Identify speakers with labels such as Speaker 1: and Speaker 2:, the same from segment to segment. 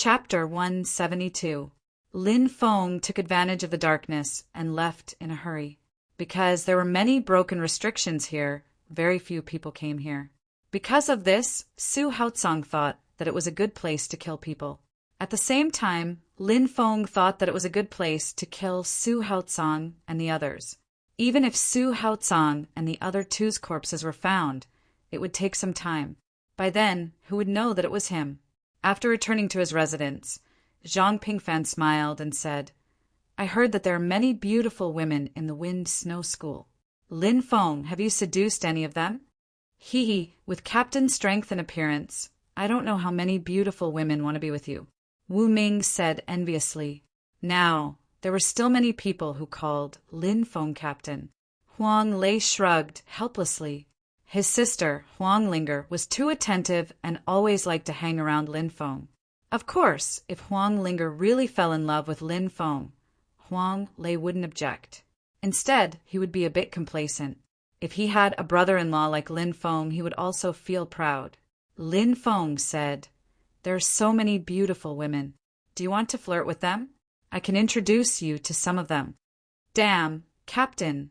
Speaker 1: Chapter 172. Lin Feng took advantage of the darkness and left in a hurry. Because there were many broken restrictions here, very few people came here. Because of this, Su Haotsong thought that it was a good place to kill people. At the same time, Lin Feng thought that it was a good place to kill Su Haotsong and the others. Even if Su Haotsong and the other two's corpses were found, it would take some time. By then, who would know that it was him? After returning to his residence, Zhang Pingfan smiled and said, I heard that there are many beautiful women in the Wind Snow School. Lin Feng, have you seduced any of them? Hee, with Captain Strength and appearance, I don't know how many beautiful women want to be with you. Wu Ming said enviously. Now, there were still many people who called Lin Feng Captain. Huang Lei shrugged helplessly. His sister, Huang Linger, was too attentive and always liked to hang around Lin Feng. Of course, if Huang Linger really fell in love with Lin Feng, Huang Lei wouldn't object. Instead, he would be a bit complacent. If he had a brother-in-law like Lin Feng, he would also feel proud. Lin Feng said, There are so many beautiful women. Do you want to flirt with them? I can introduce you to some of them. Damn, Captain,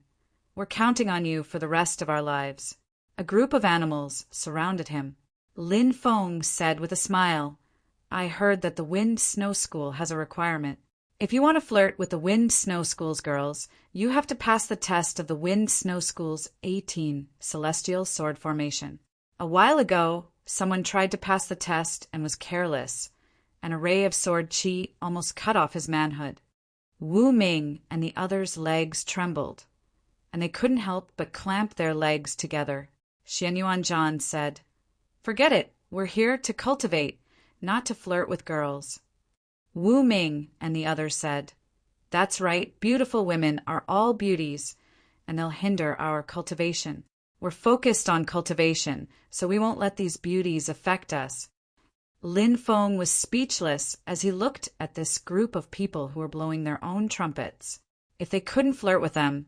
Speaker 1: we're counting on you for the rest of our lives. A group of animals surrounded him. Lin Feng said with a smile, I heard that the Wind Snow School has a requirement. If you want to flirt with the Wind Snow School's girls, you have to pass the test of the Wind Snow School's 18 Celestial Sword Formation. A while ago, someone tried to pass the test and was careless. An array of sword chi almost cut off his manhood. Wu Ming and the others' legs trembled, and they couldn't help but clamp their legs together. Xian Yuanzhan said, Forget it, we're here to cultivate, not to flirt with girls. Wu Ming and the others said, That's right, beautiful women are all beauties, and they'll hinder our cultivation. We're focused on cultivation, so we won't let these beauties affect us. Lin Feng was speechless as he looked at this group of people who were blowing their own trumpets. If they couldn't flirt with them,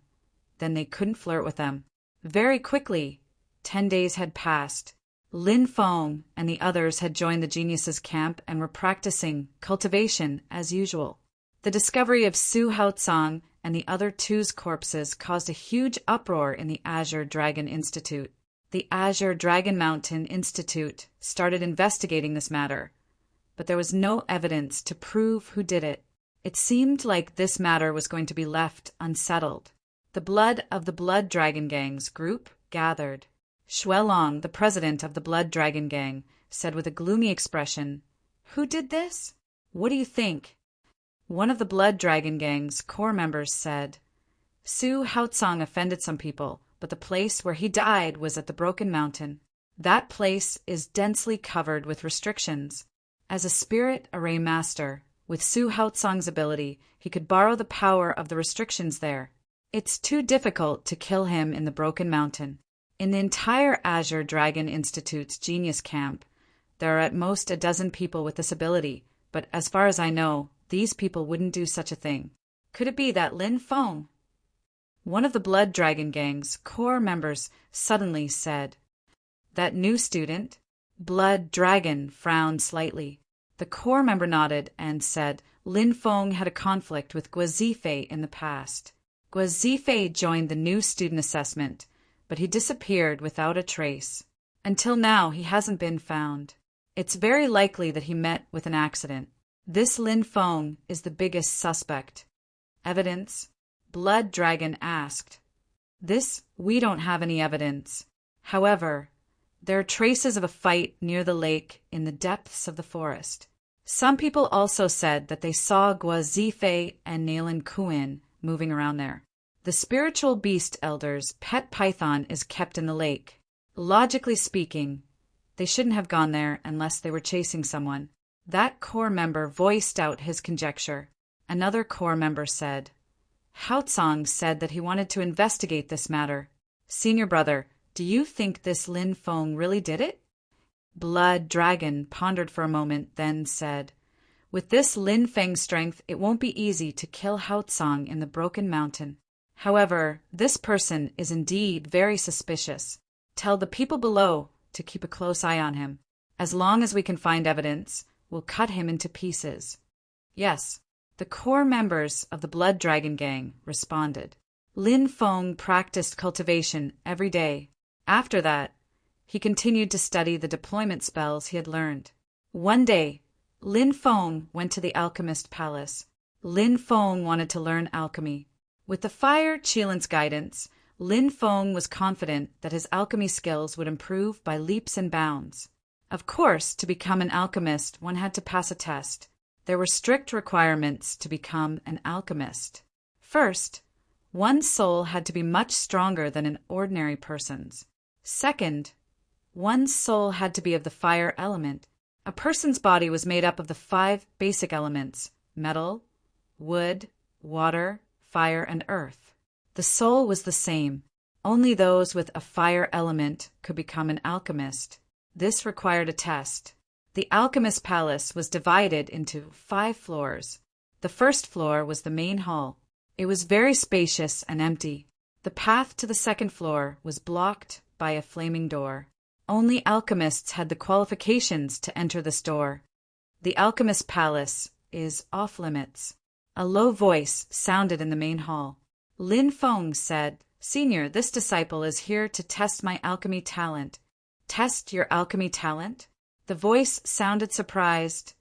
Speaker 1: then they couldn't flirt with them. Very quickly, 10 days had passed. Lin Feng and the others had joined the geniuses' camp and were practicing cultivation as usual. The discovery of Su Haotsong and the other two's corpses caused a huge uproar in the Azure Dragon Institute. The Azure Dragon Mountain Institute started investigating this matter, but there was no evidence to prove who did it. It seemed like this matter was going to be left unsettled. The blood of the Blood Dragon Gang's group gathered. Shuelong, the president of the Blood Dragon Gang, said with a gloomy expression, Who did this? What do you think? One of the Blood Dragon Gang's core members said, Su Haotsong offended some people, but the place where he died was at the Broken Mountain. That place is densely covered with restrictions. As a spirit array master, with Su Haotsong's ability, he could borrow the power of the restrictions there. It's too difficult to kill him in the Broken Mountain. In the entire Azure Dragon Institute's Genius Camp, there are at most a dozen people with this ability, but as far as I know, these people wouldn't do such a thing. Could it be that Lin Feng? One of the Blood Dragon Gang's core members suddenly said, That new student? Blood Dragon frowned slightly. The core member nodded and said Lin Feng had a conflict with Guo Zifei in the past. Guo Zifei joined the new student assessment, but he disappeared without a trace. Until now, he hasn't been found. It's very likely that he met with an accident. This Lin Feng is the biggest suspect. Evidence? Blood Dragon asked. This, we don't have any evidence. However, there are traces of a fight near the lake in the depths of the forest. Some people also said that they saw Guo Zifei and Nailan Kuin moving around there. The spiritual beast elder's pet python is kept in the lake. Logically speaking, they shouldn't have gone there unless they were chasing someone. That core member voiced out his conjecture. Another core member said, Haotsong said that he wanted to investigate this matter. Senior brother, do you think this Lin Feng really did it? Blood Dragon pondered for a moment, then said, With this Lin Feng's strength, it won't be easy to kill Haotsong in the Broken Mountain. However, this person is indeed very suspicious. Tell the people below to keep a close eye on him. As long as we can find evidence, will cut him into pieces. Yes, the core members of the Blood Dragon Gang responded. Lin Feng practiced cultivation every day. After that, he continued to study the deployment spells he had learned. One day, Lin Feng went to the alchemist palace. Lin Feng wanted to learn alchemy. With the Fire Qilin's guidance, Lin Feng was confident that his alchemy skills would improve by leaps and bounds. Of course, to become an alchemist, one had to pass a test. There were strict requirements to become an alchemist. First, one's soul had to be much stronger than an ordinary person's. Second, one's soul had to be of the fire element. A person's body was made up of the 5 basic elements: metal, wood, water, fire, and earth. The soul was the same. Only those with a fire element could become an alchemist. This required a test. The alchemist palace was divided into 5 floors. The first floor was the main hall. It was very spacious and empty. The path to the second floor was blocked by a flaming door. Only alchemists had the qualifications to enter this door. The alchemist palace is off limits. A low voice sounded in the main hall. Lin Feng said, "Senior, this disciple is here to test my alchemy talent." "Test your alchemy talent?" The voice sounded surprised.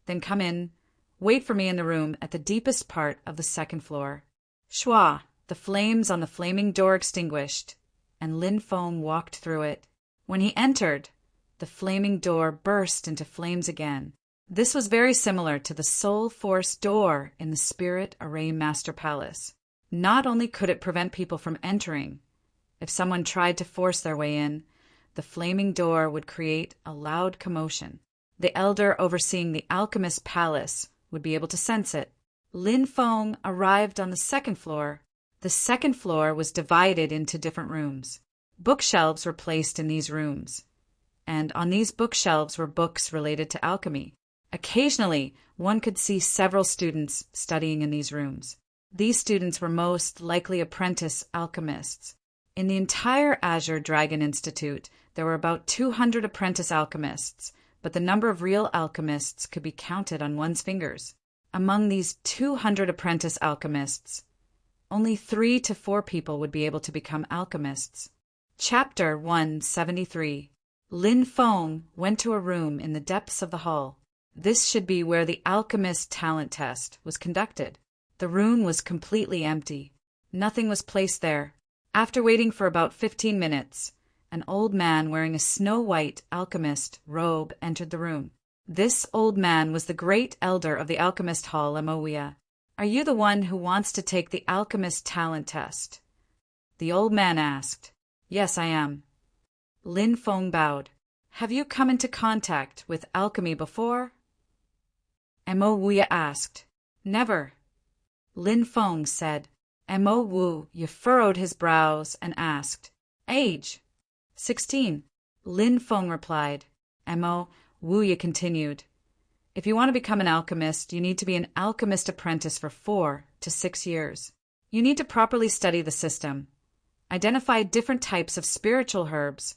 Speaker 1: "Then come in. Wait for me in the room at the deepest part of the second floor." Shwa! The flames on the flaming door extinguished, and Lin Feng walked through it. When he entered, the flaming door burst into flames again. This was very similar to the Soul Force door in the Spirit Array Master Palace. Not only could it prevent people from entering, if someone tried to force their way in, the flaming door would create a loud commotion. The elder overseeing the alchemist palace would be able to sense it. Lin Feng arrived on the second floor. The second floor was divided into different rooms. Bookshelves were placed in these rooms, and on these bookshelves were books related to alchemy. Occasionally, one could see several students studying in these rooms. These students were most likely apprentice alchemists. In the entire Azure Dragon Institute, there were about 200 apprentice alchemists, but the number of real alchemists could be counted on one's fingers. Among these 200 apprentice alchemists, only 3 to 4 people would be able to become alchemists. Chapter 173. Lin Feng went to a room in the depths of the hall. This should be where the alchemist talent test was conducted. The room was completely empty. Nothing was placed there. After waiting for about 15 minutes, an old man wearing a snow-white alchemist robe entered the room. This old man was the great elder of the alchemist hall, Amoia. "Are you the one who wants to take the alchemist talent test?" The old man asked. "Yes, I am." Lin Feng bowed. "Have you come into contact with alchemy before?" Mo Wuya asked. "Never." Lin Feng said. Mo Wu furrowed his brows and asked, "Age?" 16. Lin Feng replied. Mo Wuya continued. "If you want to become an alchemist, you need to be an alchemist apprentice for 4 to 6 years. You need to properly study the system, identify different types of spiritual herbs,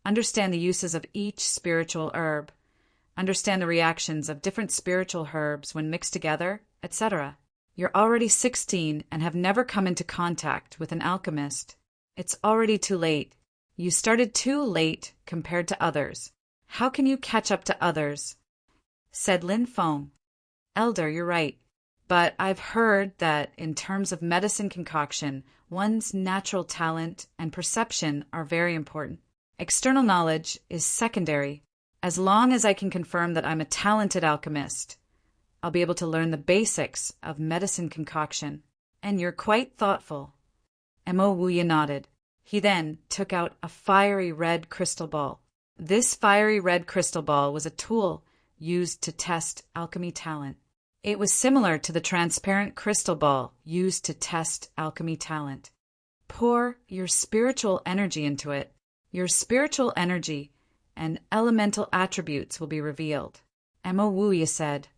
Speaker 1: understand the uses of each spiritual herb, understand the reactions of different spiritual herbs when mixed together, etc. You're already 16 and have never come into contact with an alchemist. It's already too late. You started too late compared to others. How can you catch up to others?" Said Lin Feng. "Elder, you're right. But I've heard that in terms of medicine concoction, one's natural talent and perception are very important. External knowledge is secondary. As long as I can confirm that I'm a talented alchemist, I'll be able to learn the basics of medicine concoction." "And you're quite thoughtful." Mo Wuya nodded. He then took out a fiery red crystal ball. This fiery red crystal ball was a tool used to test alchemy talent. It was similar to the transparent crystal ball used to test alchemy talent. Pour your spiritual energy into it. Your spiritual energy and elemental attributes will be revealed. Mo Wuya said.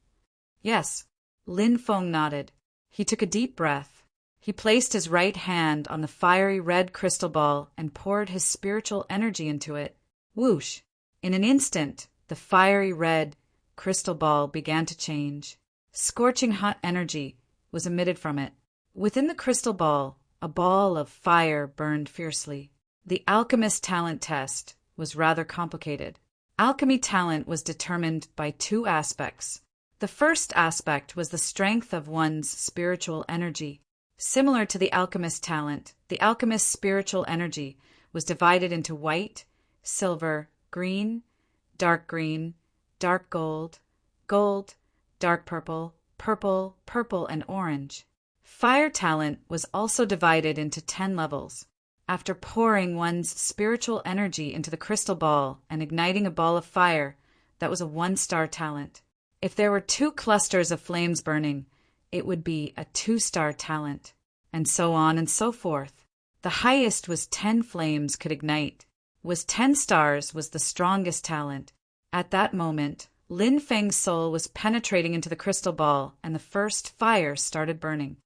Speaker 1: "Yes." Lin Feng nodded. He took a deep breath. He placed his right hand on the fiery red crystal ball and poured his spiritual energy into it. Whoosh! In an instant, the fiery red crystal ball began to change. Scorching hot energy was emitted from it. Within the crystal ball, a ball of fire burned fiercely. The alchemist talent test was rather complicated. Alchemy talent was determined by two aspects. The first aspect was the strength of one's spiritual energy. Similar to the alchemist talent, the alchemist's spiritual energy was divided into white, silver, green, dark gold, gold, dark purple, purple, purple, and orange. Fire talent was also divided into 10 levels. After pouring one's spiritual energy into the crystal ball and igniting a ball of fire, that was a 1-star talent. If there were 2 clusters of flames burning, it would be a 2-star talent, and so on and so forth. The highest was 10 flames could ignite. 10 stars was the strongest talent. At that moment, Lin Feng's soul was penetrating into the crystal ball, and the first fire started burning.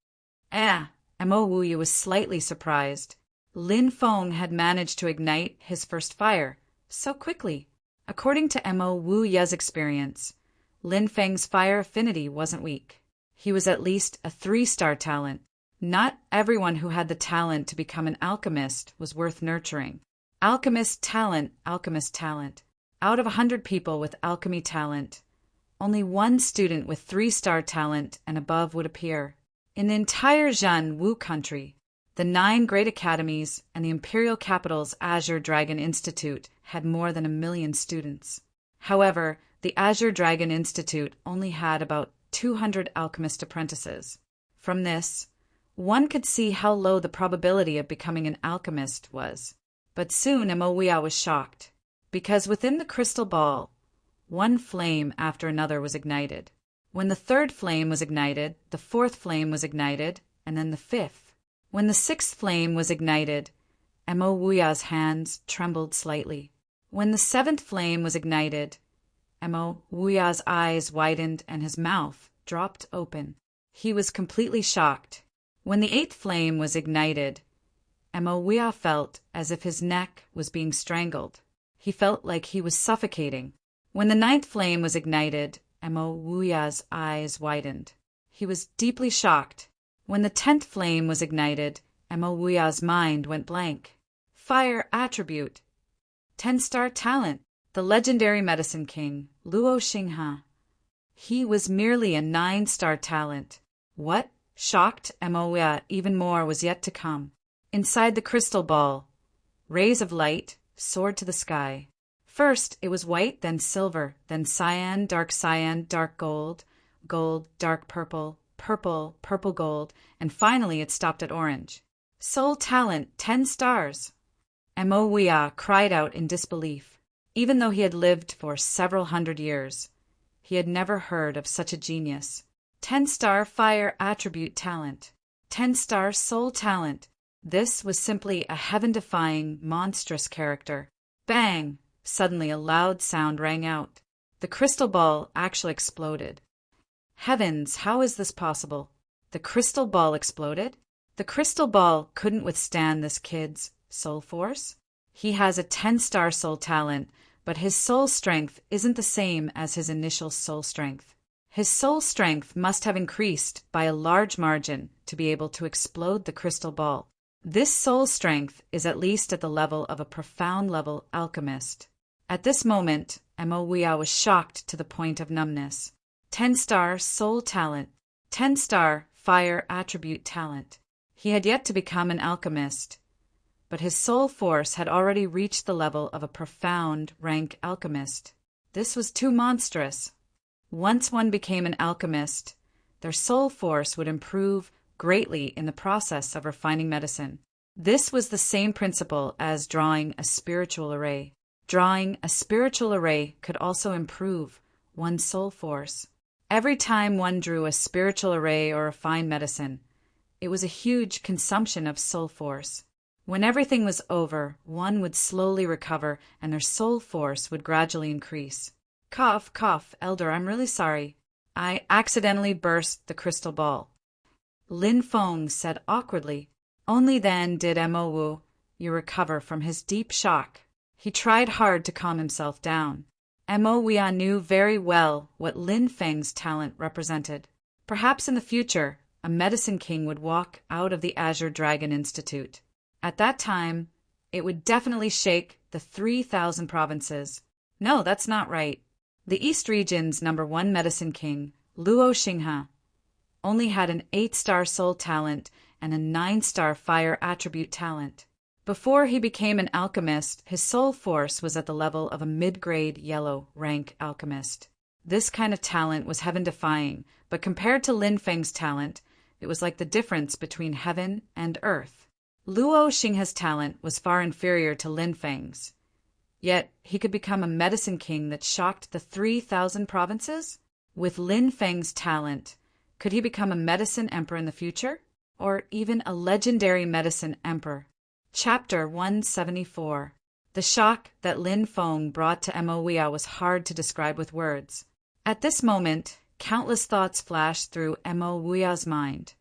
Speaker 1: Mo Wuya was slightly surprised. Lin Feng had managed to ignite his first fire so quickly. According to Mo Wuya's experience, Lin Feng's fire affinity wasn't weak. He was at least a 3-star talent. Not everyone who had the talent to become an alchemist was worth nurturing. Alchemist talent. Out of 100 people with alchemy talent, only 1 student with 3-star talent and above would appear. In the entire Zhan Wu country, the 9 great academies and the imperial capital's Azure Dragon Institute had more than 1 million students. However, the Azure Dragon Institute only had about 200 alchemist apprentices. From this, one could see how low the probability of becoming an alchemist was. But soon Mo Wuya was shocked, because within the crystal ball, 1 flame after another was ignited. When the 3rd flame was ignited, the 4th flame was ignited, and then the 5th. When the 6th flame was ignited, Mo Wuya's hands trembled slightly. When the 7th flame was ignited, Mo Wuya's eyes widened and his mouth dropped open. He was completely shocked. When the 8th flame was ignited, Mo Wuya felt as if his neck was being strangled. He felt like he was suffocating. When the 9th flame was ignited, Mo Wuya's eyes widened. He was deeply shocked. When the 10th flame was ignited, Mo Wuya's mind went blank. Fire attribute. 10-star talent. The legendary medicine king, Luo Xinghe. He was merely a 9-star talent. What shocked Mo Wuya even more was yet to come. Inside the crystal ball, rays of light soared to the sky. First, it was white, then silver, then cyan, dark gold, gold, dark purple, purple, purple gold, and finally it stopped at orange. Soul talent, 10 stars. Mo Wuya cried out in disbelief. Even though he had lived for several hundred years, he had never heard of such a genius. 10-star fire attribute talent. 10-star soul talent. This was simply a heaven-defying, monstrous character. Bang! Suddenly a loud sound rang out. The crystal ball actually exploded. Heavens, how is this possible? The crystal ball exploded? The crystal ball couldn't withstand this kid's soul force? He has a 10-star soul talent, but his soul strength isn't the same as his initial soul strength. His soul strength must have increased by a large margin to be able to explode the crystal ball. This soul strength is at least at the level of a profound level alchemist. At this moment, Mo Wuya was shocked to the point of numbness. 10-star soul talent. 10-star fire attribute talent. He had yet to become an alchemist, but his soul force had already reached the level of a profound rank alchemist. This was too monstrous. Once one became an alchemist, their soul force would improve greatly in the process of refining medicine. This was the same principle as drawing a spiritual array. Drawing a spiritual array could also improve one's soul force. Every time one drew a spiritual array or refined medicine, it was a huge consumption of soul force. When everything was over, one would slowly recover and their soul force would gradually increase. Cough, cough, elder, I'm really sorry. I accidentally burst the crystal ball. Lin Feng said awkwardly. Only then did Mo Wuya recover from his deep shock. He tried hard to calm himself down. Mo Wia knew very well what Lin Feng's talent represented. Perhaps in the future, a medicine king would walk out of the Azure Dragon Institute. At that time, it would definitely shake the 3,000 provinces. No, that's not right. The East Region's #1 medicine king, Luo Xinghe, only had an 8-star soul talent and a 9-star fire attribute talent. Before he became an alchemist, his soul force was at the level of a mid-grade yellow rank alchemist. This kind of talent was heaven-defying, but compared to Lin Feng's talent, it was like the difference between heaven and earth. Luo Xinghe's talent was far inferior to Lin Feng's. Yet he could become a medicine king that shocked the 3,000 provinces? With Lin Feng's talent, could he become a medicine emperor in the future? Or even a legendary medicine emperor? Chapter 174. The shock that Lin Feng brought to Mo Wia was hard to describe with words. At this moment, countless thoughts flashed through Mo Wia's mind,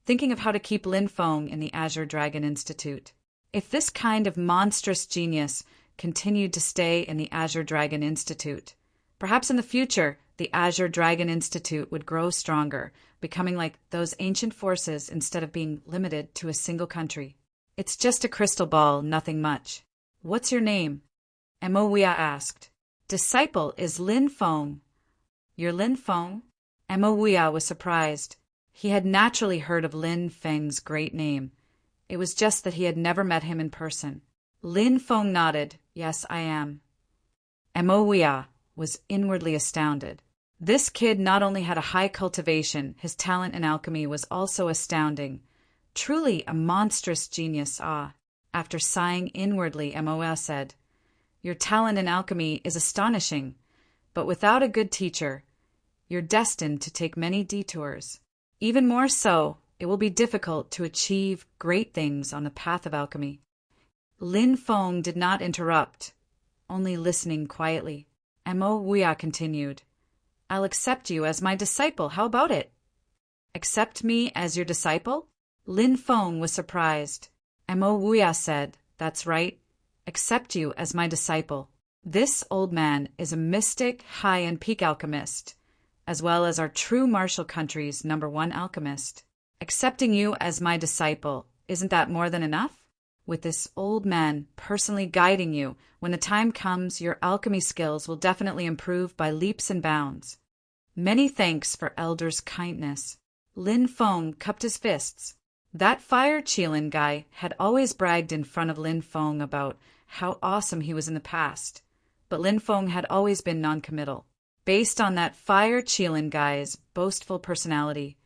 Speaker 1: thinking of how to keep Lin Feng in the Azure Dragon Institute. If this kind of monstrous genius continued to stay in the Azure Dragon Institute, perhaps in the future the Azure Dragon Institute would grow stronger, becoming like those ancient forces instead of being limited to a single country. It's just a crystal ball, nothing much. What's your name? Mo Wia asked. Disciple is Lin Feng. You're Lin Feng? Mo Wia was surprised. He had naturally heard of Lin Feng's great name. It was just that he had never met him in person. Lin Feng nodded. Yes, I am. Mo Wia was inwardly astounded. This kid not only had a high cultivation, his talent in alchemy was also astounding. Truly a monstrous genius, After sighing inwardly, Mo Wia said, Your talent in alchemy is astonishing, but without a good teacher, you're destined to take many detours. Even more so, it will be difficult to achieve great things on the path of alchemy. Lin Feng did not interrupt, only listening quietly. Mo Wia continued, I'll accept you as my disciple. How about it? Accept me as your disciple? Lin Feng was surprised. Mo Wia said, That's right. Accept you as my disciple. This old man is a mystic, high and peak alchemist, as well as our true martial country's #1 alchemist. Accepting you as my disciple, isn't that more than enough? With this old man personally guiding you, when the time comes, your alchemy skills will definitely improve by leaps and bounds. Many thanks for Elder's kindness. Lin Feng cupped his fists. That Fire Qilin guy had always bragged in front of Lin Feng about how awesome he was in the past, but Lin Feng had always been noncommittal. Based on that Fire Qilin guy's boastful personality,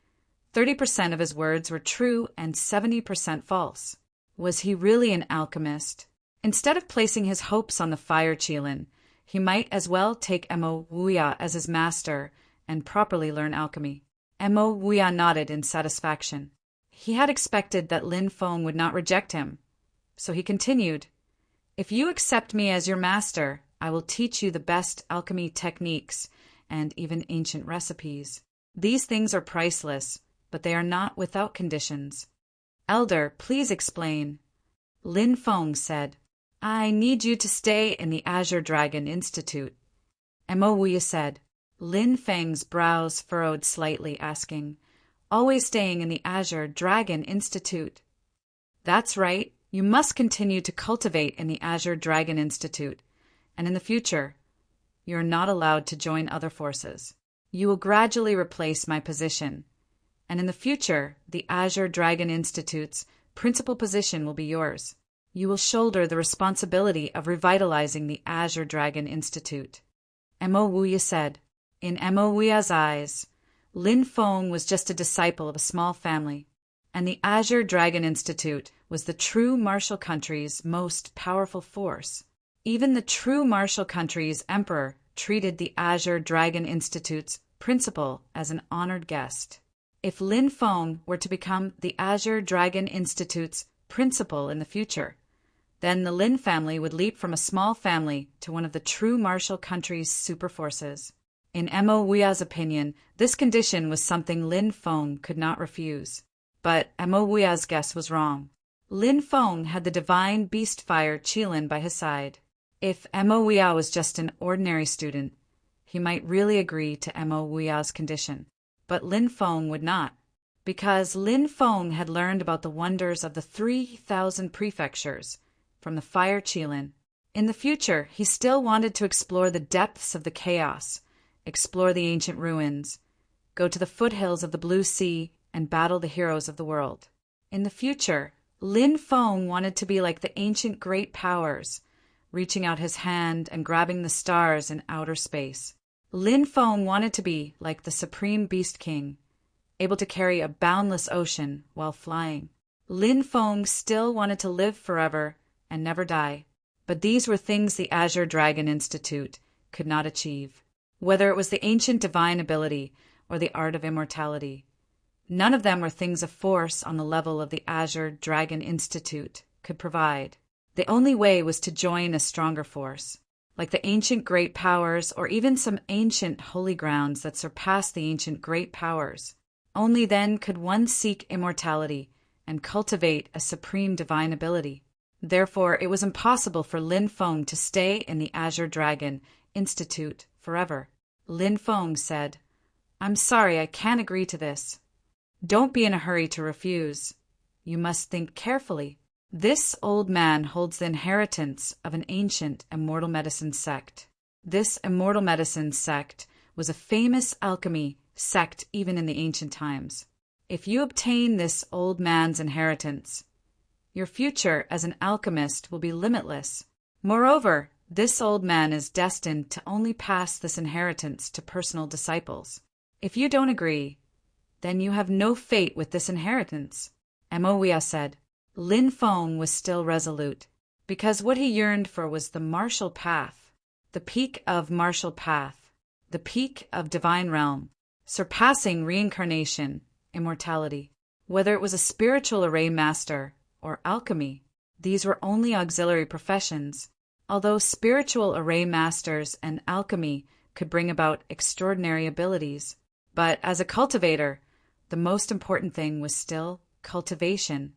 Speaker 1: 30% of his words were true and 70% false. Was he really an alchemist? Instead of placing his hopes on the Fire Qilin, he might as well take Mo Wia as his master and properly learn alchemy. Mo Wia nodded in satisfaction. He had expected that Lin Feng would not reject him, so he continued, If you accept me as your master, I will teach you the best alchemy techniques and even ancient recipes. These things are priceless, but they are not without conditions. Elder, please explain. Lin Feng said, I need you to stay in the Azure Dragon Institute. Mo Wia said. Lin Feng's brows furrowed slightly, asking, Always staying in the Azure Dragon Institute? That's right. You must continue to cultivate in the Azure Dragon Institute, and in the future, you are not allowed to join other forces. You will gradually replace my position, and in the future, the Azure Dragon Institute's principal position will be yours. You will shoulder the responsibility of revitalizing the Azure Dragon Institute. Mo Wia said. In Mo Wia's eyes, Lin Feng was just a disciple of a small family, and the Azure Dragon Institute was the true martial country's most powerful force. Even the true martial country's emperor treated the Azure Dragon Institute's principal as an honored guest. If Lin Feng were to become the Azure Dragon Institute's principal in the future, then the Lin family would leap from a small family to one of the true martial country's super forces. In Mo Wia's opinion, this condition was something Lin Feng could not refuse. But Mo Wia's guess was wrong. Lin Feng had the divine beast Fire Qilin by his side. If Mo Weah was just an ordinary student, he might really agree to Mo Weah's condition. But Lin Feng would not, because Lin Feng had learned about the wonders of the 3,000 prefectures from the Fire Qilin. In the future, he still wanted to explore the depths of the chaos, explore the ancient ruins, go to the foothills of the Blue Sea, and battle the heroes of the world. In the future, Lin Feng wanted to be like the ancient great powers, reaching out his hand and grabbing the stars in outer space. Lin Feng wanted to be like the Supreme Beast King, able to carry a boundless ocean while flying. Lin Feng still wanted to live forever and never die, but these were things the Azure Dragon Institute could not achieve. Whether it was the ancient divine ability or the art of immortality, none of them were things of force on the level of the Azure Dragon Institute could provide. The only way was to join a stronger force, like the ancient great powers or even some ancient holy grounds that surpass the ancient great powers. Only then could one seek immortality and cultivate a supreme divine ability. Therefore, it was impossible for Lin Feng to stay in the Azure Dragon Institute forever. Lin Feng said, "I'm sorry, I can't agree to this." "Don't be in a hurry to refuse. You must think carefully. This old man holds the inheritance of an ancient immortal medicine sect. This immortal medicine sect was a famous alchemy sect even in the ancient times. If you obtain this old man's inheritance, your future as an alchemist will be limitless. Moreover, this old man is destined to only pass this inheritance to personal disciples. If you don't agree, then you have no fate with this inheritance." Mo Weah said. Lin Feng was still resolute, because what he yearned for was the martial path, the peak of martial path, the peak of divine realm, surpassing reincarnation, immortality. Whether it was a spiritual array master or alchemy, these were only auxiliary professions, although spiritual array masters and alchemy could bring about extraordinary abilities. But as a cultivator, the most important thing was still cultivation,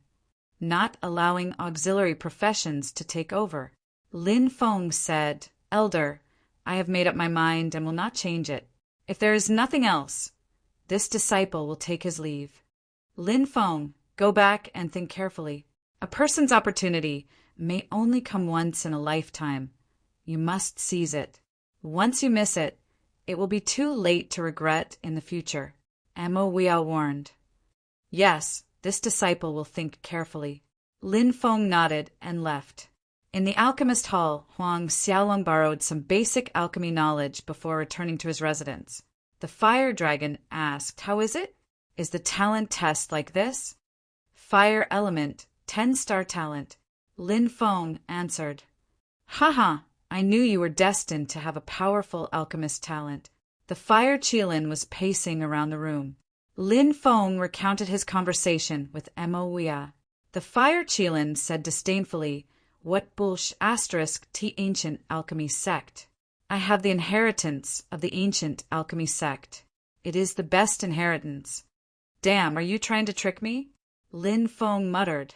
Speaker 1: not allowing auxiliary professions to take over. Lin Feng said, "Elder, I have made up my mind and will not change it. If there is nothing else, this disciple will take his leave." Lin Feng, go back and think carefully. A person's opportunity may only come once in a lifetime. You must seize it. Once you miss it, it will be too late to regret in the future. Mo Weah warned. "Yes, this disciple will think carefully." Lin Feng nodded and left. In the alchemist hall, Huang Xiaolong borrowed some basic alchemy knowledge before returning to his residence. The fire dragon asked, "How is it? Is the talent test like this?" "Fire element, 10-star talent." Lin Feng answered. "Haha, I knew you were destined to have a powerful alchemist talent." The Fire Qilin was pacing around the room. Lin Feng recounted his conversation with Mo Weah. The Fire Qilin said disdainfully, "What bullsh asterisk t ancient alchemy sect? I have the inheritance of the ancient alchemy sect. It is the best inheritance." "Damn, are you trying to trick me?" Lin Feng muttered.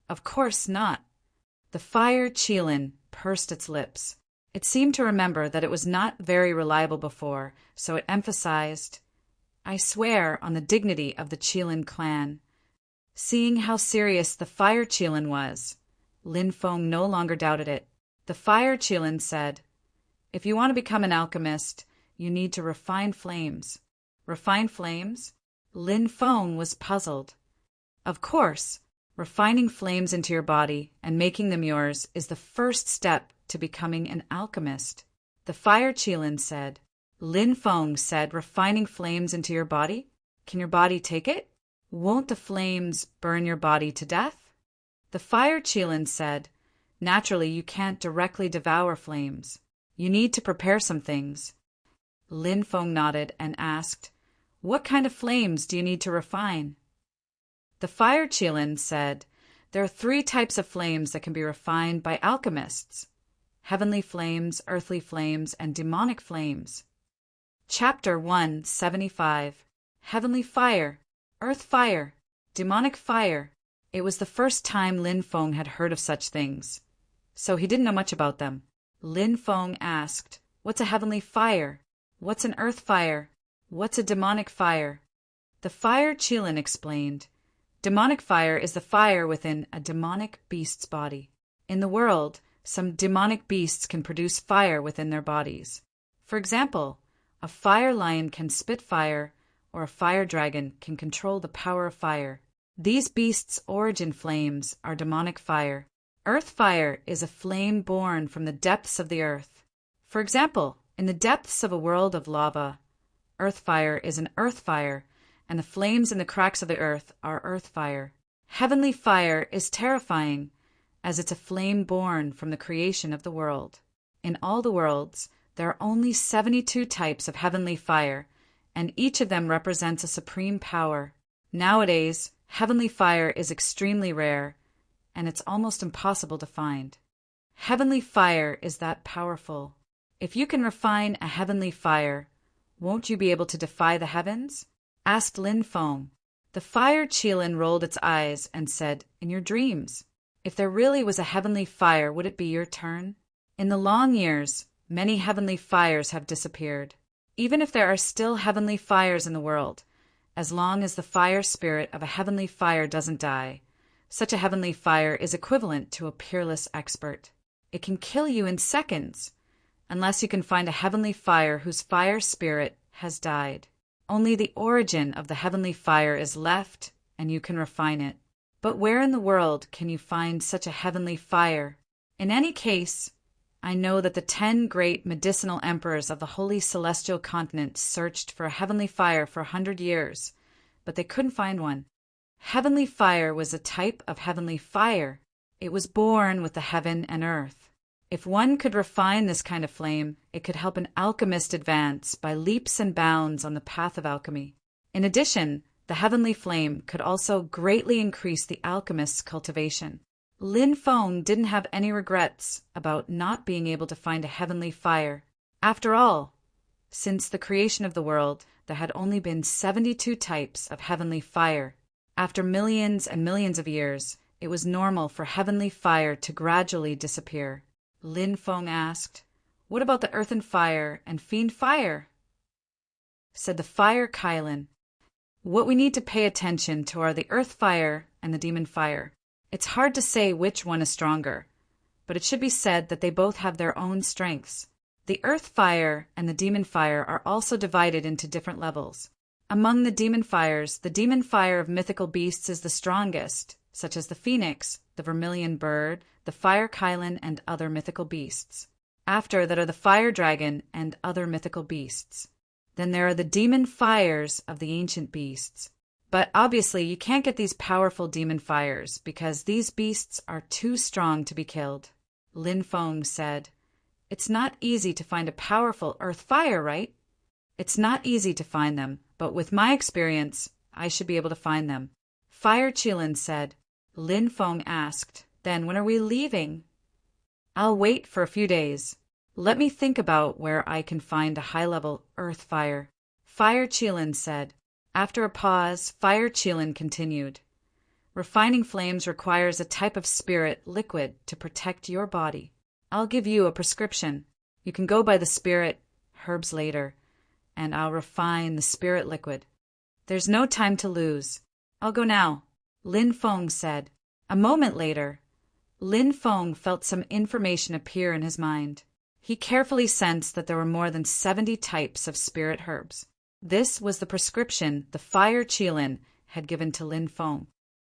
Speaker 1: "Of course not." The Fire Qilin pursed its lips. It seemed to remember that it was not very reliable before, so it emphasized, "I swear on the dignity of the Qilin clan." Seeing how serious the Fire Qilin was, Lin Feng no longer doubted it. The Fire Qilin said, "If you want to become an alchemist, you need to refine flames." "Refine flames?" Lin Feng was puzzled. "Of course, refining flames into your body and making them yours is the first step to becoming an alchemist." The Fire Qilin said. Lin Feng said, "Refining flames into your body? Can your body take it? Won't the flames burn your body to death?" The Fire Qilin said, "Naturally, you can't directly devour flames. You need to prepare some things." Lin Feng nodded and asked, "What kind of flames do you need to refine?" The Fire Qilin said, "There are 3 types of flames that can be refined by alchemists: heavenly flames, earthly flames, and demonic flames." Chapter 175. Heavenly Fire, Earth Fire, Demonic Fire. It was the first time Lin Feng had heard of such things, so he didn't know much about them. Lin Feng asked, "What's a heavenly fire? What's an earth fire? What's a demonic fire?" The fire Qilin explained. Demonic fire is the fire within a demonic beast's body. In the world, some demonic beasts can produce fire within their bodies. For example, a fire lion can spit fire, or a fire dragon can control the power of fire. These beasts' origin flames are demonic fire. Earth fire is a flame born from the depths of the earth. For example, in the depths of a world of lava, earth fire is an earth fire, and the flames in the cracks of the earth are earth fire. Heavenly fire is terrifying, as it's a flame born from the creation of the world. In all the worlds, there are only 72 types of heavenly fire, and each of them represents a supreme power. Nowadays, heavenly fire is extremely rare, and it's almost impossible to find. Heavenly fire is that powerful. If you can refine a heavenly fire, won't you be able to defy the heavens? Asked Lin Feng. The fire Qilin rolled its eyes and said, "In your dreams. If there really was a heavenly fire, would it be your turn? In the long years, many heavenly fires have disappeared. Even if there are still heavenly fires in the world, as long as the fire spirit of a heavenly fire doesn't die, such a heavenly fire is equivalent to a peerless expert. It can kill you in seconds, unless you can find a heavenly fire whose fire spirit has died. Only the origin of the heavenly fire is left, and you can refine it. But where in the world can you find such a heavenly fire? In any case, I know that the 10 great medicinal emperors of the Holy Celestial Continent searched for a heavenly fire for 100 years, but they couldn't find one. Heavenly fire was a type of heavenly fire. It was born with the heaven and earth. If one could refine this kind of flame, it could help an alchemist advance by leaps and bounds on the path of alchemy. In addition, the heavenly flame could also greatly increase the alchemist's cultivation. Lin Feng didn't have any regrets about not being able to find a heavenly fire. After all, since the creation of the world, there had only been 72 types of heavenly fire. After millions and millions of years, it was normal for heavenly fire to gradually disappear. Lin Feng asked, "What about the earthen fire and fiend fire?" Said the fire Qilin, "What we need to pay attention to are the earth fire and the demon fire. It's hard to say which one is stronger, but it should be said that they both have their own strengths. The earth fire and the demon fire are also divided into different levels. Among the demon fires, the demon fire of mythical beasts is the strongest, such as the phoenix, the vermilion bird, the fire Qilin, and other mythical beasts. After that are the fire dragon and other mythical beasts. Then there are the demon fires of the ancient beasts. But obviously you can't get these powerful demon fires because these beasts are too strong to be killed." Lin Feng said, "It's not easy to find a powerful earth fire, right?" "It's not easy to find them, but with my experience, I should be able to find them." Fire Qilin said. Lin Feng asked, "Then when are we leaving?" "I'll wait for a few days. Let me think about where I can find a high-level earth fire." Fire Qilin said. After a pause, Fire Qilin continued, "Refining flames requires a type of spirit liquid to protect your body. I'll give you a prescription. You can go by the spirit herbs later, and I'll refine the spirit liquid. There's no time to lose. I'll go now," Lin Feng said. A moment later, Lin Feng felt some information appear in his mind. He carefully sensed that there were more than 70 types of spirit herbs. This was the prescription the Fire Qilin had given to Lin Feng.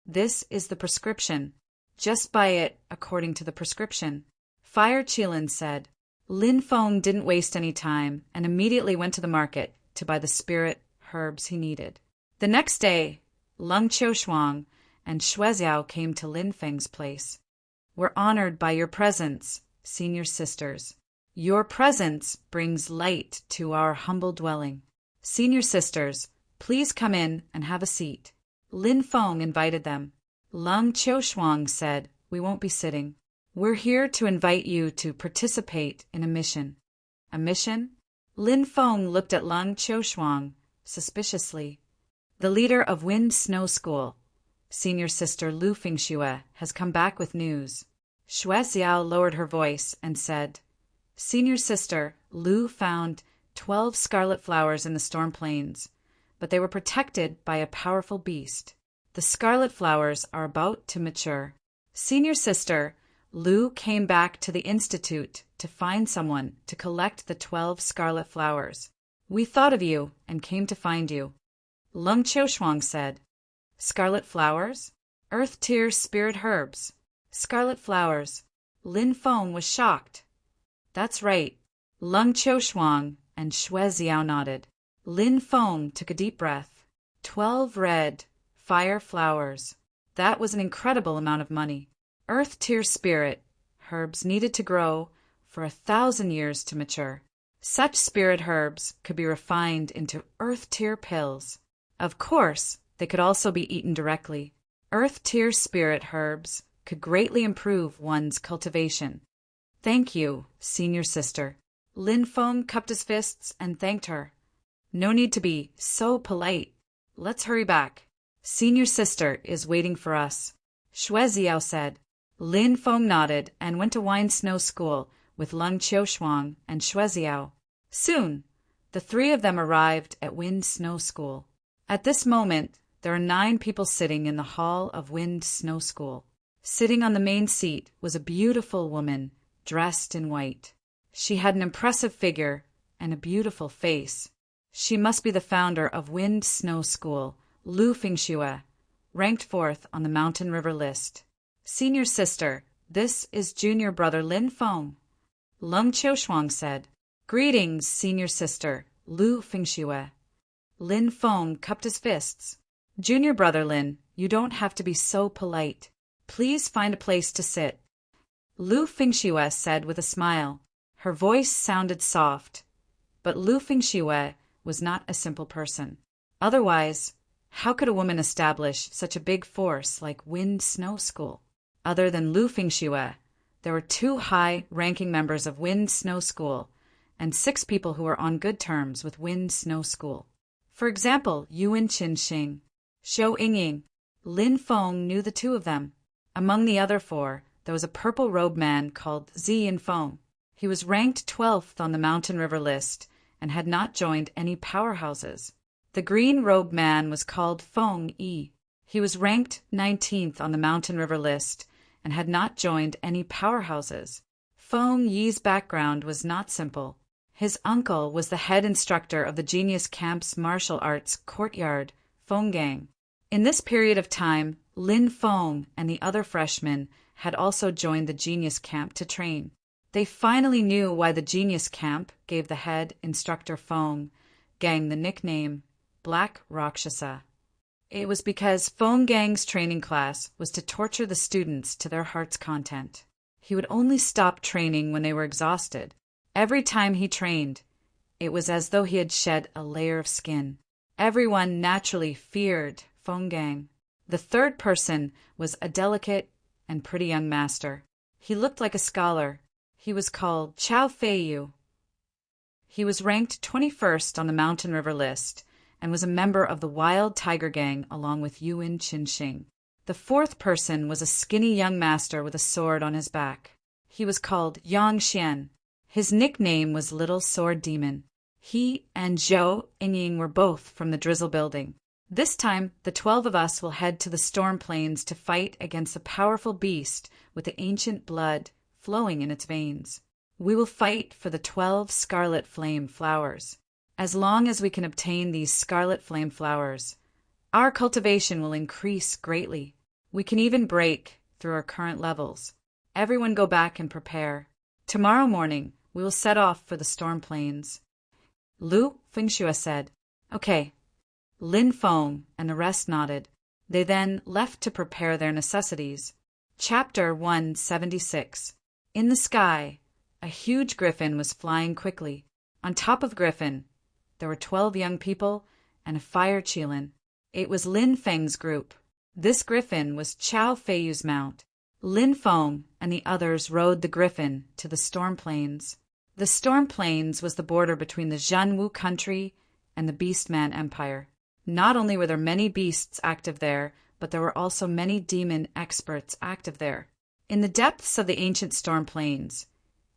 Speaker 1: "This is the prescription. Just buy it according to the prescription," Fire Qilin said. Lin Feng didn't waste any time and immediately went to the market to buy the spirit herbs he needed. The next day, Lung Qiushuang and Shuexiao came to Lin Feng's place. "We're honored by your presence, senior sisters. Your presence brings light to our humble dwelling. Senior sisters, please come in and have a seat." Lin Feng invited them. Lung Qiushuang said, "We won't be sitting. We're here to invite you to participate in a mission." "A mission?" Lin Feng looked at Lung Qiushuang suspiciously. "The leader of Wind Snow School, senior sister Lu Fingxue, has come back with news." Shuexiao lowered her voice and said, Senior sister, Lu found 12 scarlet flowers in the storm plains, but they were protected by a powerful beast. The scarlet flowers are about to mature. Senior sister, Lu came back to the institute to find someone to collect the 12 scarlet flowers. We thought of you and came to find you. Lung Qiushuang said. Scarlet flowers? Earth Tear spirit herbs. Scarlet flowers. Lin Feng was shocked. That's right. Lung Qiushuang and Xue Xiao nodded. Lin Feng took a deep breath. 12 red fire flowers. That was an incredible amount of money. Earth Tear spirit herbs needed to grow for 1,000 years to mature. Such spirit herbs could be refined into Earth Tear pills. Of course, they could also be eaten directly. Earth Tear spirit herbs could greatly improve one's cultivation. Thank you, senior sister. Lin Feng cupped his fists and thanked her. No need to be so polite. Let's hurry back. Senior sister is waiting for us. Xue Xiao said. Lin Feng nodded and went to Wine Snow School with Lung Qiushuang and Xue Xiao. Soon, the three of them arrived at Wind Snow School. At this moment, there are 9 people sitting in the hall of Wind Snow School. Sitting on the main seat was a beautiful woman dressed in white. She had an impressive figure and a beautiful face. She must be the founder of Wind Snow School, Lu Fengxue, ranked 4th on the Mountain River list. Senior sister, this is junior brother Lin Feng. Lung Qiushuang said. Greetings, senior sister, Lu Fengxue. Lin Feng cupped his fists. Junior brother Lin, you don't have to be so polite. Please find a place to sit. Lu Fengxue said with a smile. Her voice sounded soft. But Lu Fengxue was not a simple person. Otherwise, how could a woman establish such a big force like Wind Snow School? Other than Lu Fengxue, there were 2 high-ranking members of Wind Snow School and 6 people who were on good terms with Wind Snow School. For example, Yuan Qinxing, Xiu Yingying, Lin Feng knew the 2 of them. Among the other 4, there was a purple-robed man called Zi Yinfeng. He was ranked 12th on the Mountain River list and had not joined any powerhouses. The green-robed man was called Feng Yi. He was ranked 19th on the Mountain River list and had not joined any powerhouses. Feng Yi's background was not simple. His uncle was the head instructor of the Genius Camp's martial arts courtyard, Fenggang. In this period of time, Lin Feng and the other freshmen had also joined the Genius Camp to train. They finally knew why the Genius Camp gave the head instructor Fenggang the nickname Black Rakshasa. It was because Fenggang's training class was to torture the students to their heart's content. He would only stop training when they were exhausted. Every time he trained, it was as though he had shed a layer of skin. Everyone naturally feared Fenggang. The third person was a delicate and pretty young master. He looked like a scholar. He was called Chao Feiyu. He was ranked 21st on the Mountain River list and was a member of the Wild Tiger Gang along with Yuan Qinxing. The fourth person was a skinny young master with a sword on his back. He was called Yang Xian. His nickname was Little Sword Demon. He and Zhou Yingying were both from the Drizzle Building. This time, the 12 of us will head to the Storm Plains to fight against a powerful beast with the ancient blood flowing in its veins. We will fight for the 12 scarlet flame flowers. As long as we can obtain these scarlet flame flowers, our cultivation will increase greatly. We can even break through our current levels. Everyone go back and prepare. Tomorrow morning, we will set off for the Storm Plains. Lu Fengxue said, Okay. Lin Feng and the rest nodded. They then left to prepare their necessities. Chapter 176. In the sky, a huge griffin was flying quickly. On top of Griffin, there were 12 young people and a fire qilin. It was Lin Feng's group. This griffin was Chao Feiyu's mount. Lin Feng and the others rode the griffin to the Storm Plains. The Storm Plains was the border between the Zhanwu country and the Beastman Empire. Not only were there many beasts active there, but there were also many demon experts active there. In the depths of the ancient Storm Plains,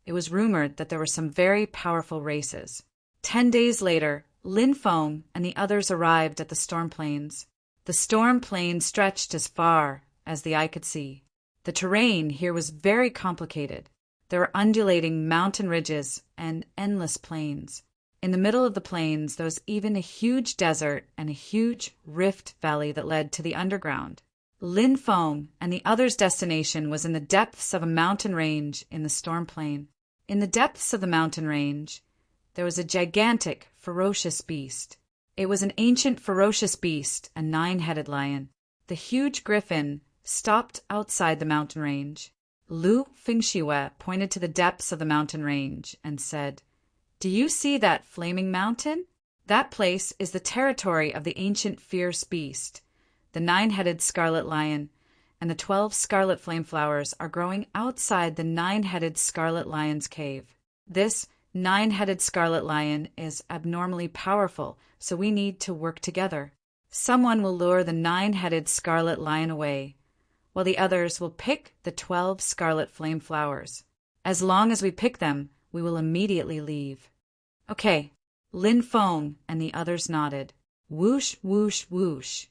Speaker 1: It was rumored that there were some very powerful races. 10 days later, Lin Feng and the others arrived at the storm plains. The storm plains stretched as far as the eye could see. The terrain here was very complicated. There were undulating mountain ridges and endless plains. In the middle of the plains, there was even a huge desert and a huge rift valley that led to the underground. Lin Feng and the others' destination was in the depths of a mountain range in the storm plain. In the depths of the mountain range, there was a gigantic, ferocious beast. It was an ancient, ferocious beast, a 9-headed lion. The huge griffin stopped outside the mountain range. Lu Fengxiue pointed to the depths of the mountain range and said, "Do you see that flaming mountain? That place is the territory of the ancient fierce beast. The 9-headed scarlet lion and the 12 scarlet flame flowers are growing outside the 9-headed scarlet lion's cave. This 9-headed scarlet lion is abnormally powerful, so we need to work together. Someone will lure the 9-headed scarlet lion away, while the others will pick the 12 scarlet flame flowers. As long as we pick them, we will immediately leave." "Okay." Lin Feng and the others nodded. Whoosh, whoosh, whoosh.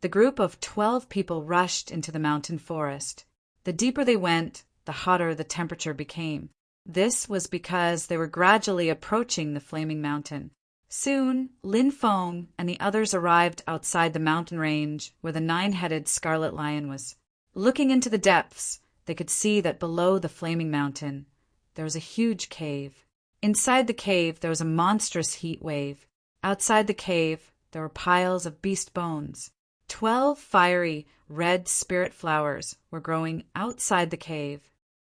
Speaker 1: The group of 12 people rushed into the mountain forest. The deeper they went, the hotter the temperature became. This was because they were gradually approaching the flaming mountain. Soon, Lin Feng and the others arrived outside the mountain range where the 9-headed scarlet lion was. Looking into the depths, they could see that below the flaming mountain, there was a huge cave. Inside the cave, there was a monstrous heat wave. Outside the cave, there were piles of beast bones. 12 fiery, red spirit flowers were growing outside the cave.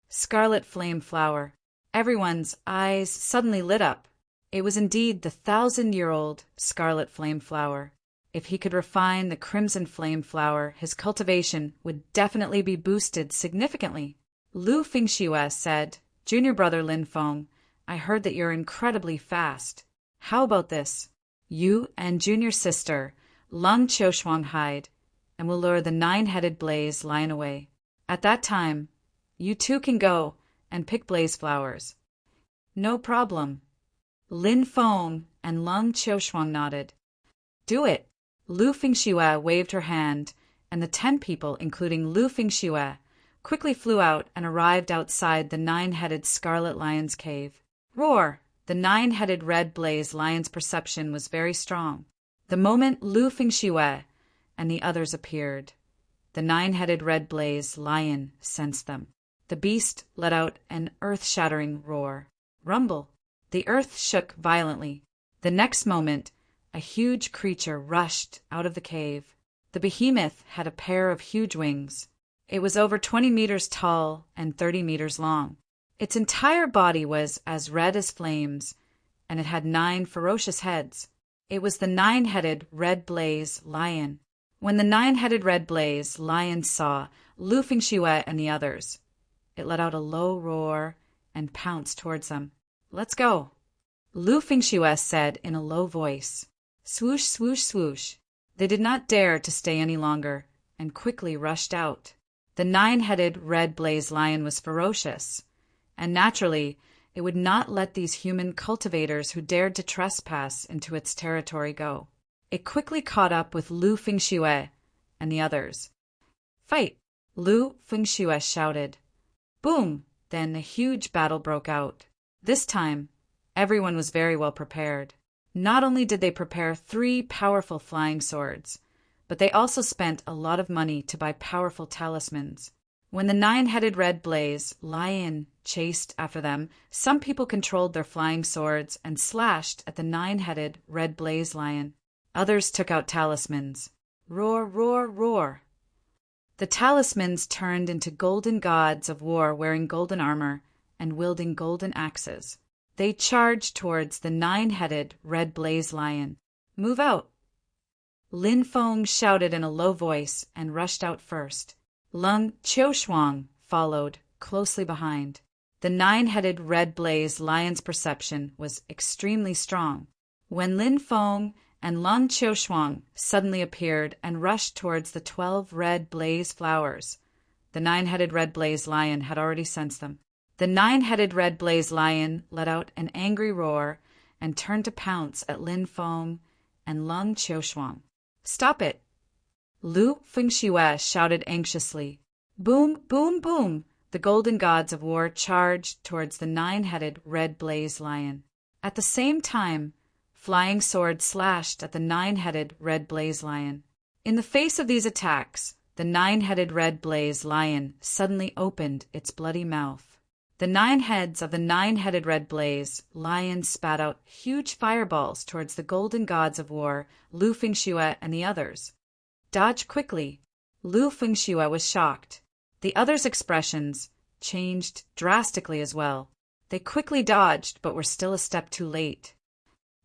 Speaker 1: Scarlet flame flower. Everyone's eyes suddenly lit up. It was indeed the 1,000-year-old scarlet flame flower. If he could refine the crimson flame flower, his cultivation would definitely be boosted significantly. Lu Fengxiue said, "Junior brother Lin Feng, I heard that you're incredibly fast. How about this? You and junior sister Lung Qiushuang hide, and we'll lure the 9-headed blaze lion away. At that time, you two can go and pick blaze flowers." "No problem." Lin Feng and Lung Qiushuang nodded. "Do it." Lu Fengxiue waved her hand, and the 10 people, including Lu Fengxiue, quickly flew out and arrived outside the 9-headed scarlet lion's cave. Roar! The 9-headed red blaze lion's perception was very strong. The moment Lu Fengxiue and the others appeared, the 9-headed red blaze lion sensed them. The beast let out an earth-shattering roar. Rumble! The earth shook violently. The next moment, a huge creature rushed out of the cave. The behemoth had a pair of huge wings. It was over 20 meters tall and 30 meters long. Its entire body was as red as flames, and it had 9 ferocious heads. It was the 9-headed red blaze lion. When the 9-headed red blaze lion saw Lu Fengxiue and the others, it let out a low roar and pounced towards them. "Let's go," Lu Fengxiue said in a low voice. Swoosh, swoosh, swoosh. They did not dare to stay any longer and quickly rushed out. The 9-headed red blaze lion was ferocious, and naturally, it would not let these human cultivators who dared to trespass into its territory go. It quickly caught up with Lu Fengxiue and the others. "Fight!" Lu Fengxiue shouted. Boom! Then a huge battle broke out. This time, everyone was very well prepared. Not only did they prepare 3 powerful flying swords, but they also spent a lot of money to buy powerful talismans. When the 9-headed red blaze lion chased after them, some people controlled their flying swords and slashed at the 9-headed red blaze lion. Others took out talismans. Roar, roar, roar. The talismans turned into golden gods of war wearing golden armor and wielding golden axes. They charged towards the 9-headed red blaze lion. "Move out!" Lin Feng shouted in a low voice and rushed out first. Lung Qiushuang followed closely behind. The 9-headed red blaze lion's perception was extremely strong. When Lin Feng and Lung Qiushuang suddenly appeared and rushed towards the 12 red blaze flowers, the 9-headed red blaze lion had already sensed them. The The nine-headed red blaze lion let out an angry roar and turned to pounce at Lin Feng and Lung Qiushuang. "Stop it!" Lu Fengxue shouted anxiously. Boom, boom, boom! The golden gods of war charged towards the nine-headed red blaze lion. At the same time, flying swords slashed at the nine-headed red blaze lion. In the face of these attacks, the nine-headed red blaze lion suddenly opened its bloody mouth. The 9 heads of the nine-headed red blaze lion spat out huge fireballs towards the golden gods of war, Lu Fengxue and the others. Dodge quickly. Lu Fengxue was shocked. The others' expressions changed drastically as well. They quickly dodged, but were still a step too late.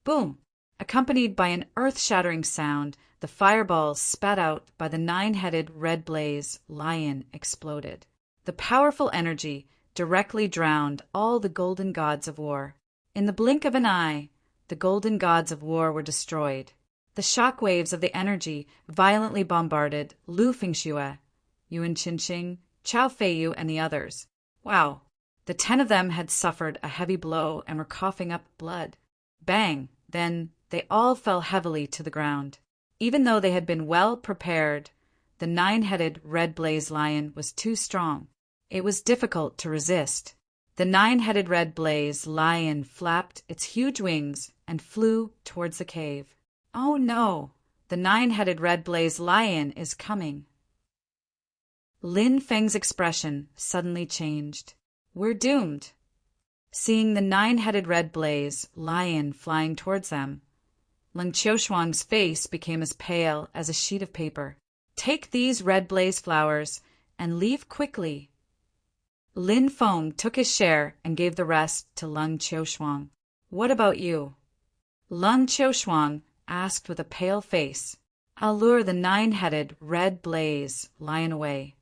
Speaker 1: Boom! Accompanied by an earth-shattering sound, the fireballs spat out by the nine-headed red blaze lion exploded. The powerful energy directly drowned all the golden gods of war. In the blink of an eye, the golden gods of war were destroyed. The shock waves of the energy violently bombarded Lu Fengxue, Yuan Qinqing, Chao Feiyu, and the others. Wow! The 10 of them had suffered a heavy blow and were coughing up blood. Bang! Then they all fell heavily to the ground. Even though they had been well prepared, the nine-headed red blaze lion was too strong. It was difficult to resist. The nine-headed red blaze lion flapped its huge wings and flew towards the cave. Oh no! The nine-headed red blaze lion is coming. Lin Feng's expression suddenly changed. We're doomed. Seeing the nine-headed red blaze lion flying towards them, Lung Qiushuang's face became as pale as a sheet of paper. Take these red blaze flowers and leave quickly. Lin Feng took his share and gave the rest to Lung Qiushuang. What about you? Lung Qiushuang asked with a pale face. I'll lure the nine-headed red blaze lion away.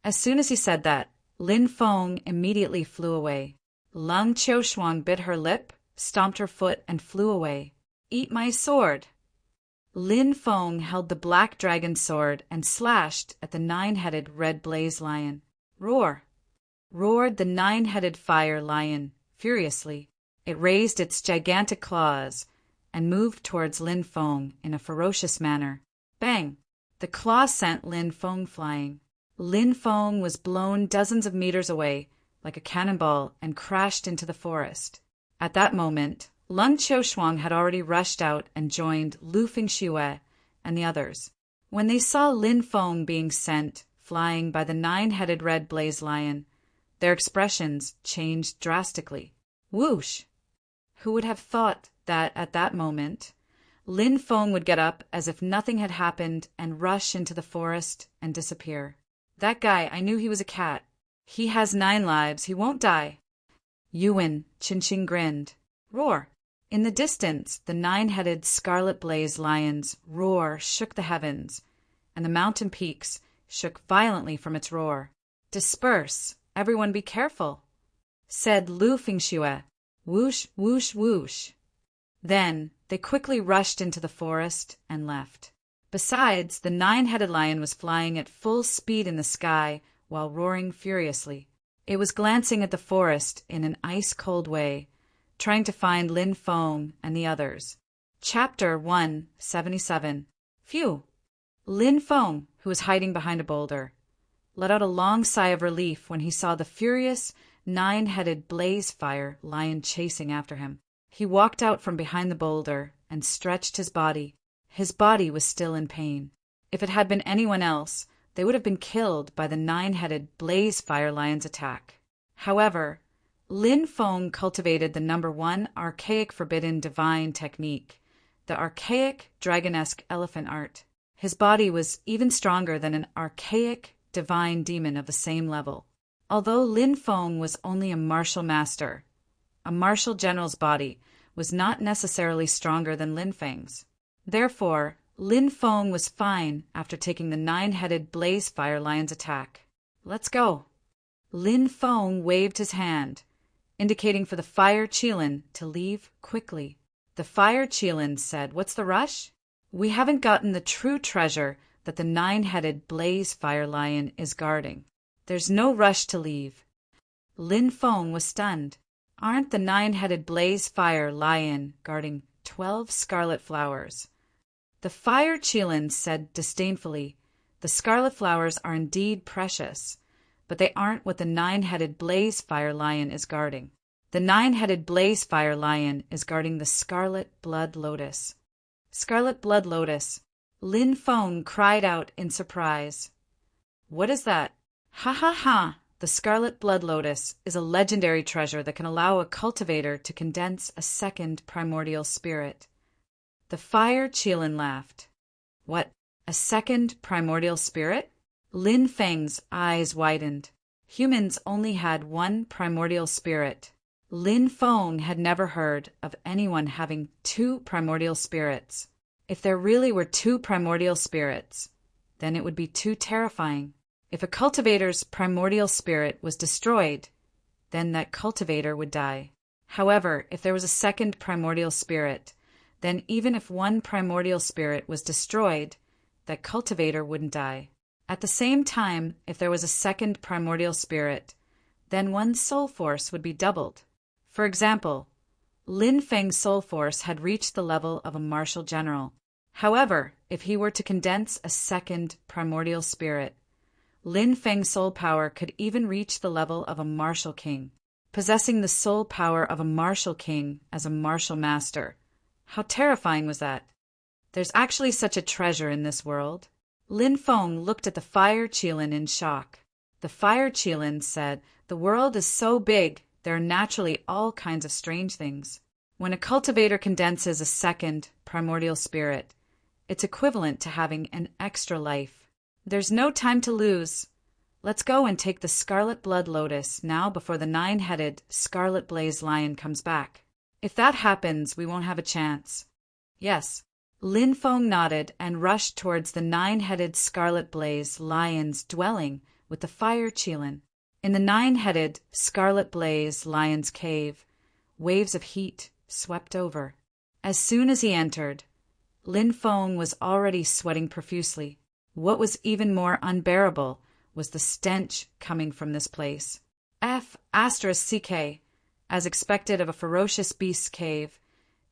Speaker 1: As soon as he said that, Lin Feng immediately flew away. Lung Qiushuang bit her lip, stomped her foot, and flew away. Eat my sword! Lin Feng held the black dragon sword and slashed at the nine-headed red blaze lion. Roar! Roared the nine-headed fire lion furiously. It raised its gigantic claws and moved towards Lin Feng in a ferocious manner. Bang! The claws sent Lin Feng flying. Lin Feng was blown dozens of meters away like a cannonball and crashed into the forest. At that moment, Lung Qiushuang had already rushed out and joined Lu Fengxue and the others. When they saw Lin Feng being sent flying by the nine-headed red blaze lion, their expressions changed drastically. Whoosh! Who would have thought that at that moment, Lin Feng would get up as if nothing had happened and rush into the forest and disappear. That guy, I knew he was a cat. He has 9 lives, he won't die. Yuan Qinqing grinned. Roar! In the distance, the nine-headed scarlet blaze lion's roar shook the heavens, and the mountain peaks shook violently from its roar. Disperse! Everyone be careful, said Lu Fengxue. Whoosh, whoosh, whoosh. Then they quickly rushed into the forest and left. Besides, the nine-headed lion was flying at full speed in the sky while roaring furiously. It was glancing at the forest in an ice-cold way, trying to find Lin Feng and the others. Chapter 177. Phew! Lin Feng, who was hiding behind a boulder, let out a long sigh of relief when he saw the furious, nine-headed blaze fire lion chasing after him. He walked out from behind the boulder and stretched his body. His body was still in pain. If it had been anyone else, they would have been killed by the nine-headed blaze fire lion's attack. However, Lin Feng cultivated the number 1 archaic forbidden divine technique, the archaic dragonesque elephant art. His body was even stronger than an archaic divine demon of the same level. Although Lin Feng was only a martial master, a martial general's body was not necessarily stronger than Lin Feng's. Therefore, Lin Feng was fine after taking the nine-headed blaze fire lion's attack. Let's go. Lin Feng waved his hand, indicating for the fire Qilin to leave quickly. The fire Qilin said, "What's the rush? We haven't gotten the true treasure that the nine-headed blaze fire lion is guarding. There's no rush to leave." Lin Feng was stunned. Aren't the nine-headed blaze fire lion guarding 12 scarlet flowers? The fire Qilin said disdainfully, the scarlet flowers are indeed precious, but they aren't what the nine-headed blaze fire lion is guarding. The nine-headed blaze fire lion is guarding the scarlet blood lotus. Scarlet blood lotus. Lin Feng cried out in surprise. What is that? Ha ha ha! The scarlet blood lotus is a legendary treasure that can allow a cultivator to condense a second primordial spirit. The fire Qilin laughed. What, a second primordial spirit? Lin Feng's eyes widened. Humans only had one primordial spirit. Lin Feng had never heard of anyone having two primordial spirits. If there really were two primordial spirits, then it would be too terrifying. If a cultivator's primordial spirit was destroyed, then that cultivator would die. However, if there was a second primordial spirit, then even if one primordial spirit was destroyed, that cultivator wouldn't die. At the same time, if there was a second primordial spirit, then one's soul force would be doubled. For example, Lin Feng's soul force had reached the level of a martial general. However, if he were to condense a second primordial spirit, Lin Feng's soul power could even reach the level of a martial king, possessing the soul power of a martial king as a martial master. How terrifying was that? There's actually such a treasure in this world. Lin Feng looked at the fire Qilin in shock. The fire Qilin said, the world is so big, there are naturally all kinds of strange things. When a cultivator condenses a second primordial spirit, it's equivalent to having an extra life. There's no time to lose. Let's go and take the scarlet blood lotus now before the nine-headed scarlet blaze lion comes back. If that happens, we won't have a chance. Yes. Lin Feng nodded and rushed towards the nine-headed scarlet blaze lion's dwelling with the fire Qilin. In the nine-headed scarlet blaze lion's cave, waves of heat swept over. As soon as he entered, Lin Feng was already sweating profusely. What was even more unbearable was the stench coming from this place. *CK, as expected of a ferocious beast's cave,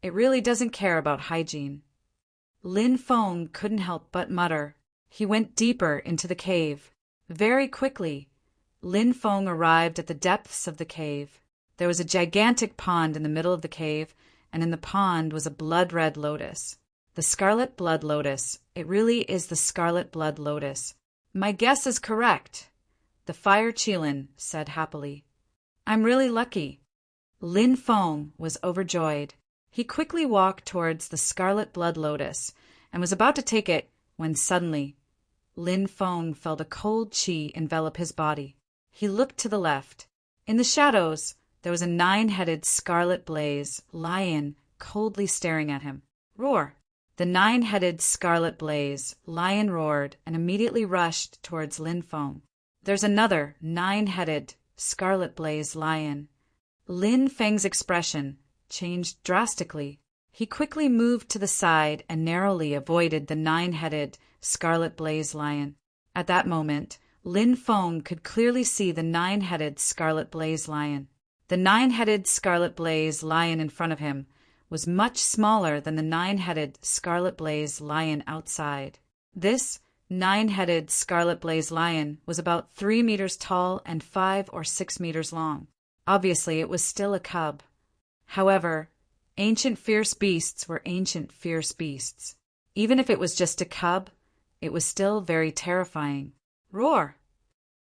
Speaker 1: it really doesn't care about hygiene. Lin Feng couldn't help but mutter. He went deeper into the cave. Very quickly, Lin Feng arrived at the depths of the cave. There was a gigantic pond in the middle of the cave, and in the pond was a blood-red lotus. The scarlet blood lotus. It really is the scarlet blood lotus. My guess is correct, the fire Qilin said happily. I'm really lucky. Lin Feng was overjoyed. He quickly walked towards the scarlet blood lotus and was about to take it when suddenly Lin Feng felt a cold qi envelop his body. He looked to the left. In the shadows, there was a nine-headed scarlet blaze lion coldly staring at him. Roar! The nine-headed scarlet blaze lion roared and immediately rushed towards Lin Feng. There's another nine-headed scarlet blaze lion. Lin Feng's expression changed drastically. He quickly moved to the side and narrowly avoided the nine-headed scarlet blaze lion. At that moment, Lin Feng could clearly see the nine-headed scarlet blaze lion. The nine-headed scarlet blaze lion in front of him was much smaller than the nine-headed scarlet blaze lion outside. This nine-headed scarlet blaze lion was about 3 meters tall and 5 or 6 meters long. Obviously, it was still a cub. However, ancient fierce beasts were ancient fierce beasts. Even if it was just a cub, it was still very terrifying. Roar!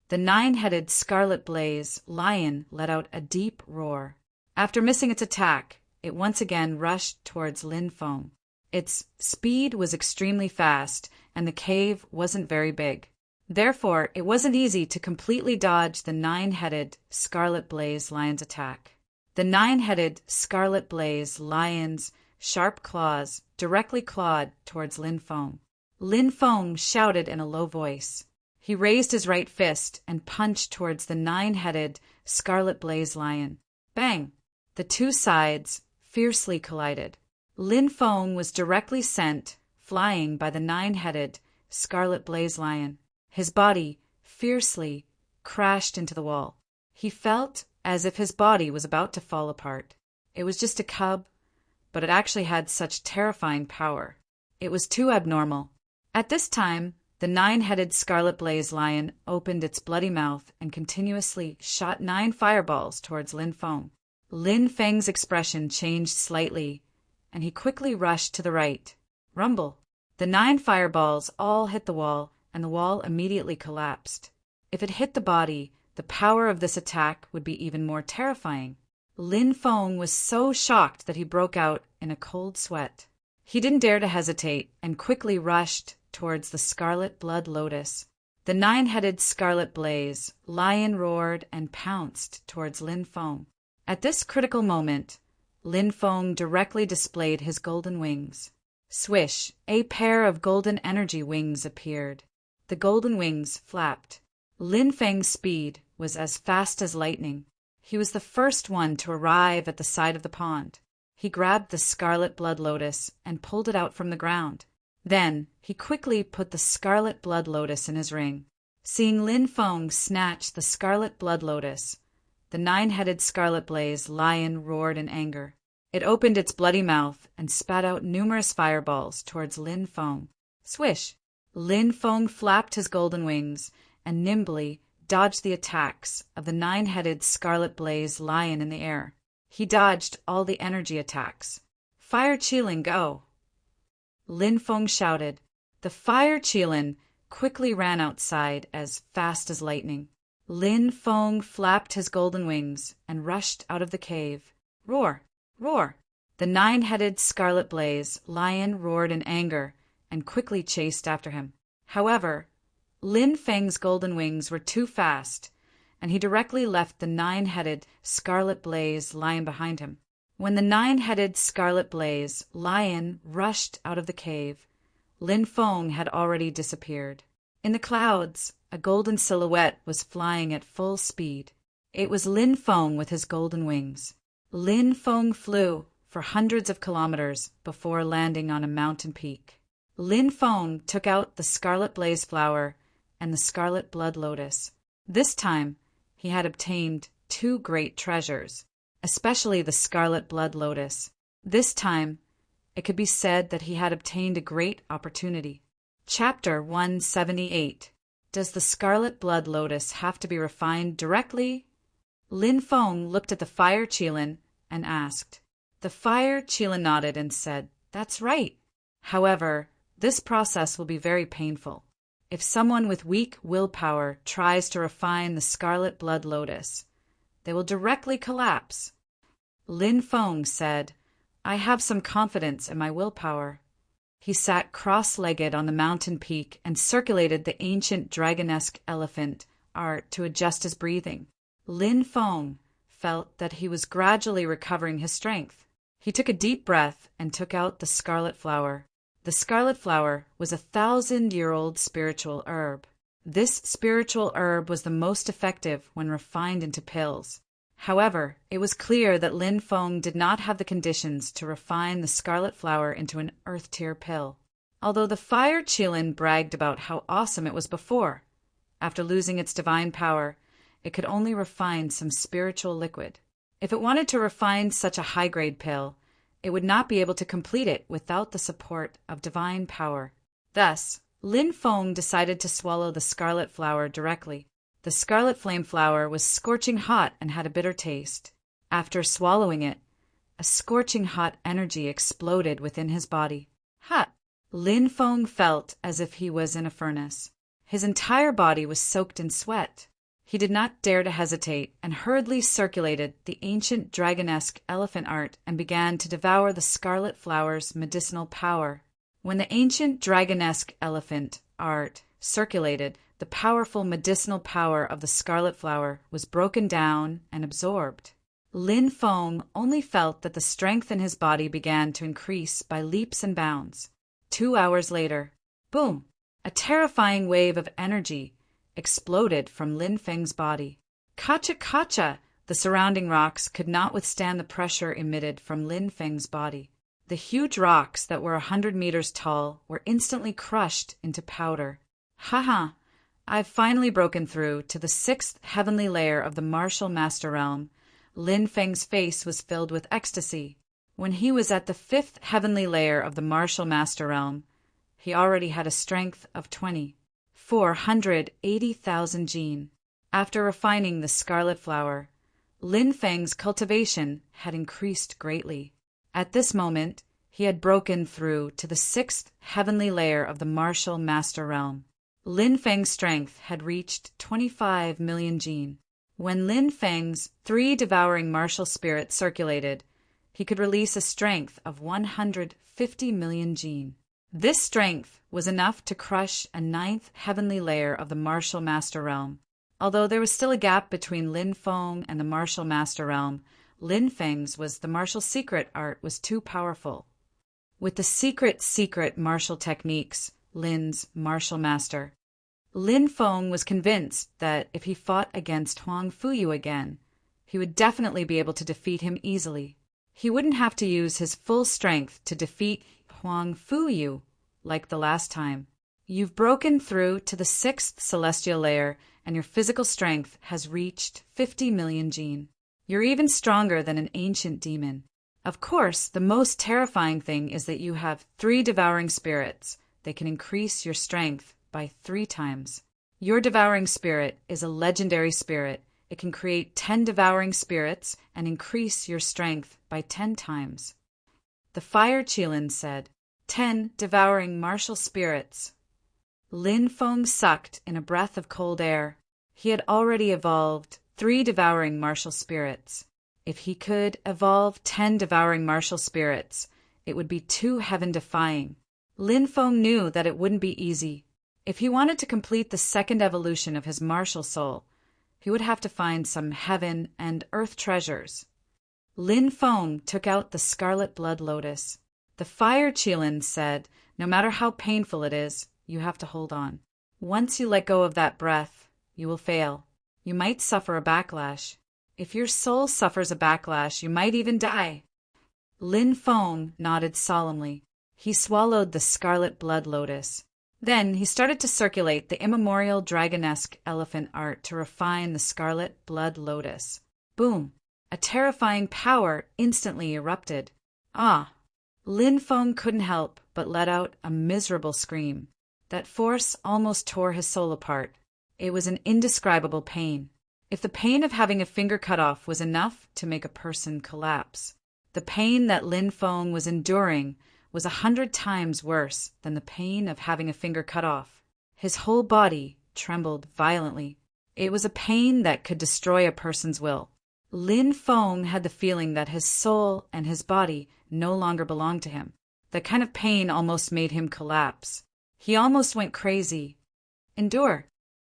Speaker 1: The nine-headed scarlet blaze lion let out a deep roar. After missing its attack, it once again rushed towards Lin Feng. Its speed was extremely fast, and the cave wasn't very big. Therefore, it wasn't easy to completely dodge the nine-headed scarlet blaze lion's attack. The nine-headed scarlet blaze lion's sharp claws directly clawed towards Lin Feng. Lin Feng shouted in a low voice. He raised his right fist and punched towards the nine-headed scarlet blaze lion. Bang! The two sides fiercely collided. Lin Feng was directly sent flying by the nine-headed scarlet blaze lion. His body fiercely crashed into the wall. He felt as if his body was about to fall apart. It was just a cub, but it actually had such terrifying power. It was too abnormal. At this time, the 9-headed scarlet blaze lion opened its bloody mouth and continuously shot 9 fireballs towards Lin Feng. Lin Feng's expression changed slightly, and he quickly rushed to the right. Rumble! The 9 fireballs all hit the wall, and the wall immediately collapsed. If it hit the body, the power of this attack would be even more terrifying. Lin Feng was so shocked that he broke out in a cold sweat. He didn't dare to hesitate and quickly rushed towards the scarlet blood lotus. The 9-headed scarlet blaze lion roared and pounced towards Lin Feng. At this critical moment, Lin Feng directly displayed his golden wings. Swish! A pair of golden energy wings appeared. The golden wings flapped. Lin Feng's speed was as fast as lightning. He was the first one to arrive at the side of the pond. He grabbed the scarlet blood lotus and pulled it out from the ground. Then he quickly put the scarlet blood lotus in his ring. Seeing Lin Feng snatch the scarlet blood lotus, the 9-headed scarlet blaze lion roared in anger. It opened its bloody mouth and spat out numerous fireballs towards Lin Feng. Swish! Lin Feng flapped his golden wings and nimbly dodged the attacks of the 9-headed scarlet blaze lion in the air. He dodged all the energy attacks. Fire Qilin, go! Lin Feng shouted. The fire Qilin quickly ran outside as fast as lightning. Lin Feng flapped his golden wings and rushed out of the cave. Roar! Roar! The 9-headed scarlet blaze lion roared in anger and quickly chased after him. However, Lin Feng's golden wings were too fast, and he directly left the 9-headed scarlet blaze lion behind him. When the 9-headed scarlet blaze lion rushed out of the cave, Lin Feng had already disappeared. In the clouds, a golden silhouette was flying at full speed. It was Lin Feng with his golden wings. Lin Feng flew for hundreds of kilometers before landing on a mountain peak. Lin Feng took out the scarlet blaze flower and the scarlet blood lotus. This time, he had obtained 2 great treasures, especially the scarlet blood lotus. This time, it could be said that he had obtained a great opportunity. Chapter 178. Does the scarlet blood lotus have to be refined directly? Lin Feng looked at the fire Qilin and asked. The fire Qilin nodded and said, "That's right. However, this process will be very painful. If someone with weak willpower tries to refine the scarlet blood lotus, they will directly collapse." Lin Feng said, "I have some confidence in my willpower." He sat cross-legged on the mountain peak and circulated the ancient dragonesque elephant art to adjust his breathing. Lin Feng felt that he was gradually recovering his strength. He took a deep breath and took out the scarlet flower. The scarlet flower was a 1,000-year-old spiritual herb. This spiritual herb was the most effective when refined into pills. However, it was clear that Lin Feng did not have the conditions to refine the scarlet flower into an earth-tier pill. Although the fire Qilin bragged about how awesome it was before, after losing its divine power, it could only refine some spiritual liquid. If it wanted to refine such a high-grade pill, it would not be able to complete it without the support of divine power. Thus, Lin Feng decided to swallow the scarlet flower directly. The scarlet flame flower was scorching hot and had a bitter taste. After swallowing it, a scorching hot energy exploded within his body. Hot! Lin Feng felt as if he was in a furnace. His entire body was soaked in sweat. He did not dare to hesitate and hurriedly circulated the ancient dragonesque elephant art and began to devour the scarlet flower's medicinal power. When the ancient dragonesque elephant art circulated, the powerful medicinal power of the scarlet flower was broken down and absorbed. Lin Feng only felt that the strength in his body began to increase by leaps and bounds. 2 hours later, boom! A terrifying wave of energy exploded from Lin Feng's body. Kacha kacha! The surrounding rocks could not withstand the pressure emitted from Lin Feng's body. The huge rocks that were 100 meters tall were instantly crushed into powder. Ha ha! I've finally broken through to the sixth heavenly layer of the martial master realm. Lin Feng's face was filled with ecstasy. When he was at the fifth heavenly layer of the martial master realm, he already had a strength of 480,000 gene. After refining the scarlet flower, Lin Feng's cultivation had increased greatly. At this moment, he had broken through to the sixth heavenly layer of the martial master realm. Lin Feng's strength had reached 25 million gene. When Lin Feng's 3 devouring martial spirits circulated, he could release a strength of 150 million gene. This strength was enough to crush a ninth heavenly layer of the martial master realm. Although there was still a gap between Lin Feng and the martial master realm, Lin Feng's the martial secret art was too powerful. With the secret martial techniques, Lin's martial master, Lin Feng was convinced that if he fought against Huang Fuyu again, he would definitely be able to defeat him easily. He wouldn't have to use his full strength to defeat Huang Fuyu like the last time. You've broken through to the sixth celestial layer, and your physical strength has reached 50 million gene. You're even stronger than an ancient demon. Of course, the most terrifying thing is that you have 3 devouring spirits. They can increase your strength by 3 times. Your devouring spirit is a legendary spirit. It can create 10 devouring spirits and increase your strength by 10 times. The fire Qilin said, 10 devouring martial spirits. Lin Feng sucked in a breath of cold air. He had already evolved 3 devouring martial spirits. If he could evolve 10 devouring martial spirits, it would be too heaven-defying. Lin Feng knew that it wouldn't be easy. If he wanted to complete the second evolution of his martial soul, he would have to find some heaven and earth treasures. Lin Feng took out the scarlet blood lotus. The fire Qilin said, no matter how painful it is, you have to hold on. Once you let go of that breath, you will fail. You might suffer a backlash. If your soul suffers a backlash, you might even die. Lin Feng nodded solemnly. He swallowed the scarlet blood lotus. Then he started to circulate the immemorial dragonesque elephant art to refine the scarlet blood lotus. Boom! A terrifying power instantly erupted. Ah! Lin Feng couldn't help but let out a miserable scream. That force almost tore his soul apart. It was an indescribable pain. If the pain of having a finger cut off was enough to make a person collapse, the pain that Lin Feng was enduring was 100 times worse than the pain of having a finger cut off. His whole body trembled violently. It was a pain that could destroy a person's will. Lin Feng had the feeling that his soul and his body no longer belonged to him. That kind of pain almost made him collapse. He almost went crazy. Endure.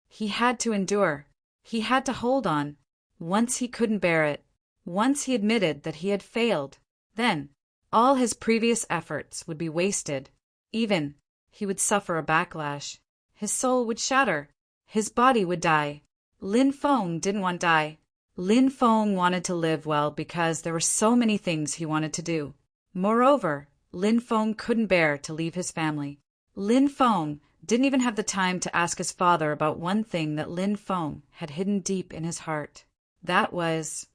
Speaker 1: He had to endure. He had to hold on. Once he couldn't bear it. Once he admitted that he had failed. Then, all his previous efforts would be wasted. Even, he would suffer a backlash. His soul would shatter. His body would die. Lin Feng didn't want to die. Lin Feng wanted to live well because there were so many things he wanted to do. Moreover, Lin Feng couldn't bear to leave his family. Lin Feng didn't even have the time to ask his father about one thing that Lin Feng had hidden deep in his heart. That was,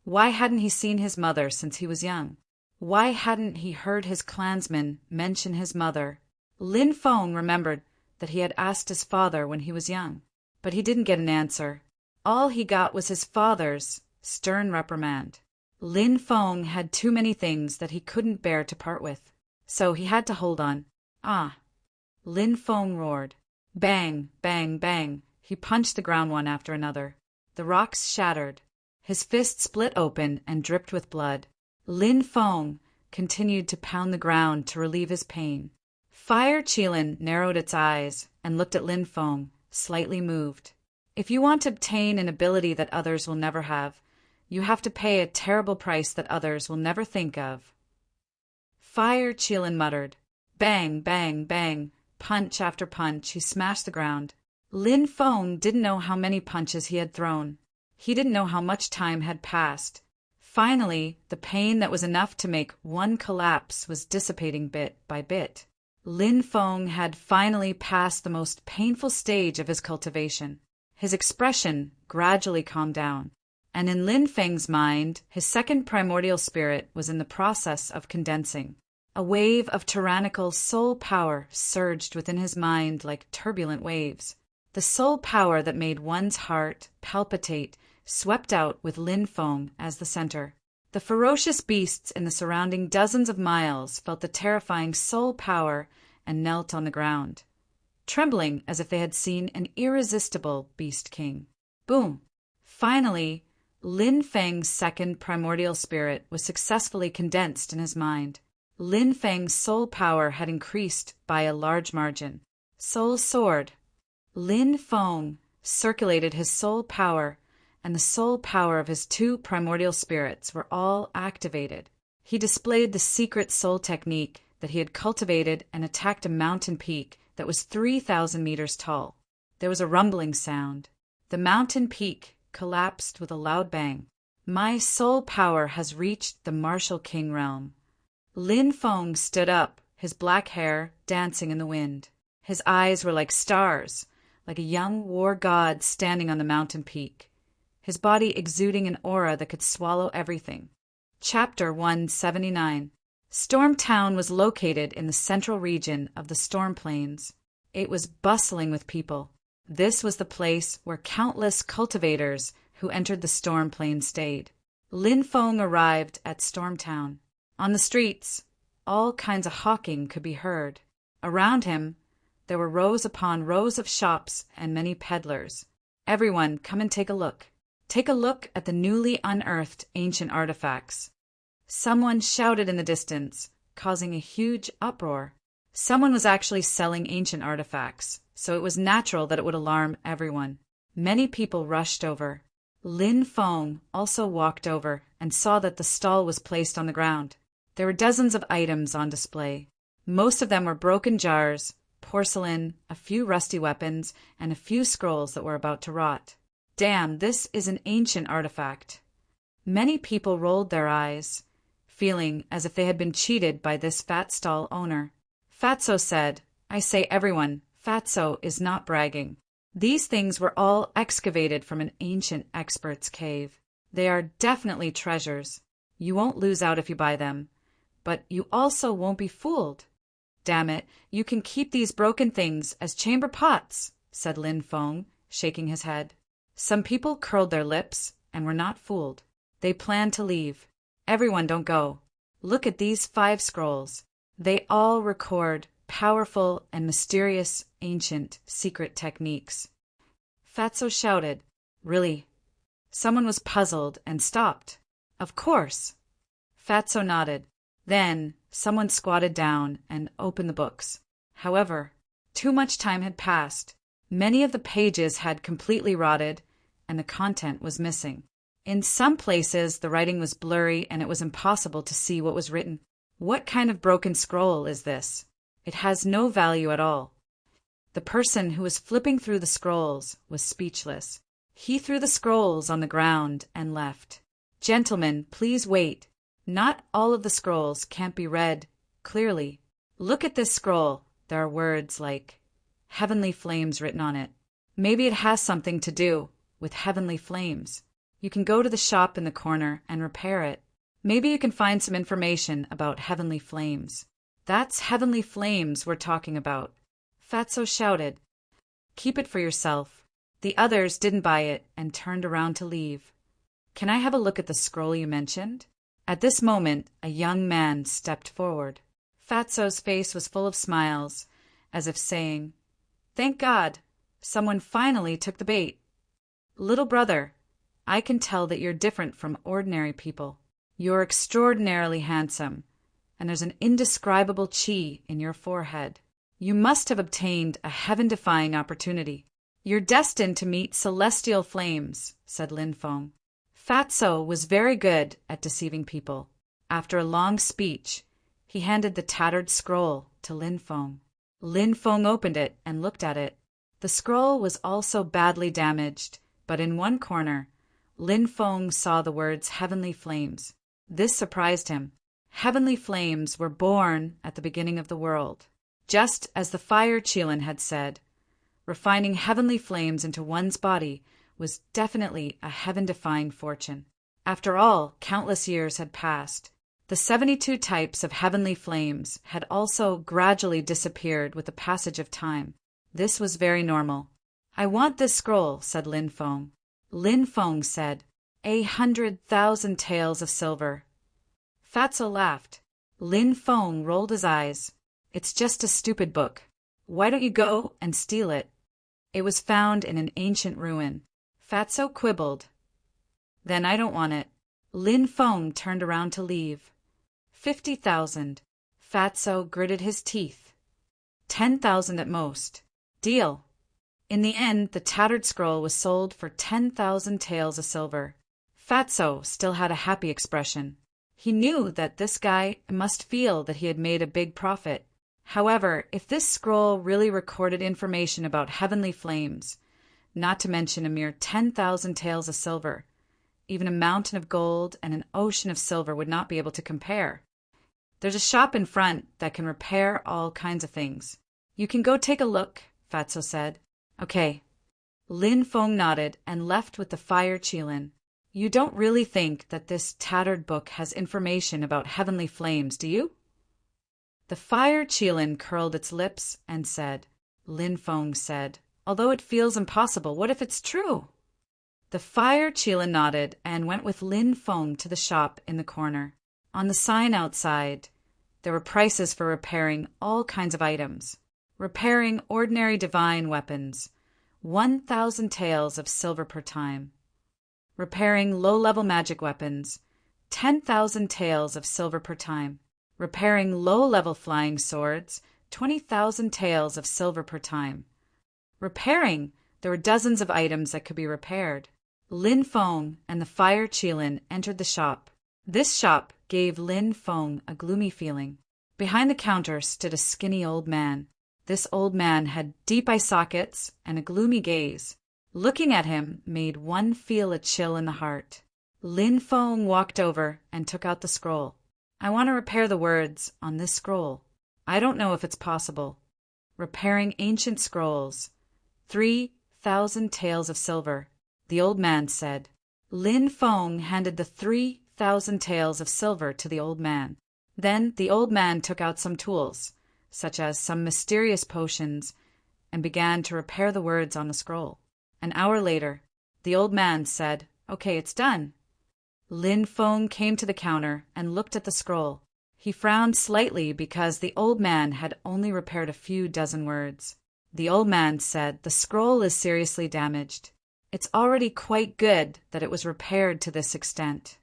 Speaker 1: why hadn't he seen his mother since he was young? Why hadn't he heard his clansmen mention his mother? Lin Feng remembered that he had asked his father when he was young, but he didn't get an answer. All he got was his father's stern reprimand. Lin Feng had too many things that he couldn't bear to part with, so he had to hold on. Ah! Lin Feng roared. Bang, bang, bang. He punched the ground one after another. The rocks shattered. His fist split open and dripped with blood. Lin Feng continued to pound the ground to relieve his pain. Fire Qilin narrowed its eyes and looked at Lin Feng, slightly moved. If you want to obtain an ability that others will never have, you have to pay a terrible price that others will never think of. Fire Qilin muttered. Bang, bang, bang. Punch after punch, he smashed the ground. Lin Feng didn't know how many punches he had thrown. He didn't know how much time had passed. Finally, the pain that was enough to make one collapse was dissipating bit by bit. Lin Feng had finally passed the most painful stage of his cultivation. His expression gradually calmed down, and in Lin Feng's mind, his second primordial spirit was in the process of condensing. A wave of tyrannical soul power surged within his mind like turbulent waves. The soul power that made one's heart palpitate swept out with Lin Feng as the center. The ferocious beasts in the surrounding dozens of miles felt the terrifying soul power and knelt on the ground, trembling as if they had seen an irresistible beast king. Boom! Finally, Lin Feng's second primordial spirit was successfully condensed in his mind. Lin Feng's soul power had increased by a large margin. Soul soared. Lin Feng circulated his soul power, and the soul power of his two primordial spirits were all activated. He displayed the secret soul technique that he had cultivated and attacked a mountain peak that was 3,000 meters tall. There was a rumbling sound. The mountain peak collapsed with a loud bang. My soul power has reached the martial king realm. Lin Feng stood up, his black hair dancing in the wind. His eyes were like stars, like a young war god standing on the mountain peak, his body exuding an aura that could swallow everything. Chapter 179. Storm Town was located in the central region of the Storm Plains. It was bustling with people. This was the place where countless cultivators who entered the Storm Plains stayed. Lin Feng arrived at Storm Town. On the streets, all kinds of hawking could be heard. Around him, there were rows upon rows of shops and many peddlers. Everyone, come and take a look. Take a look at the newly unearthed ancient artifacts. Someone shouted in the distance, causing a huge uproar. Someone was actually selling ancient artifacts, so it was natural that it would alarm everyone. Many people rushed over. Lin Feng also walked over and saw that the stall was placed on the ground. There were dozens of items on display. Most of them were broken jars, porcelain, a few rusty weapons, and a few scrolls that were about to rot. Damn, this is an ancient artifact. Many people rolled their eyes, feeling as if they had been cheated by this fat stall owner. Fatso said, I say everyone, Fatso is not bragging. These things were all excavated from an ancient expert's cave. They are definitely treasures. You won't lose out if you buy them, but you also won't be fooled. Damn it, you can keep these broken things as chamber pots, said Lin Feng, shaking his head. Some people curled their lips and were not fooled. They planned to leave. Everyone don't go. Look at these 5 scrolls. They all record powerful and mysterious ancient secret techniques. Fatso shouted, Really? Someone was puzzled and stopped. Of course. Fatso nodded. Then someone squatted down and opened the books. However, too much time had passed. Many of the pages had completely rotted, and the content was missing. In some places, the writing was blurry and it was impossible to see what was written. What kind of broken scroll is this? It has no value at all. The person who was flipping through the scrolls was speechless. He threw the scrolls on the ground and left. Gentlemen, please wait. Not all of the scrolls can't be read clearly. Look at this scroll. There are words like heavenly flames written on it. Maybe it has something to do with heavenly flames. You can go to the shop in the corner and repair it. Maybe you can find some information about heavenly flames. That's heavenly flames we're talking about. Fatso shouted. Keep it for yourself. The others didn't buy it and turned around to leave. Can I have a look at the scroll you mentioned? At this moment, a young man stepped forward. Fatso's face was full of smiles, as if saying, Thank God, someone finally took the bait. Little brother, I can tell that you're different from ordinary people. You're extraordinarily handsome, and there's an indescribable chi in your forehead. You must have obtained a heaven-defying opportunity. You're destined to meet celestial flames, said Lin Feng. Fatso was very good at deceiving people. After a long speech, he handed the tattered scroll to Lin Feng. Lin Feng opened it and looked at it. The scroll was also badly damaged, but in one corner, Lin Feng saw the words Heavenly Flames. This surprised him. Heavenly flames were born at the beginning of the world. Just as the fire Qilin had said, refining heavenly flames into one's body was definitely a heaven-defying fortune. After all, countless years had passed. The 72 types of heavenly flames had also gradually disappeared with the passage of time. This was very normal. "I want this scroll," said Lin Feng. Lin Feng said, 100,000 taels of silver." Fatso laughed. Lin Feng rolled his eyes. "It's just a stupid book. Why don't you go and steal it?" "It was found in an ancient ruin." Fatso quibbled. "Then I don't want it." Lin Feng turned around to leave. 50,000. Fatso gritted his teeth. 10,000 at most. Deal. In the end, the tattered scroll was sold for 10,000 taels of silver. Fatso still had a happy expression. He knew that this guy must feel that he had made a big profit. However, if this scroll really recorded information about heavenly flames, not to mention a mere 10,000 taels of silver, even a mountain of gold and an ocean of silver would not be able to compare. "There's a shop in front that can repair all kinds of things. You can go take a look," Fatso said. "Okay." Lin Feng nodded and left with the fire Qilin. "You don't really think that this tattered book has information about heavenly flames, do you?" The fire Qilin curled its lips and said, Lin Feng said, "Although it feels impossible, what if it's true?" The fire Qilin nodded and went with Lin Feng to the shop in the corner. On the sign outside, there were prices for repairing all kinds of items. Repairing ordinary divine weapons, 1,000 taels of silver per time. Repairing low-level magic weapons, 10,000 taels of silver per time. Repairing low-level flying swords, 20,000 taels of silver per time. Repairing, there were dozens of items that could be repaired. Lin Feng and the fire Qilin entered the shop. This shop gave Lin Feng a gloomy feeling. Behind the counter stood a skinny old man. This old man had deep eye sockets and a gloomy gaze. Looking at him made one feel a chill in the heart. Lin Feng walked over and took out the scroll. "I want to repair the words on this scroll. I don't know if it's possible. Repairing ancient scrolls. 3,000 taels of silver," the old man said. Lin Feng handed the 3,000 taels of silver to the old man. Then the old man took out some tools, such as some mysterious potions, and began to repair the words on the scroll. An hour later, the old man said, "Okay, it's done." Lin Feng came to the counter and looked at the scroll. He frowned slightly because the old man had only repaired a few dozen words. The old man said, "The scroll is seriously damaged. It's already quite good that it was repaired to this extent."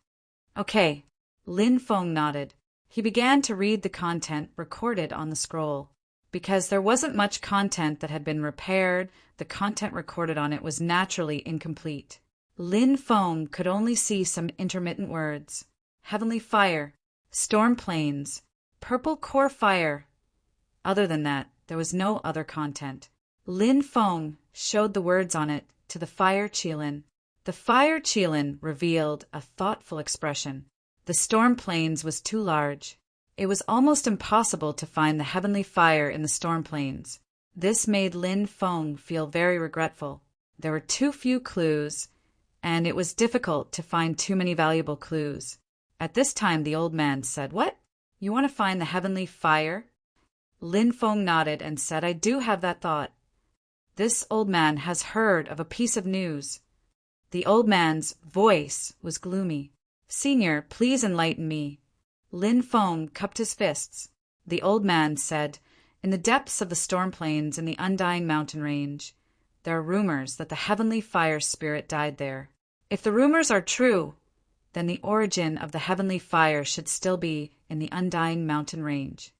Speaker 1: "Okay." Lin Feng nodded. He began to read the content recorded on the scroll. Because there wasn't much content that had been repaired, the content recorded on it was naturally incomplete. Lin Feng could only see some intermittent words. Heavenly fire, storm plains, purple core fire. Other than that, there was no other content. Lin Feng showed the words on it to the fire Qilin. The fire Qilin revealed a thoughtful expression. The storm plains was too large. It was almost impossible to find the heavenly fire in the storm plains. This made Lin Feng feel very regretful. There were too few clues, and it was difficult to find too many valuable clues. At this time, the old man said, "What? You want to find the heavenly fire?" Lin Feng nodded and said, "I do have that thought." This old man has heard of a piece of news. The old man's voice was gloomy. "Senior, please enlighten me." Lin Feng cupped his fists. The old man said, "In the depths of the storm plains in the Undying Mountain Range, there are rumors that the heavenly fire spirit died there. If the rumors are true, then the origin of the heavenly fire should still be in the Undying Mountain Range."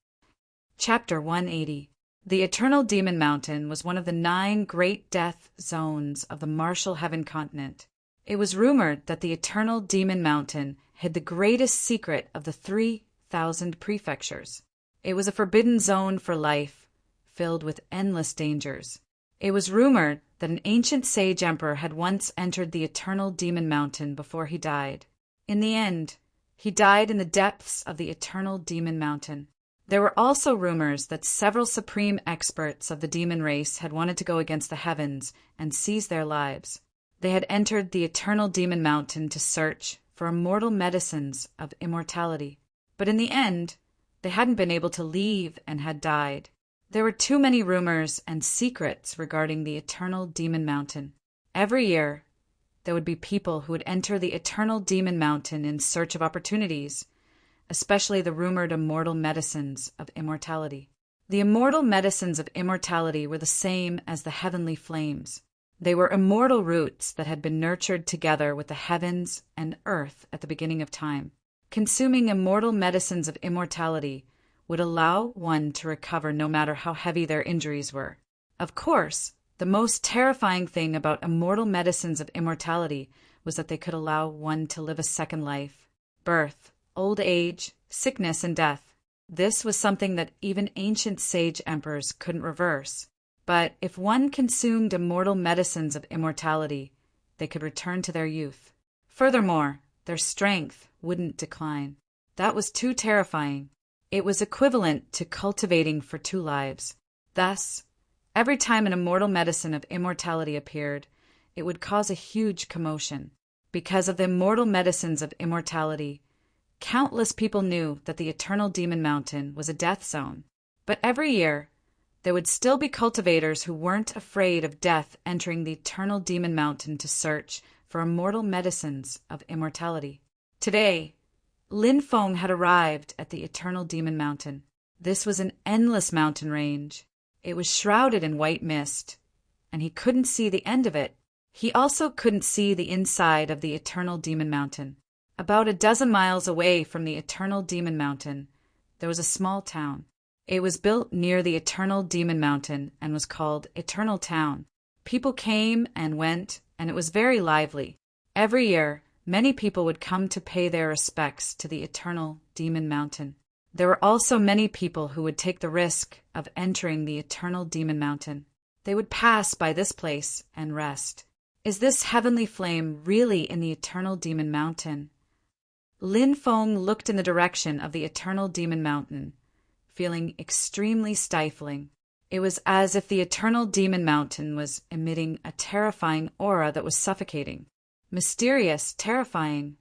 Speaker 1: Chapter 180. The Eternal Demon Mountain was one of the 9 great death zones of the Martial Heaven continent. It was rumored that the Eternal Demon Mountain hid the greatest secret of the 3,000 prefectures. It was a forbidden zone for life, filled with endless dangers. It was rumored that an ancient sage emperor had once entered the Eternal Demon Mountain before he died. In the end, he died in the depths of the Eternal Demon Mountain. There were also rumors that several supreme experts of the demon race had wanted to go against the heavens and seize their lives. They had entered the eternal demon mountain to search for immortal medicines of immortality. But in the end, they hadn't been able to leave and had died. There were too many rumors and secrets regarding the eternal demon mountain. Every year, there would be people who would enter the eternal demon mountain in search of opportunities, especially the rumored immortal medicines of immortality. The immortal medicines of immortality were the same as the heavenly flames. They were immortal roots that had been nurtured together with the heavens and earth at the beginning of time. Consuming immortal medicines of immortality would allow one to recover no matter how heavy their injuries were. Of course, the most terrifying thing about immortal medicines of immortality was that they could allow one to live a second life. Birth, old age, sickness, and death. This was something that even ancient sage emperors couldn't reverse. But if one consumed immortal medicines of immortality, they could return to their youth. Furthermore, their strength wouldn't decline. That was too terrifying. It was equivalent to cultivating for 2 lives. Thus, every time an immortal medicine of immortality appeared, it would cause a huge commotion. Because of the immortal medicines of immortality, countless people knew that the eternal demon mountain was a death zone. But every year, there would still be cultivators who weren't afraid of death entering the eternal demon mountain to search for immortal medicines of immortality. Today, Lin Feng had arrived at the eternal demon mountain. This was an endless mountain range. It was shrouded in white mist, and he couldn't see the end of it. He also couldn't see the inside of the eternal demon mountain. About 12 miles away from the eternal demon mountain, there was a small town. It was built near the eternal demon mountain and was called Eternal Town. People came and went, and it was very lively. Every year, many people would come to pay their respects to the eternal demon mountain. There were also many people who would take the risk of entering the eternal demon mountain. They would pass by this place and rest. Is this heavenly flame really in the eternal demon mountain? Lin Feng looked in the direction of the eternal demon mountain, feeling extremely stifling. It was as if the eternal demon mountain was emitting a terrifying aura that was suffocating. Mysterious, terrifying.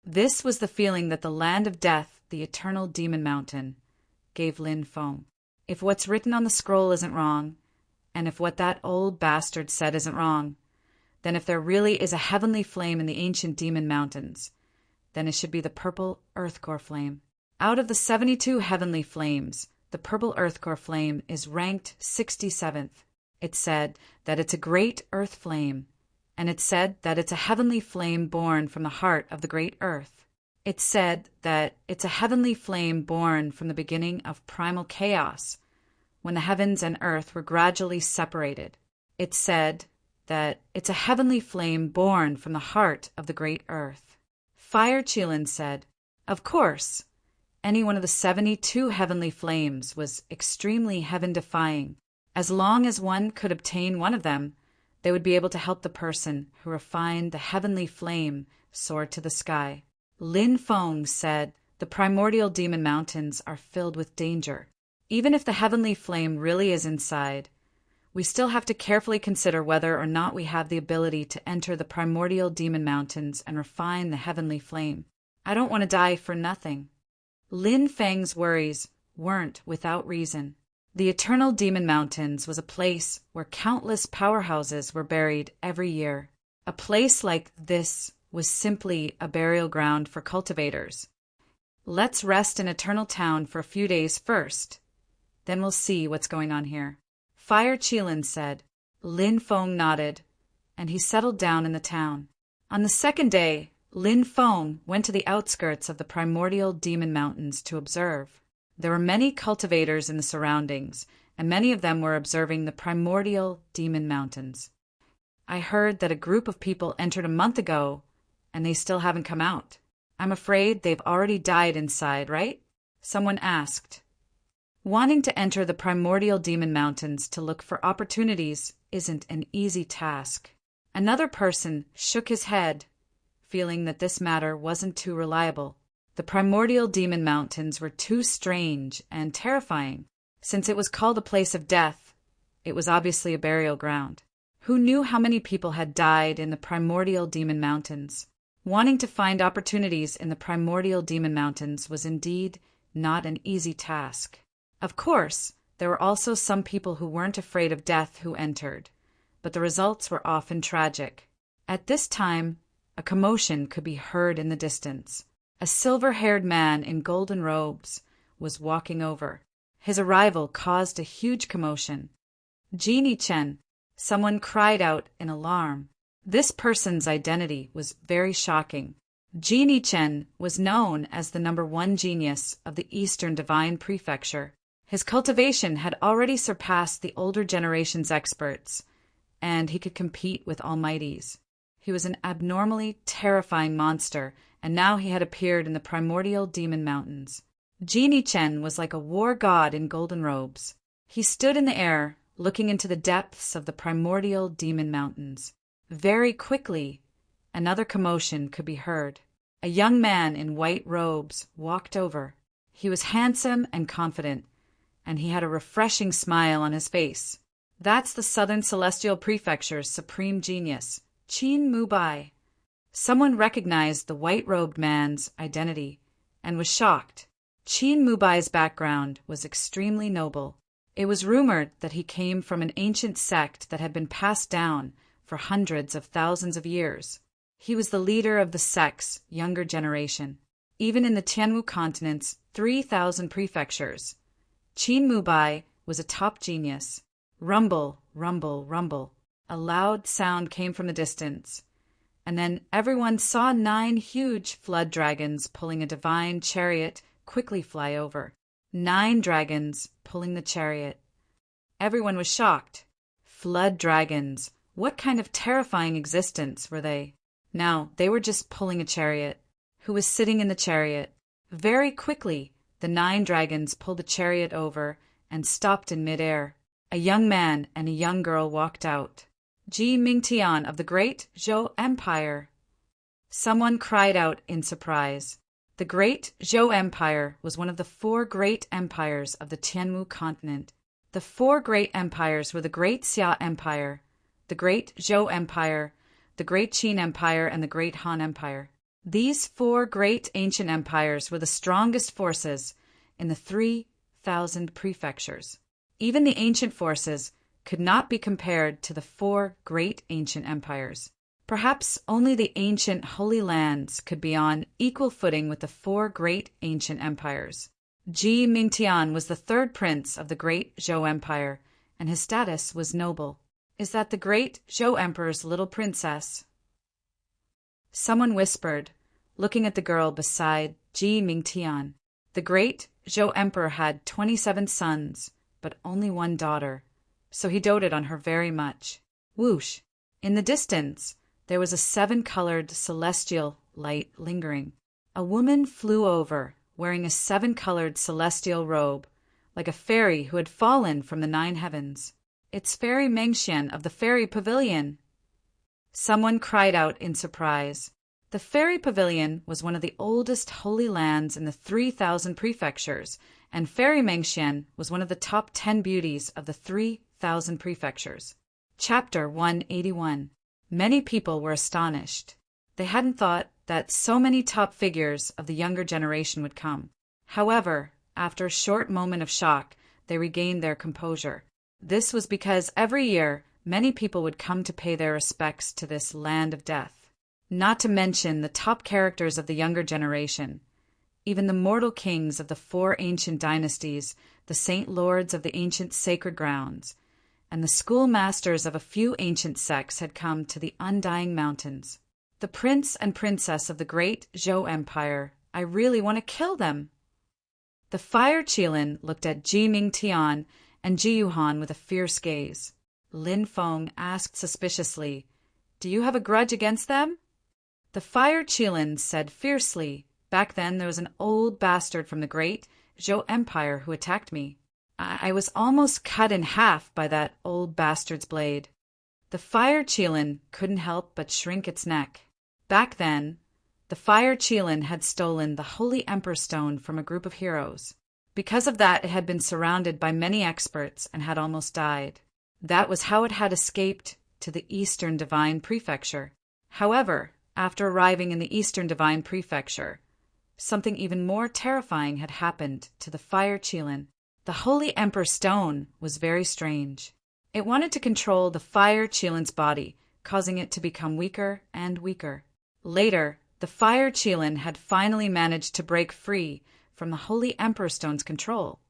Speaker 1: This was the feeling that the land of death, the eternal demon mountain, gave Lin Feng. If what's written on the scroll isn't wrong, and if what that old bastard said isn't wrong, then if there really is a heavenly flame in the ancient demon mountains, then it should be the purple earth core flame. Out of the 72 heavenly flames, the purple earth core flame is ranked 67th. It said that it's a great earth flame, and it said that it's a heavenly flame born from the heart of the great earth. It said that it's a heavenly flame born from the beginning of primal chaos, when the heavens and earth were gradually separated. It said that it's a heavenly flame born from the heart of the great earth. Fire Qilin said, of course, any one of the 72 heavenly flames was extremely heaven-defying. As long as one could obtain one of them, they would be able to help the person who refined the heavenly flame soar to the sky. Lin Feng said, the primordial demon mountains are filled with danger. Even if the heavenly flame really is inside, we still have to carefully consider whether or not we have the ability to enter the primordial demon mountains and refine the heavenly flame. I don't want to die for nothing. Lin Feng's worries weren't without reason. The eternal demon mountains was a place where countless powerhouses were buried every year. A place like this was simply a burial ground for cultivators. Let's rest in Eternal Town for a few days first. Then we'll see what's going on here. Fire Qilin said. Lin Feng nodded, and he settled down in the town. On the second day, Lin Feng went to the outskirts of the primordial demon mountains to observe. There were many cultivators in the surroundings, and many of them were observing the primordial demon mountains. I heard that a group of people entered a month ago, and they still haven't come out. I'm afraid they've already died inside, right? Someone asked. Wanting to enter the primordial demon mountains to look for opportunities isn't an easy task. Another person shook his head, feeling that this matter wasn't too reliable. The primordial demon mountains were too strange and terrifying. Since it was called a place of death, it was obviously a burial ground. Who knew how many people had died in the primordial demon mountains? Wanting to find opportunities in the primordial demon mountains was indeed not an easy task. Of course, there were also some people who weren't afraid of death who entered, but the results were often tragic. At this time, a commotion could be heard in the distance. A silver-haired man in golden robes was walking over. His arrival caused a huge commotion. "Genie Chen!" Someone cried out in alarm. This person's identity was very shocking. Genie Chen was known as the #1 genius of the Eastern Divine Prefecture. His cultivation had already surpassed the older generation's experts, and he could compete with almighties. He was an abnormally terrifying monster, and now he had appeared in the primordial demon mountains. Genie Chen was like a war god in golden robes. He stood in the air, looking into the depths of the primordial demon mountains. Very quickly, another commotion could be heard. A young man in white robes walked over. He was handsome and confident, and he had a refreshing smile on his face. "That's the Southern Celestial Prefecture's supreme genius, Qin Mubai." Someone recognized the white-robed man's identity and was shocked. Qin Mubai's background was extremely noble. It was rumored that he came from an ancient sect that had been passed down for hundreds of thousands of years. He was the leader of the sect's younger generation. Even in the Tianwu continent's 3,000 prefectures, Qin Mubai was a top genius. Rumble, rumble, rumble. A loud sound came from the distance, and then everyone saw 9 huge flood dragons pulling a divine chariot quickly fly over. 9 dragons pulling the chariot. Everyone was shocked. Flood dragons. What kind of terrifying existence were they? Now, they were just pulling a chariot. Who was sitting in the chariot? Very quickly, the 9 dragons pulled the chariot over and stopped in midair. A young man and a young girl walked out. "Ji Mingtian of the Great Zhou Empire." Someone cried out in surprise. The Great Zhou Empire was one of the 4 great empires of the Tianwu continent. The 4 great empires were the Great Xia Empire, the Great Zhou Empire, the Great Qin Empire, and the Great Han Empire. These 4 great ancient empires were the strongest forces in the 3,000 prefectures. Even the ancient forces could not be compared to the 4 great ancient empires. Perhaps only the ancient Holy Lands could be on equal footing with the 4 great ancient empires. Ji Mingtian was the 3rd prince of the Great Zhou Empire, and his status was noble. "Is that the Great Zhou Emperor's little princess?" Someone whispered, looking at the girl beside Ji Mingtian. The Great Zhou Emperor had 27 sons, but only 1 daughter, so he doted on her very much. Whoosh! In the distance, there was a 7-colored celestial light lingering. A woman flew over, wearing a 7-colored celestial robe, like a fairy who had fallen from the 9 heavens. "It's Fairy Mengxian of the Fairy Pavilion!" Someone cried out in surprise. The Fairy Pavilion was one of the oldest holy lands in the 3,000 prefectures, and Fairy Mengxian was one of the top 10 beauties of the 3,000 prefectures. Chapter 181. Many people were astonished. They hadn't thought that so many top figures of the younger generation would come. However, after a short moment of shock, they regained their composure. This was because every year, many people would come to pay their respects to this land of death. Not to mention the top characters of the younger generation. Even the mortal kings of the 4 ancient dynasties, the saint lords of the ancient sacred grounds, and the schoolmasters of a few ancient sects had come to the Undying Mountains. The prince and princess of the Great Zhou Empire, I really want to kill them. The Fire Qilin looked at Ji Mingtian and Ji Yuhan with a fierce gaze. Lin Feng asked suspiciously, "Do you have a grudge against them?" The Fire Qilin said fiercely, "Back then there was an old bastard from the Great Zhou Empire who attacked me. I was almost cut in half by that old bastard's blade." The Fire Qilin couldn't help but shrink its neck. Back then, The Fire Qilin had stolen the Holy Emperor Stone from a group of heroes. Because of that, it had been surrounded by many experts and had almost died. That was how it had escaped to the Eastern Divine Prefecture. However, after arriving in the Eastern Divine Prefecture, something even more terrifying had happened to the Fire Qilin. The Holy Emperor Stone was very strange. It wanted to control the Fire Qilin's body, causing it to become weaker and weaker. Later, the Fire Qilin had finally managed to break free from the Holy Emperor Stone's control,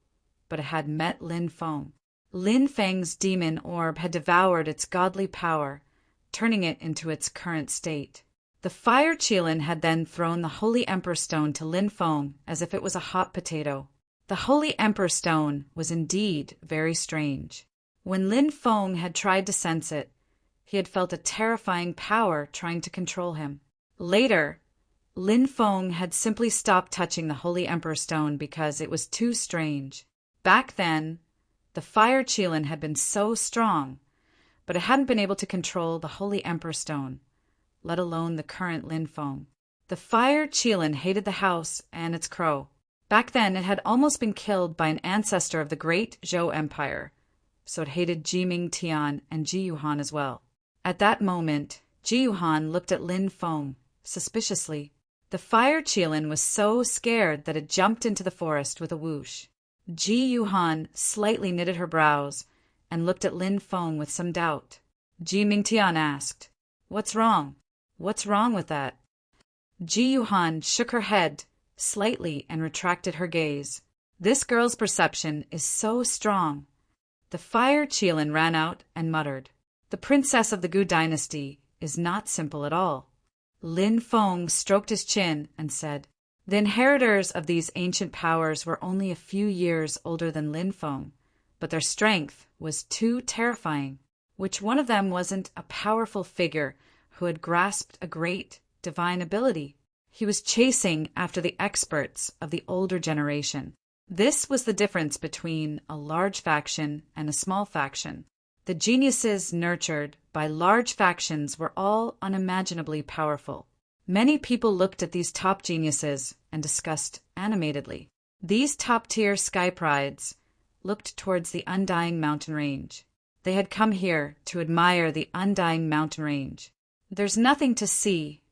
Speaker 1: but it had met Lin Feng. Lin Feng's demon orb had devoured its godly power, turning it into its current state. The Fire Qilin had then thrown the Holy Emperor Stone to Lin Feng as if it was a hot potato. The Holy Emperor Stone was indeed very strange. When Lin Feng had tried to sense it, he had felt a terrifying power trying to control him. Later, Lin Feng had simply stopped touching the Holy Emperor Stone because it was too strange. Back then, the Fire Qilin had been so strong, but it hadn't been able to control the Holy Emperor Stone, let alone the current Lin Feng. The Fire Qilin hated the house and its crow. Back then, it had almost been killed by an ancestor of the great Zhou Empire, so it hated Ji Mingtian and Ji Yuhan as well. At that moment, Ji Yuhan looked at Lin Feng suspiciously. The Fire Qilin was so scared that it jumped into the forest with a whoosh. Ji Yuhan slightly knitted her brows and looked at Lin Feng with some doubt. Ji Mingtian asked, "What's wrong? What's wrong with that?" Ji Yuhan shook her head slightly and retracted her gaze. This girl's perception is so strong. The Fire Qilin ran out and muttered, "The princess of the Gu dynasty is not simple at all." Lin Feng stroked his chin and said, "The inheritors of these ancient powers were only a few years older than Lin Feng, but their strength was too terrifying. Which one of them wasn't a powerful figure who had grasped a great divine ability? He was chasing after the experts of the older generation. This was the difference between a large faction and a small faction. The geniuses nurtured by large factions were all unimaginably powerful. Many people looked at these top geniuses and discussed animatedly. These top-tier sky prides looked towards the undying mountain range. They had come here to admire the undying mountain range. There's nothing to see,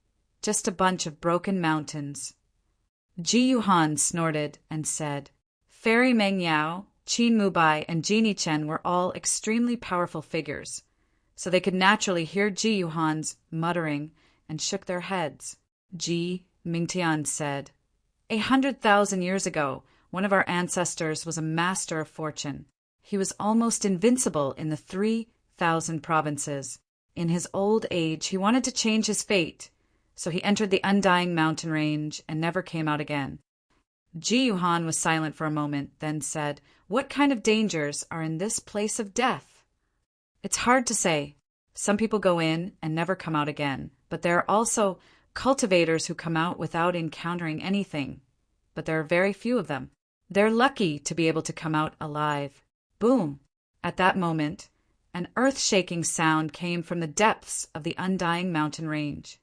Speaker 1: just a bunch of broken mountains. Ji Yuhan snorted and said, "Fairy Meng Yao, Qin Mubai, and Genie Chen were all extremely powerful figures, so they could naturally hear Ji Yuhan's muttering and shook their heads." Ji Mingtian said, 100,000 years ago, one of our ancestors was a master of fortune. He was almost invincible in the 3,000 provinces. In his old age, he wanted to change his fate, so he entered the undying mountain range and never came out again." Ji Yuhan was silent for a moment, then said, "What kind of dangers are in this place of death?" "It's hard to say. Some people go in and never come out again, but there are also cultivators who come out without encountering anything, but there are very few of them. They're lucky to be able to come out alive." Boom! At that moment, an earth-shaking sound came from the depths of the undying mountain range.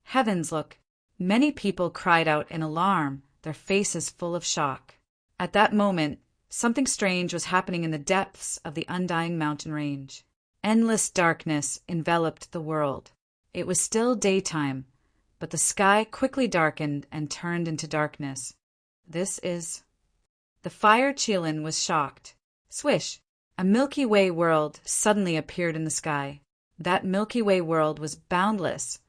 Speaker 1: Heavens, look! Many people cried out in alarm, their faces full of shock. At that moment, something strange was happening in the depths of the undying mountain range. Endless darkness enveloped the world. It was still daytime, but the sky quickly darkened and turned into darkness. This is... The Fire Qilin was shocked. Swish! A Milky Way world suddenly appeared in the sky. That Milky Way world was boundless,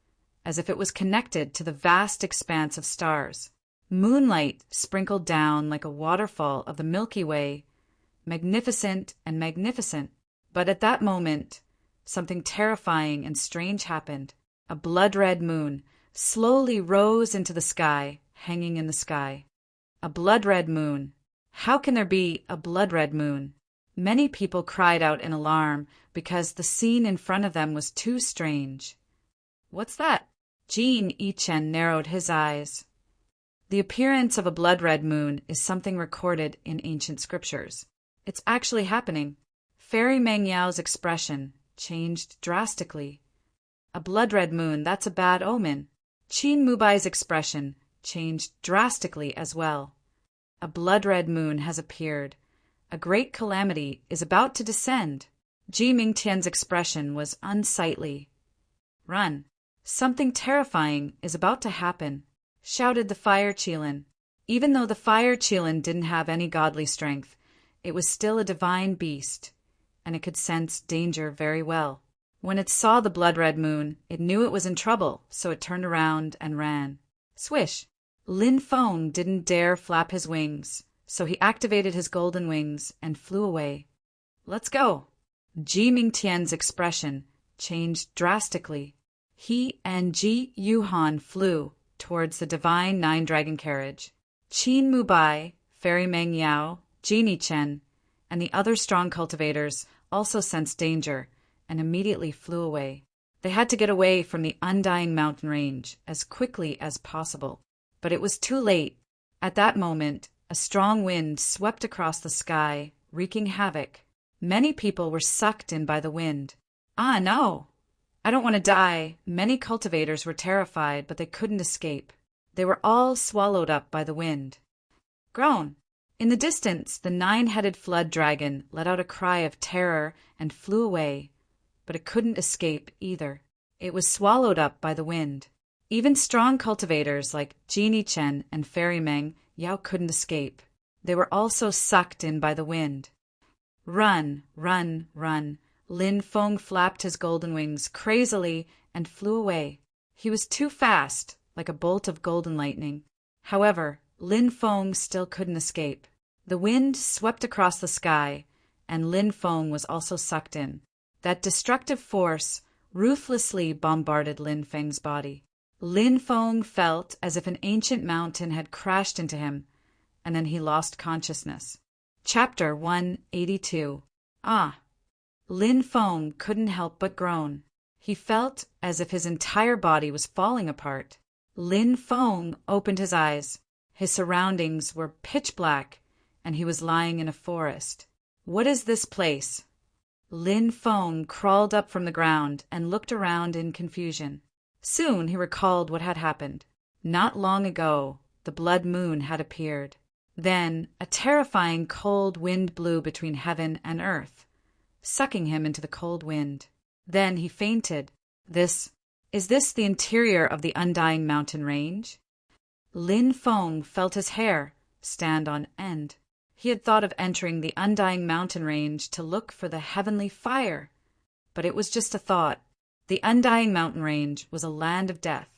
Speaker 1: as if it was connected to the vast expanse of stars. Moonlight sprinkled down like a waterfall of the Milky Way, magnificent and magnificent. But at that moment, something terrifying and strange happened. A blood-red moon slowly rose into the sky, hanging in the sky. A blood-red moon. How can there be a blood-red moon? Many people cried out in alarm because the scene in front of them was too strange. "What's that?" Jin Yichen narrowed his eyes. The appearance of a blood-red moon is something recorded in ancient scriptures. It's actually happening. Fairy Meng Yao's expression changed drastically. "A blood-red moon, that's a bad omen." Qin Mubai's expression changed drastically as well. A blood-red moon has appeared. A great calamity is about to descend. Ji Mingtian's expression was unsightly. Run! Something terrifying is about to happen, shouted the fire Qilin. Even though the fire Qilin didn't have any godly strength, it was still a divine beast, and it could sense danger very well. When it saw the blood-red moon, it knew it was in trouble, so it turned around and ran. Swish! Lin Feng didn't dare flap his wings, so he activated his golden wings and flew away. Let's go! Ji Mingtian's expression changed drastically. He and Ji Yuhan flew towards the divine nine-dragon carriage. Qin Mubai, Fairy Meng Yao, Genie Chen, and the other strong cultivators also sensed danger and immediately flew away. They had to get away from the undying mountain range as quickly as possible. But it was too late. At that moment, a strong wind swept across the sky, wreaking havoc. Many people were sucked in by the wind. Ah, no! I don't want to die. Many cultivators were terrified, but they couldn't escape. They were all swallowed up by the wind. Groan! In the distance, the nine-headed flood dragon let out a cry of terror and flew away, but it couldn't escape either. It was swallowed up by the wind. Even strong cultivators like Genie Chen and Fairy Meng Yao couldn't escape. They were also sucked in by the wind. Run, run, run. Lin Feng flapped his golden wings crazily and flew away. He was too fast, like a bolt of golden lightning. However, Lin Feng still couldn't escape. The wind swept across the sky, and Lin Feng was also sucked in. That destructive force ruthlessly bombarded Lin Feng's body. Lin Feng felt as if an ancient mountain had crashed into him, and then he lost consciousness. Chapter 182. Ah! Lin Feng couldn't help but groan. He felt as if his entire body was falling apart. Lin Feng opened his eyes. His surroundings were pitch black, and he was lying in a forest. What is this place? Lin Feng crawled up from the ground and looked around in confusion. Soon he recalled what had happened. Not long ago, the blood moon had appeared. Then a terrifying cold wind blew between heaven and earth, sucking him into the cold wind. Then he fainted. Is this the interior of the undying mountain range? Lin Feng felt his hair stand on end. He had thought of entering the undying mountain range to look for the heavenly fire, but it was just a thought. The undying mountain range was a land of death.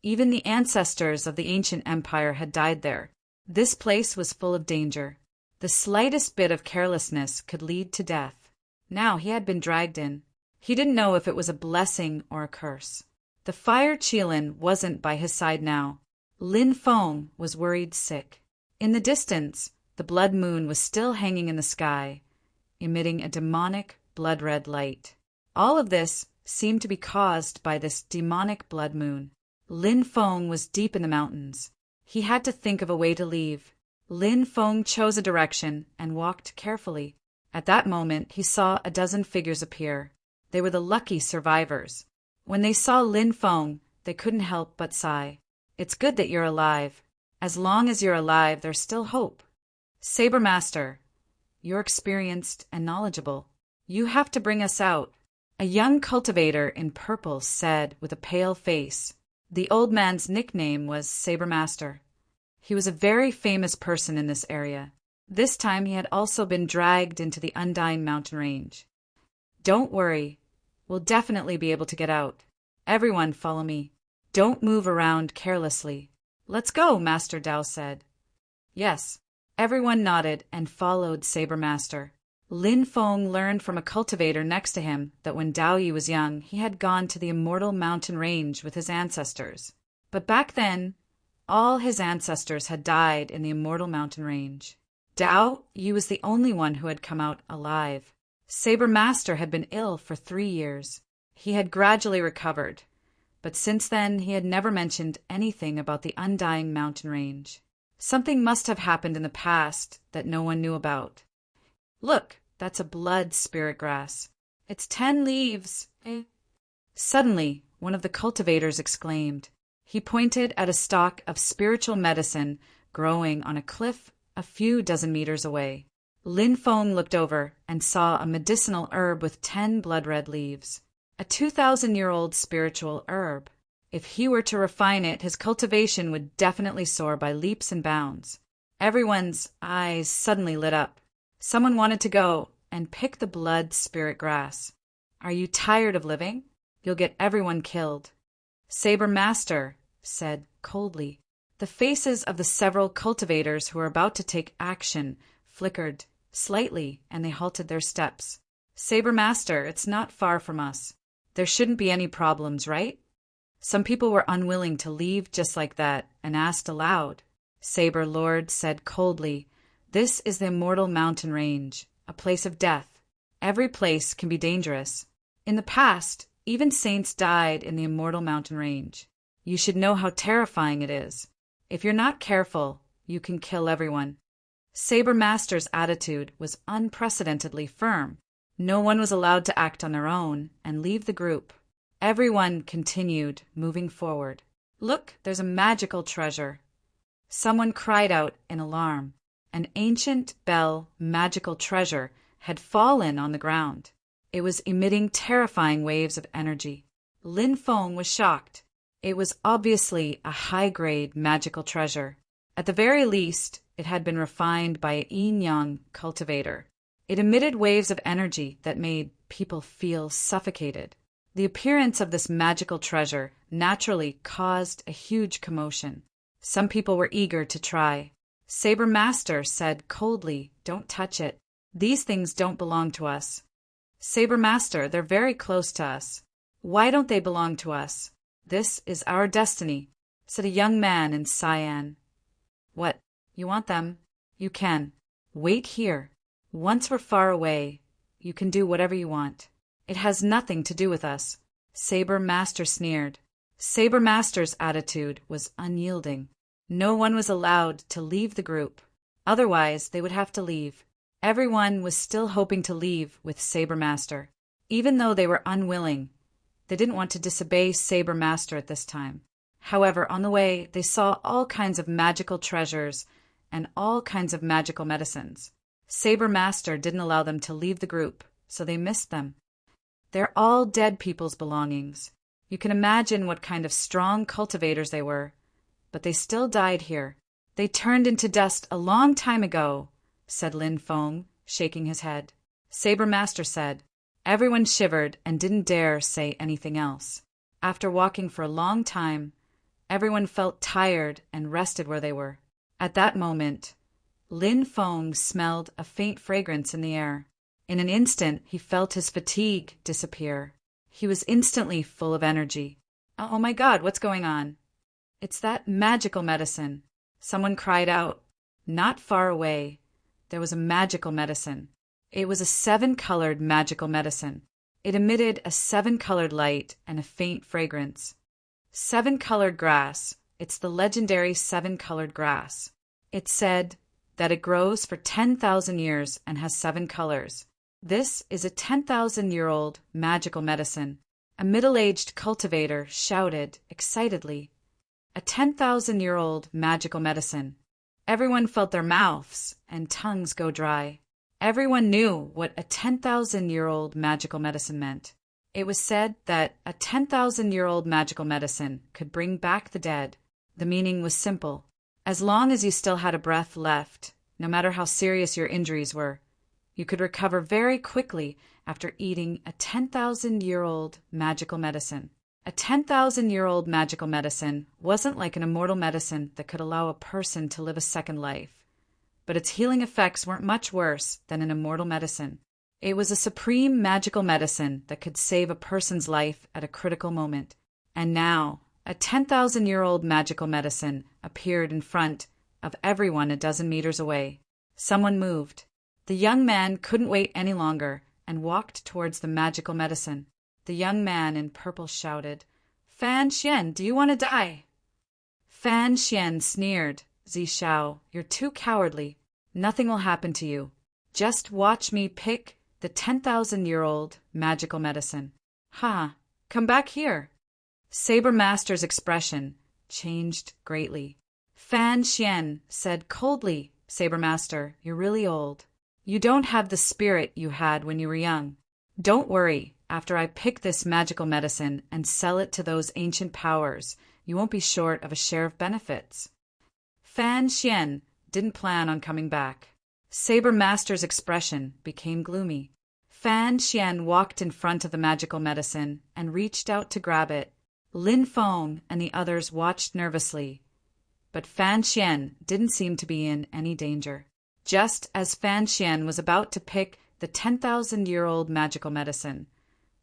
Speaker 1: Even the ancestors of the ancient empire had died there. This place was full of danger. The slightest bit of carelessness could lead to death. Now he had been dragged in. He didn't know if it was a blessing or a curse. The fire Qilin wasn't by his side now. Lin Feng was worried sick. In the distance, the blood moon was still hanging in the sky, emitting a demonic blood-red light. All of this seemed to be caused by this demonic blood moon. Lin Feng was deep in the mountains. He had to think of a way to leave. Lin Feng chose a direction and walked carefully. At that moment, he saw a dozen figures appear. They were the lucky survivors. When they saw Lin Feng, they couldn't help but sigh. It's good that you're alive. As long as you're alive, there's still hope. Saber Master, you're experienced and knowledgeable. You have to bring us out. A young cultivator in purple said with a pale face. The old man's nickname was Saber Master. He was a very famous person in this area. This time he had also been dragged into the undying mountain range. Don't worry. We'll definitely be able to get out. Everyone follow me. Don't move around carelessly. Let's go, Master Dao said. Yes. Everyone nodded and followed Saber Master. Lin Feng learned from a cultivator next to him that when Dao Yi was young, he had gone to the immortal mountain range with his ancestors. But back then, all his ancestors had died in the immortal mountain range. Dao Yi was the only one who had come out alive. Saber Master had been ill for 3 years. He had gradually recovered, but since then he had never mentioned anything about the undying mountain range. Something must have happened in the past that no one knew about. Look, that's a blood spirit grass. It's 10 leaves. Suddenly, one of the cultivators exclaimed. He pointed at a stalk of spiritual medicine growing on a cliff a few dozen meters away. Lin Feng looked over and saw a medicinal herb with 10 blood-red leaves. A 2,000-year-old spiritual herb. If he were to refine it, his cultivation would definitely soar by leaps and bounds. Everyone's eyes suddenly lit up. Someone wanted to go and pick the blood spirit grass. Are you tired of living? You'll get everyone killed. Saber Master said coldly. The faces of the several cultivators who were about to take action flickered slightly, and they halted their steps. Saber Master, it's not far from us. There shouldn't be any problems, right? Some people were unwilling to leave just like that and asked aloud. Saber Lord said coldly, "This is the Immortal Mountain Range, a place of death. Every place can be dangerous. In the past, even saints died in the Immortal Mountain Range. You should know how terrifying it is. If you're not careful, you can kill everyone." Saber Master's attitude was unprecedentedly firm. No one was allowed to act on their own and leave the group. Everyone continued moving forward. Look, there's a magical treasure. Someone cried out in alarm. An ancient bell magical treasure had fallen on the ground. It was emitting terrifying waves of energy. Lin Feng was shocked. It was obviously a high-grade magical treasure. At the very least, it had been refined by a yin-yang cultivator. It emitted waves of energy that made people feel suffocated. The appearance of this magical treasure naturally caused a huge commotion. Some people were eager to try. Saber Master said coldly, "Don't touch it. These things don't belong to us." Saber Master, they're very close to us. Why don't they belong to us? This is our destiny, said a young man in cyan. What? You want them? You can. Wait here. Once we're far away, you can do whatever you want. It has nothing to do with us. Saber Master sneered. Saber Master's attitude was unyielding. No one was allowed to leave the group. Otherwise, they would have to leave. Everyone was still hoping to leave with Saber Master. Even though they were unwilling, they didn't want to disobey Saber Master at this time. However, on the way, they saw all kinds of magical treasures and all kinds of magical medicines. Saber Master didn't allow them to leave the group, so they missed them. They're all dead people's belongings. You can imagine what kind of strong cultivators they were, but they still died here. They turned into dust a long time ago, said Lin Feng, shaking his head. Saber Master said. Everyone shivered and didn't dare say anything else. After walking for a long time, everyone felt tired and rested where they were. At that moment, Lin Feng smelled a faint fragrance in the air. In an instant, he felt his fatigue disappear. He was instantly full of energy. Oh my God, what's going on? It's that magical medicine. Someone cried out. Not far away, there was a magical medicine. It was a 7-colored magical medicine. It emitted a 7-colored light and a faint fragrance. 7-colored grass. It's the legendary 7-colored grass. It said that it grows for 10,000 years and has 7 colors. This is a 10,000-year-old magical medicine. A middle-aged cultivator shouted excitedly. A 10,000-year-old magical medicine. Everyone felt their mouths and tongues go dry. Everyone knew what a 10,000-year-old magical medicine meant. It was said that a 10,000-year-old magical medicine could bring back the dead. The meaning was simple. As long as you still had a breath left, no matter how serious your injuries were, you could recover very quickly after eating a 10,000-year-old magical medicine. A 10,000-year-old magical medicine wasn't like an immortal medicine that could allow a person to live a second life. But its healing effects weren't much worse than an immortal medicine. It was a supreme magical medicine that could save a person's life at a critical moment. And now, a 10,000-year-old magical medicine appeared in front of everyone a dozen meters away. Someone moved. The young man couldn't wait any longer and walked towards the magical medicine. The young man in purple shouted, "Fan Xian, do you want to die?" Fan Xian sneered. Zishao, you're too cowardly. Nothing will happen to you. Just watch me pick the 10,000-year-old magical medicine. Ha! Come back here. Saber Master's expression changed greatly. Fan Xian said coldly, Saber Master, you're really old. You don't have the spirit you had when you were young. Don't worry, after I pick this magical medicine and sell it to those ancient powers, you won't be short of a share of benefits. Fan Xian didn't plan on coming back. Saber Master's expression became gloomy. Fan Xian walked in front of the magical medicine and reached out to grab it. Lin Feng and the others watched nervously, but Fan Xian didn't seem to be in any danger. Just as Fan Xian was about to pick the 10,000-year-old magical medicine,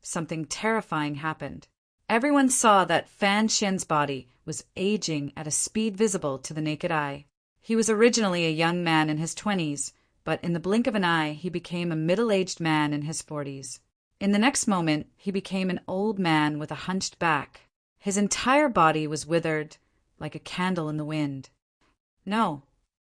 Speaker 1: something terrifying happened. Everyone saw that Fan Xian's body was aging at a speed visible to the naked eye. He was originally a young man in his 20s, but in the blink of an eye he became a middle-aged man in his 40s. In the next moment he became an old man with a hunched back. His entire body was withered, like a candle in the wind. No.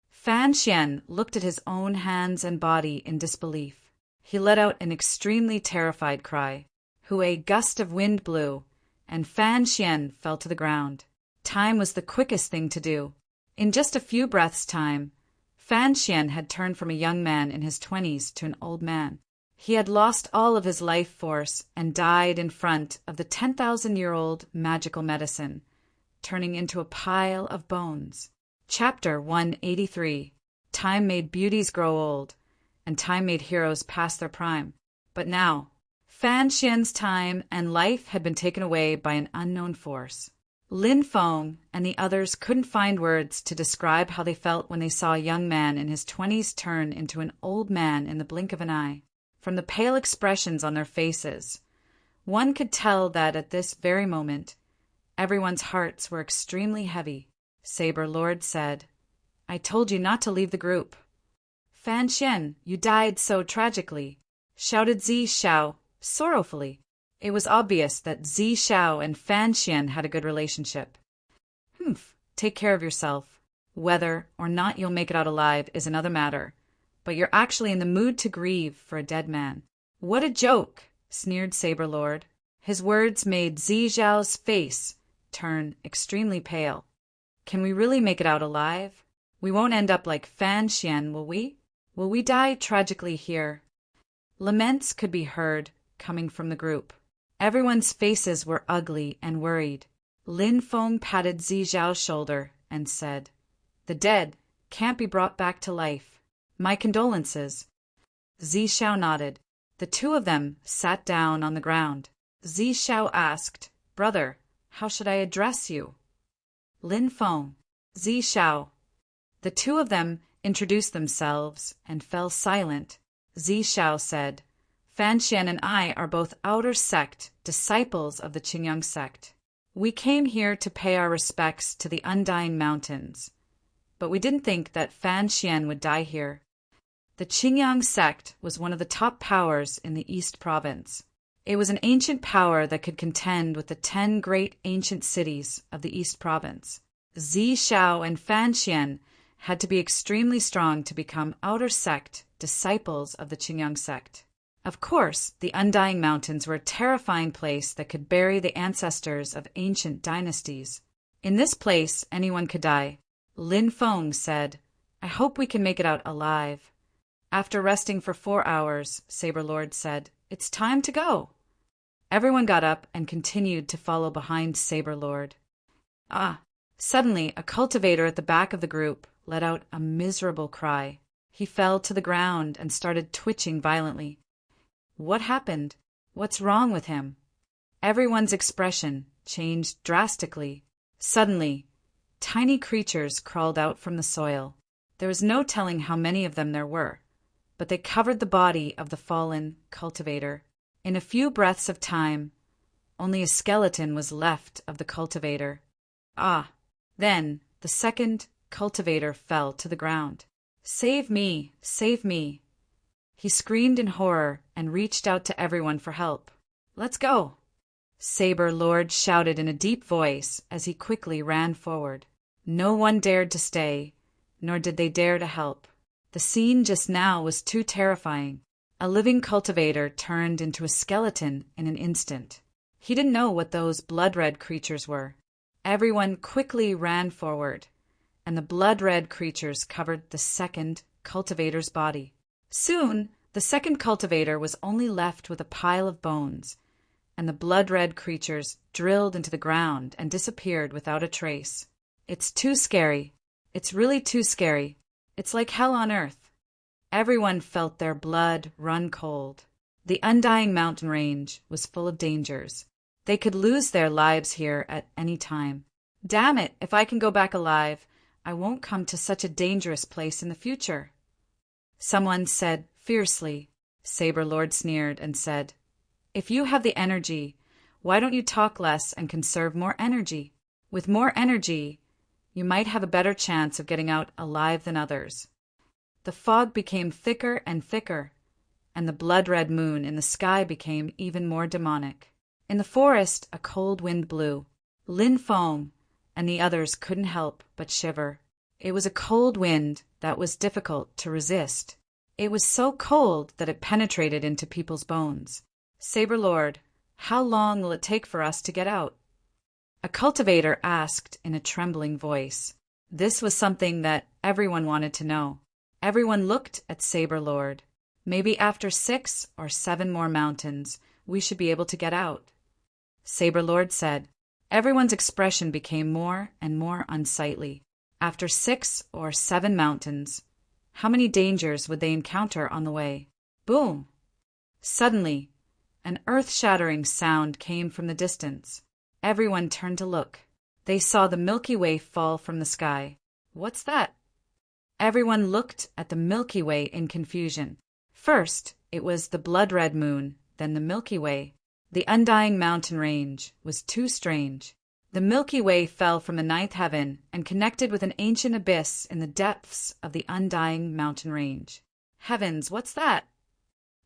Speaker 1: Fan Xian looked at his own hands and body in disbelief. He let out an extremely terrified cry. A gust of wind blew, and Fan Xian fell to the ground. Time was the quickest thing to do. In just a few breaths' time, Fan Xian had turned from a young man in his 20s to an old man. He had lost all of his life force and died in front of the 10,000-year-old magical medicine, turning into a pile of bones. Chapter 183. Time made beauties grow old, and time made heroes pass their prime. But now, Fan Xian's time and life had been taken away by an unknown force. Lin Feng and the others couldn't find words to describe how they felt when they saw a young man in his 20s turn into an old man in the blink of an eye. From the pale expressions on their faces, one could tell that at this very moment, everyone's hearts were extremely heavy. Saber Lord said, I told you not to leave the group. Fan Xian, you died so tragically, shouted Zi Xiao sorrowfully. It was obvious that Zi Xiao and Fan Xian had a good relationship. Take care of yourself. Whether or not you'll make it out alive is another matter, but you're actually in the mood to grieve for a dead man. What a joke, sneered Saber Lord. His words made Zi Xiao's face turn extremely pale. Can we really make it out alive? We won't end up like Fan Xian, will we? Will we die tragically here? Laments could be heard coming from the group. Everyone's faces were ugly and worried. Lin Feng patted Zi Xiao's shoulder and said, The dead can't be brought back to life. My condolences. Zi Xiao nodded. The two of them sat down on the ground. Zi Xiao asked, Brother, how should I address you? Lin Feng, Zi Xiao. The two of them introduced themselves and fell silent. Zi Xiao said, Fan Xian and I are both outer sect disciples of the Qingyang sect. We came here to pay our respects to the Undying Mountains, but we didn't think that Fan Xian would die here. The Qingyang sect was one of the top powers in the East Province. It was an ancient power that could contend with the 10 great ancient cities of the East Province. Zi Xiao and Fan Xian had to be extremely strong to become outer sect disciples of the Qingyang sect. Of course, the Undying Mountains were a terrifying place that could bury the ancestors of ancient dynasties. In this place, anyone could die. Lin Feng said, I hope we can make it out alive. After resting for 4 hours, Saber Lord said, It's time to go. Everyone got up and continued to follow behind Saber Lord. Suddenly, a cultivator at the back of the group let out a miserable cry. He fell to the ground and started twitching violently. What happened? What's wrong with him? Everyone's expression changed drastically. Suddenly, tiny creatures crawled out from the soil. There was no telling how many of them there were, but they covered the body of the fallen cultivator. In a few breaths of time, only a skeleton was left of the cultivator. Then the second cultivator fell to the ground. Save me! Save me! He screamed in horror and reached out to everyone for help. Let's go! Saber Lord shouted in a deep voice as he quickly ran forward. No one dared to stay, nor did they dare to help. The scene just now was too terrifying. A living cultivator turned into a skeleton in an instant. He didn't know what those blood-red creatures were. Everyone quickly ran forward, and the blood-red creatures covered the second cultivator's body. Soon, the second cultivator was only left with a pile of bones, and the blood-red creatures drilled into the ground and disappeared without a trace. It's too scary. It's really too scary. It's like hell on earth. Everyone felt their blood run cold. The undying mountain range was full of dangers. They could lose their lives here at any time. Damn it, if I can go back alive, I won't come to such a dangerous place in the future. Someone said fiercely. Saber Lord sneered and said, "If you have the energy, why don't you talk less and conserve more energy? With more energy, you might have a better chance of getting out alive than others." The fog became thicker and thicker, and the blood-red moon in the sky became even more demonic. In the forest, a cold wind blew. Lin Feng and the others couldn't help but shiver. It was a cold wind that was difficult to resist. It was so cold that it penetrated into people's bones. "Saber Lord, how long will it take for us to get out?" A cultivator asked in a trembling voice. This was something that everyone wanted to know. Everyone looked at Saber Lord. "Maybe after 6 or 7 more mountains, we should be able to get out," Saber Lord said. Everyone's expression became more and more unsightly. After 6 or 7 mountains, how many dangers would they encounter on the way? Boom! Suddenly, an earth-shattering sound came from the distance. Everyone turned to look. They saw the Milky Way fall from the sky. "What's that?" Everyone looked at the Milky Way in confusion. First, it was the blood-red moon, then the Milky Way. The undying mountain range was too strange. The Milky Way fell from the 9th heaven and connected with an ancient abyss in the depths of the undying mountain range. Heavens, what's that?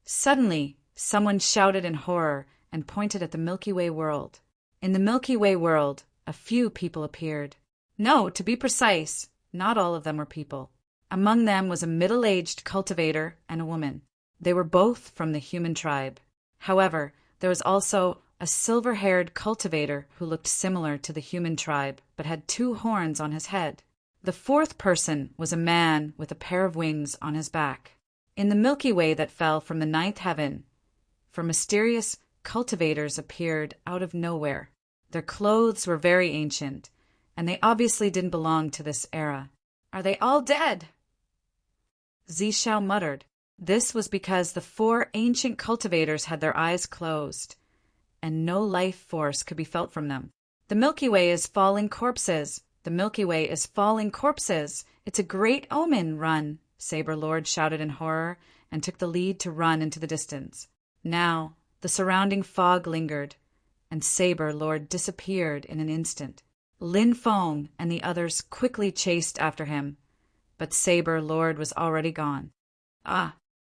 Speaker 1: Suddenly, someone shouted in horror and pointed at the Milky Way world. In the Milky Way world, a few people appeared. No, to be precise, not all of them were people. Among them was a middle-aged cultivator and a woman. They were both from the human tribe. However, there was also a silver-haired cultivator who looked similar to the human tribe, but had 2 horns on his head. The 4th person was a man with a pair of wings on his back. In the Milky Way that fell from the 9th heaven, mysterious cultivators appeared out of nowhere. Their clothes were very ancient, and they obviously didn't belong to this era. "Are they all dead?" Zishao muttered. This was because the 4 ancient cultivators had their eyes closed, and no life force could be felt from them. "The Milky Way is falling corpses! The Milky Way is falling corpses! It's a great omen! Run!" Saber Lord shouted in horror and took the lead to run into the distance. Now, the surrounding fog lingered, and Saber Lord disappeared in an instant. Lin Feng and the others quickly chased after him, but Saber Lord was already gone.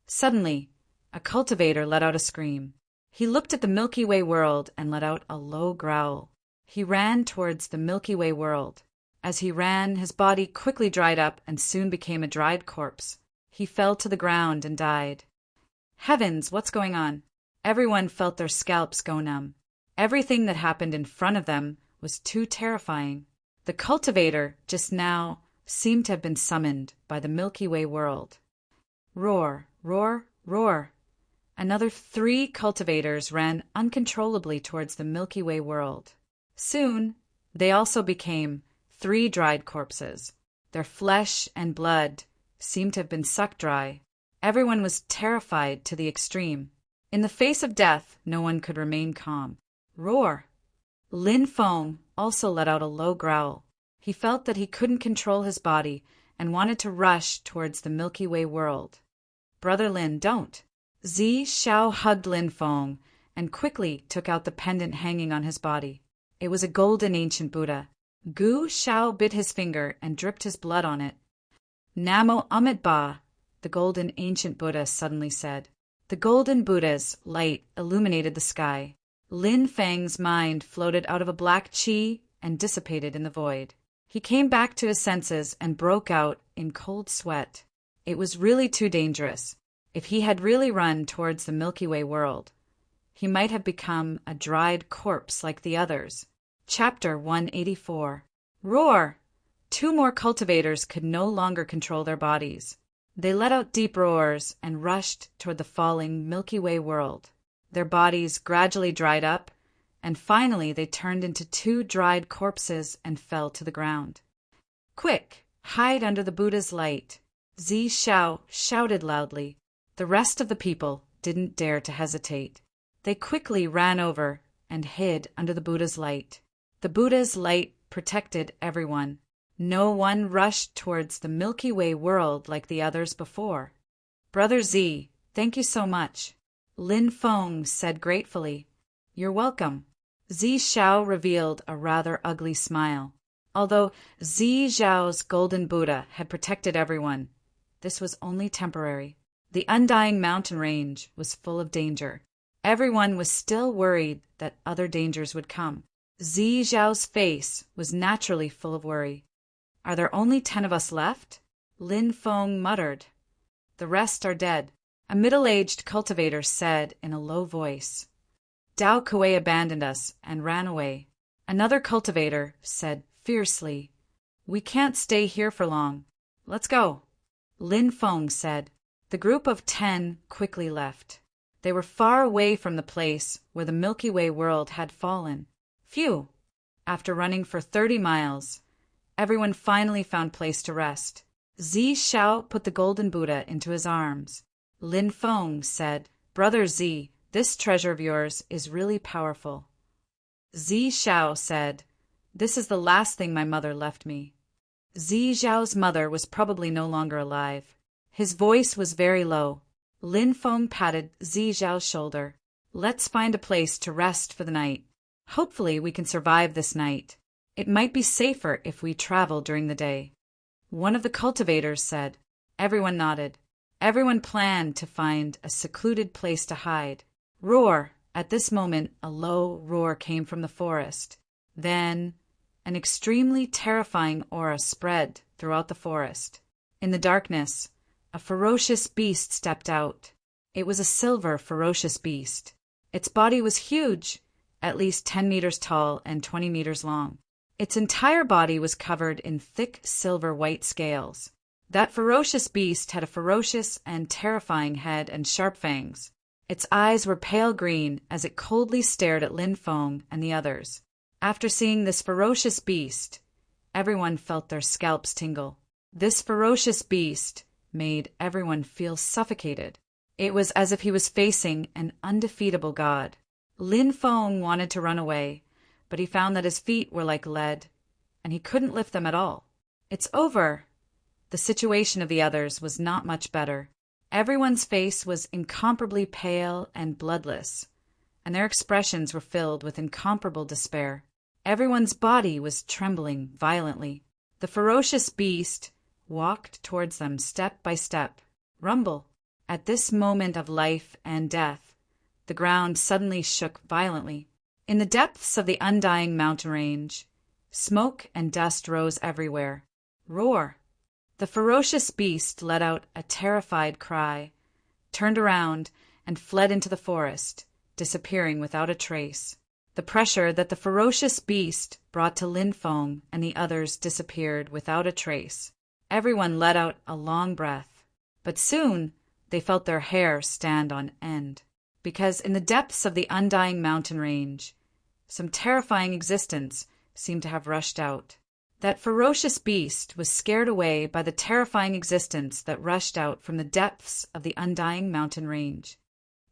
Speaker 1: Suddenly, a cultivator let out a scream. He looked at the Milky Way world and let out a low growl. He ran towards the Milky Way world. As he ran, his body quickly dried up and soon became a dried corpse. He fell to the ground and died. Heavens, what's going on? Everyone felt their scalps go numb. Everything that happened in front of them was too terrifying. The cultivator just now seemed to have been summoned by the Milky Way world. Roar, roar, roar. Another 3 cultivators ran uncontrollably towards the Milky Way world. Soon, they also became 3 dried corpses. Their flesh and blood seemed to have been sucked dry. Everyone was terrified to the extreme. In the face of death, no one could remain calm. Roar! Lin Feng also let out a low growl. He felt that he couldn't control his body and wanted to rush towards the Milky Way world. "Brother Lin, don't!" Zishao hugged Lin Feng and quickly took out the pendant hanging on his body. It was a golden ancient Buddha. Gu Shao bit his finger and dripped his blood on it. "Namo Amitabha," the golden ancient Buddha suddenly said. The golden Buddha's light illuminated the sky. Lin Feng's mind floated out of a black chi and dissipated in the void. He came back to his senses and broke out in cold sweat. It was really too dangerous. If he had really run towards the Milky Way world, he might have become a dried corpse like the others. Chapter 184. Roar! Two more cultivators could no longer control their bodies. They let out deep roars and rushed toward the falling Milky Way world. Their bodies gradually dried up, and finally they turned into two dried corpses and fell to the ground. Quick! Hide under the Buddha's light! Zi Xiao shouted loudly. The rest of the people didn't dare to hesitate. They quickly ran over and hid under the Buddha's light. The Buddha's light protected everyone. No one rushed towards the Milky Way world like the others before. Brother Zi, thank you so much. Lin Feng said gratefully. You're welcome. Zi Xiao revealed a rather ugly smile. Although Zi Zhao's golden Buddha had protected everyone, this was only temporary. The undying mountain range was full of danger. Everyone was still worried that other dangers would come. Zi Zhao's face was naturally full of worry. Are there only 10 of us left? Lin Feng muttered. The rest are dead, a middle-aged cultivator said in a low voice. Dao Kuei abandoned us and ran away. Another cultivator said fiercely, We can't stay here for long. Let's go. Lin Feng said. The group of 10 quickly left. They were far away from the place where the Milky Way world had fallen. Phew! After running for 30 miles, everyone finally found place to rest. Zi Xiao put the golden Buddha into his arms. Lin Feng said, Brother Zi, this treasure of yours is really powerful. Zi Xiao said, This is the last thing my mother left me. Zi Zhao's mother was probably no longer alive. His voice was very low. Lin Feng patted Zi Zhao's shoulder. Let's find a place to rest for the night. Hopefully we can survive this night. It might be safer if we travel during the day. One of the cultivators said. Everyone nodded. Everyone planned to find a secluded place to hide. Roar! At this moment, a low roar came from the forest. Then, an extremely terrifying aura spread throughout the forest. In the darkness, a ferocious beast stepped out. It was a silver, ferocious beast. Its body was huge, at least 10 meters tall and 20 meters long. Its entire body was covered in thick silver white scales. That ferocious beast had a ferocious and terrifying head and sharp fangs. Its eyes were pale green as it coldly stared at Lin Feng and the others. After seeing this ferocious beast, everyone felt their scalps tingle. This ferocious beast made everyone feel suffocated. It was as if he was facing an undefeatable god. Lin Feng wanted to run away, but he found that his feet were like lead, and he couldn't lift them at all. It's over. The situation of the others was not much better. Everyone's face was incomparably pale and bloodless, and their expressions were filled with incomparable despair. Everyone's body was trembling violently. The ferocious beast walked towards them step by step. Rumble! At this moment of life and death, the ground suddenly shook violently. In the depths of the undying mountain range, smoke and dust rose everywhere. Roar! The ferocious beast let out a terrified cry, turned around, and fled into the forest, disappearing without a trace. The pressure that the ferocious beast brought to Lin Feng and the others disappeared without a trace. Everyone let out a long breath, but soon they felt their hair stand on end, because in the depths of the undying mountain range, some terrifying existence seemed to have rushed out. That ferocious beast was scared away by the terrifying existence that rushed out from the depths of the undying mountain range.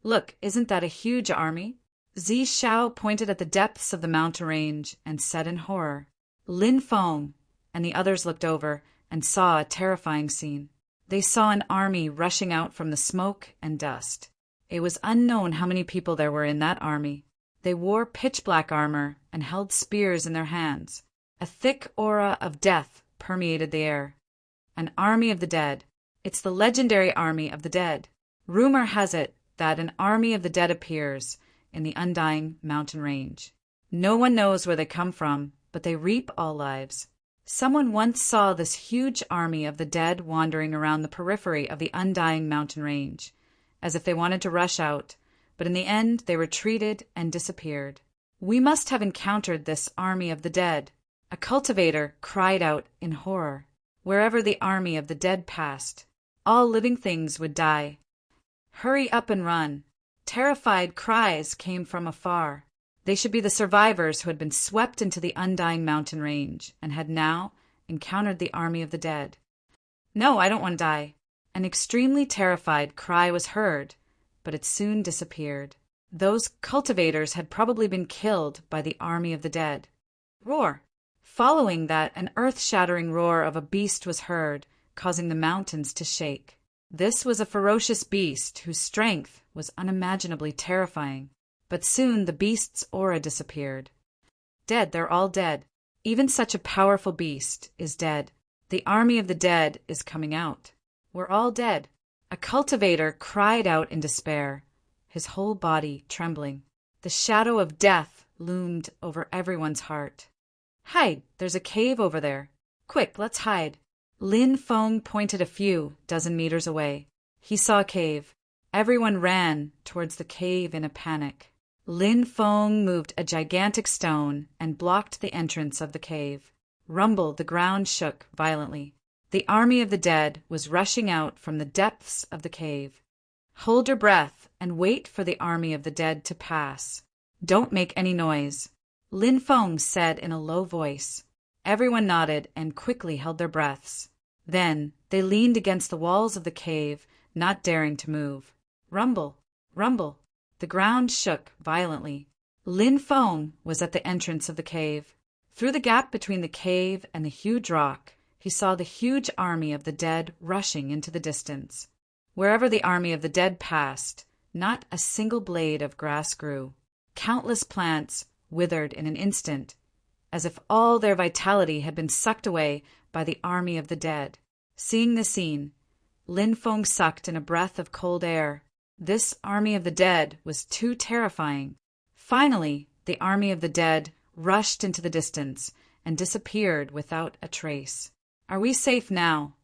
Speaker 1: Look, isn't that a huge army? Zi Xiao pointed at the depths of the mountain range and said in horror. Lin Feng and the others looked over and saw a terrifying scene. They saw an army rushing out from the smoke and dust. It was unknown how many people there were in that army. They wore pitch-black armor and held spears in their hands. A thick aura of death permeated the air. An army of the dead. It's the legendary army of the dead. Rumor has it that an army of the dead appears in the undying mountain range. No one knows where they come from, but they reap all lives. Someone once saw this huge army of the dead wandering around the periphery of the undying mountain range, as if they wanted to rush out, but in the end they retreated and disappeared. We must have encountered this army of the dead. A cultivator cried out in horror. Wherever the army of the dead passed, all living things would die. Hurry up and run. Terrified cries came from afar. They should be the survivors who had been swept into the undying mountain range and had now encountered the army of the dead. No, I don't want to die. An extremely terrified cry was heard, but it soon disappeared. Those cultivators had probably been killed by the army of the dead. Roar! Following that, an earth-shattering roar of a beast was heard, causing the mountains to shake. This was a ferocious beast whose strength was unimaginably terrifying. But soon the beast's aura disappeared. Dead, they're all dead. Even such a powerful beast is dead. The army of the dead is coming out. We're all dead. A cultivator cried out in despair, his whole body trembling. The shadow of death loomed over everyone's heart. Hide, there's a cave over there. Quick, let's hide. Lin Feng pointed a few dozen meters away. He saw a cave. Everyone ran towards the cave in a panic. Lin Feng moved a gigantic stone and blocked the entrance of the cave. Rumble, the ground shook violently. The army of the dead was rushing out from the depths of the cave. Hold your breath and wait for the army of the dead to pass. Don't make any noise, Lin Feng said in a low voice. Everyone nodded and quickly held their breaths. Then they leaned against the walls of the cave, not daring to move. Rumble, rumble. The ground shook violently. Lin Feng was at the entrance of the cave. Through the gap between the cave and the huge rock, he saw the huge army of the dead rushing into the distance. Wherever the army of the dead passed, not a single blade of grass grew. Countless plants withered in an instant, as if all their vitality had been sucked away by the army of the dead. Seeing the scene, Lin Feng sucked in a breath of cold air. This army of the dead was too terrifying. Finally, the army of the dead rushed into the distance and disappeared without a trace. Are we safe now?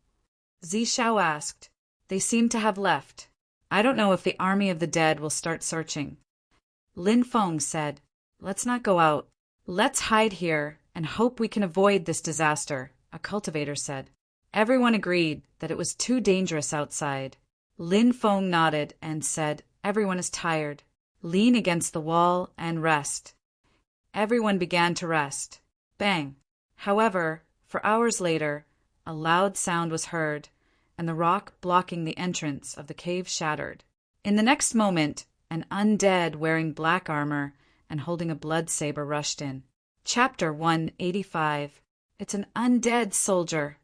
Speaker 1: Zishao asked. They seem to have left. I don't know if the army of the dead will start searching. Lin Feng said, Let's not go out. Let's hide here and hope we can avoid this disaster, a cultivator said. Everyone agreed that it was too dangerous outside. Lin Feng nodded and said, Everyone is tired. Lean against the wall and rest. Everyone began to rest. Bang! However, for hours later, a loud sound was heard, and the rock blocking the entrance of the cave shattered. In the next moment, an undead wearing black armor and holding a blood saber rushed in. Chapter 185. It's an undead soldier.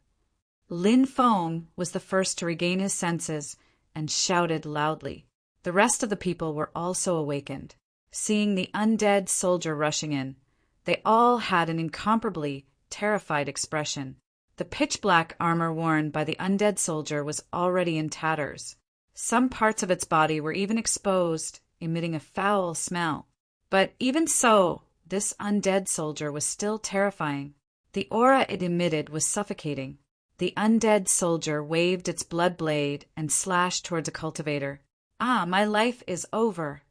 Speaker 1: Lin Feng was the first to regain his senses and shouted loudly. The rest of the people were also awakened. Seeing the undead soldier rushing in, they all had an incomparably terrified expression. The pitch-black armor worn by the undead soldier was already in tatters. Some parts of its body were even exposed, emitting a foul smell. But even so, this undead soldier was still terrifying. The aura it emitted was suffocating. The undead soldier waved its blood blade and slashed towards a cultivator. Ah, my life is over.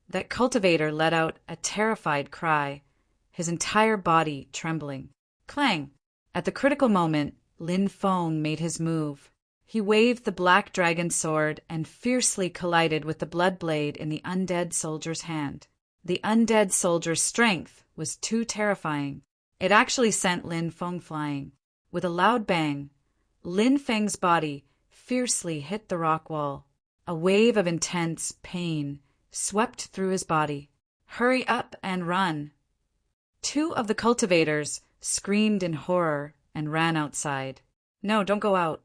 Speaker 1: That cultivator let out a terrified cry, his entire body trembling. Clang! At the critical moment, Lin Feng made his move. He waved the black dragon sword and fiercely collided with the blood blade in the undead soldier's hand. The undead soldier's strength was too terrifying. It actually sent Lin Feng flying. With a loud bang, Lin Feng's body fiercely hit the rock wall. A wave of intense pain swept through his body. Hurry up and run! Two of the cultivators screamed in horror and ran outside. No, don't go out,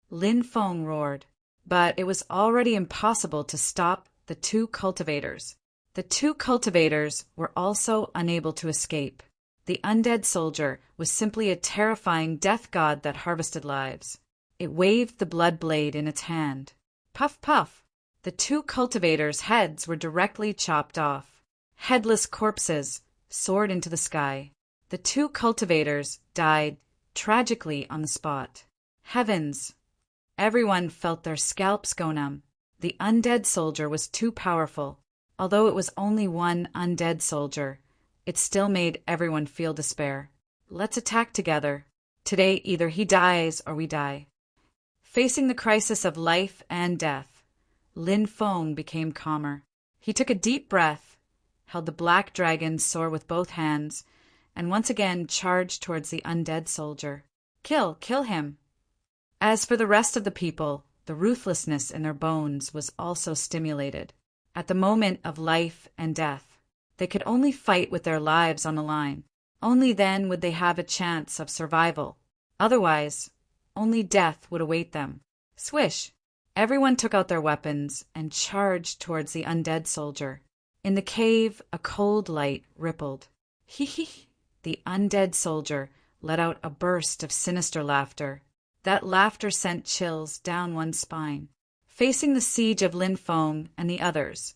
Speaker 1: Lin Feng roared. But it was already impossible to stop the two cultivators. The two cultivators were also unable to escape. The undead soldier was simply a terrifying death god that harvested lives. It waved the blood blade in its hand. Puff, puff! The two cultivators' heads were directly chopped off. Headless corpses soared into the sky. The two cultivators died tragically on the spot. Heavens! Everyone felt their scalps go numb. The undead soldier was too powerful. Although it was only one undead soldier, it still made everyone feel despair. Let's attack together. Today, either he dies or we die. Facing the crisis of life and death, Lin Feng became calmer. He took a deep breath, held the black dragon's sword with both hands, and once again charged towards the undead soldier. Kill him! As for the rest of the people, the ruthlessness in their bones was also stimulated. At the moment of life and death, they could only fight with their lives on the line. Only then would they have a chance of survival. Otherwise, only death would await them. Swish! Everyone took out their weapons and charged towards the undead soldier. In the cave, a cold light rippled. Hee hee! The undead soldier let out a burst of sinister laughter. That laughter sent chills down one's spine. Facing the siege of Lin Feng and the others,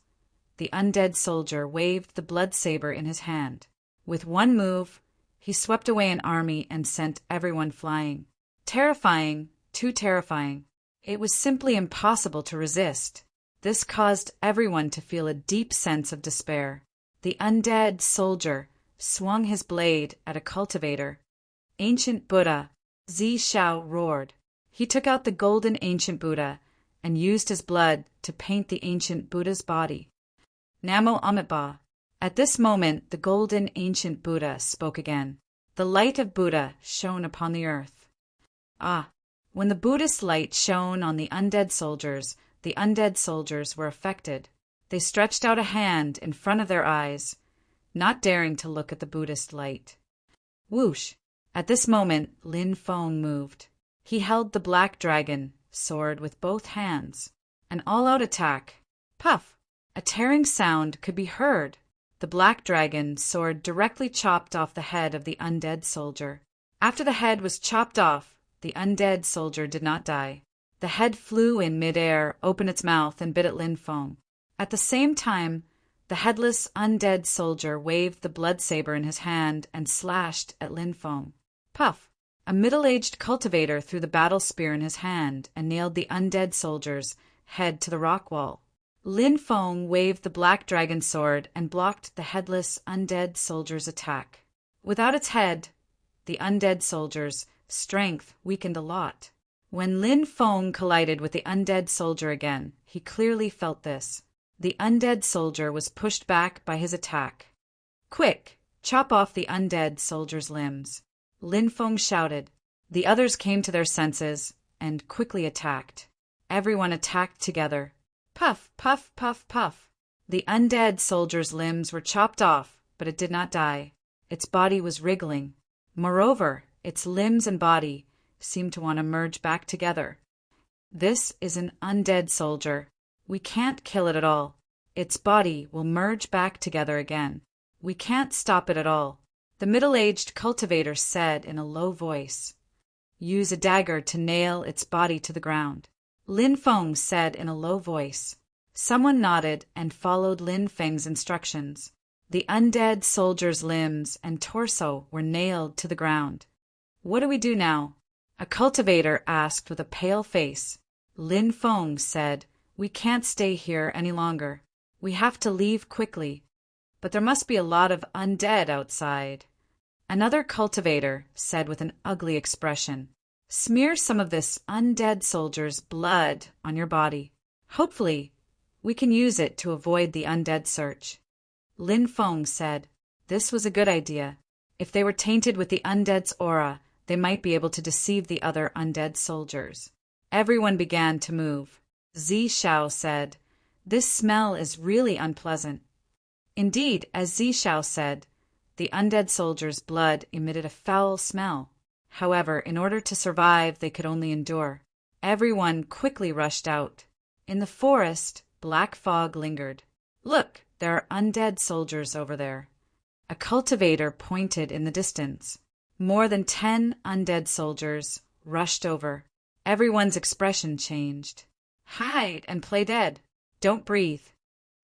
Speaker 1: the undead soldier waved the blood saber in his hand. With one move, he swept away an army and sent everyone flying. Terrifying, too terrifying. It was simply impossible to resist. This caused everyone to feel a deep sense of despair. The undead soldier swung his blade at a cultivator. Ancient Buddha, Zi Shao roared. He took out the golden ancient Buddha and used his blood to paint the ancient Buddha's body. Namo Amitabha. At this moment, the golden ancient Buddha spoke again. The light of Buddha shone upon the earth. Ah! When the Buddhist light shone on the undead soldiers were affected. They stretched out a hand in front of their eyes, not daring to look at the Buddhist light. Whoosh! At this moment, Lin Feng moved. He held the black dragon sword with both hands. An all-out attack. Puff! A tearing sound could be heard. The black dragon sword directly chopped off the head of the undead soldier. After the head was chopped off, the undead soldier did not die. The head flew in midair, opened its mouth, and bit at Lin Feng. At the same time, the headless undead soldier waved the blood saber in his hand and slashed at Lin Feng. Puff! A middle-aged cultivator threw the battle spear in his hand and nailed the undead soldier's head to the rock wall. Lin Feng waved the black dragon sword and blocked the headless undead soldier's attack. Without its head, the undead soldier's strength weakened a lot. When Lin Feng collided with the undead soldier again, he clearly felt this. The undead soldier was pushed back by his attack. Quick! Chop off the undead soldier's limbs. Lin Feng shouted. The others came to their senses and quickly attacked. Everyone attacked together. Puff, puff, puff, puff. The undead soldier's limbs were chopped off, but it did not die. Its body was wriggling. Moreover, its limbs and body seemed to want to merge back together. This is an undead soldier. We can't kill it at all. Its body will merge back together again. We can't stop it at all. The middle-aged cultivator said in a low voice. Use a dagger to nail its body to the ground. Lin Feng said in a low voice. Someone nodded and followed Lin Feng's instructions. The undead soldier's limbs and torso were nailed to the ground. What do we do now? A cultivator asked with a pale face. Lin Feng said, We can't stay here any longer. We have to leave quickly. But there must be a lot of undead outside. Another cultivator said with an ugly expression. Smear some of this undead soldier's blood on your body. Hopefully, we can use it to avoid the undead search. Lin Feng said, This was a good idea. If they were tainted with the undead's aura, they might be able to deceive the other undead soldiers. Everyone began to move. Zi Shao said, This smell is really unpleasant. Indeed, as Zi Shao said, the undead soldiers' blood emitted a foul smell. However, in order to survive, they could only endure. Everyone quickly rushed out. In the forest, black fog lingered. Look, there are undead soldiers over there. A cultivator pointed in the distance. More than 10 undead soldiers rushed over. Everyone's expression changed. Hide and play dead. Don't breathe.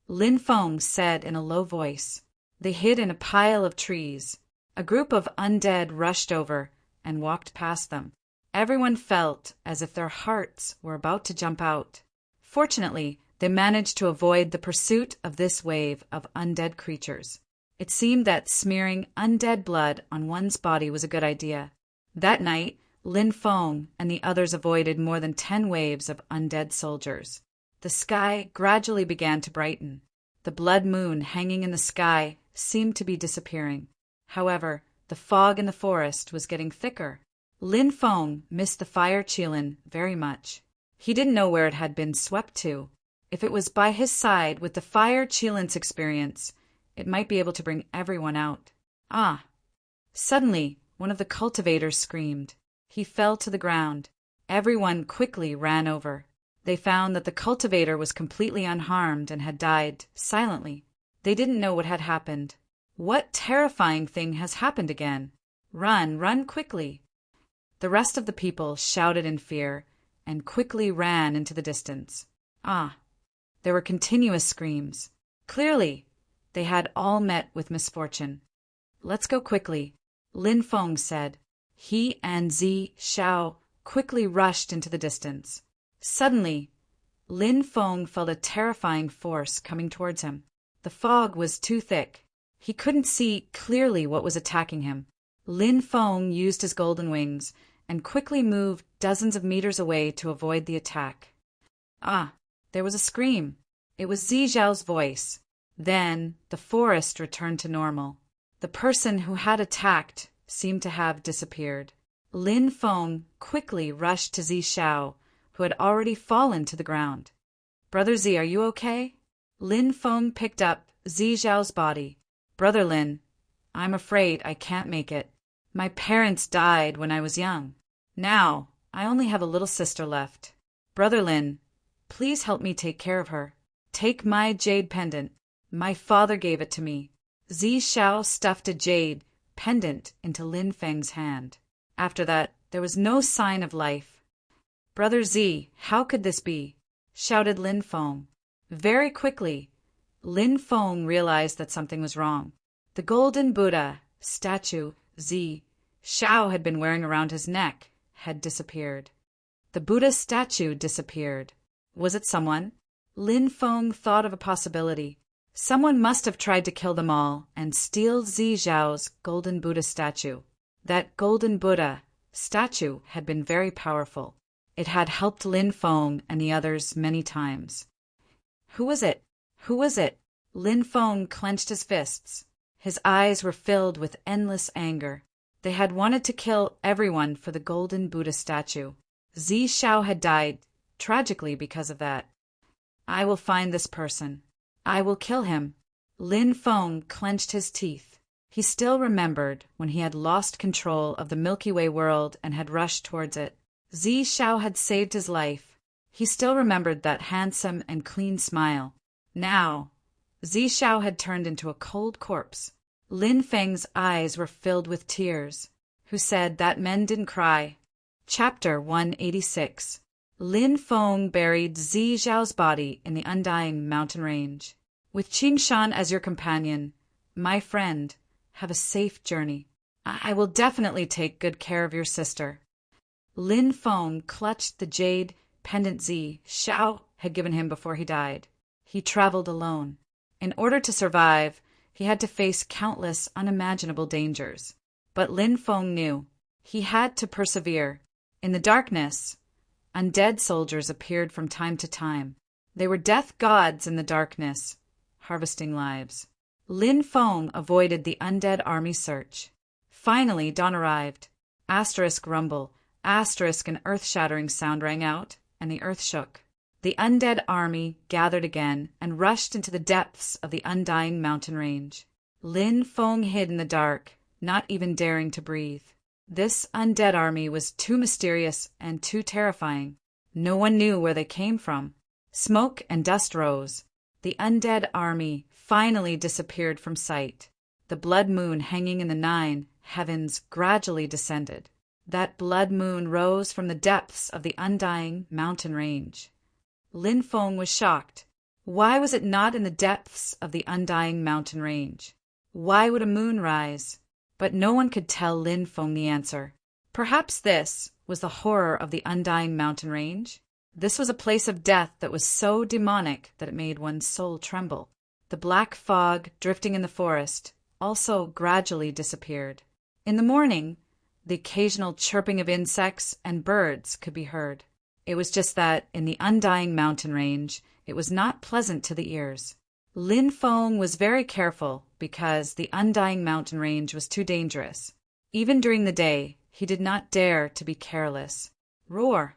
Speaker 1: Lin Feng said in a low voice. They hid in a pile of trees. A group of undead rushed over and walked past them. Everyone felt as if their hearts were about to jump out. Fortunately, they managed to avoid the pursuit of this wave of undead creatures. It seemed that smearing undead blood on one's body was a good idea. That night, Lin Feng and the others avoided more than 10 waves of undead soldiers. The sky gradually began to brighten. The blood moon hanging in the sky seemed to be disappearing. However, the fog in the forest was getting thicker. Lin Feng missed the fire Qilin very much. He didn't know where it had been swept to. If it was by his side with the fire Qilin's experience, it might be able to bring everyone out. Ah! Suddenly, one of the cultivators screamed. He fell to the ground. Everyone quickly ran over. They found that the cultivator was completely unharmed and had died silently. They didn't know what had happened. What terrifying thing has happened again? Run, run quickly! The rest of the people shouted in fear and quickly ran into the distance. Ah! There were continuous screams. Clearly, they had all met with misfortune. Let's go quickly, Lin Feng said. He and Zi Xiao quickly rushed into the distance. Suddenly, Lin Feng felt a terrifying force coming towards him. The fog was too thick. He couldn't see clearly what was attacking him. Lin Feng used his golden wings and quickly moved dozens of meters away to avoid the attack. Ah, there was a scream. It was Zi Xiao's voice. Then the forest returned to normal. The person who had attacked seemed to have disappeared. Lin Feng quickly rushed to Zi Xiao, who had already fallen to the ground. Brother Zi, are you okay? Lin Feng picked up Zi Xiao's body. Brother Lin, I'm afraid I can't make it. My parents died when I was young. Now, I only have a little sister left. Brother Lin, please help me take care of her. Take my jade pendant. My father gave it to me. Zi Xiao stuffed a jade pendant into Lin Feng's hand. After that, there was no sign of life. Brother Zi, how could this be? Shouted Lin Feng. Very quickly, Lin Feng realized that something was wrong. The golden Buddha statue Zi Xiao had been wearing around his neck had disappeared. The Buddha statue disappeared. Was it someone? Lin Feng thought of a possibility. Someone must have tried to kill them all and steal Zi Xiao's golden Buddha statue. That golden Buddha statue had been very powerful. It had helped Lin Feng and the others many times. Who was it? Who was it? Lin Feng clenched his fists. His eyes were filled with endless anger. They had wanted to kill everyone for the golden Buddha statue. Zi Xiao had died tragically because of that. I will find this person. I will kill him. Lin Feng clenched his teeth. He still remembered when he had lost control of the Milky Way world and had rushed towards it. Zi Xiao had saved his life. He still remembered that handsome and clean smile. Now, Zi Xiao had turned into a cold corpse. Lin Feng's eyes were filled with tears. Who said that men didn't cry? Chapter 186. Lin Feng buried Zi Xiao's body in the undying mountain range. With Qingshan as your companion, my friend, have a safe journey. I will definitely take good care of your sister. Lin Feng clutched the jade pendant Zi Xiao had given him before he died. He traveled alone. In order to survive, he had to face countless unimaginable dangers. But Lin Feng knew he had to persevere. In the darkness, undead soldiers appeared from time to time. They were death gods in the darkness, harvesting lives. Lin Feng avoided the undead army search. Finally, dawn arrived. Asterisk rumble, asterisk an earth-shattering sound rang out, and the earth shook. The undead army gathered again and rushed into the depths of the undying mountain range. Lin Feng hid in the dark, not even daring to breathe. This undead army was too mysterious and too terrifying. No one knew where they came from. Smoke and dust rose. The undead army finally disappeared from sight. The blood moon hanging in the 9 heavens gradually descended. That blood moon rose from the depths of the undying mountain range. Lin Feng was shocked. Why was it not in the depths of the undying mountain range? Why would a moon rise? But no one could tell Lin Feng the answer. Perhaps this was the horror of the undying mountain range. This was a place of death that was so demonic that it made one's soul tremble. The black fog drifting in the forest also gradually disappeared. In the morning, the occasional chirping of insects and birds could be heard. It was just that, in the undying mountain range, it was not pleasant to the ears. Lin Feng was very careful because the undying mountain range was too dangerous. Even during the day, he did not dare to be careless. Roar!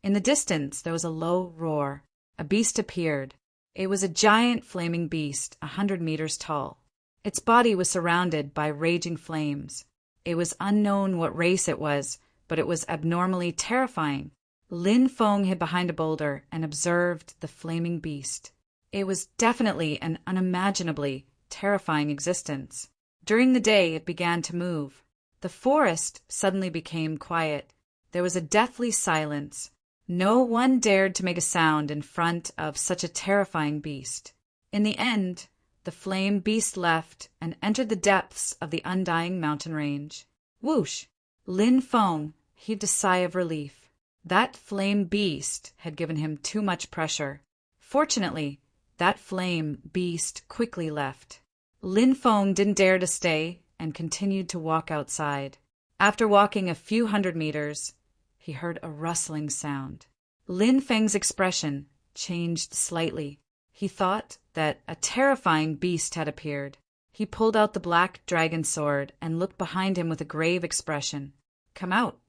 Speaker 1: In the distance, there was a low roar. A beast appeared. It was a giant flaming beast, 100 meters tall. Its body was surrounded by raging flames. It was unknown what race it was, but it was abnormally terrifying. Lin Feng hid behind a boulder and observed the flaming beast. It was definitely an unimaginably terrifying existence. During the day, it began to move. The forest suddenly became quiet. There was a deathly silence. No one dared to make a sound in front of such a terrifying beast. In the end, the flame beast left and entered the depths of the undying mountain range. Whoosh! Lin Feng heaved a sigh of relief. That flame beast had given him too much pressure. Fortunately, that flame beast quickly left. Lin Feng didn't dare to stay and continued to walk outside. After walking a few hundred meters, he heard a rustling sound. Lin Feng's expression changed slightly. He thought that a terrifying beast had appeared. He pulled out the black dragon sword and looked behind him with a grave expression. "Come out!"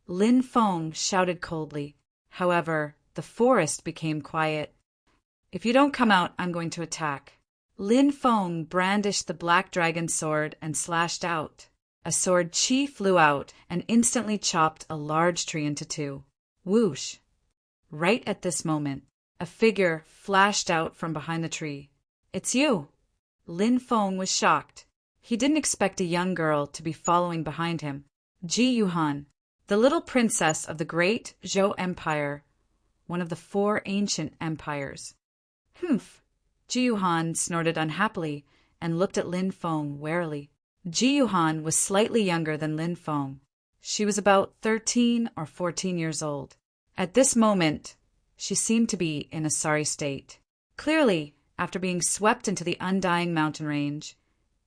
Speaker 1: Lin Feng shouted coldly. However, the forest became quiet. "If you don't come out, I'm going to attack." Lin Feng brandished the black dragon sword and slashed out. A sword chi flew out and instantly chopped a large tree into two. Whoosh! Right at this moment, a figure flashed out from behind the tree. "It's you!" Lin Feng was shocked. He didn't expect a young girl to be following behind him. Ji Yuhan, the little princess of the great Zhou Empire, one of the 4 ancient empires. Humph! Ji Yuhan snorted unhappily and looked at Lin Feng warily. Ji Yuhan was slightly younger than Lin Feng. She was about 13 or 14 years old. At this moment, she seemed to be in a sorry state. Clearly, after being swept into the undying mountain range,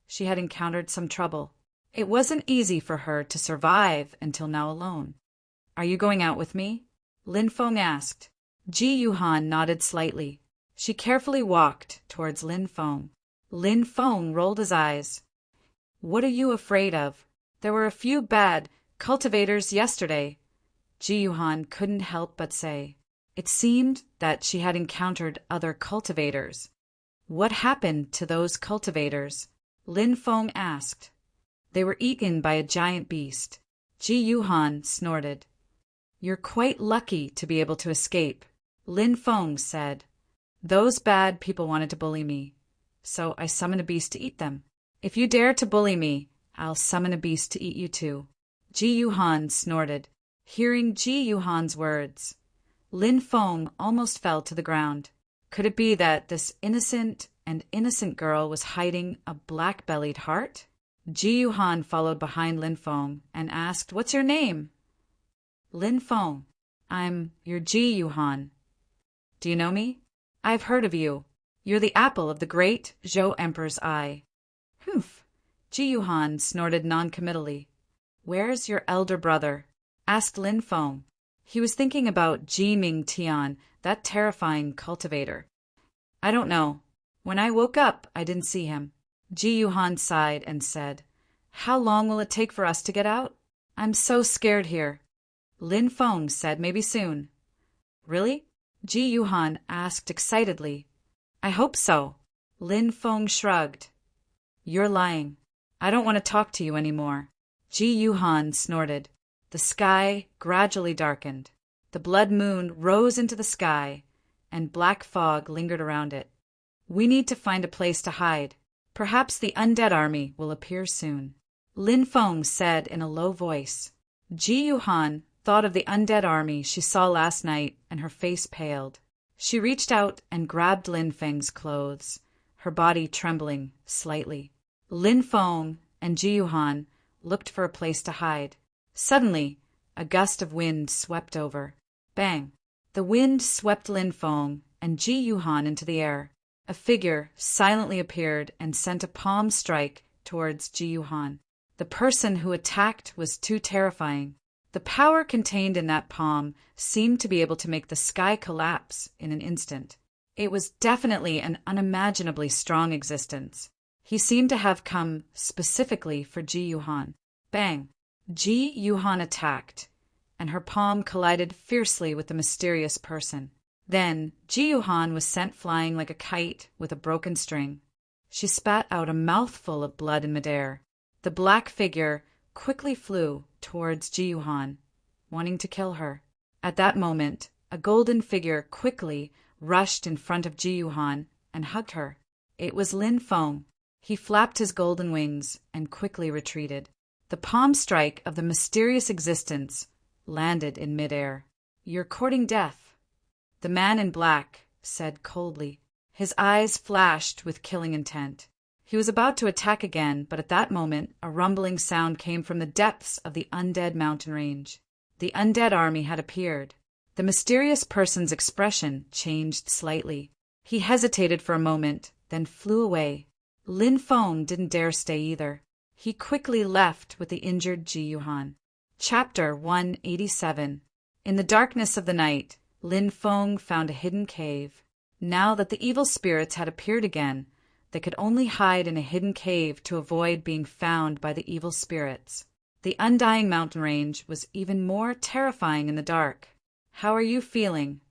Speaker 1: she had encountered some trouble. It wasn't easy for her to survive until now alone. "Are you going out with me?" Lin Feng asked. Ji Yuhan nodded slightly. She carefully walked towards Lin Feng. Lin Feng rolled his eyes. "What are you afraid of? There were a few bad cultivators yesterday," Ji Yuhan couldn't help but say. It seemed that she had encountered other cultivators. "What happened to those cultivators?" Lin Feng asked. "They were eaten by a giant beast." Ji Yuhan snorted. "You're quite lucky to be able to escape," Lin Feng said. "Those bad people wanted to bully me, so I summoned a beast to eat them. If you dare to bully me, I'll summon a beast to eat you too." Ji Yuhan snorted. Hearing Ji Yuhan's words, Lin Feng almost fell to the ground. Could it be that this innocent girl was hiding a black-bellied heart? Ji Yuhan followed behind Lin Feng and asked, "What's your name?" "Lin Feng. I'm your Ji Yuhan." "Do you know me?" "I've heard of you. You're the apple of the great Zhou Emperor's eye." "Humph!" Ji Yuhan snorted noncommittally. "Where's your elder brother?" asked Lin Feng. He was thinking about Ji Ming Tian, that terrifying cultivator. "I don't know. When I woke up, I didn't see him." Ji Yuhan sighed and said, "How long will it take for us to get out? I'm so scared here." Lin Feng said, "Maybe soon." "Really?" Ji Yuhan asked excitedly. "I hope so." Lin Feng shrugged. "You're lying. I don't want to talk to you anymore." Ji Yuhan snorted. The sky gradually darkened. The blood moon rose into the sky, and black fog lingered around it. "We need to find a place to hide. Perhaps the undead army will appear soon," Lin Feng said in a low voice. Ji Yuhan thought of the undead army she saw last night, and her face paled. She reached out and grabbed Lin Feng's clothes, her body trembling slightly. Lin Feng and Ji Yuhan looked for a place to hide. Suddenly, a gust of wind swept over. Bang! The wind swept Lin Feng and Ji Yuhan into the air. A figure silently appeared and sent a palm strike towards Ji Yuhan. The person who attacked was too terrifying. The power contained in that palm seemed to be able to make the sky collapse in an instant. It was definitely an unimaginably strong existence. He seemed to have come specifically for Ji Yuhan. Bang! Ji Yuhan attacked, and her palm collided fiercely with the mysterious person. Then Ji Yuhan was sent flying like a kite with a broken string. She spat out a mouthful of blood in midair. The black figure quickly flew towards Ji Yuhan, wanting to kill her. At that moment, a golden figure quickly rushed in front of Ji Yuhan and hugged her. It was Lin Feng. He flapped his golden wings and quickly retreated. The palm strike of the mysterious existence landed in midair. "You're courting death," the man in black said coldly. His eyes flashed with killing intent. He was about to attack again, but at that moment a rumbling sound came from the depths of the undead mountain range. The undead army had appeared. The mysterious person's expression changed slightly. He hesitated for a moment, then flew away. Lin Feng didn't dare stay either. He quickly left with the injured Ji Yuhan. Chapter 187. In the darkness of the night, Lin Feng found a hidden cave. Now that the evil spirits had appeared again, they could only hide in a hidden cave to avoid being found by the evil spirits. The undying mountain range was even more terrifying in the dark. "How are you feeling?"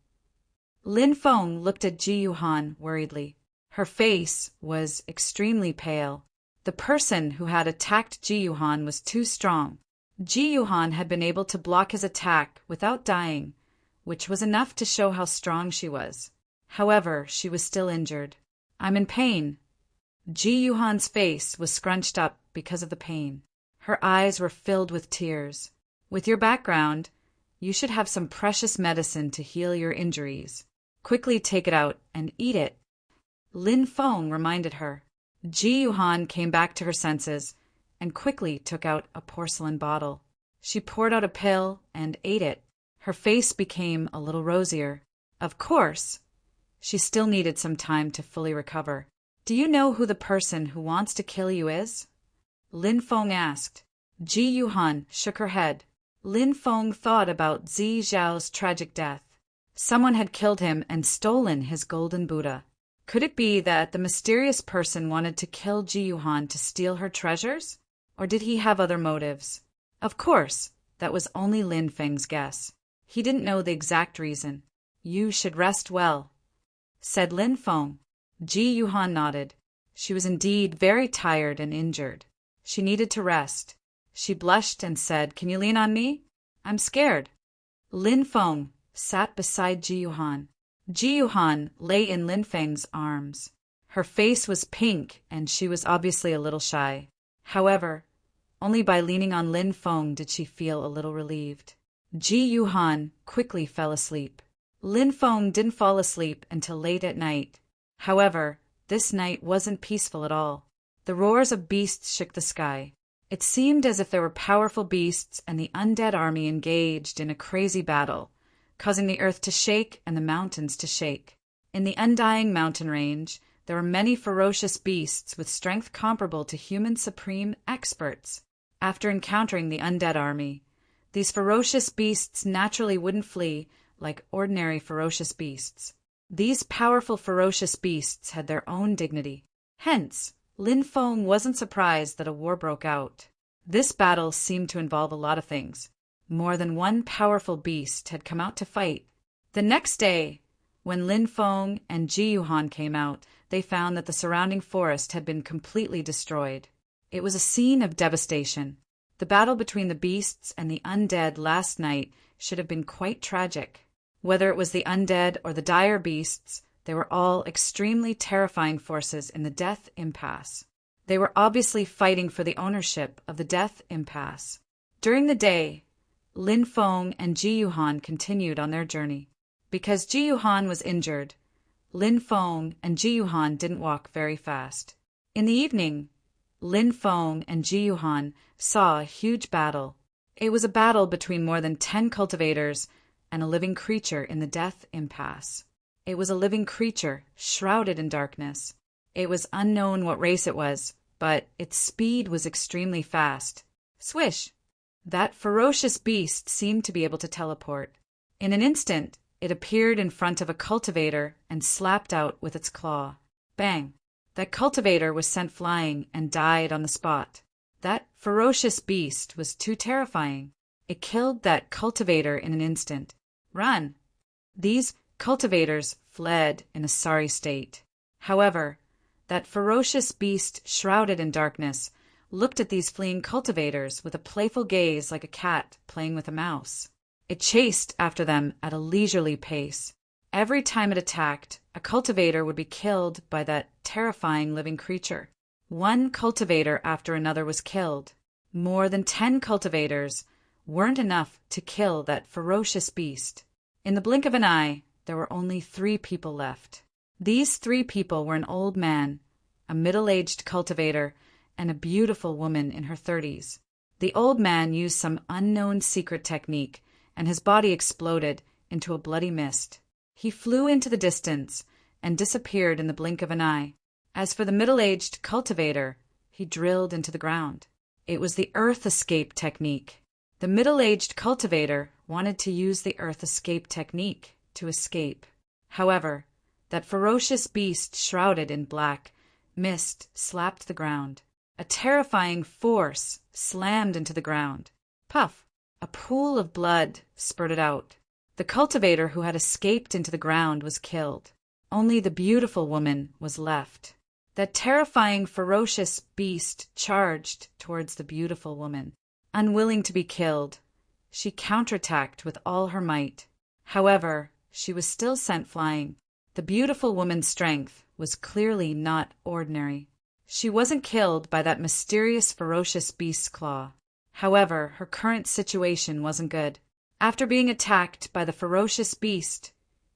Speaker 1: Lin Feng looked at Ji Yuhan worriedly. Her face was extremely pale. The person who had attacked Ji Yuhan was too strong. Ji Yuhan had been able to block his attack without dying, which was enough to show how strong she was. However, she was still injured. "I'm in pain." Ji Yuhan's face was scrunched up because of the pain. Her eyes were filled with tears. "With your background, you should have some precious medicine to heal your injuries. Quickly take it out and eat it," Lin Feng reminded her. Ji Yuhan came back to her senses and quickly took out a porcelain bottle. She poured out a pill and ate it. Her face became a little rosier. Of course, she still needed some time to fully recover. "Do you know who the person who wants to kill you is?" Lin Feng asked. Ji Yuhan shook her head. Lin Feng thought about Zi Zhao's tragic death. Someone had killed him and stolen his golden Buddha. Could it be that the mysterious person wanted to kill Ji Yuhan to steal her treasures? Or did he have other motives? Of course, that was only Lin Feng's guess. He didn't know the exact reason. "You should rest well," said Lin Feng. Ji Yuhan nodded. She was indeed very tired and injured. She needed to rest. She blushed and said, "Can you lean on me? I'm scared." Lin Feng sat beside Ji Yuhan. Ji Yuhan lay in Lin Feng's arms. Her face was pink and she was obviously a little shy. However, only by leaning on Lin Feng did she feel a little relieved. Ji Yuhan quickly fell asleep. Lin Feng didn't fall asleep until late at night. However, this night wasn't peaceful at all. The roars of beasts shook the sky. It seemed as if there were powerful beasts and the undead army engaged in a crazy battle, causing the earth to shake and the mountains to shake. In the undying mountain range, there were many ferocious beasts with strength comparable to human supreme experts. After encountering the undead army, these ferocious beasts naturally wouldn't flee like ordinary ferocious beasts. These powerful ferocious beasts had their own dignity. Hence, Lin Feng wasn't surprised that a war broke out. This battle seemed to involve a lot of things. More than one powerful beast had come out to fight. The next day, when Lin Feng and Ji Yuhan came out, they found that the surrounding forest had been completely destroyed. It was a scene of devastation. The battle between the beasts and the undead last night should have been quite tragic. Whether it was the undead or the dire beasts, they were all extremely terrifying forces in the Death Impasse. They were obviously fighting for the ownership of the Death Impasse. During the day, Lin Feng and Ji Yuhan continued on their journey. Because Ji Yuhan was injured, Lin Feng and Ji Yuhan didn't walk very fast. In the evening, Lin Feng and Ji Yuhan saw a huge battle. It was a battle between more than 10 cultivators and a living creature in the Death Impasse. It was a living creature, shrouded in darkness. It was unknown what race it was, but its speed was extremely fast. Swish! That ferocious beast seemed to be able to teleport. In an instant, it appeared in front of a cultivator and slapped out with its claw. Bang! That cultivator was sent flying and died on the spot. That ferocious beast was too terrifying. It killed that cultivator in an instant. Run! These cultivators fled in a sorry state. However, that ferocious beast, shrouded in darkness, looked at these fleeing cultivators with a playful gaze like a cat playing with a mouse. It chased after them at a leisurely pace. Every time it attacked, a cultivator would be killed by that terrifying living creature. One cultivator after another was killed. More than 10 cultivators weren't enough to kill that ferocious beast. In the blink of an eye, there were only 3 people left. These 3 people were an old man, a middle-aged cultivator, and a beautiful woman in her 30s. The old man used some unknown secret technique, and his body exploded into a bloody mist. He flew into the distance and disappeared in the blink of an eye. As for the middle-aged cultivator, he drilled into the ground. It was the earth escape technique. The middle-aged cultivator wanted to use the earth escape technique to escape. However, that ferocious beast shrouded in black mist slapped the ground. A terrifying force slammed into the ground. Puff! A pool of blood spurted out. The cultivator who had escaped into the ground was killed. Only the beautiful woman was left. That terrifying, ferocious beast charged towards the beautiful woman. Unwilling to be killed, she counterattacked with all her might. However, she was still sent flying. The beautiful woman's strength was clearly not ordinary. She wasn't killed by that mysterious, ferocious beast's claw. However, her current situation wasn't good. After being attacked by the ferocious beast,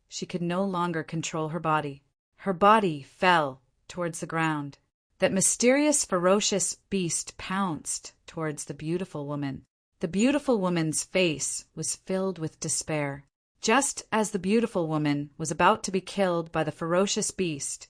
Speaker 1: she could no longer control her body. Her body fell towards the ground. That mysterious, ferocious beast pounced towards the beautiful woman. The beautiful woman's face was filled with despair. Just as the beautiful woman was about to be killed by the ferocious beast,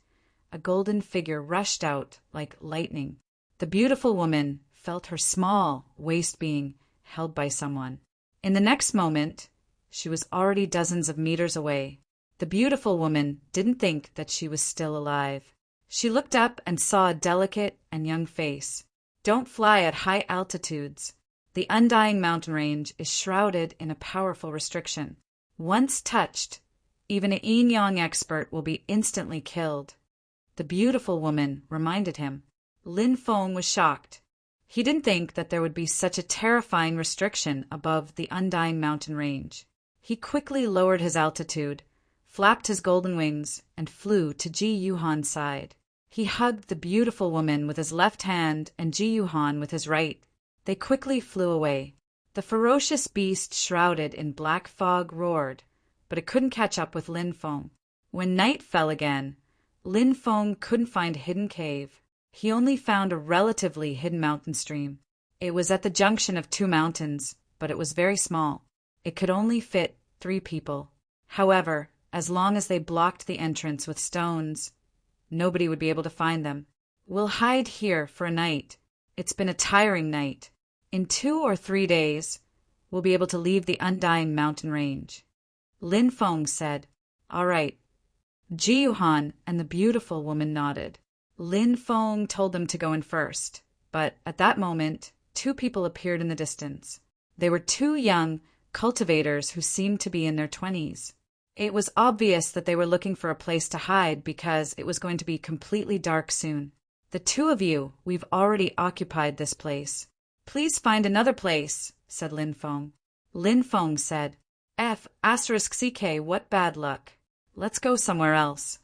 Speaker 1: a golden figure rushed out like lightning. The beautiful woman felt her small waist being held by someone. In the next moment, she was already dozens of meters away. The beautiful woman didn't think that she was still alive. She looked up and saw a delicate and young face. Don't fly at high altitudes. The undying mountain range is shrouded in a powerful restriction. Once touched, even an yin-yang expert will be instantly killed. The beautiful woman reminded him. Lin Feng was shocked. He didn't think that there would be such a terrifying restriction above the undying mountain range. He quickly lowered his altitude, flapped his golden wings, and flew to Ji Yuhan's side. He hugged the beautiful woman with his left hand and Ji Yuhan with his right. They quickly flew away. The ferocious beast shrouded in black fog roared, but it couldn't catch up with Lin Feng. When night fell again, Lin Feng couldn't find a hidden cave. He only found a relatively hidden mountain stream. It was at the junction of 2 mountains, but it was very small. It could only fit 3 people. However, as long as they blocked the entrance with stones, nobody would be able to find them. We'll hide here for a night. It's been a tiring night. In 2 or 3 days, we'll be able to leave the undying mountain range. Lin Feng said, "All right." Ji Yuhan and the beautiful woman nodded. Lin Feng told them to go in first, but at that moment, 2 people appeared in the distance. They were 2 young cultivators who seemed to be in their 20s. It was obvious that they were looking for a place to hide because it was going to be completely dark soon. "The 2 of you, we've already occupied this place. Please find another place," said Lin Feng. Lin Feng said, "F***CK, what bad luck. Let's go somewhere else."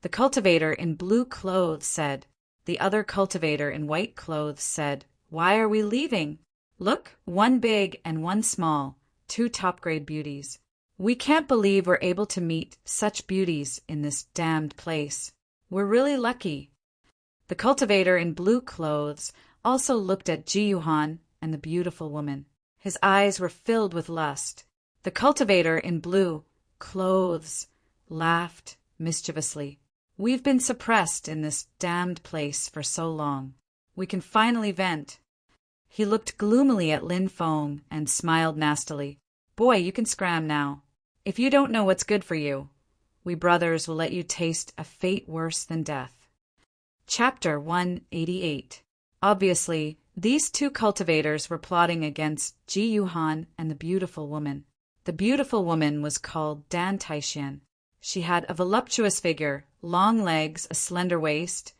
Speaker 1: The cultivator in blue clothes said. The other cultivator in white clothes said, "Why are we leaving? Look, 1 big and 1 small, 2 top-grade beauties. We can't believe we're able to meet such beauties in this damned place. We're really lucky." The cultivator in blue clothes also looked at Ji Yuhan and the beautiful woman. His eyes were filled with lust. The cultivator in blue clothes laughed mischievously. "We've been suppressed in this damned place for so long. We can finally vent. He looked gloomily at Lin Feng and smiled nastily. Boy, you can scram now. If you don't know what's good for you, we brothers will let you taste a fate worse than death. Chapter 188. Obviously, these two cultivators were plotting against Ji Yuhan and the beautiful woman. The beautiful woman was called Dan Taixian. She had a voluptuous figure, long legs, a slender waist,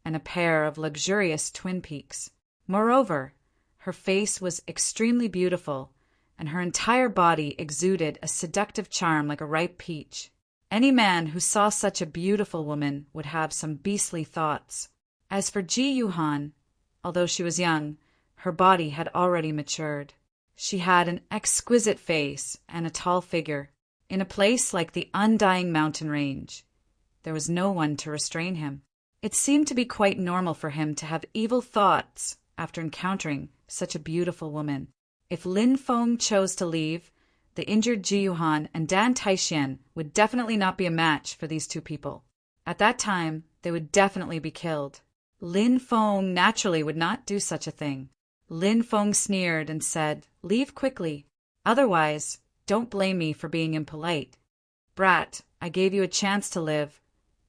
Speaker 1: and a pair of luxurious twin peaks. Moreover, her face was extremely beautiful, and her entire body exuded a seductive charm like a ripe peach. Any man who saw such a beautiful woman would have some beastly thoughts. As for Ji Yuhan, although she was young, her body had already matured. She had an exquisite face and a tall figure. In a place like the undying mountain range, there was no one to restrain him. It seemed to be quite normal for him to have evil thoughts after encountering such a beautiful woman. If Lin Feng chose to leave, the injured Ji Yuhan and Dan Taixian would definitely not be a match for these two people. At that time, they would definitely be killed. Lin Feng naturally would not do such a thing. Lin Feng sneered and said, "Leave quickly. Otherwise, don't blame me for being impolite. Brat, I gave you a chance to live,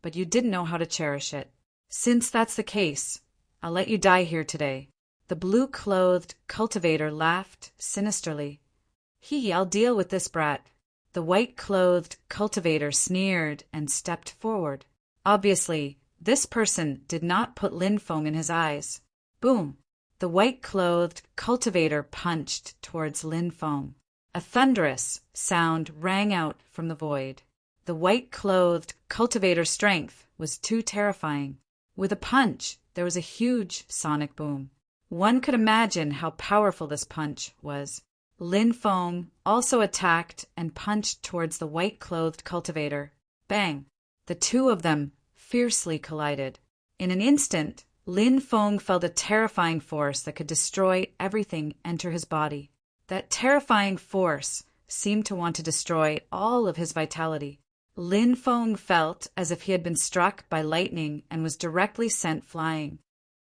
Speaker 1: but you didn't know how to cherish it. Since that's the case, I'll let you die here today." The blue-clothed cultivator laughed sinisterly. I'll deal with this brat." The white-clothed cultivator sneered and stepped forward. Obviously, this person did not put Lin Feng in his eyes. Boom! The white-clothed cultivator punched towards Lin Feng. A thunderous sound rang out from the void. The white-clothed cultivator's strength was too terrifying. With a punch, there was a huge sonic boom. One could imagine how powerful this punch was. Lin Feng also attacked and punched towards the white-clothed cultivator. Bang! The two of them fiercely collided. In an instant, Lin Feng felt a terrifying force that could destroy everything enter his body. That terrifying force seemed to want to destroy all of his vitality. Lin Feng felt as if he had been struck by lightning and was directly sent flying.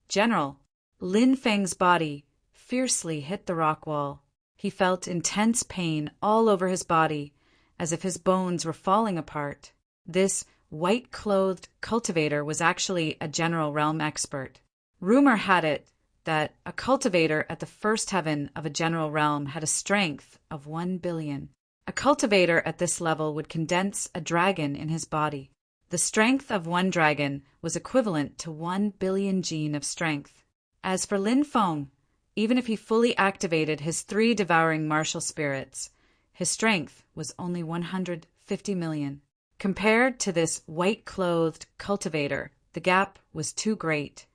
Speaker 1: General, Lin Feng's body fiercely hit the rock wall. He felt intense pain all over his body, as if his bones were falling apart. This white-clothed cultivator was actually a general realm expert. Rumor had it that a cultivator at the first heaven of a general realm had a strength of 1 billion. A cultivator at this level would condense a dragon in his body. The strength of one dragon was equivalent to 1 billion gene of strength. As for Lin Feng, even if he fully activated his 3 devouring martial spirits, his strength was only 150 million. Compared to this white-clothed cultivator, the gap was too great.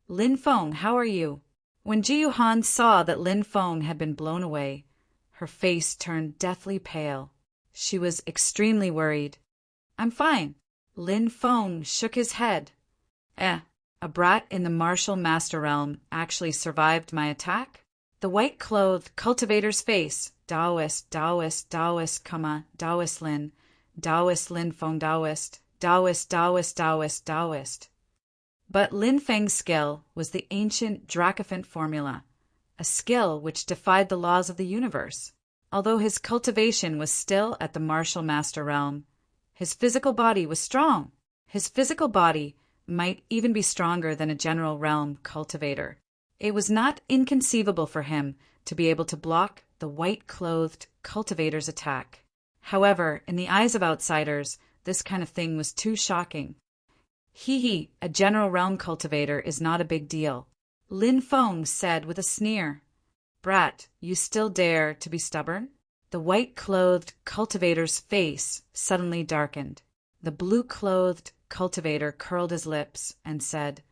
Speaker 1: "Lin Feng, how are you?" When Ji Yuhan saw that Lin Feng had been blown away, her face turned deathly pale. She was extremely worried. "I'm fine." Lin Feng shook his head. A brat in the martial master realm actually survived my attack? The white-clothed cultivator's face, Taoist, Taoist, Taoist, Taoist Lin, Taoist Lin Feng Taoist, Taoist, Taoist, Taoist, Taoist. But Lin Feng's skill was the ancient Dracophant formula, a skill which defied the laws of the universe. Although his cultivation was still at the martial master realm, his physical body was strong. His physical body might even be stronger than a general realm cultivator. It was not inconceivable for him to be able to block the white-clothed cultivator's attack. However, in the eyes of outsiders, this kind of thing was too shocking. A general realm cultivator is not a big deal. Lin Feng said with a sneer. "Brat, you still dare to be stubborn?" The white-clothed cultivator's face suddenly darkened. The blue-clothed cultivator curled his lips and said,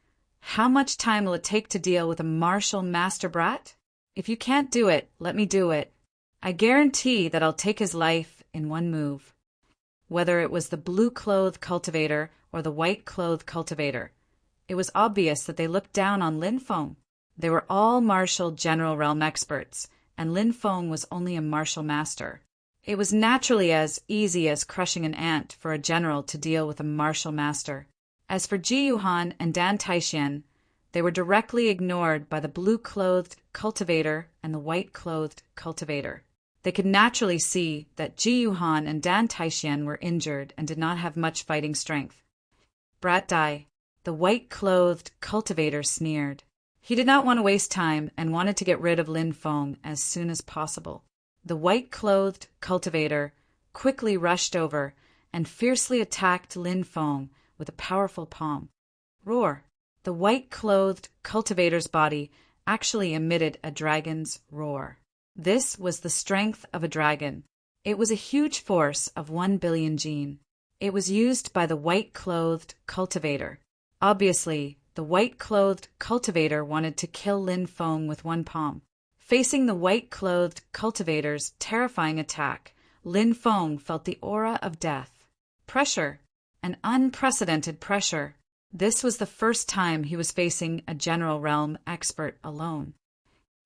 Speaker 1: "How much time will it take to deal with a martial master brat? If you can't do it, let me do it. I guarantee that I'll take his life in one move." Whether it was the blue-clothed cultivator or the white-clothed cultivator, it was obvious that they looked down on Lin Feng. They were all martial general realm experts, and Lin Feng was only a martial master. It was naturally as easy as crushing an ant for a general to deal with a martial master. As for Ji Yuhan and Dan Taixian, They were directly ignored by the blue-clothed cultivator and the white-clothed cultivator. They could naturally see that Ji Yuhan and Dan Taixian were injured and did not have much fighting strength. Brat Dai, the white-clothed cultivator, sneered. He did not want to waste time and wanted to get rid of Lin Feng as soon as possible. The white-clothed cultivator quickly rushed over and fiercely attacked Lin Feng with a powerful palm. Roar! The white-clothed cultivator's body actually emitted a dragon's roar. This was the strength of a dragon. It was a huge force of 1 billion jin. It was used by the white-clothed cultivator. Obviously, the white-clothed cultivator wanted to kill Lin Feng with one palm. Facing the white-clothed cultivator's terrifying attack, Lin Feng felt the aura of death. Pressure. An unprecedented pressure. This was the first time he was facing a general realm expert alone.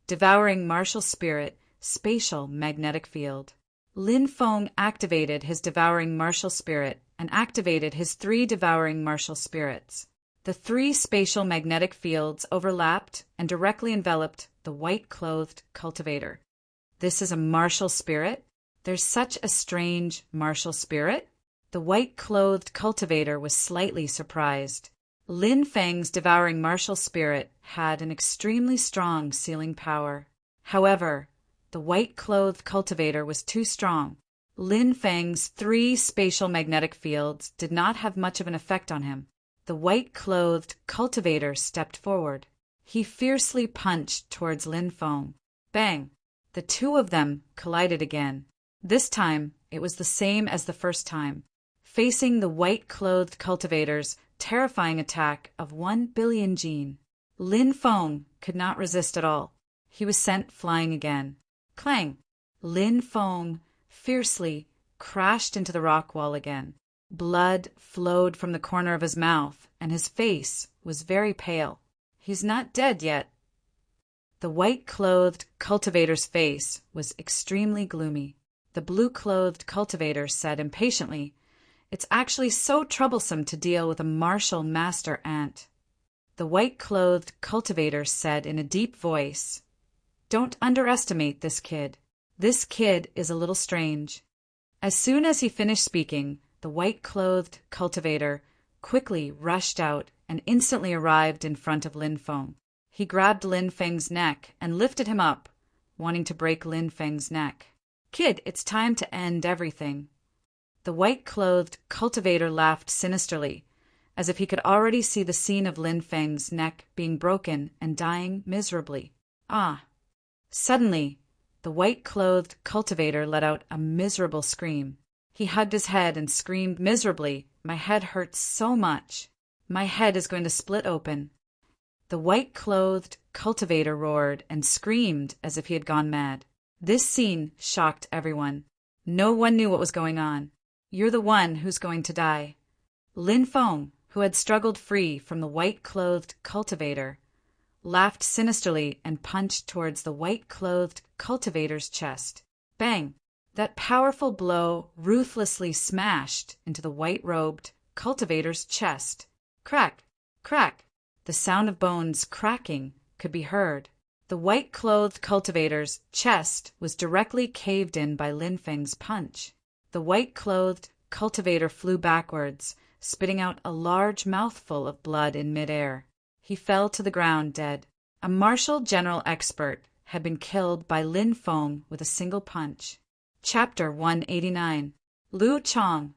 Speaker 1: Devouring martial spirit, spatial magnetic field. Lin Feng activated his devouring martial spirit and activated his 3 devouring martial spirits. The 3 spatial magnetic fields overlapped and directly enveloped the white-clothed cultivator. This is a martial spirit? There's such a strange martial spirit? The white-clothed cultivator was slightly surprised. Lin Feng's devouring martial spirit had an extremely strong sealing power. However, the white-clothed cultivator was too strong. Lin Feng's 3 spatial magnetic fields did not have much of an effect on him. The white-clothed cultivator stepped forward. He fiercely punched towards Lin Feng. Bang! The 2 of them collided again. This time, it was the same as the first time. Facing the white-clothed cultivator's terrifying attack of 1 billion jin, Lin Feng could not resist at all. He was sent flying again. Clang! Lin Feng fiercely crashed into the rock wall again. Blood flowed from the corner of his mouth, and his face was very pale. He's not dead yet. The white-clothed cultivator's face was extremely gloomy. The blue-clothed cultivator said impatiently, "It's actually so troublesome to deal with a martial master ant." The white-clothed cultivator said in a deep voice, "Don't underestimate this kid. This kid is a little strange." As soon as he finished speaking, the white-clothed cultivator quickly rushed out and instantly arrived in front of Lin Feng. He grabbed Lin Feng's neck and lifted him up, wanting to break Lin Feng's neck. "Kid, it's time to end everything." The white-clothed cultivator laughed sinisterly, as if he could already see the scene of Lin Feng's neck being broken and dying miserably. Ah! Suddenly, the white-clothed cultivator let out a miserable scream. He hugged his head and screamed miserably, "My head hurts so much. My head is going to split open." The white-clothed cultivator roared and screamed as if he had gone mad. This scene shocked everyone. No one knew what was going on. "You're the one who's going to die." Lin Feng, who had struggled free from the white-clothed cultivator, laughed sinisterly and punched towards the white-clothed cultivator's chest. Bang! That powerful blow ruthlessly smashed into the white-robed cultivator's chest. Crack! Crack! The sound of bones cracking could be heard. The white-clothed cultivator's chest was directly caved in by Lin Feng's punch. The white-clothed cultivator flew backwards, spitting out a large mouthful of blood in midair. He fell to the ground dead. A martial general expert had been killed by Lin Feng with a single punch. Chapter 189. Lu Chong.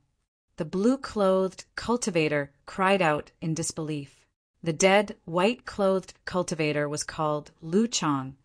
Speaker 1: The blue-clothed cultivator cried out in disbelief. The dead, white-clothed cultivator was called Lu Chong,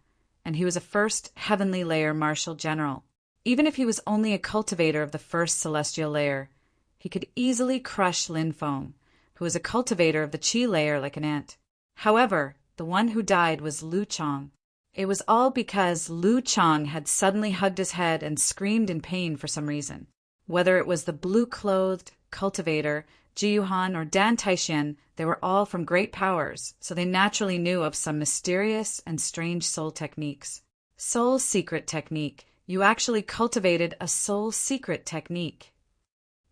Speaker 1: and he was a first heavenly layer martial general. Even if he was only a cultivator of the first celestial layer, he could easily crush Lin Feng, who was a cultivator of the Qi layer like an ant. However, the one who died was Lu Chong. It was all because Lu Chong had suddenly hugged his head and screamed in pain for some reason. Whether it was the blue-clothed cultivator, Ji Yuhan, or Dan Taixian, they were all from great powers, so they naturally knew of some mysterious and strange soul techniques. Soul secret technique. You actually cultivated a soul secret technique.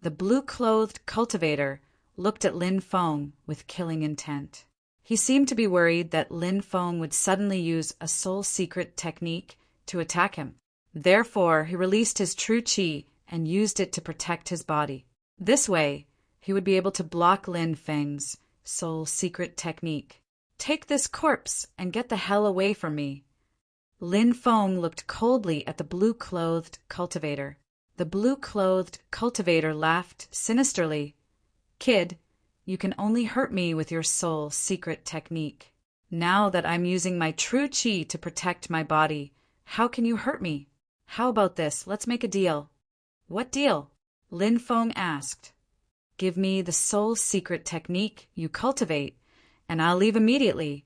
Speaker 1: The blue-clothed cultivator looked at Lin Feng with killing intent. He seemed to be worried that Lin Feng would suddenly use a soul secret technique to attack him. Therefore, he released his true qi and used it to protect his body. This way, he would be able to block Lin Feng's soul secret technique. "Take this corpse and get the hell away from me." Lin Feng looked coldly at the blue-clothed cultivator. The blue-clothed cultivator laughed sinisterly. "Kid, you can only hurt me with your soul secret technique. Now that I'm using my true qi to protect my body, how can you hurt me? How about this? Let's make a deal." "What deal?" Lin Feng asked. "Give me the soul secret technique you cultivate, and I'll leave immediately,"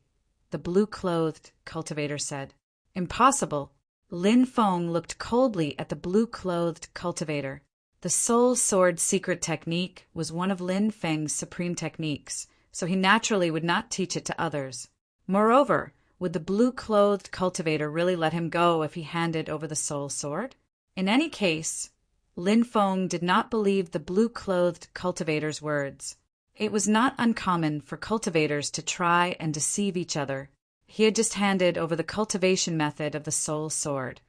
Speaker 1: the blue-clothed cultivator said. "Impossible." Lin Feng looked coldly at the blue-clothed cultivator. The soul sword secret technique was one of Lin Feng's supreme techniques, so he naturally would not teach it to others. Moreover, would the blue-clothed cultivator really let him go if he handed over the soul sword? In any case, Lin Feng did not believe the blue-clothed cultivator's words. It was not uncommon for cultivators to try and deceive each other. He had just handed over the cultivation method of the soul sword,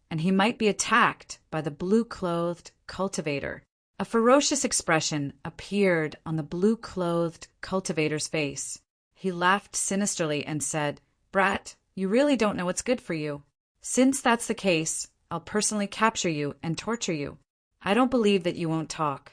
Speaker 1: and he might be attacked by the blue-clothed cultivator. A ferocious expression appeared on the blue-clothed cultivator's face. He laughed sinisterly and said, "Brat, you really don't know what's good for you. Since that's the case, I'll personally capture you and torture you. I don't believe that you won't talk."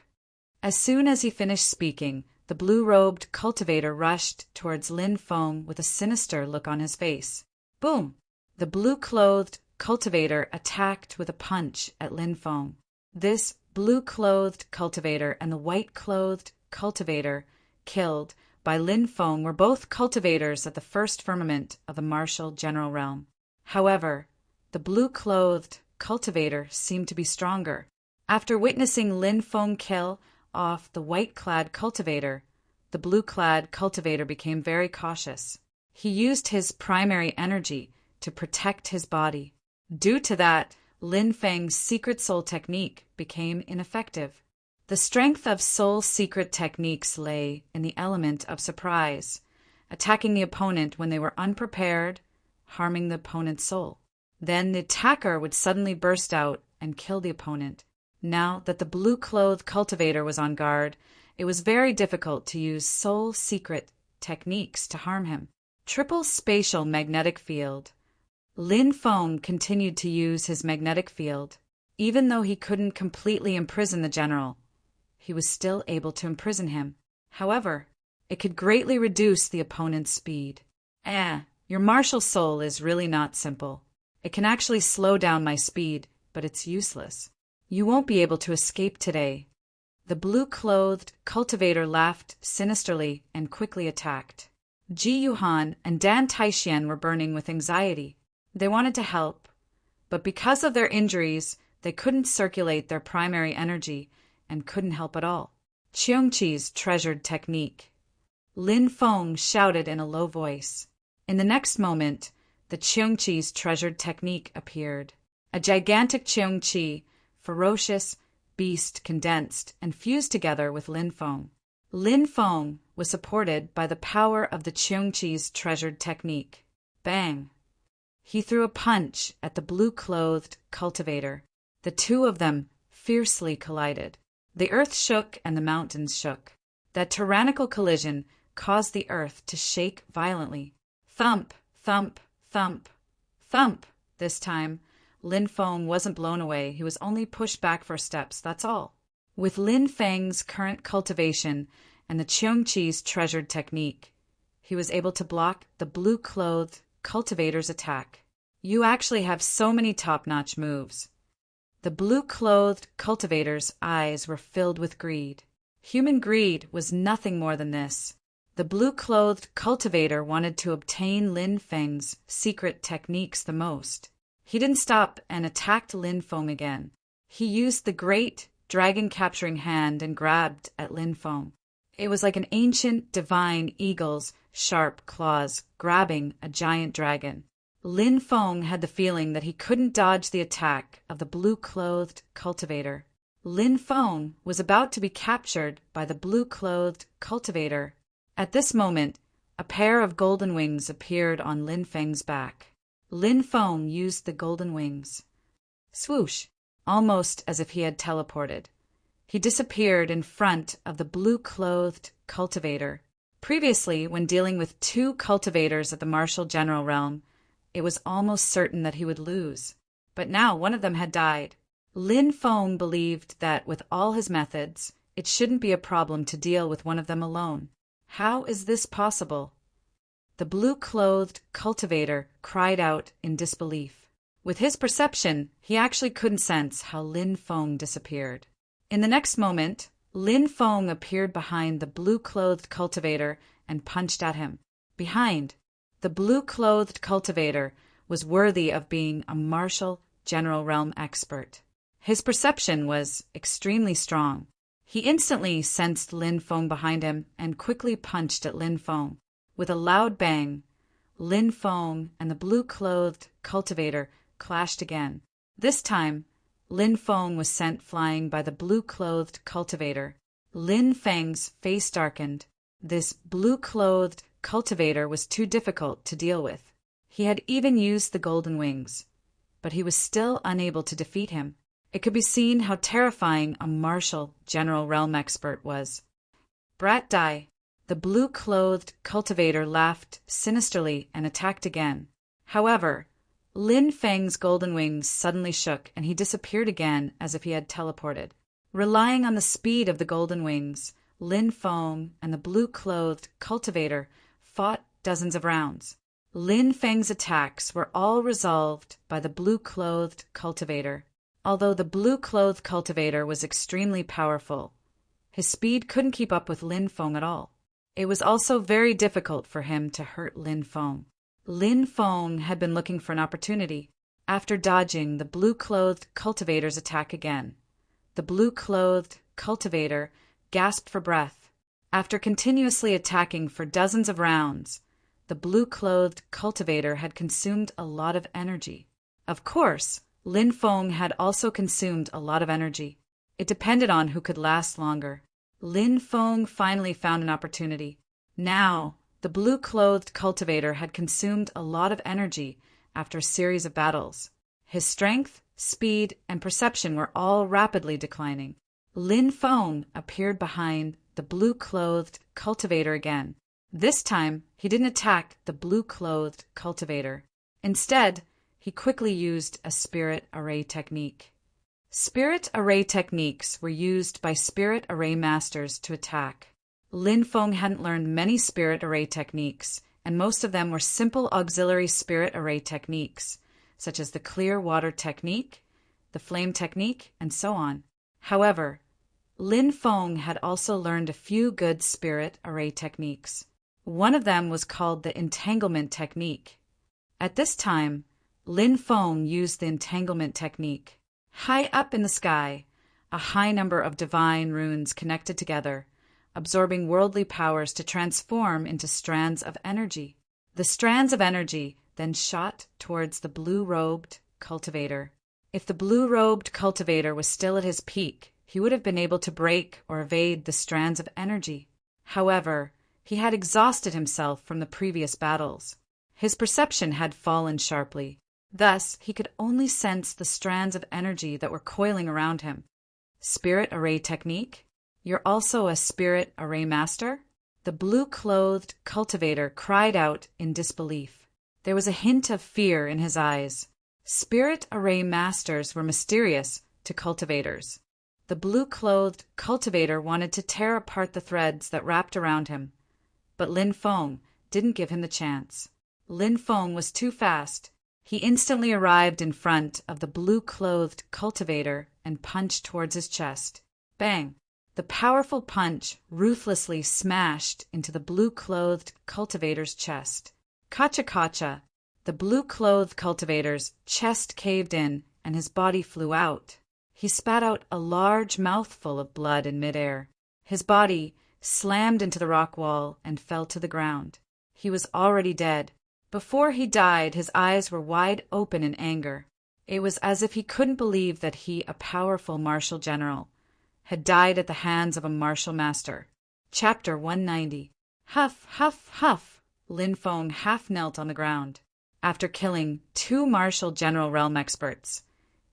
Speaker 1: As soon as he finished speaking, the blue-robed cultivator rushed towards Lin Feng with a sinister look on his face. Boom! The blue-clothed cultivator attacked with a punch at Lin Feng. This blue-clothed cultivator and the white-clothed cultivator killed by Lin Feng were both cultivators at the first firmament of the martial general realm. However, the blue-clothed cultivator seemed to be stronger. After witnessing Lin Feng kill off the white-clad cultivator, the blue-clad cultivator became very cautious. He used his primary energy to protect his body. Due to that, Lin Feng's secret soul technique became ineffective. The strength of soul secret techniques lay in the element of surprise, attacking the opponent when they were unprepared, harming the opponent's soul. Then the attacker would suddenly burst out and kill the opponent. Now that the blue-clothed cultivator was on guard, it was very difficult to use soul secret techniques to harm him. Triple spatial magnetic field. Lin Feng continued to use his magnetic field. Even though he couldn't completely imprison the general, he was still able to imprison him. However, it could greatly reduce the opponent's speed. Your martial soul is really not simple. It can actually slow down my speed, but it's useless. You won't be able to escape today. The blue-clothed cultivator laughed sinisterly and quickly attacked. Ji Yuhan and Dan Taixian were burning with anxiety. They wanted to help, but because of their injuries, they couldn't circulate their primary energy and couldn't help at all. Qiongqi's treasured technique. Lin Feng shouted in a low voice. In the next moment, the Qiongqi's treasured technique appeared. A gigantic Qiongqi, ferocious beast, condensed and fused together with Lin Feng. Lin Feng was supported by the power of the Qiongqi's treasured technique. Bang! He threw a punch at the blue-clothed cultivator. The two of them fiercely collided. The earth shook and the mountains shook. That tyrannical collision caused the earth to shake violently. Thump, thump, thump, thump. This time, Lin Feng wasn't blown away. He was only pushed back for steps, that's all. With Lin Feng's current cultivation and the Qiongqi's treasured technique, he was able to block the blue-clothed cultivator's attack. You actually have so many top-notch moves. The blue-clothed cultivator's eyes were filled with greed. Human greed was nothing more than this. The blue-clothed cultivator wanted to obtain Lin Feng's secret techniques the most. He didn't stop and attacked Lin Feng again. He used the great dragon-capturing hand and grabbed at Lin Feng. It was like an ancient divine eagle's sharp claws grabbing a giant dragon. Lin Feng had the feeling that he couldn't dodge the attack of the blue-clothed cultivator. Lin Feng was about to be captured by the blue-clothed cultivator. At this moment, a pair of golden wings appeared on Lin Feng's back. Lin Feng used the golden wings. Swoosh! Almost as if he had teleported. He disappeared in front of the blue-clothed cultivator. Previously, when dealing with two cultivators at the martial general realm, it was almost certain that he would lose. But now one of them had died. Lin Feng believed that with all his methods, it shouldn't be a problem to deal with one of them alone. How is this possible? The blue-clothed cultivator cried out in disbelief. With his perception, he actually couldn't sense how Lin Feng disappeared. In the next moment, Lin Feng appeared behind the blue-clothed cultivator and punched at him. Behind, the blue-clothed cultivator was worthy of being a martial general realm expert. His perception was extremely strong. He instantly sensed Lin Feng behind him and quickly punched at Lin Feng. With a loud bang, Lin Feng and the blue-clothed cultivator clashed again. This time, Lin Feng was sent flying by the blue-clothed cultivator. Lin Feng's face darkened. This blue-clothed cultivator was too difficult to deal with. He had even used the golden wings, but he was still unable to defeat him. It could be seen how terrifying a martial general realm expert was. Brat die! The blue-clothed cultivator laughed sinisterly and attacked again. However, Lin Feng's golden wings suddenly shook and he disappeared again as if he had teleported. Relying on the speed of the golden wings, Lin Feng and the blue-clothed cultivator fought dozens of rounds. Lin Feng's attacks were all resolved by the blue-clothed cultivator. Although the blue-clothed cultivator was extremely powerful, his speed couldn't keep up with Lin Feng at all. It was also very difficult for him to hurt Lin Feng. Lin Feng had been looking for an opportunity. After dodging the blue-clothed cultivator's attack again, the blue-clothed cultivator gasped for breath. After continuously attacking for dozens of rounds, the blue-clothed cultivator had consumed a lot of energy. Of course, Lin Feng had also consumed a lot of energy. It depended on who could last longer. Lin Feng finally found an opportunity. Now, the blue-clothed cultivator had consumed a lot of energy after a series of battles. His strength, speed, and perception were all rapidly declining. Lin Feng appeared behind the blue-clothed cultivator again. This time, he didn't attack the blue-clothed cultivator. Instead, he quickly used a spirit array technique. Spirit array techniques were used by spirit array masters to attack. Lin Feng hadn't learned many spirit array techniques, and most of them were simple auxiliary spirit array techniques, such as the clear water technique, the flame technique, and so on. However, Lin Feng had also learned a few good spirit array techniques. One of them was called the entanglement technique. At this time, Lin Feng used the entanglement technique. High up in the sky, a high number of divine runes connected together, absorbing worldly powers to transform into strands of energy. The strands of energy then shot towards the blue-robed cultivator. If the blue-robed cultivator was still at his peak, he would have been able to break or evade the strands of energy. However, he had exhausted himself from the previous battles. His perception had fallen sharply. Thus, he could only sense the strands of energy that were coiling around him. Spirit array technique? You're also a spirit array master? The blue-clothed cultivator cried out in disbelief. There was a hint of fear in his eyes. Spirit array masters were mysterious to cultivators. The blue-clothed cultivator wanted to tear apart the threads that wrapped around him, but Lin Feng didn't give him the chance. Lin Feng was too fast. He instantly arrived in front of the blue-clothed cultivator and punched towards his chest. Bang! The powerful punch ruthlessly smashed into the blue-clothed cultivator's chest. Kacha-kacha! The blue-clothed cultivator's chest caved in and his body flew out. He spat out a large mouthful of blood in midair. His body slammed into the rock wall and fell to the ground. He was already dead. Before he died, his eyes were wide open in anger. It was as if he couldn't believe that he, a powerful martial general, had died at the hands of a martial master. Chapter 190. Huff, huff, huff! Lin Feng half knelt on the ground. After killing 2 martial general realm experts,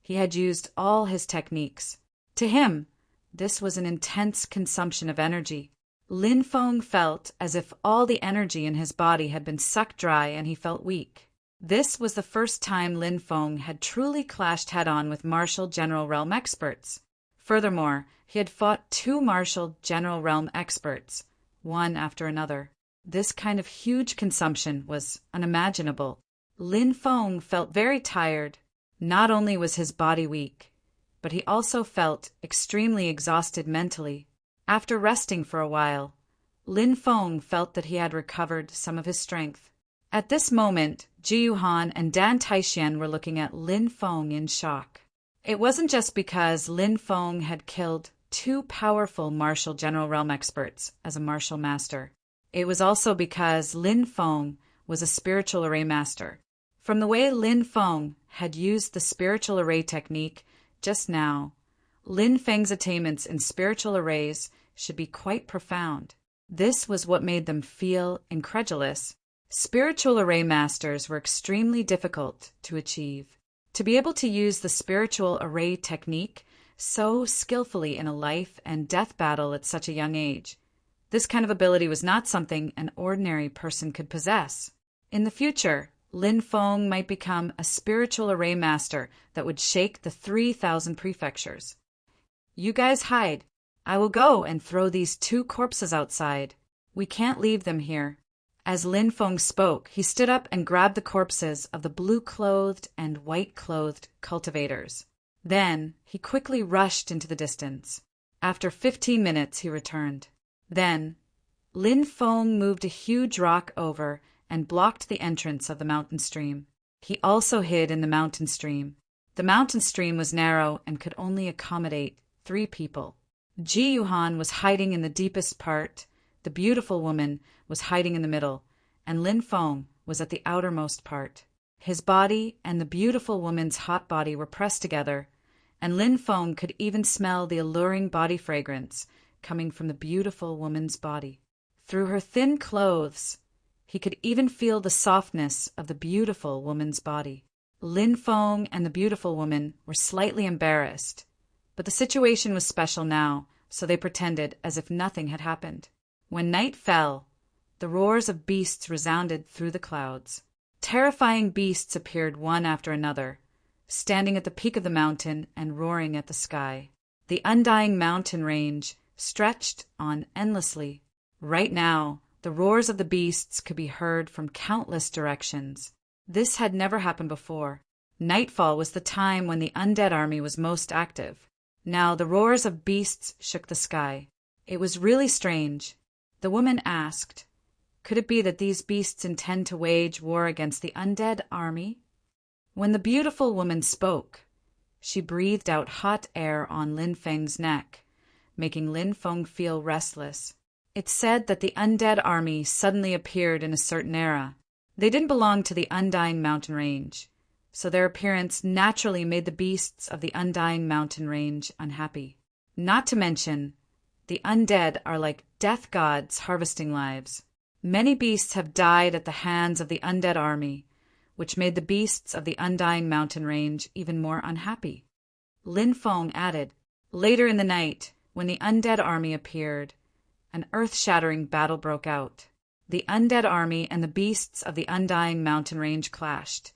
Speaker 1: he had used all his techniques. To him, this was an intense consumption of energy. Lin Feng felt as if all the energy in his body had been sucked dry and he felt weak. This was the first time Lin Feng had truly clashed head-on with martial general realm experts. Furthermore, he had fought 2 martial general realm experts, one after another. This kind of huge consumption was unimaginable. Lin Feng felt very tired. Not only was his body weak, but he also felt extremely exhausted mentally. After resting for a while, Lin Feng felt that he had recovered some of his strength. At this moment, Ji Yuhan and Dan Taixian were looking at Lin Feng in shock. It wasn't just because Lin Feng had killed 2 powerful martial general realm experts as a martial master. It was also because Lin Feng was a spiritual array master. From the way Lin Feng had used the spiritual array technique just now, Lin Feng's attainments in spiritual arrays should be quite profound. This was what made them feel incredulous. Spiritual array masters were extremely difficult to achieve. To be able to use the spiritual array technique so skillfully in a life and death battle at such a young age, this kind of ability was not something an ordinary person could possess. In the future, Lin Feng might become a spiritual array master that would shake the 3,000 prefectures. You guys hide. I will go and throw these 2 corpses outside. We can't leave them here. As Lin Feng spoke, he stood up and grabbed the corpses of the blue-clothed and white-clothed cultivators. Then, he quickly rushed into the distance. After 15 minutes, he returned. Then, Lin Feng moved a huge rock over and blocked the entrance of the mountain stream. He also hid in the mountain stream. The mountain stream was narrow and could only accommodate 3 people. Ji Yuhan was hiding in the deepest part, the beautiful woman was hiding in the middle, and Lin Feng was at the outermost part. His body and the beautiful woman's hot body were pressed together, and Lin Feng could even smell the alluring body fragrance coming from the beautiful woman's body. Through her thin clothes, he could even feel the softness of the beautiful woman's body. Lin Feng and the beautiful woman were slightly embarrassed, but the situation was special now, so they pretended as if nothing had happened. When night fell, the roars of beasts resounded through the clouds. Terrifying beasts appeared one after another, standing at the peak of the mountain and roaring at the sky. The undying mountain range stretched on endlessly. Right now, the roars of the beasts could be heard from countless directions. This had never happened before. Nightfall was the time when the undead army was most active. Now the roars of beasts shook the sky. It was really strange. The woman asked, could it be that these beasts intend to wage war against the undead army? When the beautiful woman spoke, she breathed out hot air on Lin Feng's neck, making Lin Feng feel restless. It said that the undead army suddenly appeared in a certain era. They didn't belong to the undying mountain range, so their appearance naturally made the beasts of the undying mountain range unhappy. Not to mention, the undead are like death gods harvesting lives. Many beasts have died at the hands of the undead army, which made the beasts of the undying mountain range even more unhappy. Lin Feng added, later in the night, when the undead army appeared, an earth-shattering battle broke out. The undead army and the beasts of the undying mountain range clashed,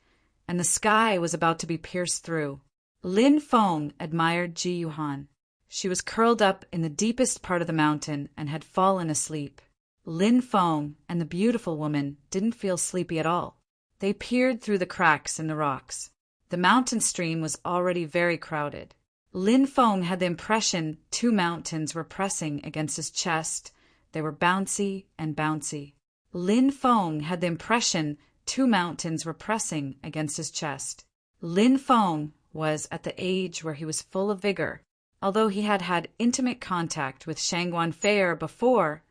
Speaker 1: and the sky was about to be pierced through. Lin Feng admired Ji Yuhan. She was curled up in the deepest part of the mountain and had fallen asleep. Lin Feng and the beautiful woman didn't feel sleepy at all. They peered through the cracks in the rocks. The mountain stream was already very crowded. Lin Feng had the impression 2 mountains were pressing against his chest. They were bouncy and bouncy. Lin Feng had the impression 2 mountains were pressing against his chest. Lin Feng was at the age where he was full of vigor. Although he had had intimate contact with Shangguan Fei'er before,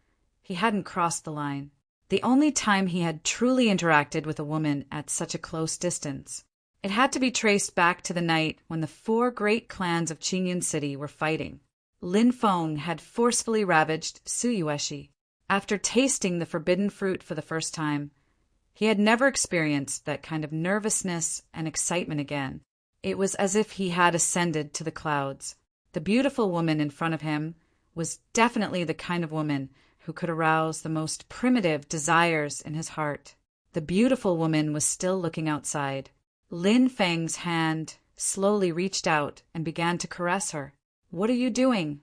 Speaker 1: he hadn't crossed the line. The only time he had truly interacted with a woman at such a close distance. It had to be traced back to the night when the 4 great clans of Qingyun City were fighting. Lin Feng had forcefully ravaged Suyueshi. After tasting the forbidden fruit for the first time, He had never experienced that kind of nervousness and excitement again. It was as if he had ascended to the clouds. The beautiful woman in front of him was definitely the kind of woman who could arouse the most primitive desires in his heart. The beautiful woman was still looking outside. Lin Feng's hand slowly reached out and began to caress her. "What are you doing?"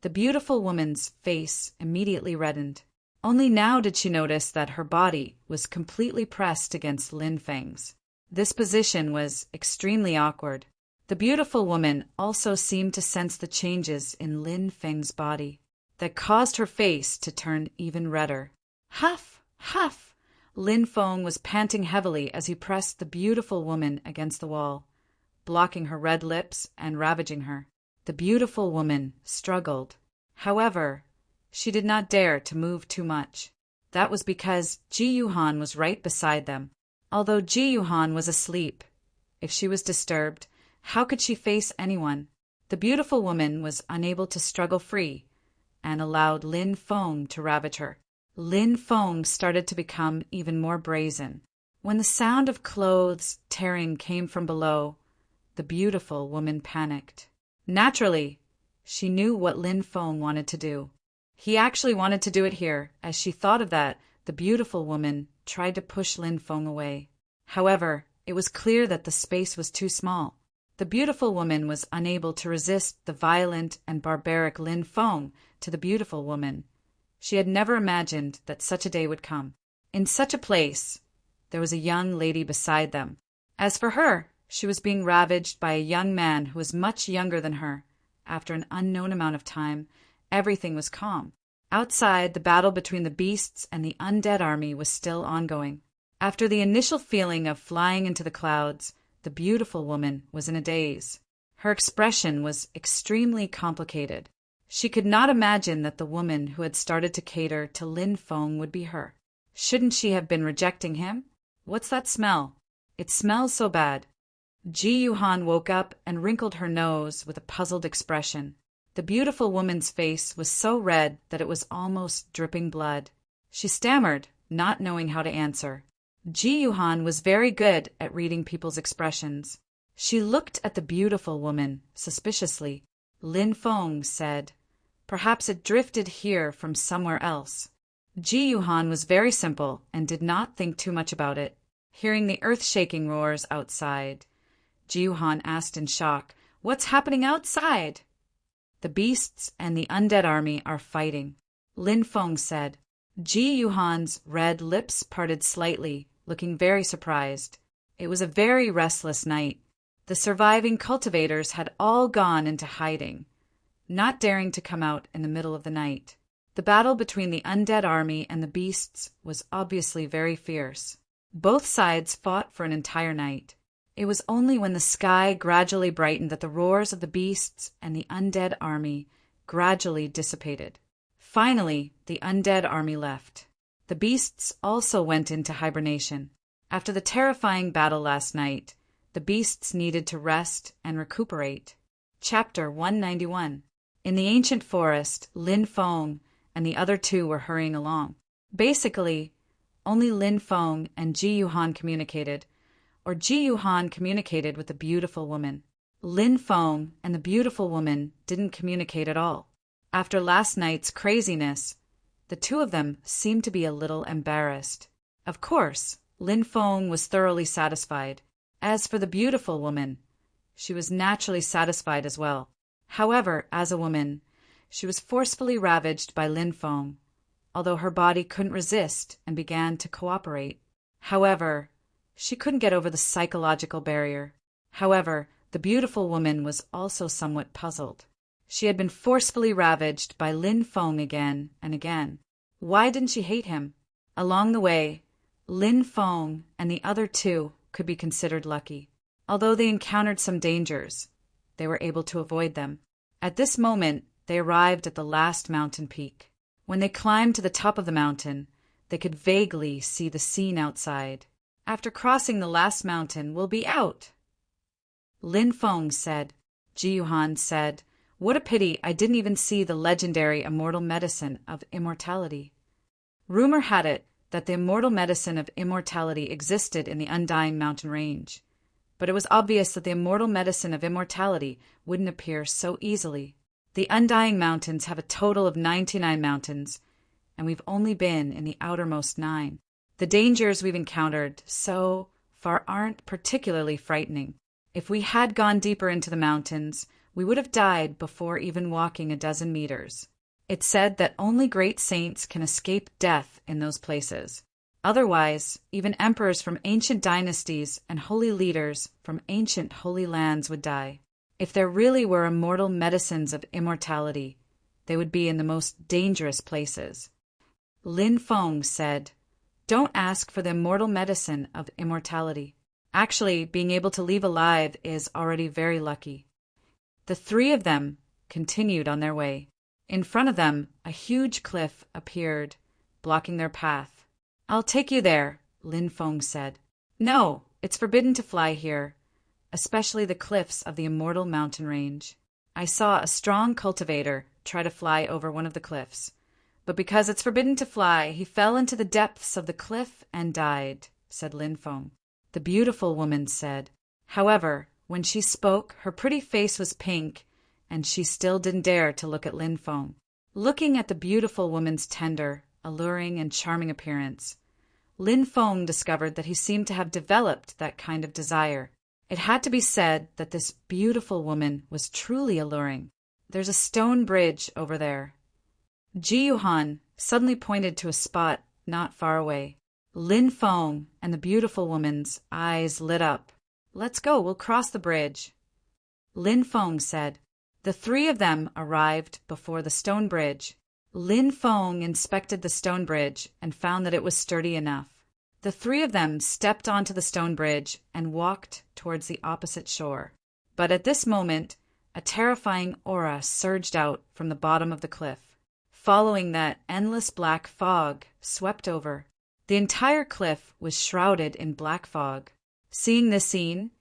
Speaker 1: The beautiful woman's face immediately reddened. Only now did she notice that her body was completely pressed against Lin Feng's. This position was extremely awkward. The beautiful woman also seemed to sense the changes in Lin Feng's body that caused her face to turn even redder. Huff! Huff! Lin Feng was panting heavily as he pressed the beautiful woman against the wall, blocking her red lips and ravaging her. The beautiful woman struggled. However, she did not dare to move too much. That was because Ji Yuhan was right beside them. Although Ji Yuhan was asleep, if she was disturbed, how could she face anyone? The beautiful woman was unable to struggle free and allowed Lin Feng to ravage her. Lin Feng started to become even more brazen. When the sound of clothes tearing came from below, the beautiful woman panicked. Naturally, she knew what Lin Feng wanted to do. He actually wanted to do it here. As she thought of that, the beautiful woman tried to push Lin Feng away. However, it was clear that the space was too small. The beautiful woman was unable to resist the violent and barbaric Lin Feng to the beautiful woman. She had never imagined that such a day would come. In such a place, there was a young lady beside them. As for her, she was being ravaged by a young man who was much younger than her. After an unknown amount of time, everything was calm. Outside, the battle between the beasts and the undead army was still ongoing. After the initial feeling of flying into the clouds, the beautiful woman was in a daze. Her expression was extremely complicated. She could not imagine that the woman who had started to cater to Lin Feng would be her. Shouldn't she have been rejecting him? What's that smell? It smells so bad. Ji Yuhan woke up and wrinkled her nose with a puzzled expression. The beautiful woman's face was so red that it was almost dripping blood. She stammered, not knowing how to answer. Ji Yuhan was very good at reading people's expressions. She looked at the beautiful woman suspiciously. Lin Feng said, "Perhaps it drifted here from somewhere else." Ji Yuhan was very simple and did not think too much about it. Hearing the earth-shaking roars outside, Ji Yuhan asked in shock, "What's happening outside?" "The beasts and the undead army are fighting," Lin Feng said. Ji Yuhan's red lips parted slightly, looking very surprised. It was a very restless night. The surviving cultivators had all gone into hiding, not daring to come out in the middle of the night. The battle between the undead army and the beasts was obviously very fierce. Both sides fought for an entire night. It was only when the sky gradually brightened that the roars of the beasts and the undead army gradually dissipated. Finally, the undead army left. The beasts also went into hibernation. After the terrifying battle last night, the beasts needed to rest and recuperate. Chapter 191. In the ancient forest, Lin Feng and the other two were hurrying along. Basically, only Lin Feng and Ji Yuhan communicated, or Ji Yuhan communicated with the beautiful woman. Lin Feng and the beautiful woman didn't communicate at all. After last night's craziness, the two of them seemed to be a little embarrassed. Of course, Lin Feng was thoroughly satisfied. As for the beautiful woman, she was naturally satisfied as well. However, as a woman, she was forcefully ravaged by Lin Feng, although her body couldn't resist and began to cooperate. However, she couldn't get over the psychological barrier. However, the beautiful woman was also somewhat puzzled. She had been forcefully ravaged by Lin Feng again and again. Why didn't she hate him? Along the way, Lin Feng and the other two could be considered lucky. Although they encountered some dangers, they were able to avoid them. At this moment, they arrived at the last mountain peak. When they climbed to the top of the mountain, they could vaguely see the scene outside. After crossing the last mountain, we'll be out, Lin Feng said. Ji Yuhan said, "What a pity I didn't even see the legendary immortal medicine of immortality." Rumor had it that the immortal medicine of immortality existed in the Undying Mountain Range. But it was obvious that the immortal medicine of immortality wouldn't appear so easily. The Undying Mountains have a total of 99 mountains, and we've only been in the outermost 9. The dangers we've encountered so far aren't particularly frightening. If we had gone deeper into the mountains, we would have died before even walking a dozen meters. It's said that only great saints can escape death in those places. Otherwise, even emperors from ancient dynasties and holy leaders from ancient holy lands would die. If there really were immortal medicines of immortality, they would be in the most dangerous places. Lin Feng said, "Don't ask for the immortal medicine of immortality. Actually, being able to leave alive is already very lucky." The 3 of them continued on their way. In front of them, a huge cliff appeared, blocking their path. "I'll take you there," Lin Feng said. "No, it's forbidden to fly here, especially the cliffs of the immortal mountain range. I saw a strong cultivator try to fly over one of the cliffs, but because it's forbidden to fly, he fell into the depths of the cliff and died," said Lin Feng. The beautiful woman said. However, when she spoke, her pretty face was pink, and she still didn't dare to look at Lin Feng. Looking at the beautiful woman's tender, alluring, and charming appearance, Lin Feng discovered that he seemed to have developed that kind of desire. It had to be said that this beautiful woman was truly alluring. "There's a stone bridge over there." Ji Yuhan suddenly pointed to a spot not far away. Lin Feng and the beautiful woman's eyes lit up. "Let's go, we'll cross the bridge," Lin Feng said. The 3 of them arrived before the stone bridge. Lin Feng inspected the stone bridge and found that it was sturdy enough. The 3 of them stepped onto the stone bridge and walked towards the opposite shore. But at this moment, a terrifying aura surged out from the bottom of the cliff. Following that, endless black fog swept over. The entire cliff was shrouded in black fog. Seeing this scene,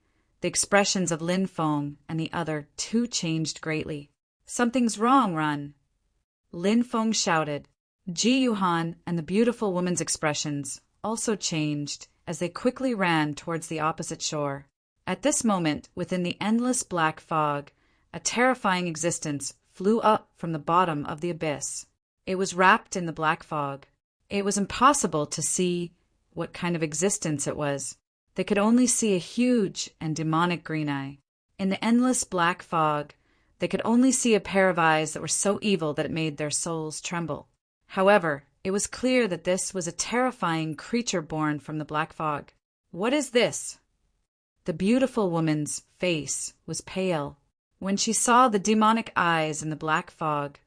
Speaker 1: the expressions of Lin Feng and the other 2 changed greatly. "Something's wrong, run!" Lin Feng shouted. Ji Yuhan and the beautiful woman's expressions also changed as they quickly ran towards the opposite shore. At this moment, within the endless black fog, a terrifying existence flew up from the bottom of the abyss. It was wrapped in the black fog. It was impossible to see what kind of existence it was. They could only see a huge and demonic green eye. In the endless black fog, they could only see a pair of eyes that were so evil that it made their souls tremble. However, it was clear that this was a terrifying creature born from the black fog. "What is this?" The beautiful woman's face was pale. When she saw the demonic eyes in the black fog,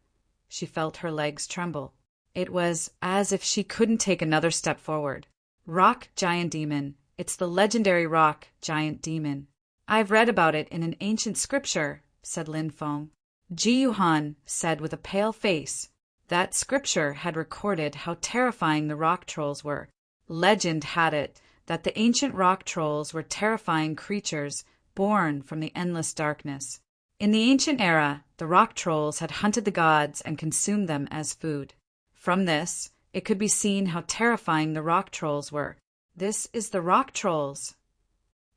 Speaker 1: she felt her legs tremble. It was as if she couldn't take another step forward. "Rock Giant Demon. It's the legendary rock giant demon. I've read about it in an ancient scripture," said Lin Feng. Ji Yuhan said with a pale face. That scripture had recorded how terrifying the rock trolls were. Legend had it that the ancient rock trolls were terrifying creatures born from the endless darkness. In the ancient era, the rock trolls had hunted the gods and consumed them as food. From this, it could be seen how terrifying the rock trolls were. "This is the rock trolls."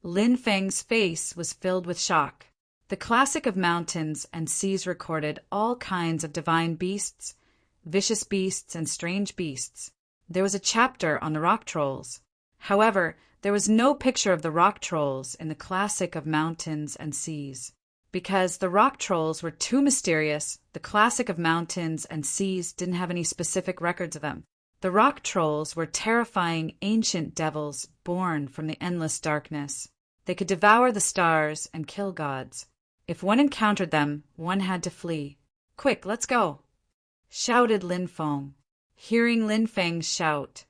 Speaker 1: Lin Feng's face was filled with shock. The classic of mountains and seas recorded all kinds of divine beasts, vicious beasts, and strange beasts. There was a chapter on the rock trolls. However, there was no picture of the rock trolls in the classic of mountains and seas. Because the rock trolls were too mysterious, the classic of mountains and seas didn't have any specific records of them. The rock trolls were terrifying ancient devils born from the endless darkness. They could devour the stars and kill gods. If one encountered them, one had to flee. "Quick, let's go!" shouted Lin Feng. Hearing Lin Feng's shout,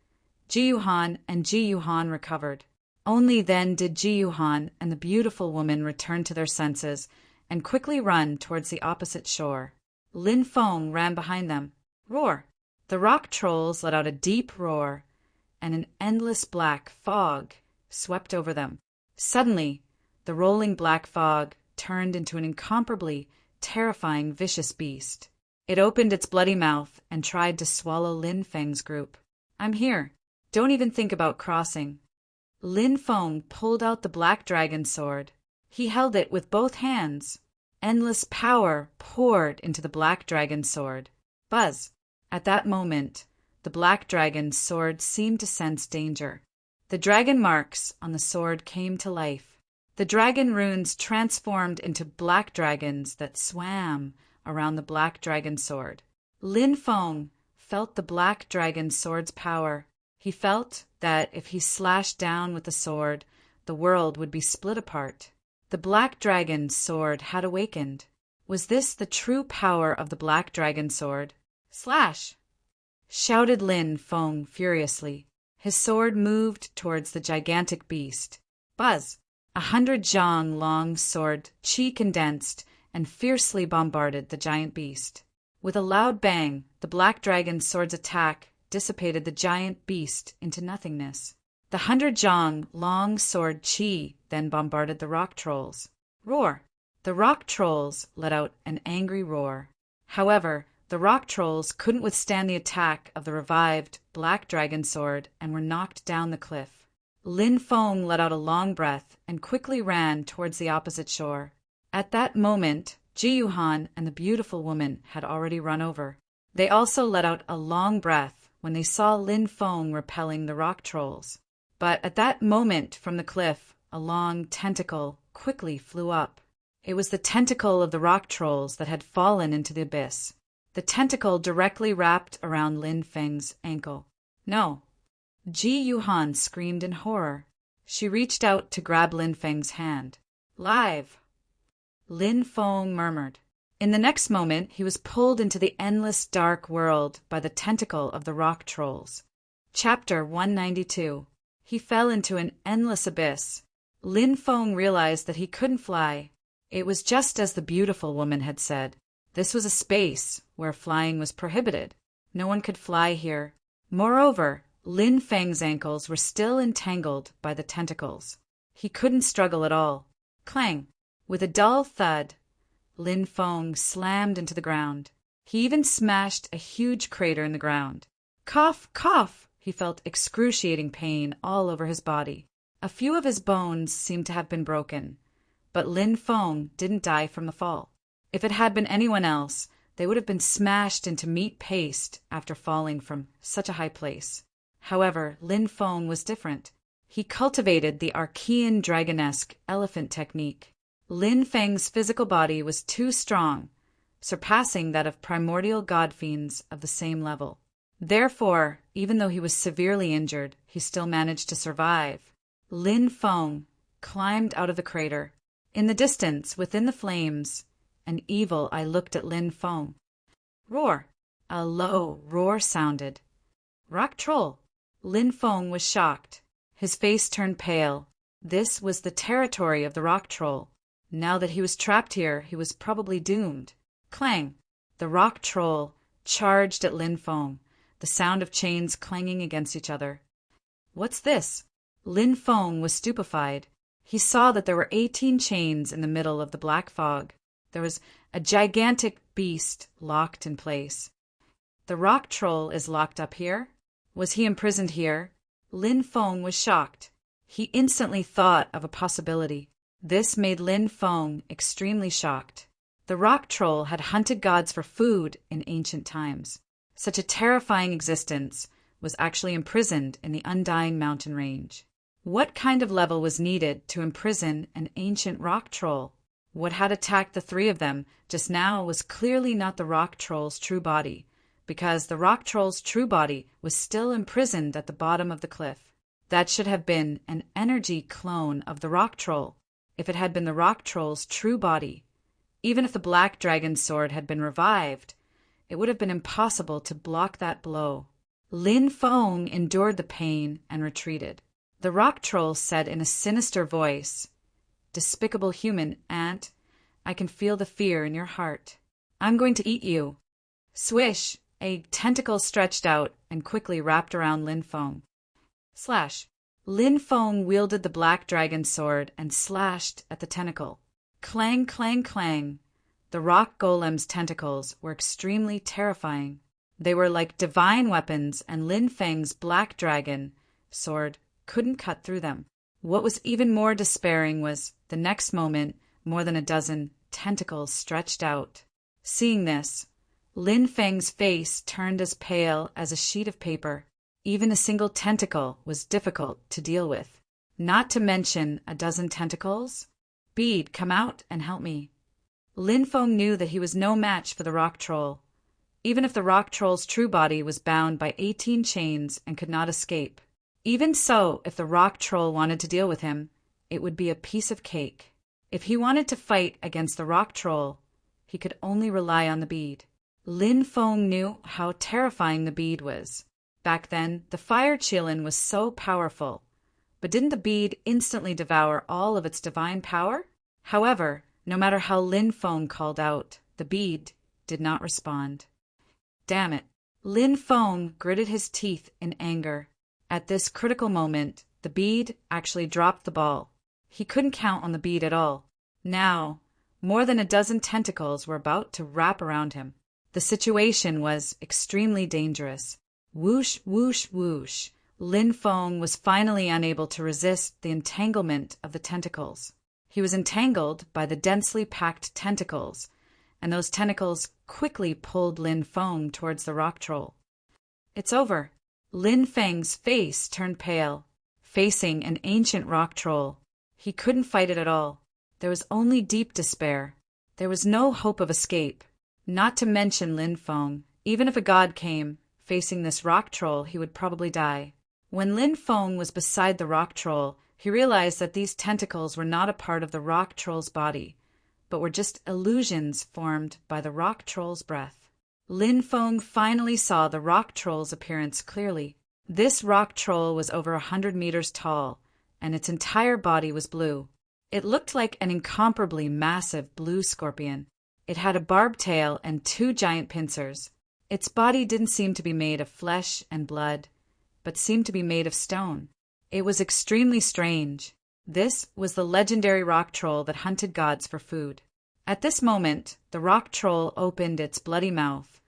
Speaker 1: Ji Yuhan recovered. Only then did Ji Yuhan and the beautiful woman return to their senses and quickly run towards the opposite shore. Lin Feng ran behind them. "Roar!" The rock trolls let out a deep roar, and an endless black fog swept over them. Suddenly, the rolling black fog turned into an incomparably terrifying vicious beast. It opened its bloody mouth and tried to swallow Lin Feng's group. "I'm here." Don't even think about crossing. Lin Feng pulled out the black dragon sword. He held it with both hands. Endless power poured into the black dragon sword. Buzz! At that moment, the black dragon's sword seemed to sense danger. The dragon marks on the sword came to life. The dragon runes transformed into black dragons that swam around the black dragon sword. Lin Feng felt the black dragon sword's power. He felt that if he slashed down with the sword, the world would be split apart. The black dragon's sword had awakened. Was this the true power of the black dragon sword? Slash! Shouted Lin Feng furiously. His sword moved towards the gigantic beast. Buzz! 100 zhang long sword qi condensed and fiercely bombarded the giant beast. With a loud bang, the black dragon's sword's attack dissipated the giant beast into nothingness. The 100 zhang long sword qi then bombarded the rock trolls. Roar! The rock trolls let out an angry roar. However, the rock trolls couldn't withstand the attack of the revived black dragon sword and were knocked down the cliff. Lin Feng let out a long breath and quickly ran towards the opposite shore. At that moment, Ji Yuhan and the beautiful woman had already run over. They also let out a long breath when they saw Lin Feng repelling the rock trolls. But at that moment from the cliff, a long tentacle quickly flew up. It was the tentacle of the rock trolls that had fallen into the abyss. The tentacle directly wrapped around Lin Feng's ankle. No! Ji Yuhan screamed in horror. She reached out to grab Lin Feng's hand. Live! Lin Feng murmured. In the next moment, he was pulled into the endless dark world by the tentacle of the rock trolls. Chapter 192. He fell into an endless abyss. Lin Feng realized that he couldn't fly. It was just as the beautiful woman had said. This was a space where flying was prohibited. No one could fly here. Moreover, Lin Feng's ankles were still entangled by the tentacles. He couldn't struggle at all. Clang! With a dull thud, Lin Feng slammed into the ground. He even smashed a huge crater in the ground. Cough! Cough! He felt excruciating pain all over his body. A few of his bones seemed to have been broken, but Lin Feng didn't die from the fall. If it had been anyone else, they would have been smashed into meat paste after falling from such a high place. However, Lin Feng was different. He cultivated the Archean dragonesque elephant technique. Lin Feng's physical body was too strong, surpassing that of primordial god fiends of the same level. Therefore, even though he was severely injured, he still managed to survive. Lin Feng climbed out of the crater. In the distance, within the flames, an evil eye looked at Lin Feng. Roar! A low roar sounded. Rock troll! Lin Feng was shocked. His face turned pale. This was the territory of the rock troll. Now that he was trapped here, he was probably doomed. Clang! The rock troll charged at Lin Feng, the sound of chains clanging against each other. What's this? Lin Feng was stupefied. He saw that there were 18 chains in the middle of the black fog. There was a gigantic beast locked in place. The rock troll is locked up here? Was he imprisoned here? Lin Feng was shocked. He instantly thought of a possibility. This made Lin Feng extremely shocked. The rock troll had hunted gods for food in ancient times. Such a terrifying existence was actually imprisoned in the Undying Mountain Range. What kind of level was needed to imprison an ancient rock troll? What had attacked the three of them just now was clearly not the rock troll's true body, because the rock troll's true body was still imprisoned at the bottom of the cliff. That should have been an energy clone of the rock troll, if it had been the rock troll's true body. Even if the black dragon's sword had been revived, it would have been impossible to block that blow. Lin Feng endured the pain and retreated. The rock troll said in a sinister voice, "Despicable human, Ant, I can feel the fear in your heart. I'm going to eat you." Swish! A tentacle stretched out and quickly wrapped around Lin Feng. Slash! Lin Feng wielded the black dragon sword and slashed at the tentacle. Clang, clang, clang. The rock golem's tentacles were extremely terrifying. They were like divine weapons, and Lin Feng's black dragon sword couldn't cut through them. What was even more despairing was, the next moment, more than a dozen tentacles stretched out. Seeing this, Lin Feng's face turned as pale as a sheet of paper. Even a single tentacle was difficult to deal with. Not to mention a dozen tentacles? Bead, come out and help me. Lin Feng knew that he was no match for the rock troll. Even if the rock troll's true body was bound by 18 chains and could not escape. Even so, if the rock troll wanted to deal with him, it would be a piece of cake. If he wanted to fight against the rock troll, he could only rely on the bead. Lin Feng knew how terrifying the bead was. Back then, the fire qilin was so powerful. But didn't the bead instantly devour all of its divine power? However, no matter how Lin Feng called out, the bead did not respond. Damn it. Lin Feng gritted his teeth in anger. At this critical moment, the bead actually dropped the ball. He couldn't count on the bead at all. Now, more than a dozen tentacles were about to wrap around him. The situation was extremely dangerous. Whoosh, whoosh, whoosh. Lin Feng was finally unable to resist the entanglement of the tentacles. He was entangled by the densely packed tentacles, and those tentacles quickly pulled Lin Feng towards the rock troll. It's over. Lin Feng's face turned pale. Facing an ancient rock troll, he couldn't fight it at all. There was only deep despair. There was no hope of escape. Not to mention Lin Feng. Even if a god came, facing this rock troll, he would probably die. When Lin Feng was beside the rock troll, he realized that these tentacles were not a part of the rock troll's body, but were just illusions formed by the rock troll's breath. Lin Feng finally saw the rock troll's appearance clearly. This rock troll was over 100 meters tall, and its entire body was blue. It looked like an incomparably massive blue scorpion. It had a barbed tail and 2 giant pincers. Its body didn't seem to be made of flesh and blood, but seemed to be made of stone. It was extremely strange. This was the legendary rock troll that hunted gods for food. At this moment, the rock troll opened its bloody mouth,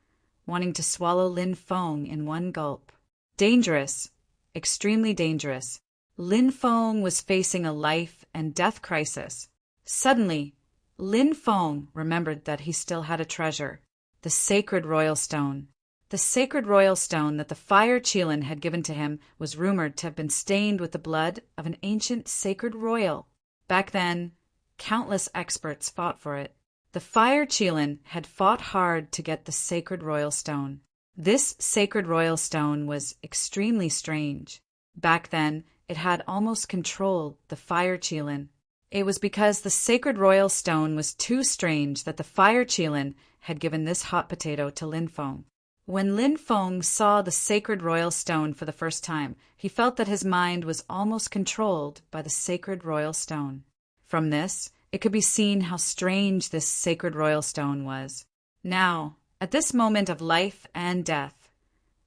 Speaker 1: wanting to swallow Lin Feng in one gulp. Dangerous, extremely dangerous. Lin Feng was facing a life and death crisis. Suddenly, Lin Feng remembered that he still had a treasure, the sacred royal stone. The sacred royal stone that the fire qilin had given to him was rumored to have been stained with the blood of an ancient sacred royal. Back then, countless experts fought for it. The fire qilin had fought hard to get the sacred royal stone. This sacred royal stone was extremely strange. Back then, it had almost controlled the fire qilin. It was because the sacred royal stone was too strange that the fire qilin had given this hot potato to Lin Feng. When Lin Feng saw the sacred royal stone for the first time, he felt that his mind was almost controlled by the sacred royal stone. From this, it could be seen how strange this sacred royal stone was. Now, at this moment of life and death,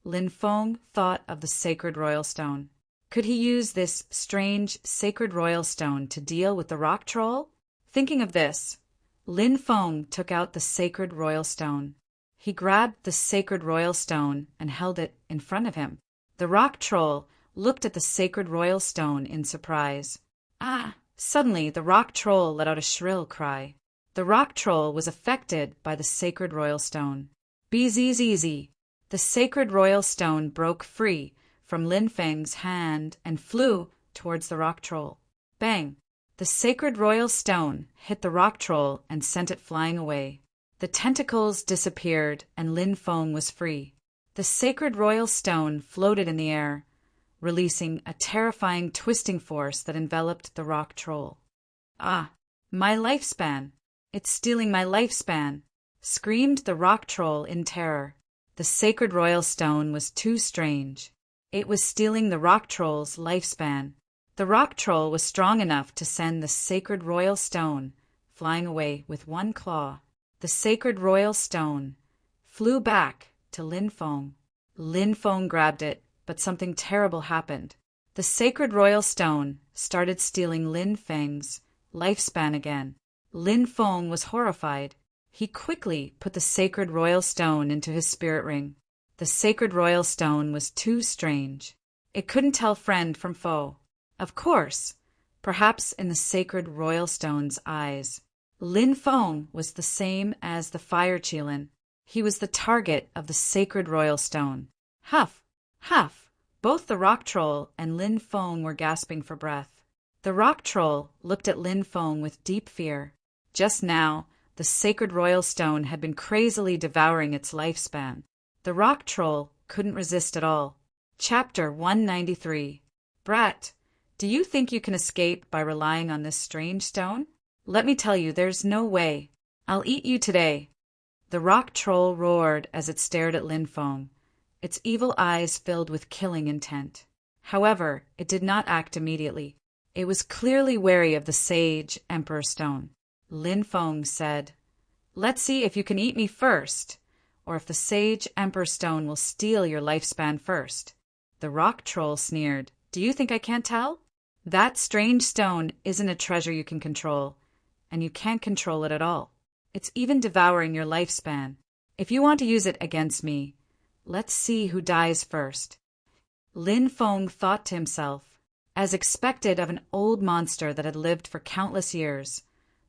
Speaker 1: Lin Feng thought of the sacred royal stone. Could he use this strange sacred royal stone to deal with the rock troll? Thinking of this, Lin Feng took out the sacred royal stone. He grabbed the sacred royal stone and held it in front of him. The rock troll looked at the sacred royal stone in surprise. Ah! Suddenly, the rock troll let out a shrill cry. The rock troll was affected by the sacred royal stone. Bzzz. The sacred royal stone broke free from Lin Feng's hand and flew towards the rock troll. Bang! The sacred royal stone hit the rock troll and sent it flying away. The tentacles disappeared and Lin Feng was free. The sacred royal stone floated in the air, releasing a terrifying twisting force that enveloped the rock troll. Ah, my lifespan! It's stealing my lifespan! Screamed the rock troll in terror. The sacred royal stone was too strange. It was stealing the rock troll's lifespan. The rock troll was strong enough to send the sacred royal stone flying away with one claw. The sacred royal stone flew back to Lin Feng. Lin Feng grabbed it, but something terrible happened. The sacred royal stone started stealing Lin Feng's lifespan again. Lin Feng was horrified. He quickly put the sacred royal stone into his spirit ring. The sacred royal stone was too strange. It couldn't tell friend from foe. Of course, perhaps in the sacred royal stone's eyes. Lin Feng was the same as the fire Qilin. He was the target of the sacred royal stone. Huff, huff. Both the rock troll and Lin Feng were gasping for breath. The rock troll looked at Lin Feng with deep fear. Just now, the sacred royal stone had been crazily devouring its lifespan. The rock troll couldn't resist at all. Chapter 193. Brat, do you think you can escape by relying on this strange stone? Let me tell you, there's no way. I'll eat you today. The rock troll roared as it stared at Lin Feng, its evil eyes filled with killing intent. However, it did not act immediately. It was clearly wary of the sage Emperor Stone. Lin Feng said, "Let's see if you can eat me first, or if the sage Emperor Stone will steal your lifespan first." The rock troll sneered, "Do you think I can't tell? That strange stone isn't a treasure you can control, and you can't control it at all. It's even devouring your lifespan. If you want to use it against me, let's see who dies first." Lin Feng thought to himself, as expected of an old monster that had lived for countless years.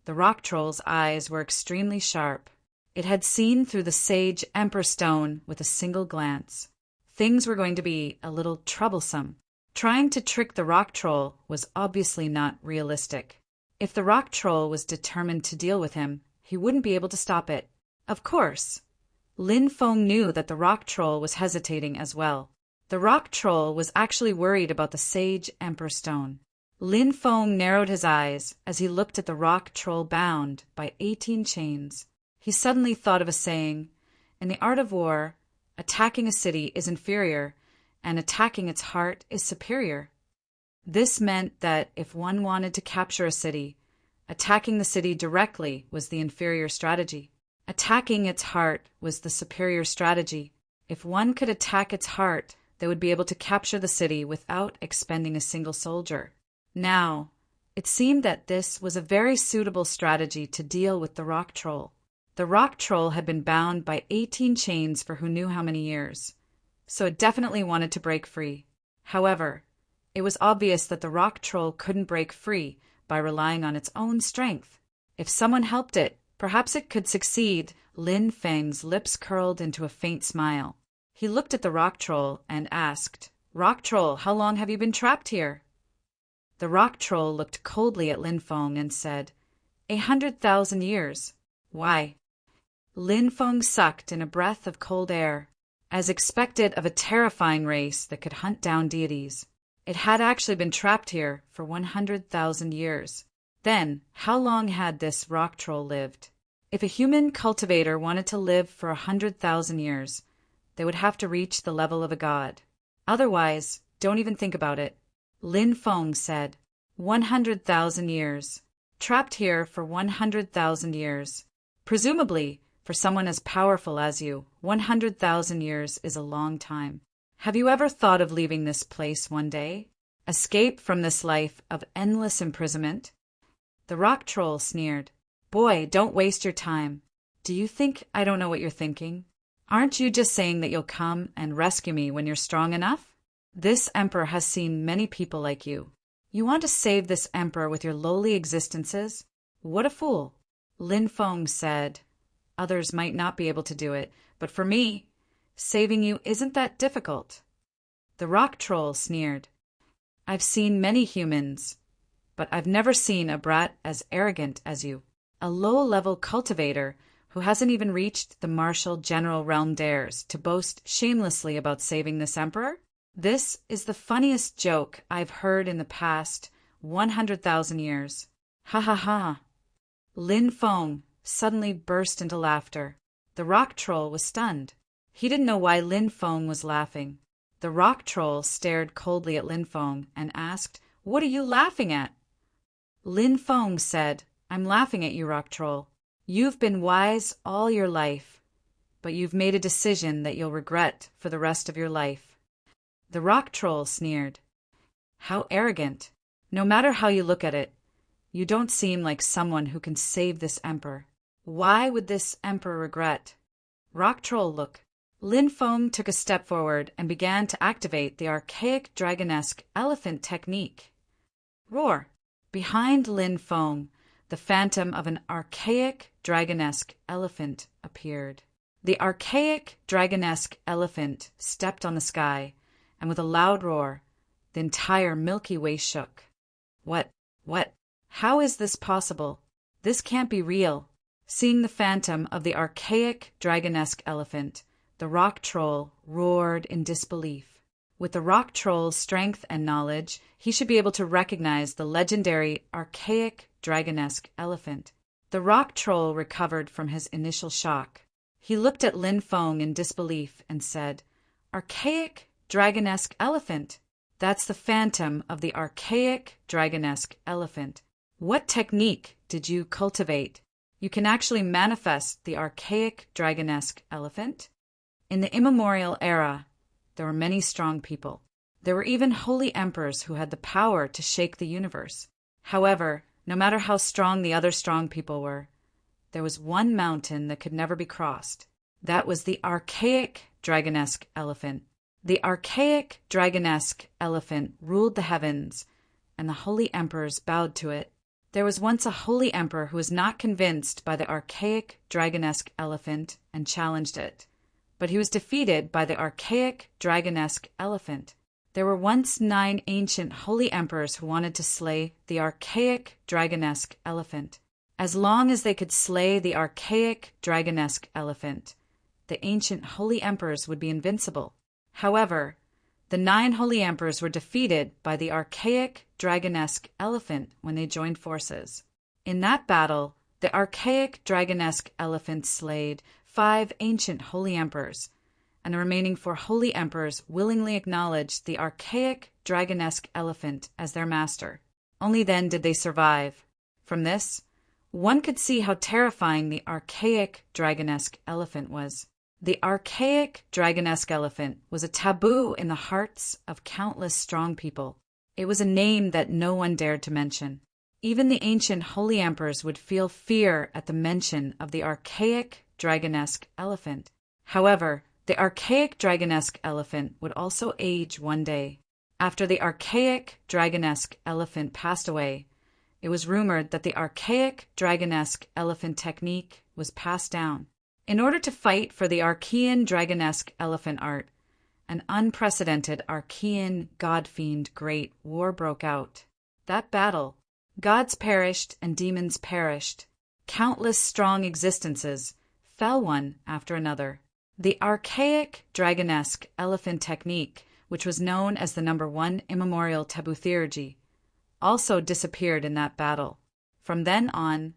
Speaker 1: The rock troll's eyes were extremely sharp. It had seen through the sage Emperor Stone with a single glance. Things were going to be a little troublesome. Trying to trick the rock troll was obviously not realistic. If the rock troll was determined to deal with him, he wouldn't be able to stop it. Of course, Lin Feng knew that the rock troll was hesitating as well. The rock troll was actually worried about the sage Emperor Stone. Lin Feng narrowed his eyes as he looked at the rock troll bound by 18 chains. He suddenly thought of a saying, "In the art of war, attacking a city is inferior, and attacking its heart is superior." This meant that if one wanted to capture a city, attacking the city directly was the inferior strategy. Attacking its heart was the superior strategy. If one could attack its heart, they would be able to capture the city without expending a single soldier. Now, it seemed that this was a very suitable strategy to deal with the rock troll. The rock troll had been bound by 18 chains for who knew how many years, so it definitely wanted to break free. However, it was obvious that the rock troll couldn't break free by relying on its own strength. If someone helped it, perhaps it could succeed. Lin Feng's lips curled into a faint smile. He looked at the rock troll and asked, "Rock troll, how long have you been trapped here?" The rock troll looked coldly at Lin Feng and said, 100,000 years. Why? Lin Feng sucked in a breath of cold air. As expected of a terrifying race that could hunt down deities, it had actually been trapped here for 100,000 years. Then, how long had this rock troll lived? If a human cultivator wanted to live for 100,000 years, they would have to reach the level of a god. Otherwise, don't even think about it. Lin Feng said, 100,000 years. Trapped here for 100,000 years. Presumably, for someone as powerful as you, 100,000 years is a long time. Have you ever thought of leaving this place one day? Escape from this life of endless imprisonment? The rock troll sneered. Boy, don't waste your time. Do you think I don't know what you're thinking? Aren't you just saying that you'll come and rescue me when you're strong enough? This emperor has seen many people like you. You want to save this emperor with your lowly existences? What a fool. Lin Feng said, "Others might not be able to do it, but for me, saving you isn't that difficult." The rock troll sneered. "I've seen many humans, but I've never seen a brat as arrogant as you. A low-level cultivator who hasn't even reached the martial general realm dares to boast shamelessly about saving this emperor? This is the funniest joke I've heard in the past 100,000 years. Ha ha ha." Lin Feng suddenly burst into laughter. The rock troll was stunned. He didn't know why Lin Feng was laughing. The rock troll stared coldly at Lin Feng and asked, "What are you laughing at?" Lin Feng said, "I'm laughing at you, rock troll. You've been wise all your life, but you've made a decision that you'll regret for the rest of your life." The rock troll sneered. "How arrogant. No matter how you look at it, you don't seem like someone who can save this emperor. Why would this emperor regret?" Rock troll, look. Lin Feng took a step forward and began to activate the archaic dragonesque elephant technique. Roar! Behind Lin Feng, the phantom of an archaic dragonesque elephant appeared. The archaic dragonesque elephant stepped on the sky, and with a loud roar, the entire Milky Way shook. What? How is this possible? This can't be real. Seeing the phantom of the archaic dragonesque elephant, the rock troll roared in disbelief. With the rock troll's strength and knowledge, he should be able to recognize the legendary archaic dragonesque elephant. The rock troll recovered from his initial shock. He looked at Lin Feng in disbelief and said, "Archaic dragonesque elephant? That's the phantom of the archaic dragonesque elephant. What technique did you cultivate? You can actually manifest the archaic dragonesque elephant?" In the immemorial era, there were many strong people. There were even holy emperors who had the power to shake the universe. However, no matter how strong the other strong people were, there was one mountain that could never be crossed. That was the archaic dragonesque elephant. The archaic dragonesque elephant ruled the heavens, and the holy emperors bowed to it. There was once a holy emperor who was not convinced by the archaic dragonesque elephant and challenged it. But he was defeated by the archaic dragonesque elephant. There were once 9 ancient holy emperors who wanted to slay the archaic dragonesque elephant. As long as they could slay the archaic dragonesque elephant, the ancient holy emperors would be invincible. However, the 9 holy emperors were defeated by the archaic dragonesque elephant when they joined forces. In that battle, the archaic dragonesque elephant slayed 5 ancient holy emperors, and the remaining 4 holy emperors willingly acknowledged the archaic dragonesque elephant as their master. Only then did they survive. From this, one could see how terrifying the archaic dragonesque elephant was. The archaic dragonesque elephant was a taboo in the hearts of countless strong people. It was a name that no one dared to mention. Even the ancient holy emperors would feel fear at the mention of the archaic dragonesque elephant. However, the archaic dragonesque elephant would also age one day. After the archaic dragonesque elephant passed away, it was rumored that the archaic dragonesque elephant technique was passed down. In order to fight for the Archean dragonesque elephant art, an unprecedented Archean god-fiend great war broke out. That battle, gods perished and demons perished. Countless strong existences fell one after another. The archaic dragonesque elephant technique, which was known as the number 1 immemorial taboo theurgy, also disappeared in that battle. From then on,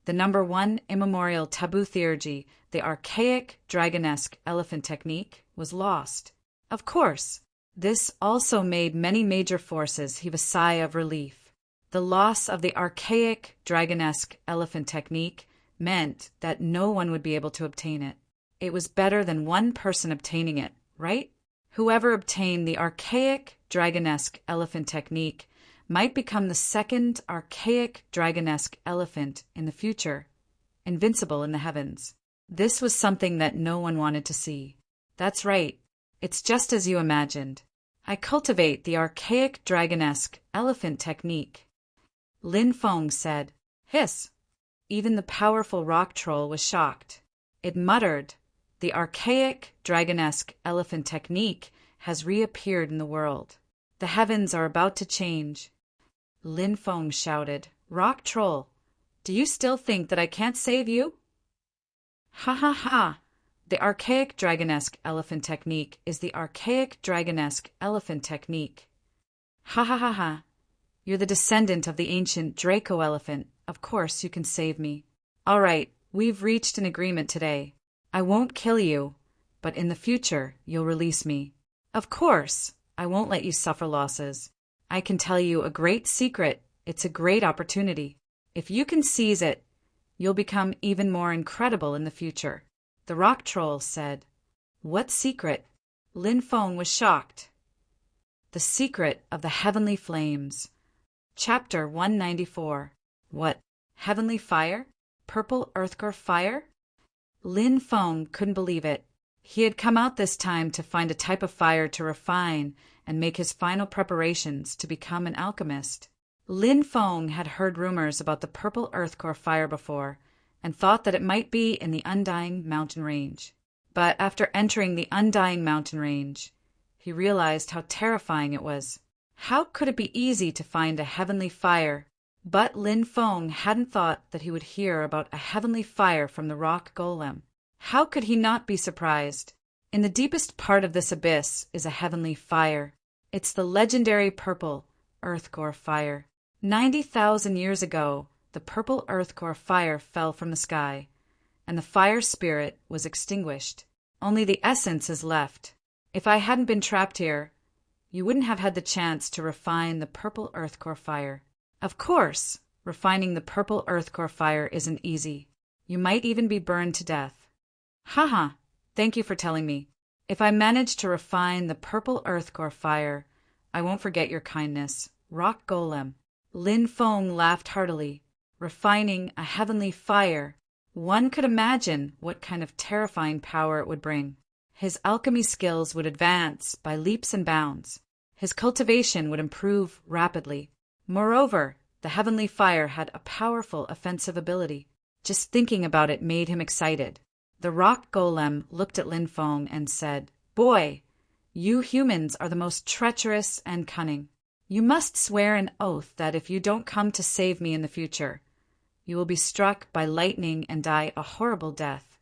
Speaker 1: the number 1 immemorial taboo theurgy, the archaic dragonesque elephant technique, was lost. Of course, this also made many major forces heave a sigh of relief. The loss of the archaic dragonesque elephant technique meant that no one would be able to obtain it. It was better than one person obtaining it, right? Whoever obtained the archaic dragonesque elephant technique might become the second archaic dragonesque elephant in the future, invincible in the heavens. This was something that no one wanted to see. That's right. It's just as you imagined. I cultivate the archaic dragonesque elephant technique. Lin Feng said, "Hiss." Even the powerful rock troll was shocked. It muttered, "The archaic dragonesque elephant technique has reappeared in the world. The heavens are about to change." Lin Feng shouted, "Rock troll, do you still think that I can't save you?" "Ha ha ha! The archaic dragonesque elephant technique is the archaic dragonesque elephant technique. Ha ha ha ha! You're the descendant of the ancient Draco elephant. Of course you can save me. All right, we've reached an agreement today. I won't kill you, but in the future you'll release me. Of course, I won't let you suffer losses. I can tell you a great secret. It's a great opportunity. If you can seize it, you'll become even more incredible in the future." The rock troll said, "What secret?" Lin Feng was shocked. "The secret of the heavenly flames." Chapter 194. What? Heavenly fire? Purple Earthgore fire? Lin Feng couldn't believe it. He had come out this time to find a type of fire to refine and make his final preparations to become an alchemist. Lin Feng had heard rumors about the purple earth core fire before and thought that it might be in the Undying Mountain Range. But after entering the Undying Mountain Range, he realized how terrifying it was. How could it be easy to find a heavenly fire? But Lin Feng hadn't thought that he would hear about a heavenly fire from the rock golem. How could he not be surprised? In the deepest part of this abyss is a heavenly fire. It's the legendary purple earth core fire. 90,000 years ago, the purple earth core fire fell from the sky, and the fire spirit was extinguished. Only the essence is left. If I hadn't been trapped here, you wouldn't have had the chance to refine the purple earth core fire. Of course, refining the purple earth core fire isn't easy. You might even be burned to death. Haha, thank you for telling me. If I manage to refine the purple earth core fire, I won't forget your kindness. Rock golem. Lin Feng laughed heartily. Refining a heavenly fire. One could imagine what kind of terrifying power it would bring. His alchemy skills would advance by leaps and bounds. His cultivation would improve rapidly. Moreover, the heavenly fire had a powerful offensive ability. Just thinking about it made him excited. The rock golem looked at Lin Feng and said, "Boy, you humans are the most treacherous and cunning. You must swear an oath that if you don't come to save me in the future, you will be struck by lightning and die a horrible death."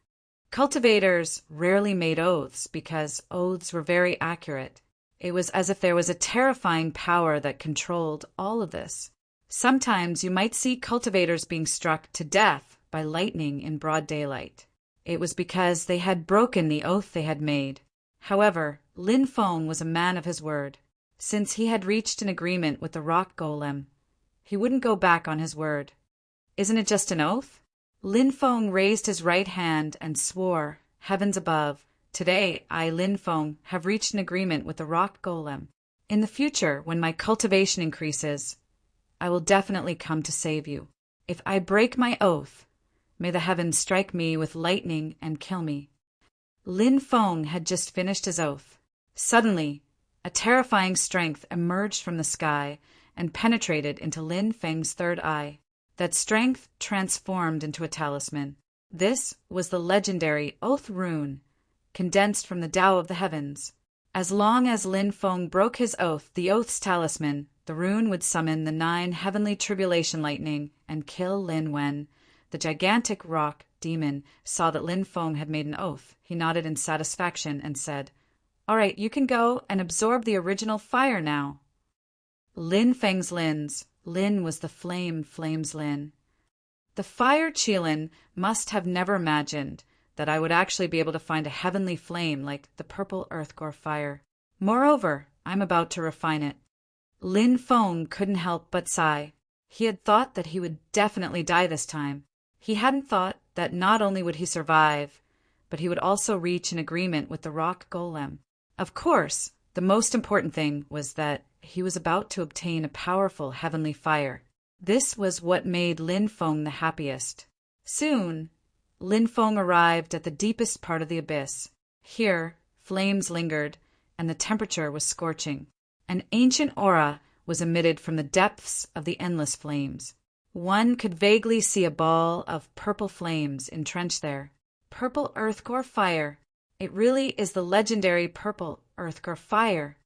Speaker 1: Cultivators rarely made oaths because oaths were very accurate. It was as if there was a terrifying power that controlled all of this. Sometimes you might see cultivators being struck to death by lightning in broad daylight. It was because they had broken the oath they had made. However, Lin Feng was a man of his word. Since he had reached an agreement with the rock golem, he wouldn't go back on his word. Isn't it just an oath? Lin Feng raised his right hand and swore, "Heavens above, today I, Lin Feng, have reached an agreement with the rock golem. In the future, when my cultivation increases, I will definitely come to save you. If I break my oath, may the heavens strike me with lightning and kill me." Lin Feng had just finished his oath. Suddenly, a terrifying strength emerged from the sky and penetrated into Lin Feng's third eye. That strength transformed into a talisman. This was the legendary Oath Rune, condensed from the Tao of the Heavens. As long as Lin Feng broke his oath, the oath's talisman, the rune would summon the 9 heavenly tribulation lightning and kill Lin Wen. The gigantic rock demon saw that Lin Feng had made an oath. He nodded in satisfaction and said, "All right, you can go and absorb the original fire now." Lin Feng's Lin's. Lin was the flame's Lin. The fire Qilin must have never imagined that I would actually be able to find a heavenly flame like the purple earth core fire. Moreover, I'm about to refine it. Lin Feng couldn't help but sigh. He had thought that he would definitely die this time. He hadn't thought that not only would he survive, but he would also reach an agreement with the rock golem. Of course, the most important thing was that he was about to obtain a powerful heavenly fire. This was what made Lin Feng the happiest. Soon, Lin Feng arrived at the deepest part of the abyss. Here, flames lingered, and the temperature was scorching. An ancient aura was emitted from the depths of the endless flames. One could vaguely see a ball of purple flames entrenched there. Purple earth core fire. It really is the legendary purple earth core fire.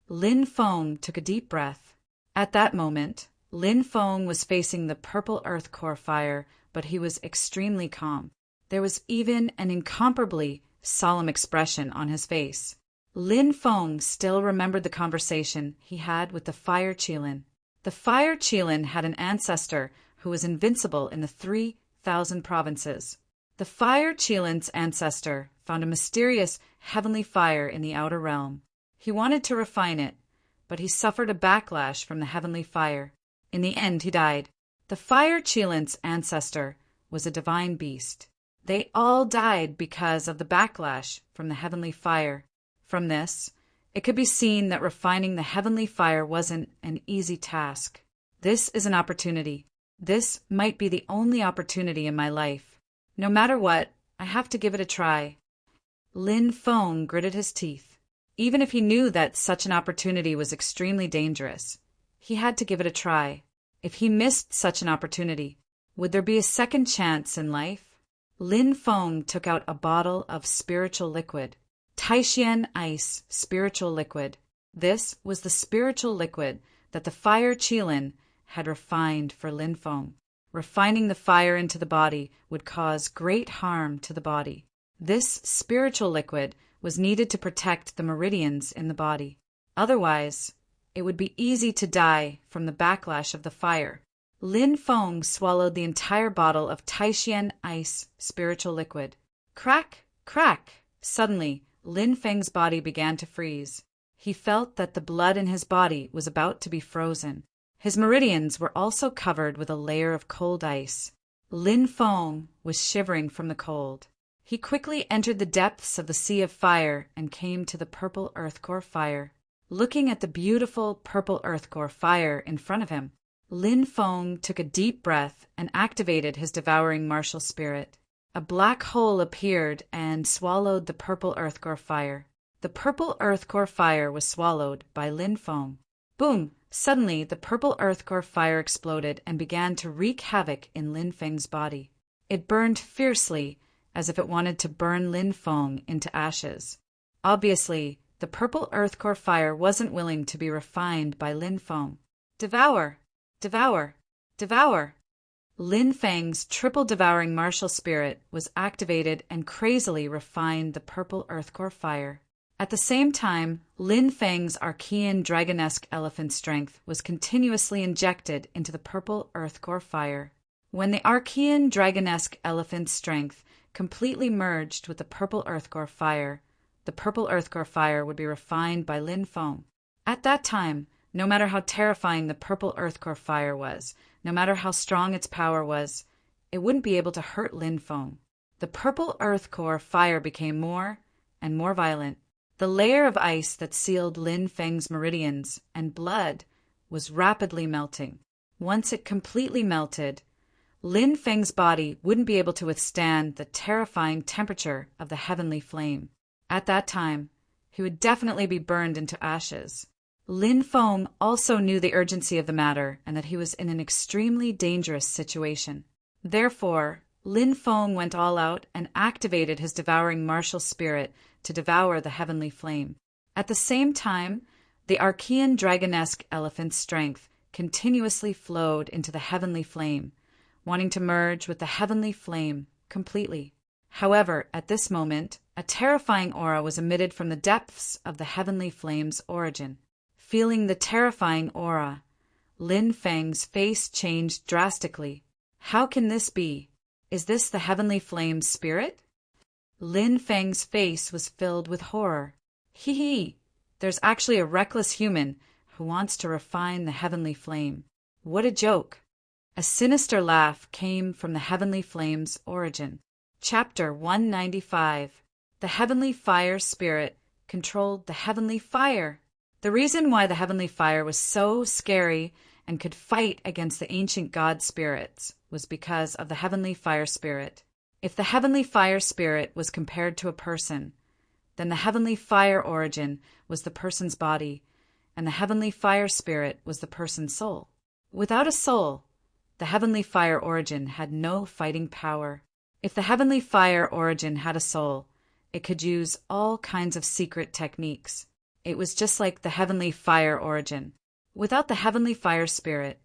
Speaker 1: Lin Feng took a deep breath. At that moment, Lin Feng was facing the purple earth core fire, but he was extremely calm. There was even an incomparably solemn expression on his face. Lin Feng still remembered the conversation he had with the fire Qilin. The fire Qilin had an ancestor who was invincible in the 3,000 provinces. The fire Qilin's ancestor found a mysterious heavenly fire in the outer realm. He wanted to refine it, but he suffered a backlash from the heavenly fire. In the end, he died. The fire Qilin's ancestor was a divine beast. They all died because of the backlash from the heavenly fire. From this, it could be seen that refining the heavenly fire wasn't an easy task. This is an opportunity. This might be the only opportunity in my life. No matter what, I have to give it a try. Lin Feng gritted his teeth. Even if he knew that such an opportunity was extremely dangerous, he had to give it a try. If he missed such an opportunity, would there be a second chance in life? Lin Feng took out a bottle of spiritual liquid. Taishan Ice spiritual liquid. This was the spiritual liquid that the fire Qilin had refined for Lin Feng. Refining the fire into the body would cause great harm to the body. This spiritual liquid was needed to protect the meridians in the body. Otherwise, it would be easy to die from the backlash of the fire. Lin Feng swallowed the entire bottle of Taishan Ice spiritual liquid. Crack! Crack! Suddenly, Lin Feng's body began to freeze. He felt that the blood in his body was about to be frozen. His meridians were also covered with a layer of cold ice. Lin Feng was shivering from the cold. He quickly entered the depths of the sea of fire and came to the purple earth core fire. Looking at the beautiful purple earth core fire in front of him, Lin Feng took a deep breath and activated his devouring martial spirit. A black hole appeared and swallowed the purple earth core fire. The purple earth core fire was swallowed by Lin Feng. Boom! Suddenly, the purple earth core fire exploded and began to wreak havoc in Lin Feng's body. It burned fiercely, as if it wanted to burn Lin Feng into ashes. Obviously, the purple earth core fire wasn't willing to be refined by Lin Feng. Devour! Devour! Devour! Lin Feng's triple devouring martial spirit was activated and crazily refined the purple earth core fire. At the same time, Lin Feng's Archean dragonesque elephant strength was continuously injected into the purple earth core fire. When the Archean dragonesque elephant strength completely merged with the purple earth core fire, the purple earth core fire would be refined by Lin Feng. At that time, no matter how terrifying the purple earth core fire was, no matter how strong its power was, it wouldn't be able to hurt Lin Feng. The purple earth core fire became more and more violent. The layer of ice that sealed Lin Feng's meridians and blood was rapidly melting. Once it completely melted, Lin Feng's body wouldn't be able to withstand the terrifying temperature of the heavenly flame. At that time, he would definitely be burned into ashes. Lin Feng also knew the urgency of the matter and that he was in an extremely dangerous situation. Therefore, Lin Feng went all out and activated his devouring martial spirit to devour the heavenly flame. At the same time, the Archean dragonesque elephant's strength continuously flowed into the heavenly flame, wanting to merge with the heavenly flame completely. However, at this moment, a terrifying aura was emitted from the depths of the heavenly flame's origin. Feeling the terrifying aura, Lin Feng's face changed drastically. How can this be? Is this the heavenly flame's spirit? Lin Feng's face was filled with horror. Hee hee! There's actually a reckless human who wants to refine the heavenly flame. What a joke! A sinister laugh came from the heavenly flame's origin. Chapter 195. The heavenly fire spirit controlled the heavenly fire. The reason why the heavenly fire was so scary and could fight against the ancient god spirits was because of the heavenly fire spirit. If the heavenly fire spirit was compared to a person, then the heavenly fire origin was the person's body, and the heavenly fire spirit was the person's soul. Without a soul, the heavenly fire origin had no fighting power. If the heavenly fire origin had a soul, it could use all kinds of secret techniques. It was just like the heavenly fire origin. Without the heavenly fire spirit,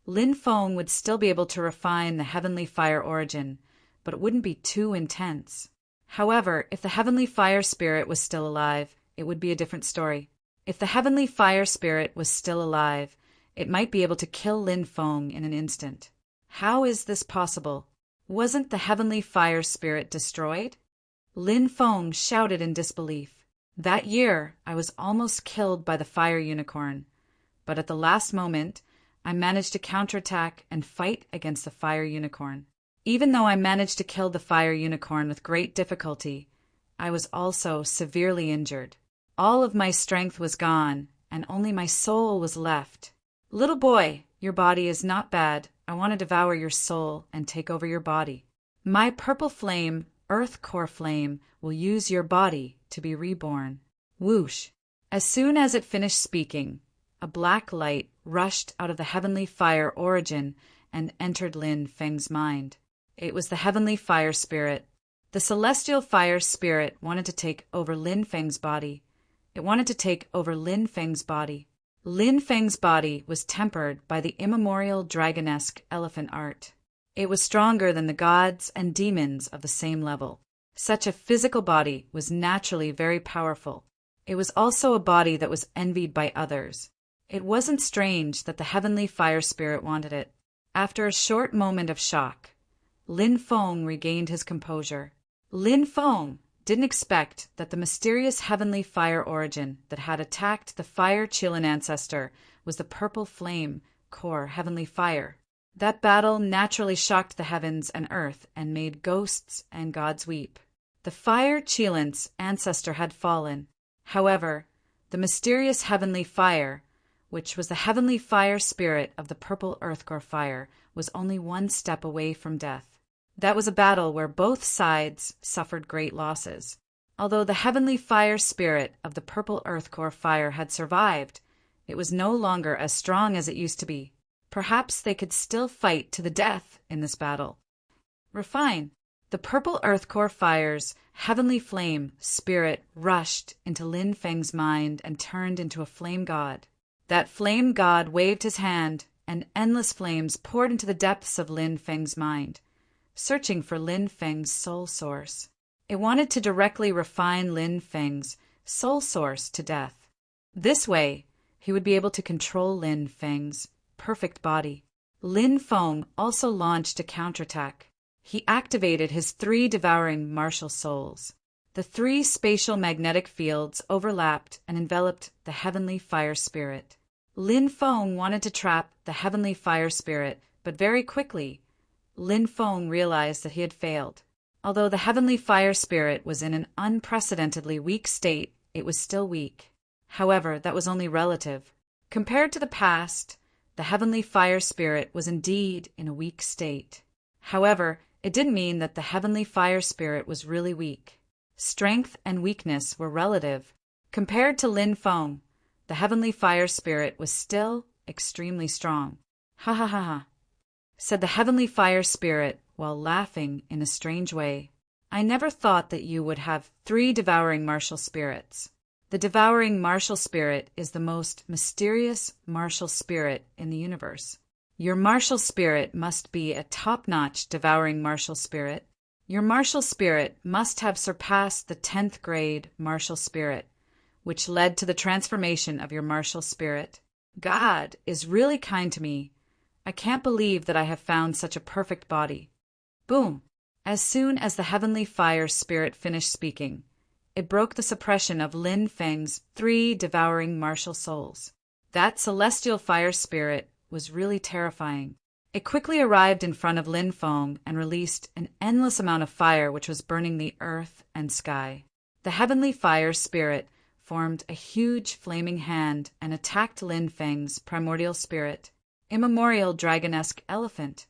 Speaker 1: Lin Feng would still be able to refine the heavenly fire origin, but it wouldn't be too intense. However, if the heavenly fire spirit was still alive, it would be a different story. If the heavenly fire spirit was still alive, it might be able to kill Lin Feng in an instant. How is this possible? Wasn't the heavenly fire spirit destroyed? Lin Feng shouted in disbelief. That year, I was almost killed by the fire unicorn, but at the last moment, I managed to counterattack and fight against the fire unicorn. Even though I managed to kill the fire unicorn with great difficulty, I was also severely injured. All of my strength was gone, and only my soul was left. Little boy, your body is not bad. I want to devour your soul and take over your body. My purple flame Earth Core Flame will use your body to be reborn. Whoosh! As soon as it finished speaking, a black light rushed out of the heavenly fire origin and entered Lin Feng's mind. It was the heavenly fire spirit. The celestial fire spirit wanted to take over Lin Feng's body. It wanted to take over Lin Feng's body. Lin Feng's body was tempered by the immemorial dragonesque elephant art. It was stronger than the gods and demons of the same level. Such a physical body was naturally very powerful. It was also a body that was envied by others. It wasn't strange that the heavenly fire spirit wanted it. After a short moment of shock, Lin Feng regained his composure. Lin Feng didn't expect that the mysterious heavenly fire origin that had attacked the fire Qilin ancestor was the purple flame core heavenly fire. That battle naturally shocked the heavens and earth and made ghosts and gods weep. The fire Qilin's ancestor had fallen. However, the mysterious heavenly fire, which was the heavenly fire spirit of the purple earthcore fire, was only one step away from death. That was a battle where both sides suffered great losses. Although the heavenly fire spirit of the purple earthcore fire had survived, it was no longer as strong as it used to be. Perhaps they could still fight to the death in this battle. Refine. The purple earthcore fire's heavenly flame spirit rushed into Lin Feng's mind and turned into a flame god. That flame god waved his hand, and endless flames poured into the depths of Lin Feng's mind, searching for Lin Feng's soul source. It wanted to directly refine Lin Feng's soul source to death. This way, he would be able to control Lin Feng's perfect body. Lin Feng also launched a counterattack. He activated his 3 devouring martial souls. The 3 spatial magnetic fields overlapped and enveloped the heavenly fire spirit. Lin Feng wanted to trap the heavenly fire spirit, but very quickly, Lin Feng realized that he had failed. Although the heavenly fire spirit was in an unprecedentedly weak state, it was still weak. However, that was only relative. Compared to the past, the heavenly fire spirit was indeed in a weak state. However, it didn't mean that the heavenly fire spirit was really weak. Strength and weakness were relative. Compared to Lin Feng, the heavenly fire spirit was still extremely strong. Ha ha ha ha, said the heavenly fire spirit while laughing in a strange way. I never thought that you would have 3 devouring martial spirits. The devouring martial spirit is the most mysterious martial spirit in the universe. Your martial spirit must be a top-notch devouring martial spirit. Your martial spirit must have surpassed the 10th grade martial spirit, which led to the transformation of your martial spirit. God is really kind to me. I can't believe that I have found such a perfect body. Boom! As soon as the heavenly fire spirit finished speaking, it broke the suppression of Lin Feng's 3 devouring martial souls. That celestial fire spirit was really terrifying. It quickly arrived in front of Lin Feng and released an endless amount of fire which was burning the earth and sky. The heavenly fire spirit formed a huge flaming hand and attacked Lin Feng's primordial spirit, immemorial dragonesque elephant.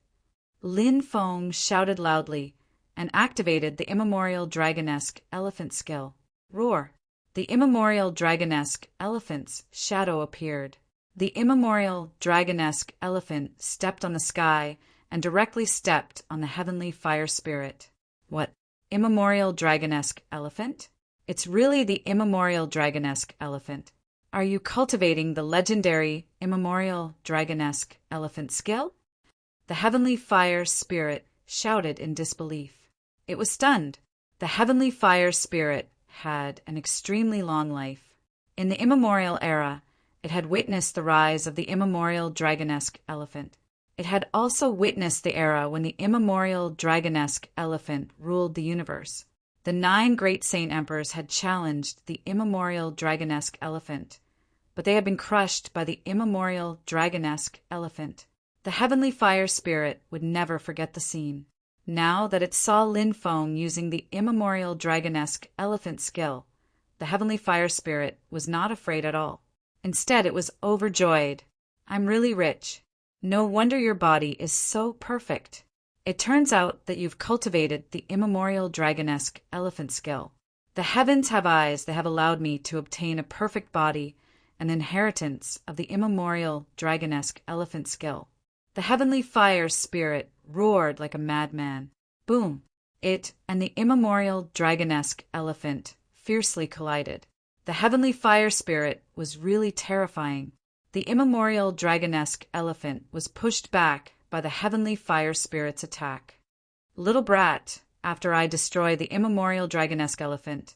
Speaker 1: Lin Feng shouted loudly and activated the immemorial dragonesque elephant skill. Roar! The immemorial dragonesque elephant's shadow appeared. The immemorial dragonesque elephant stepped on the sky and directly stepped on the heavenly fire spirit. What? Immemorial dragonesque elephant? It's really the immemorial dragonesque elephant. Are you cultivating the legendary immemorial dragonesque elephant skill? The heavenly fire spirit shouted in disbelief. It was stunned. The heavenly fire spirit had an extremely long life. In the immemorial era, it had witnessed the rise of the immemorial dragonesque elephant. It had also witnessed the era when the immemorial dragonesque elephant ruled the universe. The 9 great saint emperors had challenged the immemorial dragonesque elephant, but they had been crushed by the immemorial dragonesque elephant. The heavenly fire spirit would never forget the scene. Now that it saw Lin Feng using the immemorial dragonesque elephant skill, the heavenly fire spirit was not afraid at all. Instead, it was overjoyed. I'm really rich. No wonder your body is so perfect. It turns out that you've cultivated the immemorial dragonesque elephant skill. The heavens have eyes, they have allowed me to obtain a perfect body, an inheritance of the immemorial dragonesque elephant skill. The heavenly fire spirit roared like a madman. Boom! It and the immemorial dragonesque elephant fiercely collided. The heavenly fire spirit was really terrifying. The immemorial dragonesque elephant was pushed back by the heavenly fire spirit's attack. Little brat, after I destroy the immemorial dragonesque elephant,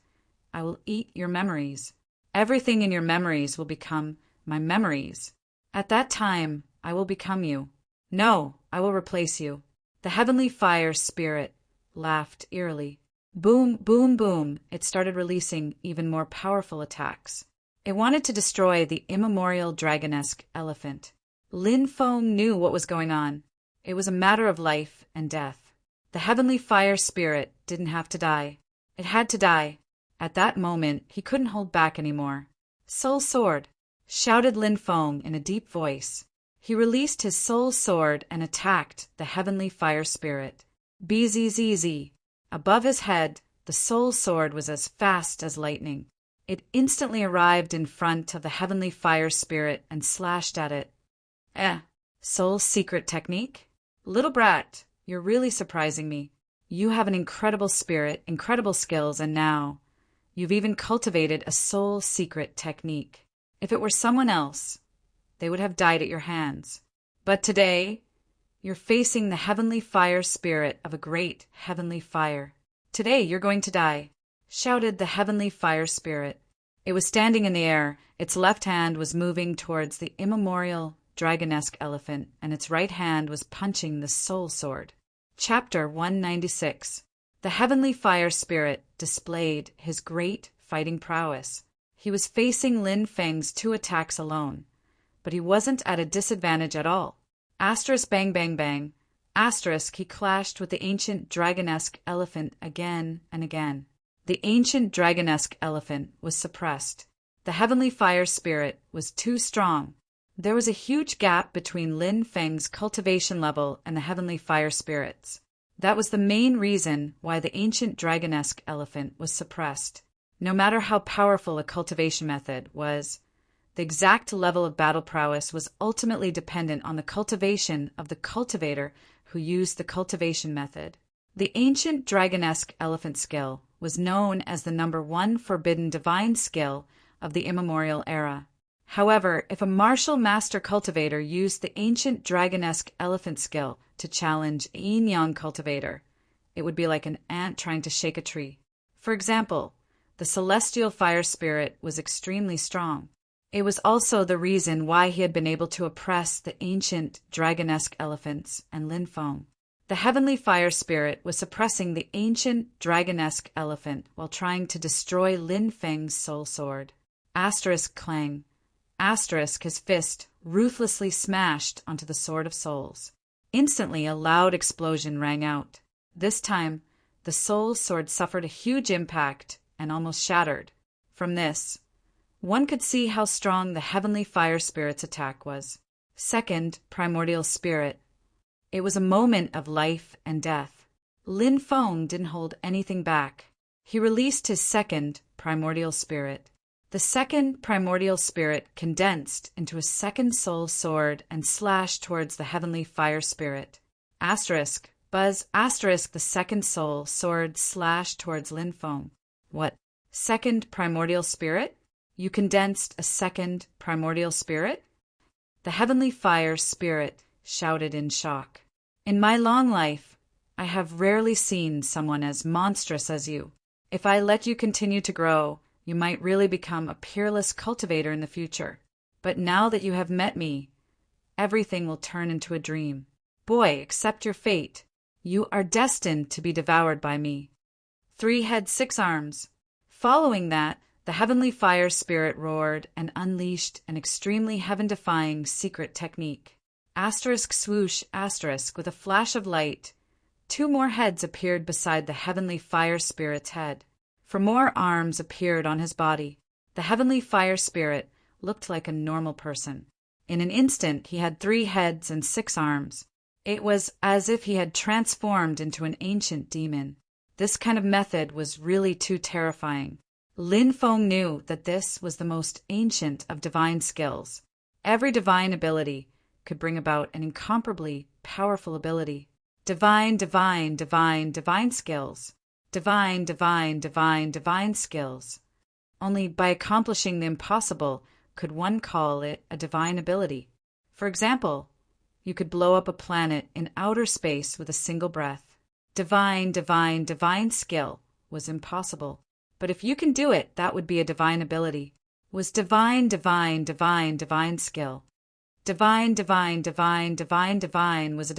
Speaker 1: I will eat your memories. Everything in your memories will become my memories. At that time, I will become you. No, I will replace you. The heavenly fire spirit laughed eerily. Boom, boom, boom, it started releasing even more powerful attacks. It wanted to destroy the immemorial dragonesque elephant. Lin Feng knew what was going on. It was a matter of life and death. The heavenly fire spirit didn't have to die. It had to die. At that moment, he couldn't hold back anymore. Soul sword, shouted Lin Feng in a deep voice. He released his soul sword and attacked the heavenly fire spirit. Bzzz. Above his head, the soul sword was as fast as lightning. It instantly arrived in front of the heavenly fire spirit and slashed at it. Soul's secret technique? Little brat, you're really surprising me. You have an incredible spirit, incredible skills, and now you've even cultivated a soul secret technique. If it were someone else, they would have died at your hands. But today, you're facing the heavenly fire spirit of a great heavenly fire. Today you're going to die, shouted the heavenly fire spirit. It was standing in the air. Its left hand was moving towards the immemorial dragonesque elephant, and its right hand was punching the soul sword. Chapter 196. The heavenly fire spirit displayed his great fighting prowess. He was facing Lin Feng's 2 attacks alone, but he wasn't at a disadvantage at all. Asterisk bang bang bang. Asterisk he clashed with the ancient dragonesque elephant again and again. The ancient dragonesque elephant was suppressed. The heavenly fire spirit was too strong. There was a huge gap between Lin Feng's cultivation level and the heavenly fire spirit's. That was the main reason why the ancient dragonesque elephant was suppressed. No matter how powerful a cultivation method was, the exact level of battle prowess was ultimately dependent on the cultivation of the cultivator who used the cultivation method. The ancient dragonesque elephant skill was known as the number 1 forbidden divine skill of the immemorial era. However, if a martial master cultivator used the ancient dragonesque elephant skill to challenge a yin-yang cultivator, it would be like an ant trying to shake a tree. For example, the celestial fire spirit was extremely strong. It was also the reason why he had been able to oppress the ancient dragonesque elephants and Lin Feng. The heavenly fire spirit was suppressing the ancient dragonesque elephant while trying to destroy Lin Feng's soul sword. Asterisk clang. Asterisk his fist ruthlessly smashed onto the sword of souls. Instantly a loud explosion rang out. This time, the soul sword suffered a huge impact and almost shattered. From this, one could see how strong the heavenly fire spirit's attack was. Second, primordial spirit. It was a moment of life and death. Lin Feng didn't hold anything back. He released his second primordial spirit. The second primordial spirit condensed into a second soul sword and slashed towards the heavenly fire spirit. Asterisk, buzz, asterisk, the second soul sword slashed towards Lin Feng. What? Second primordial spirit? You condensed a second primordial spirit? The heavenly fire spirit shouted in shock. In my long life, I have rarely seen someone as monstrous as you. If I let you continue to grow, you might really become a peerless cultivator in the future. But now that you have met me, everything will turn into a dream. Boy, accept your fate. You are destined to be devoured by me. 3 heads, 6 arms. Following that, the heavenly fire spirit roared and unleashed an extremely heaven-defying secret technique. Asterisk swoosh, asterisk, with a flash of light, 2 more heads appeared beside the heavenly fire spirit's head. 4 more arms appeared on his body. The heavenly fire spirit looked like a normal person. In an instant, he had 3 heads and 6 arms. It was as if he had transformed into an ancient demon. This kind of method was really too terrifying. Lin Feng knew that this was the most ancient of divine skills. Every divine ability could bring about an incomparably powerful ability. Divine skills. Divine skills. Only by accomplishing the impossible could one call it a divine ability. For example, you could blow up a planet in outer space with a single breath. Divine skill was impossible. But if you can do it, that would be a divine ability. Was divine skill. Divine was a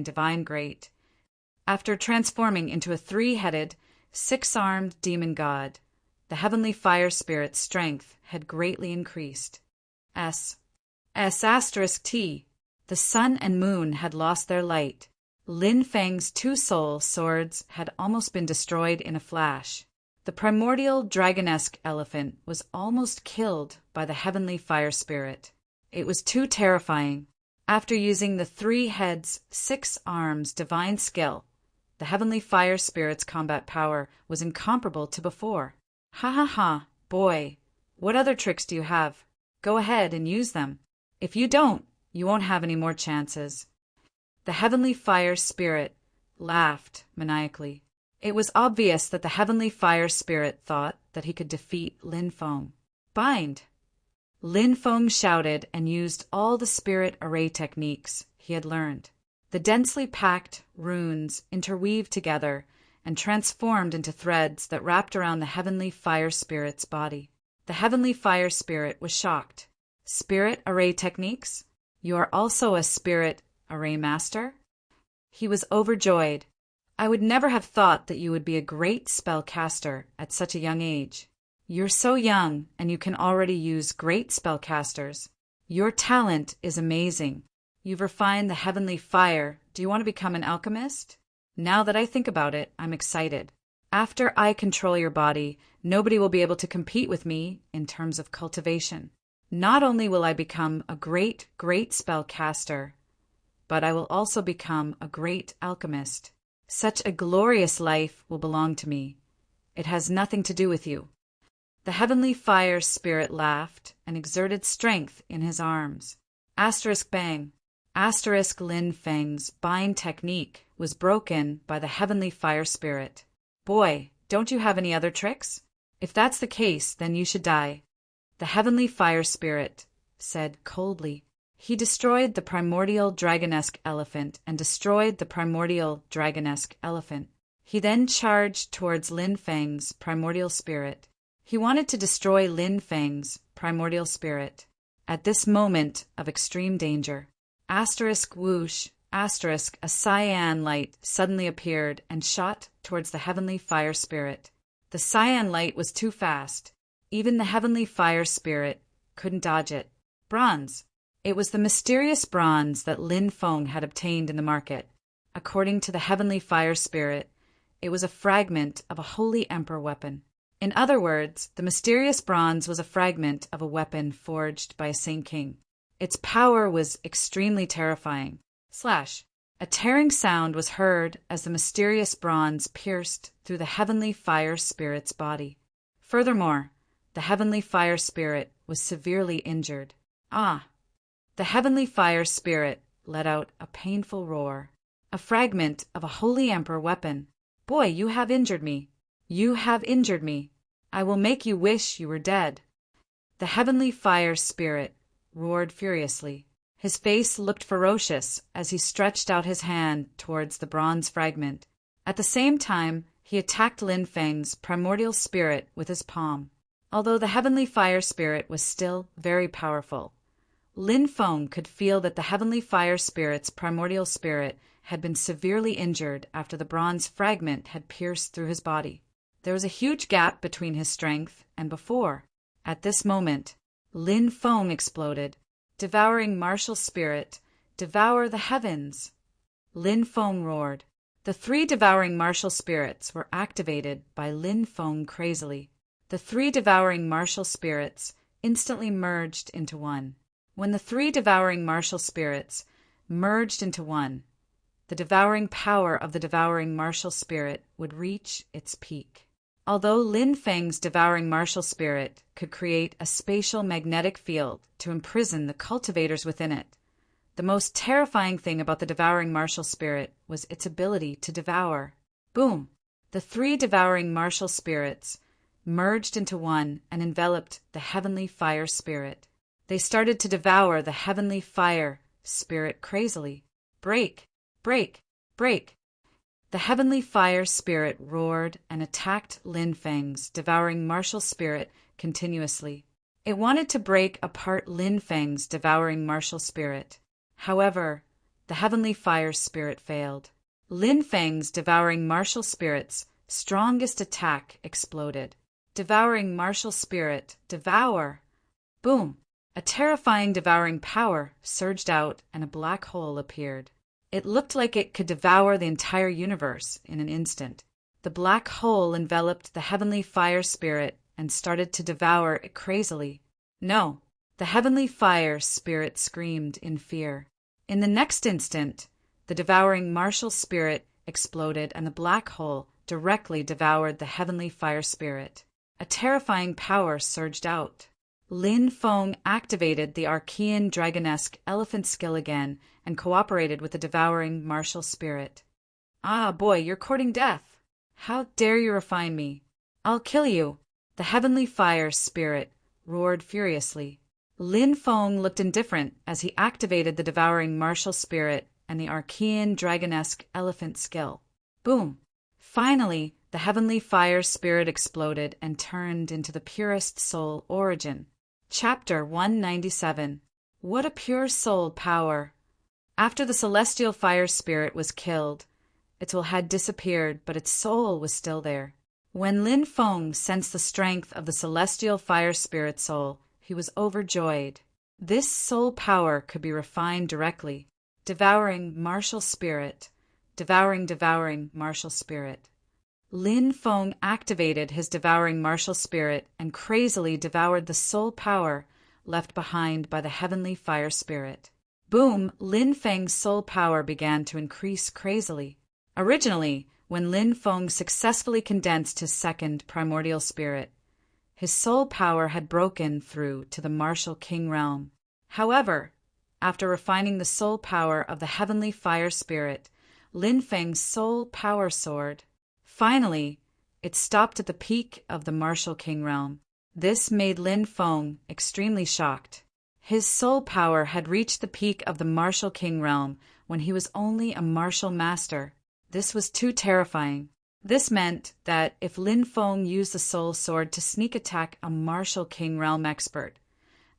Speaker 1: divine great. After transforming into a 3-headed, 6-armed demon god, the heavenly fire spirit's strength had greatly increased. T. The sun and moon had lost their light. Lin Feng's 2 soul swords had almost been destroyed in a flash. The primordial dragonesque elephant was almost killed by the heavenly fire spirit. It was too terrifying. After using the 3 heads, 6 arms divine skill, the heavenly fire spirit's combat power was incomparable to before. Boy, what other tricks do you have? Go ahead and use them. If you don't, you won't have any more chances. The heavenly fire spirit laughed maniacally. It was obvious that the heavenly fire spirit thought that he could defeat Lin Feng. Bind! Lin Feng shouted and used all the spirit array techniques he had learned. The densely packed runes interweaved together and transformed into threads that wrapped around the heavenly fire spirit's body. The heavenly fire spirit was shocked. Spirit array techniques? You are also a spirit array master? He was overjoyed. I would never have thought that you would be a great spellcaster at such a young age. You're so young, and you can already use great spellcasters. Your talent is amazing. You've refined the heavenly fire. Do you want to become an alchemist? Now that I think about it, I'm excited. After I control your body, nobody will be able to compete with me in terms of cultivation. Not only will I become a great spellcaster, but I will also become a great alchemist. Such a glorious life will belong to me. It has nothing to do with you. The heavenly fire spirit laughed and exerted strength in his arms. Bang. Lin Feng's bind technique was broken by the heavenly fire spirit. Boy, don't you have any other tricks? If that's the case, then you should die. The heavenly fire spirit said coldly. He destroyed the primordial dragonesque elephant and destroyed the primordial dragonesque elephant. He then charged towards Lin Feng's primordial spirit. He wanted to destroy Lin Feng's primordial spirit. At this moment of extreme danger, whoosh, a cyan light suddenly appeared and shot towards the heavenly fire spirit. The cyan light was too fast. Even the heavenly fire spirit couldn't dodge it. Bronze. It was the mysterious bronze that Lin Feng had obtained in the market. According to the heavenly fire spirit, it was a fragment of a holy emperor weapon. In other words, the mysterious bronze was a fragment of a weapon forged by a saint king. Its power was extremely terrifying. A tearing sound was heard as the mysterious bronze pierced through the heavenly fire spirit's body. Furthermore, the heavenly fire spirit was severely injured. The heavenly fire spirit let out a painful roar. A fragment of a holy emperor weapon. Boy, you have injured me. You have injured me. I will make you wish you were dead. The heavenly fire spirit roared furiously. His face looked ferocious as he stretched out his hand towards the bronze fragment. At the same time, he attacked Lin Feng's primordial spirit with his palm. Although the heavenly fire spirit was still very powerful, Lin Feng could feel that the heavenly fire spirit's primordial spirit had been severely injured after the bronze fragment had pierced through his body. There was a huge gap between his strength and before. At this moment, Lin Feng exploded. Devouring martial spirit, devour the heavens! Lin Feng roared. The 3 devouring martial spirits were activated by Lin Feng crazily. The 3 devouring martial spirits instantly merged into one. When the three devouring martial spirits merged into one, the devouring power of the devouring martial spirit would reach its peak. Although Lin Feng's devouring martial spirit could create a spatial magnetic field to imprison the cultivators within it, the most terrifying thing about the devouring martial spirit was its ability to devour. Boom! The three devouring martial spirits merged into one and enveloped the heavenly fire spirit. They started to devour the heavenly fire spirit crazily. Break! Break! Break! The heavenly fire spirit roared and attacked Lin Feng's devouring martial spirit continuously. It wanted to break apart Lin Feng's devouring martial spirit. However, the heavenly fire spirit failed. Lin Feng's devouring martial spirit's strongest attack exploded. Devouring martial spirit, devour! Boom! A terrifying devouring power surged out and a black hole appeared. It looked like it could devour the entire universe in an instant. The black hole enveloped the heavenly fire spirit and started to devour it crazily. No! The heavenly fire spirit screamed in fear. In the next instant, the devouring martial spirit exploded and the black hole directly devoured the heavenly fire spirit. A terrifying power surged out. Lin Feng activated the Archean dragonesque elephant skill again and cooperated with the devouring martial spirit. Ah, boy, you're courting death. How dare you refine me? I'll kill you! The heavenly fire spirit roared furiously. Lin Feng looked indifferent as he activated the devouring martial spirit and the Archean dragonesque elephant skill. Boom! Finally, the heavenly fire spirit exploded and turned into the purest soul origin. Chapter 197. What a pure soul power! After the celestial fire spirit was killed, its will had disappeared, but its soul was still there. When Lin Feng sensed the strength of the celestial fire spirit soul, he was overjoyed. This soul power could be refined directly. Devouring martial spirit, devouring martial spirit. Lin Feng activated his devouring martial spirit and crazily devoured the soul power left behind by the heavenly fire spirit. Boom! Lin Feng's soul power began to increase crazily. Originally, when Lin Feng successfully condensed his second primordial spirit, his soul power had broken through to the martial king realm. However, after refining the soul power of the heavenly fire spirit, Lin Feng's soul power soared. Finally, it stopped at the peak of the martial king realm. This made Lin Feng extremely shocked. His soul power had reached the peak of the martial king realm when he was only a martial master. This was too terrifying. This meant that if Lin Feng used the soul sword to sneak attack a martial king realm expert,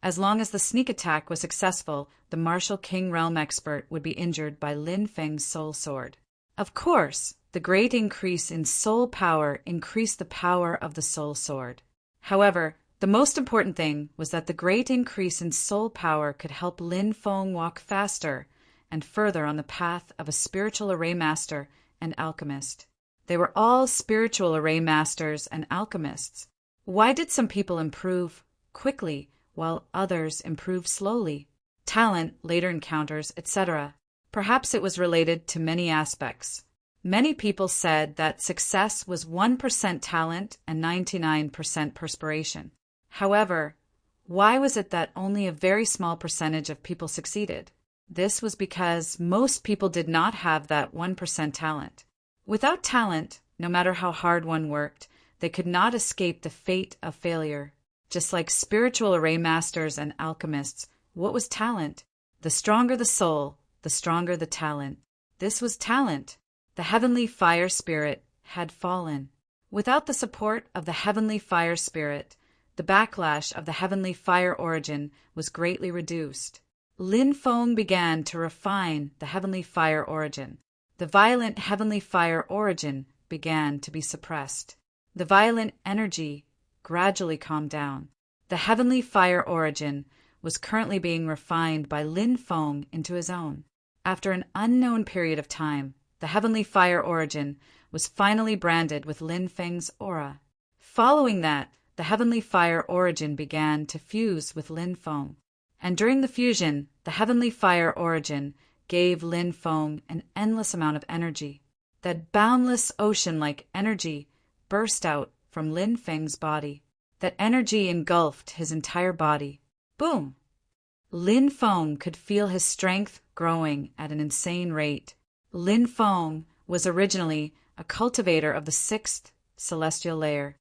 Speaker 1: as long as the sneak attack was successful, the martial king realm expert would be injured by Lin Feng's soul sword. Of course, the great increase in soul power increased the power of the soul sword. However, the most important thing was that the great increase in soul power could help Lin Feng walk faster and further on the path of a spiritual array master and alchemist. They were all spiritual array masters and alchemists. Why did some people improve quickly while others improve slowly? Talent, later encounters, etc. Perhaps it was related to many aspects. Many people said that success was 1% talent and 99% perspiration. However, why was it that only a very small percentage of people succeeded? This was because most people did not have that 1% talent. Without talent, no matter how hard one worked, they could not escape the fate of failure. Just like spiritual array masters and alchemists, what was talent? The stronger the soul, the stronger the talent. This was talent. The heavenly fire spirit had fallen. Without the support of the heavenly fire spirit, the backlash of the heavenly fire origin was greatly reduced. Lin Feng began to refine the heavenly fire origin. The violent heavenly fire origin began to be suppressed. The violent energy gradually calmed down. The heavenly fire origin was currently being refined by Lin Feng into his own. After an unknown period of time, the heavenly fire origin was finally branded with Lin Feng's aura. Following that, the heavenly fire origin began to fuse with Lin Feng, And during the fusion, the heavenly fire origin gave Lin Feng an endless amount of energy. That boundless ocean-like energy burst out from Lin Feng's body. That energy engulfed his entire body. Boom! Lin Feng could feel his strength growing at an insane rate. Lin Feng was originally a cultivator of the 6th celestial layer,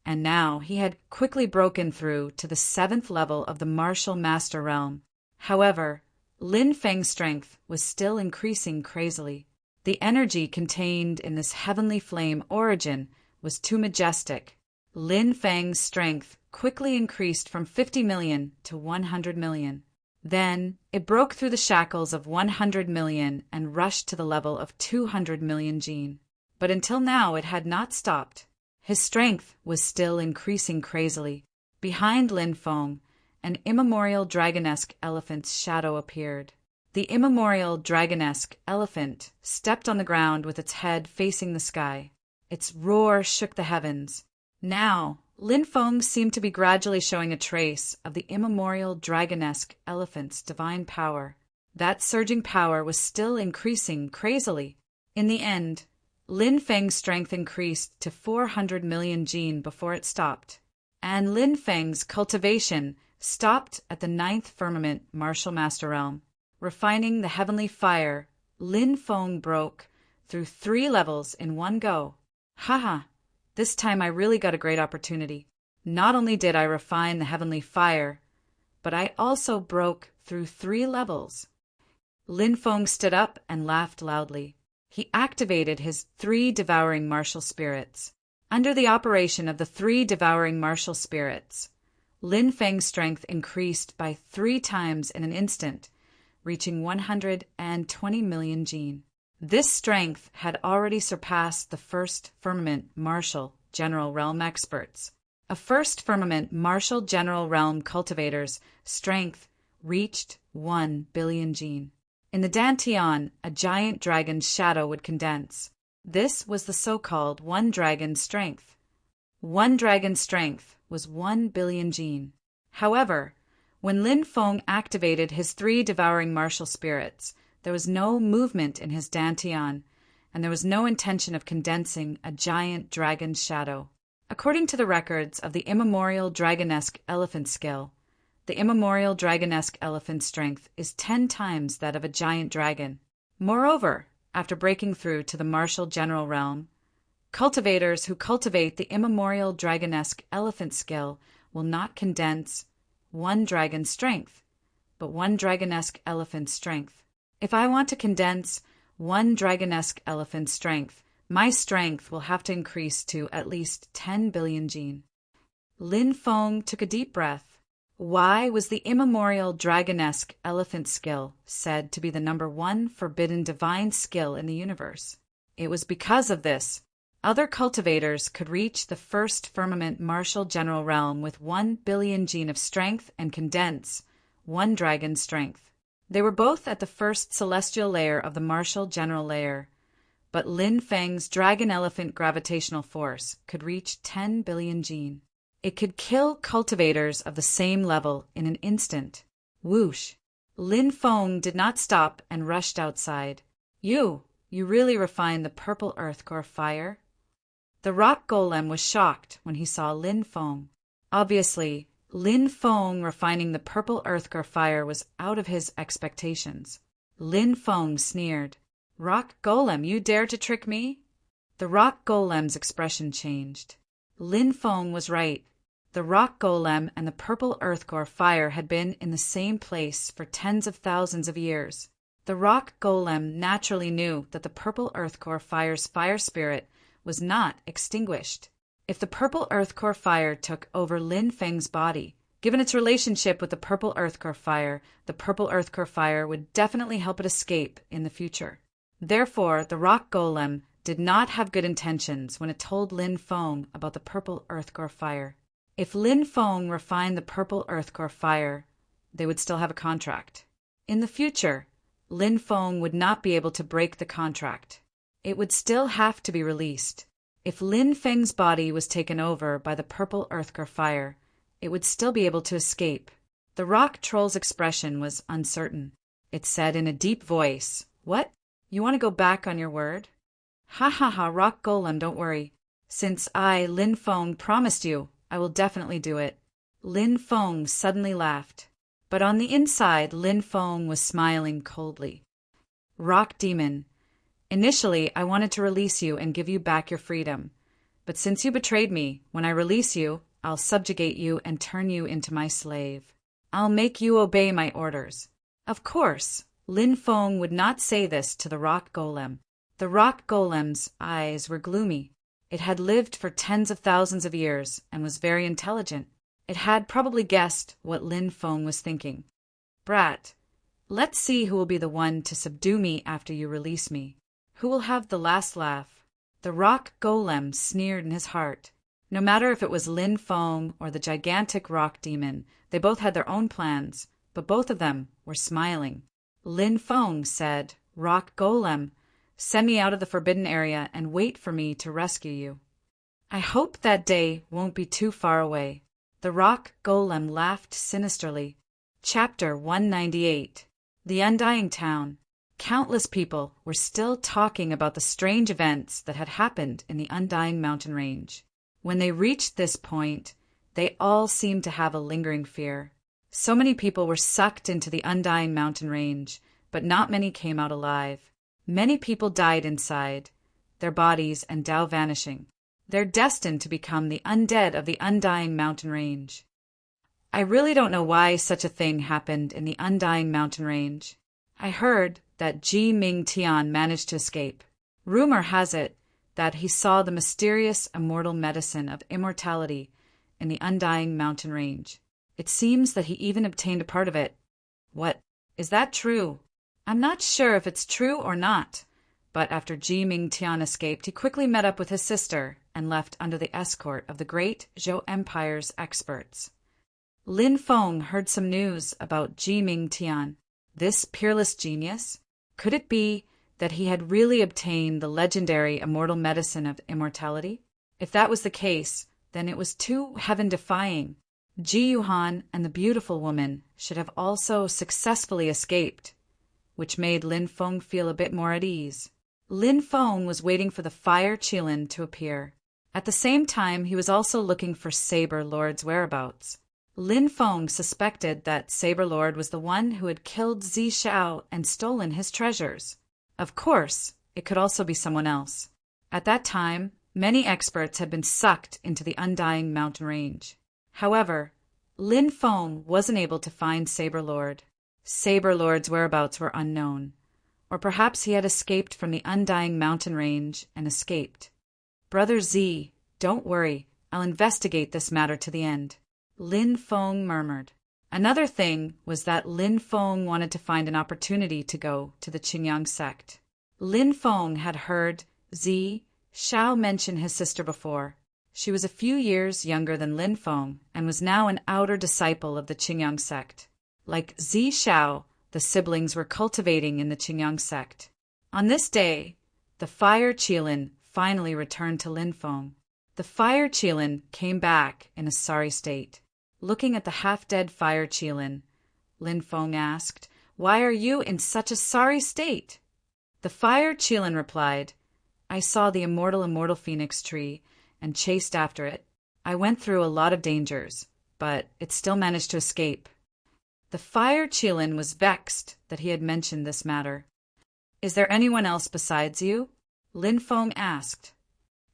Speaker 1: and now he had quickly broken through to the 7th level of the martial master realm. However, Lin Feng's strength was still increasing crazily. The energy contained in this heavenly flame origin was too majestic. Lin Feng's strength quickly increased from 50 million to 100 million. Then it broke through the shackles of 100 million and rushed to the level of 200 million gene. But until now it had not stopped. His strength was still increasing crazily. Behind Lin Feng, an immemorial dragonesque elephant's shadow appeared. The immemorial dragonesque elephant stepped on the ground with its head facing the sky. Its roar shook the heavens. Now, Lin Feng seemed to be gradually showing a trace of the immemorial dragonesque elephant's divine power. That surging power was still increasing crazily. In the end, Lin Feng's strength increased to 400 million gene before it stopped. And Lin Feng's cultivation stopped at the 9th firmament martial master realm. Refining the heavenly fire, Lin Feng broke through 3 levels in one go. Haha! This time I really got a great opportunity. Not only did I refine the heavenly fire, but I also broke through 3 levels. Lin Feng stood up and laughed loudly. He activated his 3 devouring martial spirits. Under the operation of the 3 devouring martial spirits, Lin Feng's strength increased by 3 times in an instant, reaching 120 million gene. This strength had already surpassed the 1st firmament martial general realm experts. A 1st firmament martial general realm cultivator's strength reached 1 billion gene. In the Dantian, a giant dragon's shadow would condense. This was the so-called one dragon strength. One dragon strength was 1 billion gene. However, when Lin Feng activated his 3 devouring martial spirits, there was no movement in his Dantian, and there was no intention of condensing a giant dragon's shadow. According to the records of the immemorial dragonesque elephant skill, the immemorial dragonesque elephant strength is 10 times that of a giant dragon. Moreover, after breaking through to the martial general realm, cultivators who cultivate the immemorial dragonesque elephant skill will not condense one dragon strength, but one dragonesque elephant strength. If I want to condense one dragonesque elephant strength, my strength will have to increase to at least 10 billion gene. Lin Feng took a deep breath. Why was the immemorial dragonesque elephant skill said to be the #1 forbidden divine skill in the universe? It was because of this. Other cultivators could reach the 1st firmament martial general realm with 1 billion gene of strength and condense 1 dragon strength. They were both at the 1st celestial layer of the martial general layer, but Lin Feng's dragon elephant gravitational force could reach 10 billion gene. It could kill cultivators of the same level in an instant. Whoosh! Lin Feng did not stop and rushed outside. You really refined the purple earth core fire? The rock golem was shocked when he saw Lin Feng. Obviously, Lin Feng refining the purple earth core fire was out of his expectations. Lin Feng sneered. Rock golem, you dare to trick me? The rock golem's expression changed. Lin Feng was right. The rock golem and the purple earth core fire had been in the same place for tens of thousands of years. The rock golem naturally knew that the purple earth core fire's fire spirit was not extinguished. If the purple earth core fire took over Lin Feng's body, given its relationship with the purple earth core fire, the purple earth core fire would definitely help it escape in the future. Therefore, the rock golem did not have good intentions when it told Lin Feng about the purple earth core fire. If Lin Feng refined the purple earth core fire, they would still have a contract. In the future, Lin Feng would not be able to break the contract. It would still have to be released. If Lin Feng's body was taken over by the purple earth core fire, it would still be able to escape. The The rock troll's expression was uncertain. It said in a deep voice, "What? You want to go back on your word?" "Ha ha ha, rock golem, don't worry. Since I, Lin Feng, promised you, I will definitely do it." Lin Feng suddenly laughed. But on the inside, Lin Feng was smiling coldly. "Rock demon, initially I wanted to release you and give you back your freedom. But since you betrayed me, when I release you, I'll subjugate you and turn you into my slave. I'll make you obey my orders." Of course, Lin Feng would not say this to the rock golem. The rock golem's eyes were gloomy. It had lived for tens of thousands of years and was very intelligent. It had probably guessed what Lin Feng was thinking. "Brat, let's see who will be the one to subdue me after you release me. Who will have the last laugh?" The rock golem sneered in his heart. No matter if it was Lin Feng or the gigantic rock demon, they both had their own plans, but both of them were smiling. Lin Feng said, "Rock golem, send me out of the forbidden area and wait for me to rescue you. I hope that day won't be too far away." The rock golem laughed sinisterly. Chapter 198. The Undying Town. Countless people were still talking about the strange events that had happened in the Undying Mountain Range. When they reached this point, they all seemed to have a lingering fear. So many people were sucked into the Undying Mountain Range, but not many came out alive. Many people died inside, their bodies and Tao vanishing. They're destined to become the undead of the Undying Mountain Range. I really don't know why such a thing happened in the Undying Mountain Range. I heard that Ji Ming Tian managed to escape. Rumor has it that he saw the mysterious immortal medicine of immortality in the Undying Mountain Range. It seems that he even obtained a part of it. What? Is that true? I'm not sure if it's true or not, but after Ji Ming Tian escaped, he quickly met up with his sister and left under the escort of the great Zhou Empire's experts. Lin Feng heard some news about Ji Ming Tian. This peerless genius? Could it be that he had really obtained the legendary immortal medicine of immortality? If that was the case, then it was too heaven-defying. Ji Yuhan and the beautiful woman should have also successfully escaped, which made Lin Feng feel a bit more at ease. Lin Feng was waiting for the Fire Qilin to appear. At the same time, he was also looking for Saber Lord's whereabouts. Lin Feng suspected that Saber Lord was the one who had killed Zi Xiao and stolen his treasures. Of course, it could also be someone else. At that time, many experts had been sucked into the Undying Mountain Range. However, Lin Feng wasn't able to find Saber Lord. Saber Lord's whereabouts were unknown. Or perhaps he had escaped from the Undying Mountain Range and escaped. "Brother Z, don't worry. I'll investigate this matter to the end," Lin Feng murmured. Another thing was that Lin Feng wanted to find an opportunity to go to the Qingyang sect. Lin Feng had heard Zi Xiao mention his sister before. She was a few years younger than Lin Feng and was now an outer disciple of the Qingyang sect. Like Zi Xiao, the siblings were cultivating in the Qingyang sect. On this day, the Fire Qilin finally returned to Lin Feng. The Fire Qilin came back in a sorry state. Looking at the half-dead Fire Qilin, Lin Feng asked, "Why are you in such a sorry state?" The Fire Qilin replied, "I saw the immortal phoenix tree and chased after it. I went through a lot of dangers, but it still managed to escape." The Fire Qilin was vexed that he had mentioned this matter. "Is there anyone else besides you?" Lin Feng asked.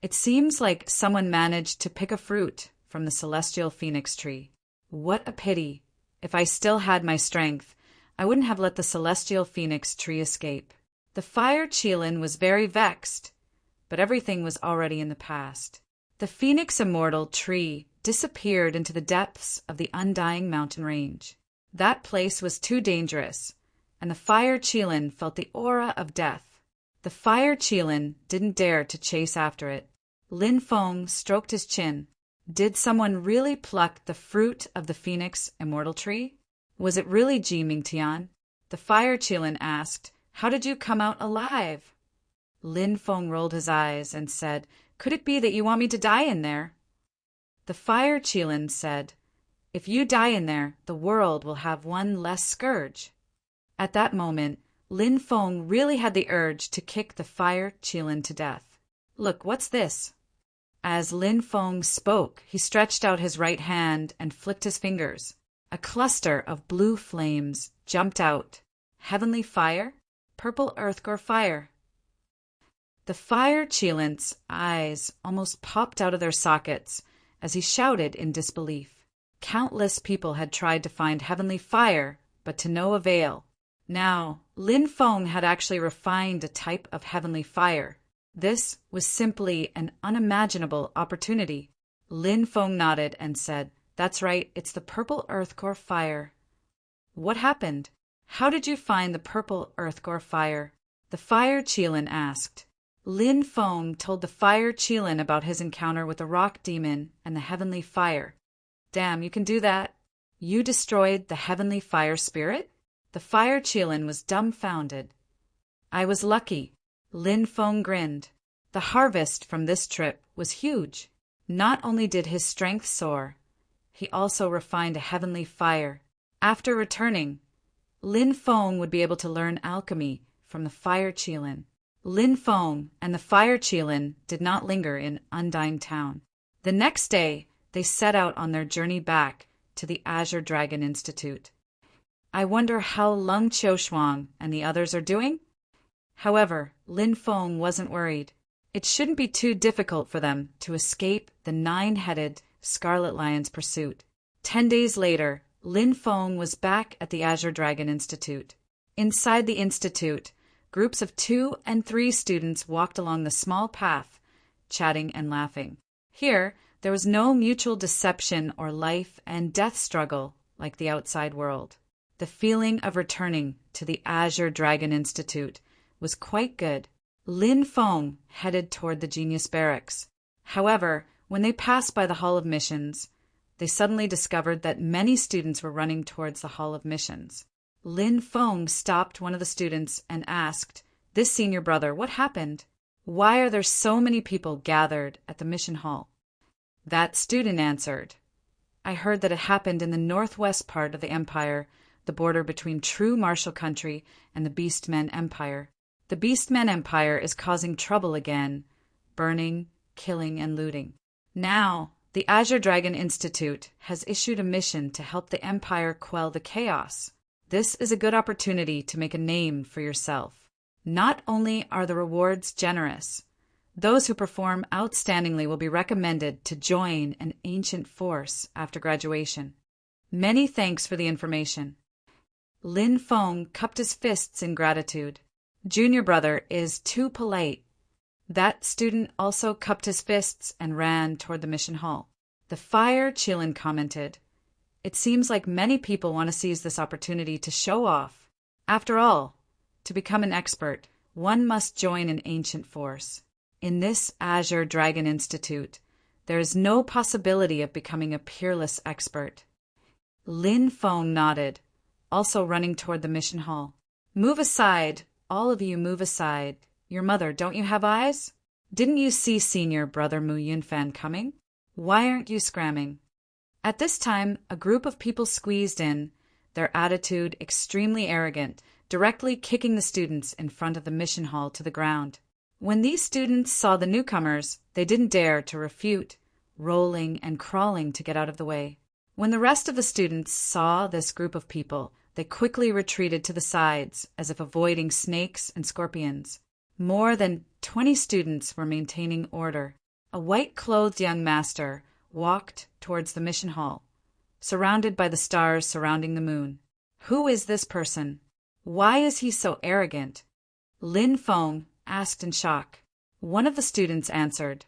Speaker 1: "It seems like someone managed to pick a fruit from the celestial phoenix tree. What a pity. If I still had my strength, I wouldn't have let the celestial phoenix tree escape." The Fire Qilin was very vexed, but everything was already in the past. The Phoenix Immortal tree disappeared into the depths of the Undying Mountain Range. That place was too dangerous, and the Fire Qilin felt the aura of death. The Fire Qilin didn't dare to chase after it. Lin Feng stroked his chin. Did someone really pluck the fruit of the Phoenix Immortal tree? Was it really Ji Ming Tian? The Fire Qilin asked, "How did you come out alive?" Lin Feng rolled his eyes and said, "Could it be that you want me to die in there?" The Fire Qilin said, If you die in there, the world will have one less scourge. At that moment, Lin Feng really had the urge to kick the fire Qilin to death. Look, what's this? As Lin Feng spoke, he stretched out his right hand and flicked his fingers. A cluster of blue flames jumped out. Heavenly fire? Purple earthcore fire. The fire Qilin's eyes almost popped out of their sockets as he shouted in disbelief. Countless people had tried to find heavenly fire, but to no avail. Now, Lin Feng had actually refined a type of heavenly fire. This was simply an unimaginable opportunity. Lin Feng nodded and said, "That's right, it's the purple earthcore fire." "What happened? How did you find the purple earthcore fire?" the fire Qilin asked. Lin Feng told the fire Qilin about his encounter with the rock demon and the heavenly fire. "Damn, you can do that? You destroyed the heavenly fire spirit?" The fire Qilin was dumbfounded. "I was lucky." Lin Feng grinned. The harvest from this trip was huge. Not only did his strength soar, he also refined a heavenly fire. After returning, Lin Feng would be able to learn alchemy from the fire Qilin. Lin Feng and the fire Qilin did not linger in Undyne Town. The next day, they set out on their journey back to the Azure Dragon Institute. I wonder how Lung Qiushuang and the others are doing? However, Lin Feng wasn't worried. It shouldn't be too difficult for them to escape the 9-headed Scarlet Lion's pursuit. 10 days later, Lin Feng was back at the Azure Dragon Institute. Inside the institute, groups of 2 and 3 students walked along the small path, chatting and laughing. Here, there was no mutual deception or life and death struggle like the outside world. The feeling of returning to the Azure Dragon Institute was quite good. Lin Feng headed toward the Genius Barracks. However, when they passed by the Hall of Missions, they suddenly discovered that many students were running towards the Hall of Missions. Lin Feng stopped one of the students and asked, "This senior brother, what happened? Why are there so many people gathered at the mission hall?" That student answered, "I heard that it happened in the northwest part of the empire, the border between true martial country and the Beastmen Empire. The Beastmen Empire is causing trouble again, burning, killing, and looting. Now, the Azure Dragon Institute has issued a mission to help the Empire quell the chaos. This is a good opportunity to make a name for yourself. Not only are the rewards generous, those who perform outstandingly will be recommended to join an ancient force after graduation. Many thanks for the information." Lin Feng cupped his fists in gratitude. "Junior brother is too polite." That student also cupped his fists and ran toward the mission hall. The fire Qilin commented, "It seems like many people want to seize this opportunity to show off. After all, to become an expert, one must join an ancient force. In this Azure Dragon Institute, there is no possibility of becoming a peerless expert." Lin Feng nodded, also running toward the mission hall. "Move aside, all of you move aside. Your mother, don't you have eyes? Didn't you see senior brother Mu Yunfan coming? Why aren't you scramming?" At this time, a group of people squeezed in, their attitude extremely arrogant, directly kicking the students in front of the mission hall to the ground. When these students saw the newcomers, they didn't dare to refute, rolling and crawling to get out of the way. When the rest of the students saw this group of people, they quickly retreated to the sides, as if avoiding snakes and scorpions. More than 20 students were maintaining order. A white-clothed young master walked towards the mission hall, surrounded by the stars surrounding the moon. Who is this person? Why is he so arrogant? Lin Feng asked in shock. One of the students answered,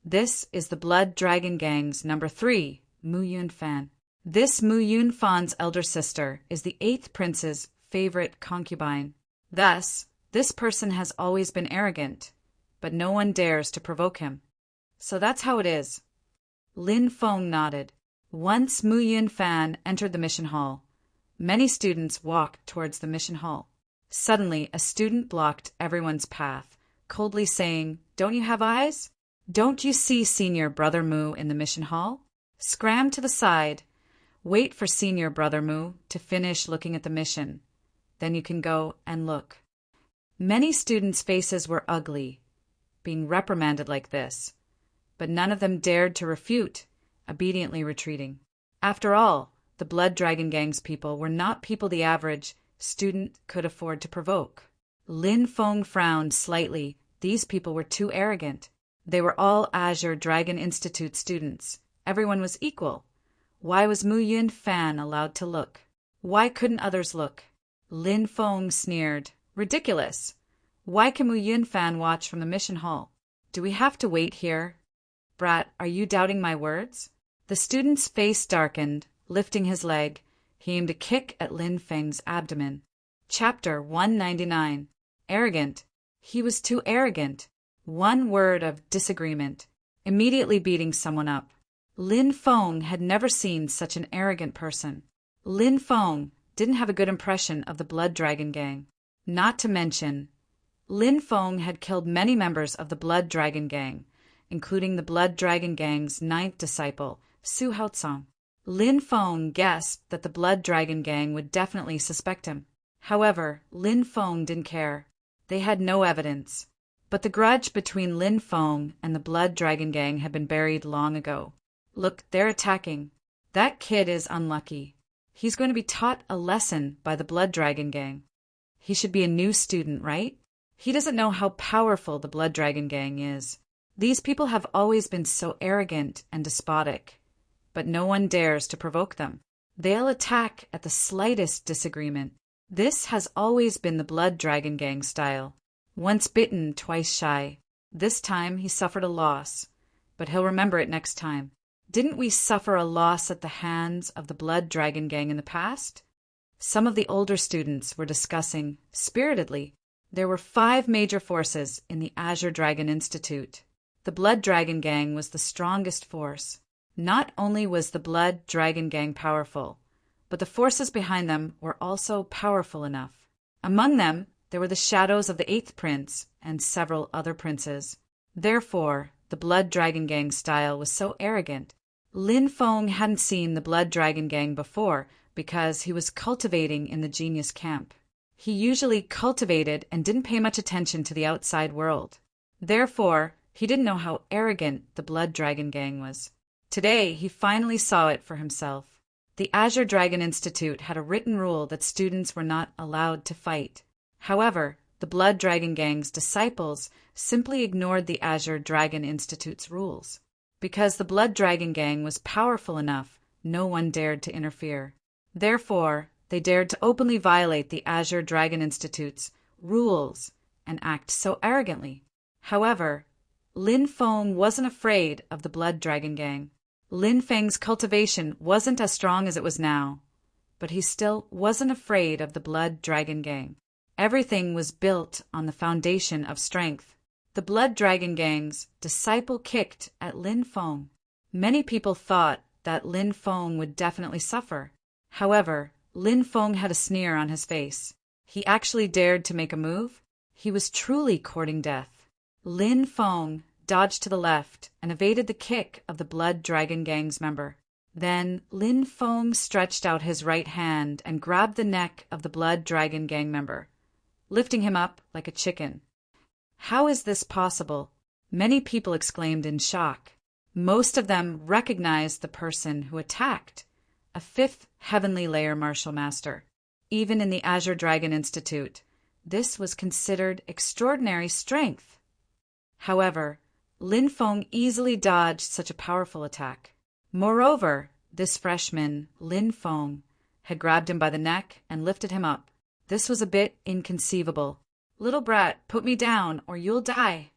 Speaker 1: "This is the Blood Dragon Gang's number 3, Mu Yunfan. This Mu Yunfan's elder sister is the 8th prince's favorite concubine. Thus, this person has always been arrogant, but no one dares to provoke him. So that's how it is." Lin Feng nodded. Once Mu Yunfan entered the mission hall, many students walked towards the mission hall. Suddenly, a student blocked everyone's path, coldly saying, "Don't you have eyes? Don't you see senior brother Mu in the mission hall? Scram to the side. Wait for Senior Brother Mu to finish looking at the mission. Then you can go and look. Many students' faces were ugly, being reprimanded like this, but none of them dared to refute, obediently retreating. After all, the Blood Dragon Gang's people were not people the average student could afford to provoke. Lin Feng frowned slightly. These people were too arrogant. They were all Azure Dragon Institute students. Everyone was equal. Why was Mu Yun Fan allowed to look? Why couldn't others look? Lin Feng sneered. Ridiculous. Why can Mu Yun Fan watch from the mission hall? Do we have to wait here? Brat, are you doubting my words? The student's face darkened. Lifting his leg, he aimed a kick at Lin Feng's abdomen. Chapter 199. Arrogant. He was too arrogant. One word of disagreement. Immediately beating someone up. Lin Feng had never seen such an arrogant person. Lin Feng didn't have a good impression of the Blood Dragon Gang. Not to mention, Lin Feng had killed many members of the Blood Dragon Gang, including the Blood Dragon Gang's 9th disciple, Su Haotsong. Lin Feng guessed that the Blood Dragon Gang would definitely suspect him. However, Lin Feng didn't care. They had no evidence. But the grudge between Lin Feng and the Blood Dragon Gang had been buried long ago. Look, they're attacking. That kid is unlucky. He's going to be taught a lesson by the Blood Dragon Gang. He should be a new student, right? He doesn't know how powerful the Blood Dragon Gang is. These people have always been so arrogant and despotic, but no one dares to provoke them. They'll attack at the slightest disagreement. This has always been the Blood Dragon Gang style. Once bitten, twice shy. This time he suffered a loss, but he'll remember it next time. Didn't we suffer a loss at the hands of the Blood Dragon Gang in the past? Some of the older students were discussing spiritedly. There were 5 major forces in the Azure Dragon Institute. The Blood Dragon Gang was the strongest force. Not only was the Blood Dragon Gang powerful, but the forces behind them were also powerful enough. Among them, there were the shadows of the 8th prince and several other princes. Therefore, the Blood Dragon Gang style was so arrogant. Lin Feng hadn't seen the Blood Dragon Gang before because he was cultivating in the genius camp. He usually cultivated and didn't pay much attention to the outside world. Therefore, he didn't know how arrogant the Blood Dragon Gang was. Today, he finally saw it for himself. The Azure Dragon Institute had a written rule that students were not allowed to fight. However, the Blood Dragon Gang's disciples simply ignored the Azure Dragon Institute's rules. Because the Blood Dragon Gang was powerful enough, no one dared to interfere. Therefore, they dared to openly violate the Azure Dragon Institute's rules and act so arrogantly. However, Lin Feng wasn't afraid of the Blood Dragon Gang. Lin Feng's cultivation wasn't as strong as it was now, but he still wasn't afraid of the Blood Dragon Gang. Everything was built on the foundation of strength. The Blood Dragon Gang's disciple kicked at Lin Feng. Many people thought that Lin Feng would definitely suffer. However, Lin Feng had a sneer on his face. He actually dared to make a move. He was truly courting death. Lin Feng dodged to the left and evaded the kick of the Blood Dragon Gang's member. Then Lin Feng stretched out his right hand and grabbed the neck of the Blood Dragon Gang member, lifting him up like a chicken. How is this possible? Many people exclaimed in shock. Most of them recognized the person who attacked, a 5th Heavenly Layer Martial Master. Even in the Azure Dragon Institute, this was considered extraordinary strength. However, Lin Feng easily dodged such a powerful attack. Moreover, this freshman, Lin Feng, had grabbed him by the neck and lifted him up. This was a bit inconceivable. "Little brat, put me down or you'll die."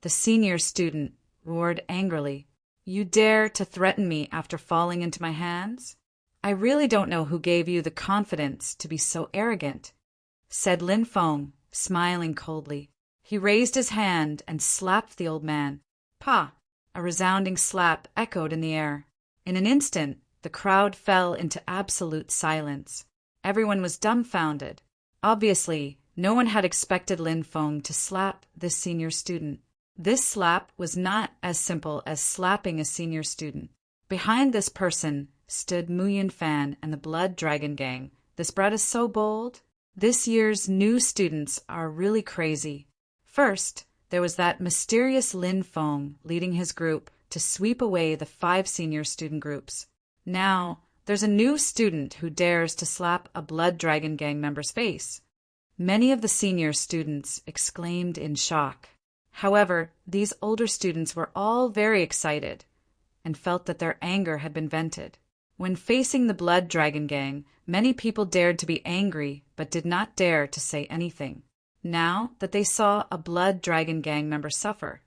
Speaker 1: The senior student roared angrily. "You dare to threaten me after falling into my hands? I really don't know who gave you the confidence to be so arrogant," said Lin Feng, smiling coldly. He raised his hand and slapped the old man. "Pah!" A resounding slap echoed in the air. In an instant, the crowd fell into absolute silence. Everyone was dumbfounded. Obviously, no one had expected Lin Feng to slap this senior student. This slap was not as simple as slapping a senior student. Behind this person stood Muyin Fan and the Blood Dragon Gang. This brat is so bold. This year's new students are really crazy. First, there was that mysterious Lin Feng leading his group to sweep away the 5 senior student groups. Now, there's a new student who dares to slap a Blood Dragon Gang member's face. Many of the senior students exclaimed in shock. However, these older students were all very excited and felt that their anger had been vented. When facing the Blood Dragon Gang, many people dared to be angry but did not dare to say anything. Now that they saw a Blood Dragon Gang member suffer,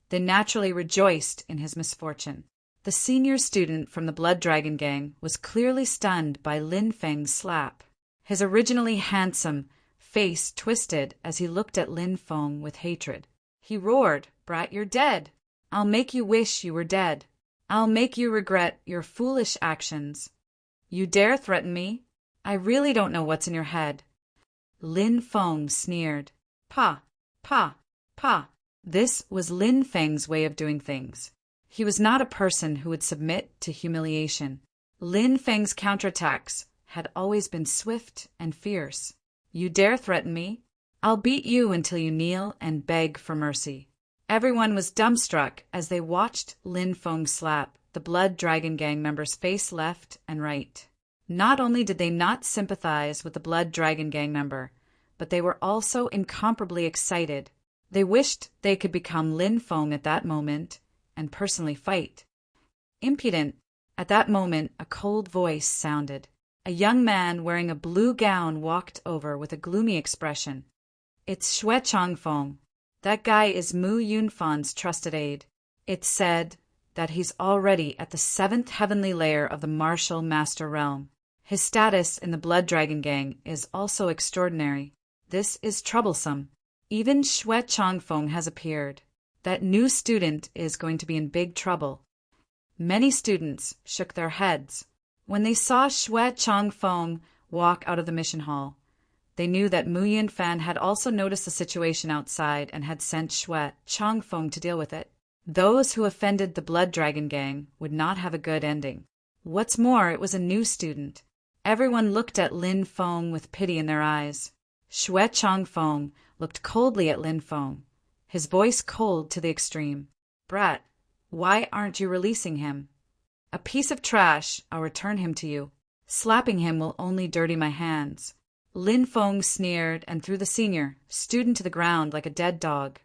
Speaker 1: they naturally rejoiced in his misfortune. The senior student from the Blood Dragon Gang was clearly stunned by Lin Feng's slap. His originally handsome face twisted as he looked at Lin Feng with hatred. He roared, "Brat, you're dead! I'll make you wish you were dead. I'll make you regret your foolish actions. You dare threaten me? I really don't know what's in your head." Lin Feng sneered. "Pa, pa, pa." This was Lin Feng's way of doing things. He was not a person who would submit to humiliation. Lin Feng's counterattacks had always been swift and fierce. "You dare threaten me? I'll beat you until you kneel and beg for mercy." Everyone was dumbstruck as they watched Lin Feng slap the Blood Dragon Gang members face left and right. Not only did they not sympathize with the Blood Dragon Gang member, but they were also incomparably excited. They wished they could become Lin Feng at that moment and personally fight. Impudent! At that moment, a cold voice sounded. A young man wearing a blue gown walked over with a gloomy expression. "It's Xue Changfeng. That guy is Mu Yunfan's trusted aide. It's said that he's already at the 7th heavenly layer of the martial master realm. His status in the Blood Dragon Gang is also extraordinary. This is troublesome. Even Xue Changfeng has appeared. That new student is going to be in big trouble." Many students shook their heads. When they saw Xue Changfeng walk out of the mission hall, they knew that Muyin Fan had also noticed the situation outside and had sent Xue Changfeng to deal with it. Those who offended the Blood Dragon Gang would not have a good ending. What's more, it was a new student. Everyone looked at Lin Feng with pity in their eyes. Xue Changfeng looked coldly at Lin Feng, his voice cold to the extreme. "Brat, why aren't you releasing him? A piece of trash, I'll return him to you. Slapping him will only dirty my hands." Lin Feng sneered and threw the senior student to the ground like a dead dog.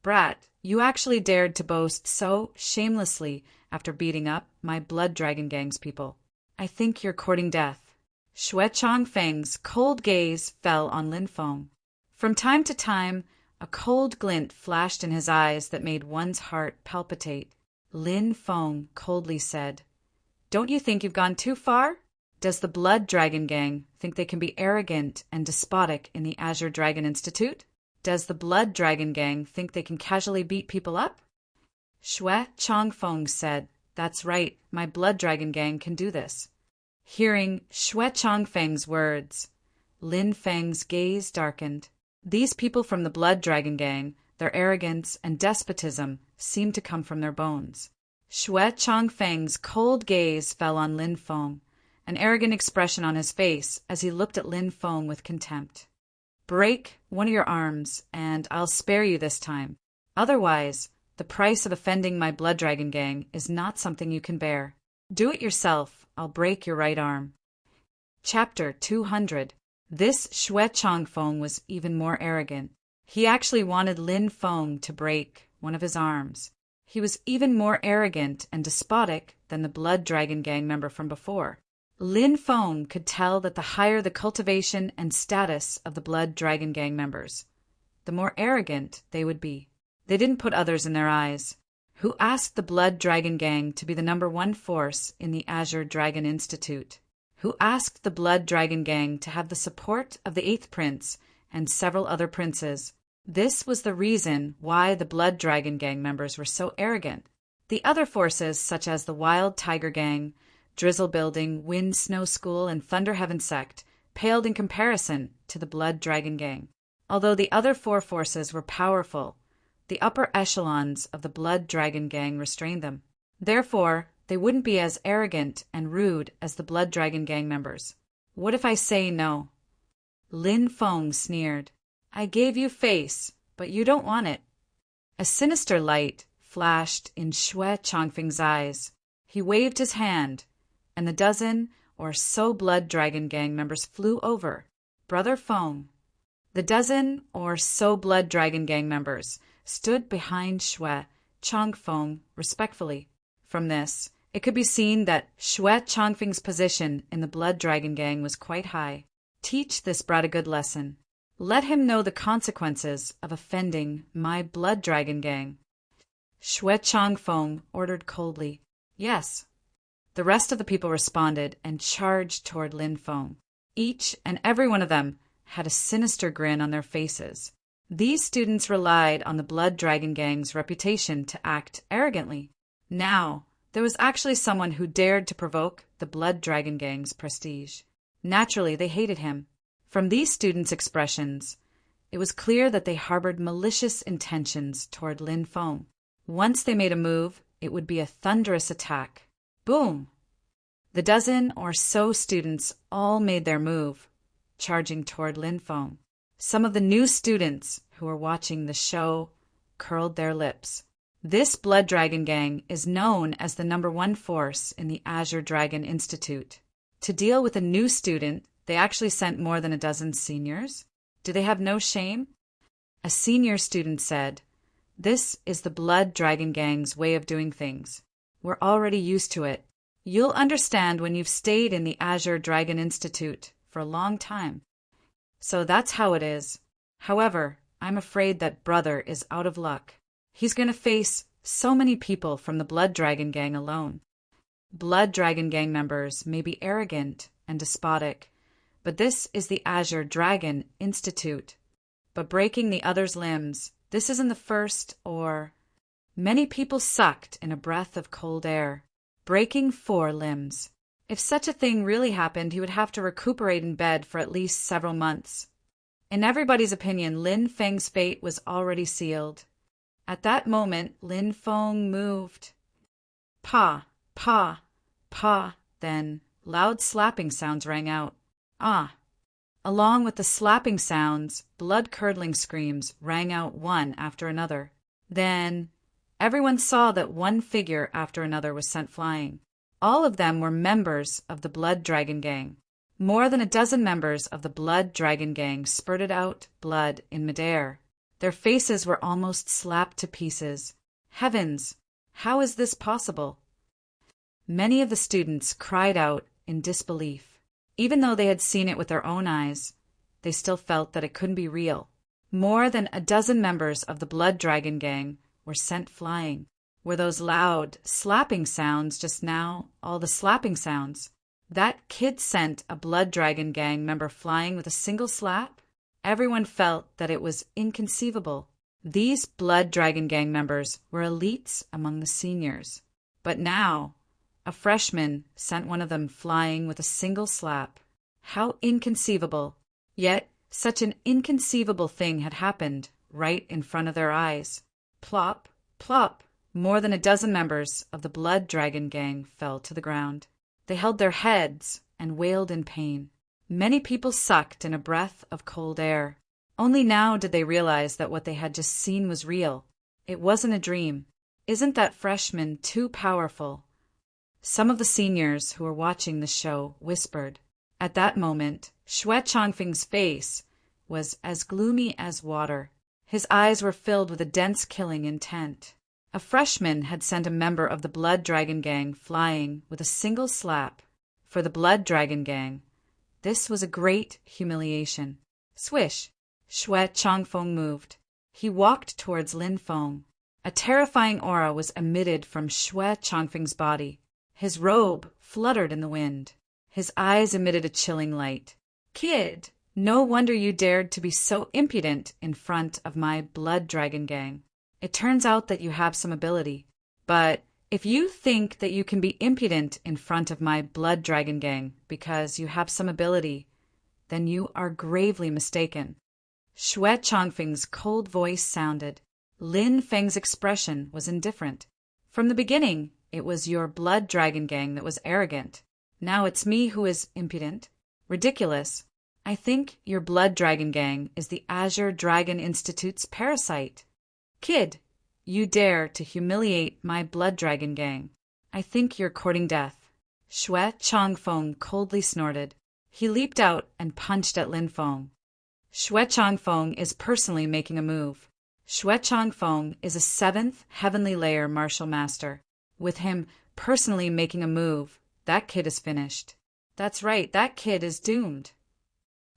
Speaker 1: "Brat, you actually dared to boast so shamelessly after beating up my Blood Dragon Gang's people. I think you're courting death." Xue Changfeng's cold gaze fell on Lin Feng. From time to time, a cold glint flashed in his eyes that made one's heart palpitate. Lin Feng coldly said, "Don't you think you've gone too far? Does the Blood Dragon Gang think they can be arrogant and despotic in the Azure Dragon Institute? Does the Blood Dragon Gang think they can casually beat people up?" Xue Changfeng said, "That's right, my Blood Dragon Gang can do this." Hearing Xue Changfeng's words, Lin Feng's gaze darkened. These people from the Blood Dragon Gang, their arrogance and despotism seemed to come from their bones. Xue Changfeng's cold gaze fell on Lin Feng, an arrogant expression on his face as he looked at Lin Feng with contempt. "Break one of your arms, and I'll spare you this time. Otherwise, the price of offending my Blood Dragon Gang is not something you can bear. Do it yourself. I'll break your right arm." Chapter 200. This Xue Changfeng was even more arrogant. He actually wanted Lin Feng to break one of his arms. He was even more arrogant and despotic than the Blood Dragon Gang member from before. Lin Feng could tell that the higher the cultivation and status of the Blood Dragon Gang members, the more arrogant they would be. They didn't put others in their eyes. Who asked the Blood Dragon Gang to be the #1 force in the Azure Dragon Institute? Who asked the Blood Dragon Gang to have the support of the 8th Prince and several other princes? This was the reason why the Blood Dragon Gang members were so arrogant. The other forces, such as the Wild Tiger Gang, Drizzle Building, Wind Snow School, and Thunder Heaven Sect, paled in comparison to the Blood Dragon Gang. Although the other 4 forces were powerful, the upper echelons of the Blood Dragon Gang restrained them. Therefore, they wouldn't be as arrogant and rude as the Blood Dragon Gang members. What if I say no? Lin Feng sneered. I gave you face, but you don't want it. A sinister light flashed in Xue Changfeng's eyes. He waved his hand, and the dozen or so Blood Dragon Gang members flew over. Brother Feng. The dozen or so Blood Dragon Gang members stood behind Xue Changfeng respectfully. From this, it could be seen that Xue Changfeng's position in the Blood Dragon Gang was quite high. Teach this brat a good lesson. Let him know the consequences of offending my Blood Dragon Gang. Xue Changfeng ordered coldly. Yes. The rest of the people responded and charged toward Lin Feng. Each and every one of them had a sinister grin on their faces. These students relied on the Blood Dragon Gang's reputation to act arrogantly. Now, there was actually someone who dared to provoke the Blood Dragon Gang's prestige. Naturally, they hated him. From these students' expressions, it was clear that they harbored malicious intentions toward Lin Feng. Once they made a move, it would be a thunderous attack. Boom! The dozen or so students all made their move, charging toward Lin Feng. Some of the new students who were watching the show curled their lips. This Blood Dragon Gang is known as the #1 force in the Azure Dragon Institute. To deal with a new student, they actually sent more than a dozen seniors. Do they have no shame? A senior student said, This is the Blood Dragon Gang's way of doing things. We're already used to it. You'll understand when you've stayed in the Azure Dragon Institute for a long time. So that's how it is. However, I'm afraid that brother is out of luck. He's going to face so many people from the Blood Dragon Gang alone. Blood Dragon Gang members may be arrogant and despotic, but this is the Azure Dragon Institute. But breaking the other's limbs, this isn't the first or... Many people sucked in a breath of cold air, breaking 4 limbs. If such a thing really happened, he would have to recuperate in bed for at least several months. In everybody's opinion, Lin Feng's fate was already sealed. At that moment, Lin Feng moved. Pa, pa, pa. Then loud slapping sounds rang out. Ah! Along with the slapping sounds, blood-curdling screams rang out one after another. Then everyone saw that one figure after another was sent flying. All of them were members of the Blood Dragon Gang. More than a dozen members of the Blood Dragon Gang spurted out blood in midair. Their faces were almost slapped to pieces. Heavens! How is this possible? Many of the students cried out in disbelief. Even though they had seen it with their own eyes, they still felt that it couldn't be real. More than a dozen members of the Blood Dragon Gang were sent flying. Were those loud, slapping sounds just now all the slapping sounds? That kid sent a Blood Dragon Gang member flying with a single slap? Everyone felt that it was inconceivable. These Blood Dragon Gang members were elites among the seniors. But now, a freshman sent one of them flying with a single slap. How inconceivable! Yet, such an inconceivable thing had happened right in front of their eyes. Plop, plop. More than a dozen members of the Blood Dragon Gang fell to the ground. They held their heads and wailed in pain. Many people sucked in a breath of cold air. Only now did they realize that what they had just seen was real. It wasn't a dream. Isn't that freshman too powerful? Some of the seniors who were watching the show whispered. At that moment, Xue Changfeng's face was as gloomy as water. His eyes were filled with a dense killing intent. A freshman had sent a member of the Blood Dragon Gang flying with a single slap. For the Blood Dragon Gang, this was a great humiliation. Swish! Xue Changfeng moved. He walked towards Lin Feng. A terrifying aura was emitted from Xue Changfeng's body. His robe fluttered in the wind. His eyes emitted a chilling light. Kid, no wonder you dared to be so impudent in front of my Blood Dragon Gang. It turns out that you have some ability. But if you think that you can be impudent in front of my Blood Dragon Gang because you have some ability, then you are gravely mistaken. Xue Changfeng's cold voice sounded. Lin Feng's expression was indifferent. From the beginning, It was your blood dragon gang that was arrogant. Now it's me who is impudent. Ridiculous. I think your blood dragon gang is the Azure Dragon Institute's parasite. Kid, you dare to humiliate my blood dragon gang. I think you're courting death. Xue Changfeng coldly snorted. He leaped out and punched at Lin Feng. Xue Changfeng is personally making a move. Xue Changfeng is a 7th Heavenly Layer martial master. With him personally making a move, that kid is finished. That's right, that kid is doomed.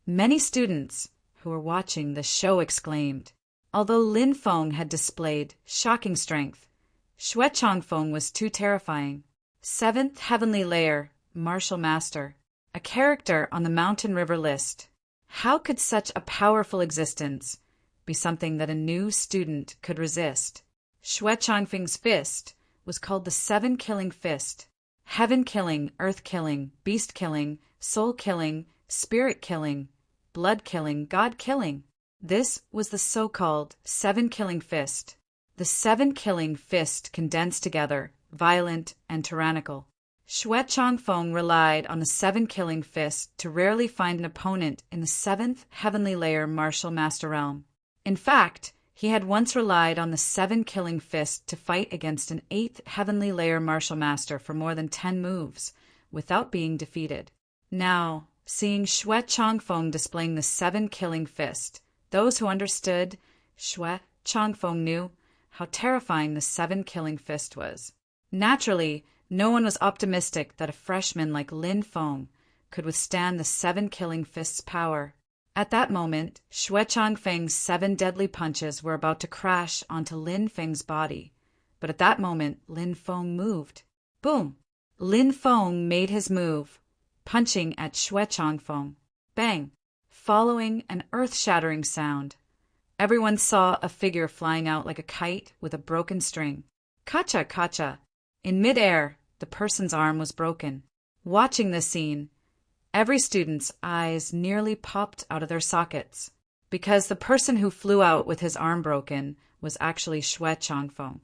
Speaker 1: Many students who were watching the show exclaimed. Although Lin Feng had displayed shocking strength, Xue Changfeng was too terrifying. 7th Heavenly Layer, Martial Master, a character on the Mountain River list. How could such a powerful existence be something that a new student could resist? Xue Changfeng's fist was called the 7-killing fist. Heaven killing, earth killing, beast killing, soul killing, spirit killing, blood killing, God killing. This was the so-called 7-killing fist. The 7-killing fist condensed together, violent and tyrannical. Xue Changfeng relied on the 7-killing fist to rarely find an opponent in the 7th Heavenly Layer martial master realm. In fact, he had once relied on the 7-killing fist to fight against an 8th Heavenly Layer martial master for more than 10 moves, without being defeated. Now, seeing Xue Changfeng displaying the 7-killing fist, those who understood Xue Changfeng knew how terrifying the 7-killing fist was. Naturally, no one was optimistic that a freshman like Lin Feng could withstand the 7-killing fist's power. At that moment, Xue Changfeng's 7 deadly punches were about to crash onto Lin Feng's body. But at that moment, Lin Feng moved. Boom! Lin Feng made his move, punching at Xue Changfeng. Bang! Following an earth-shattering sound. Everyone saw a figure flying out like a kite with a broken string. Kacha, kacha! In mid-air, the person's arm was broken. Watching this scene, every student's eyes nearly popped out of their sockets, because the person who flew out with his arm broken was actually Xue Changfeng.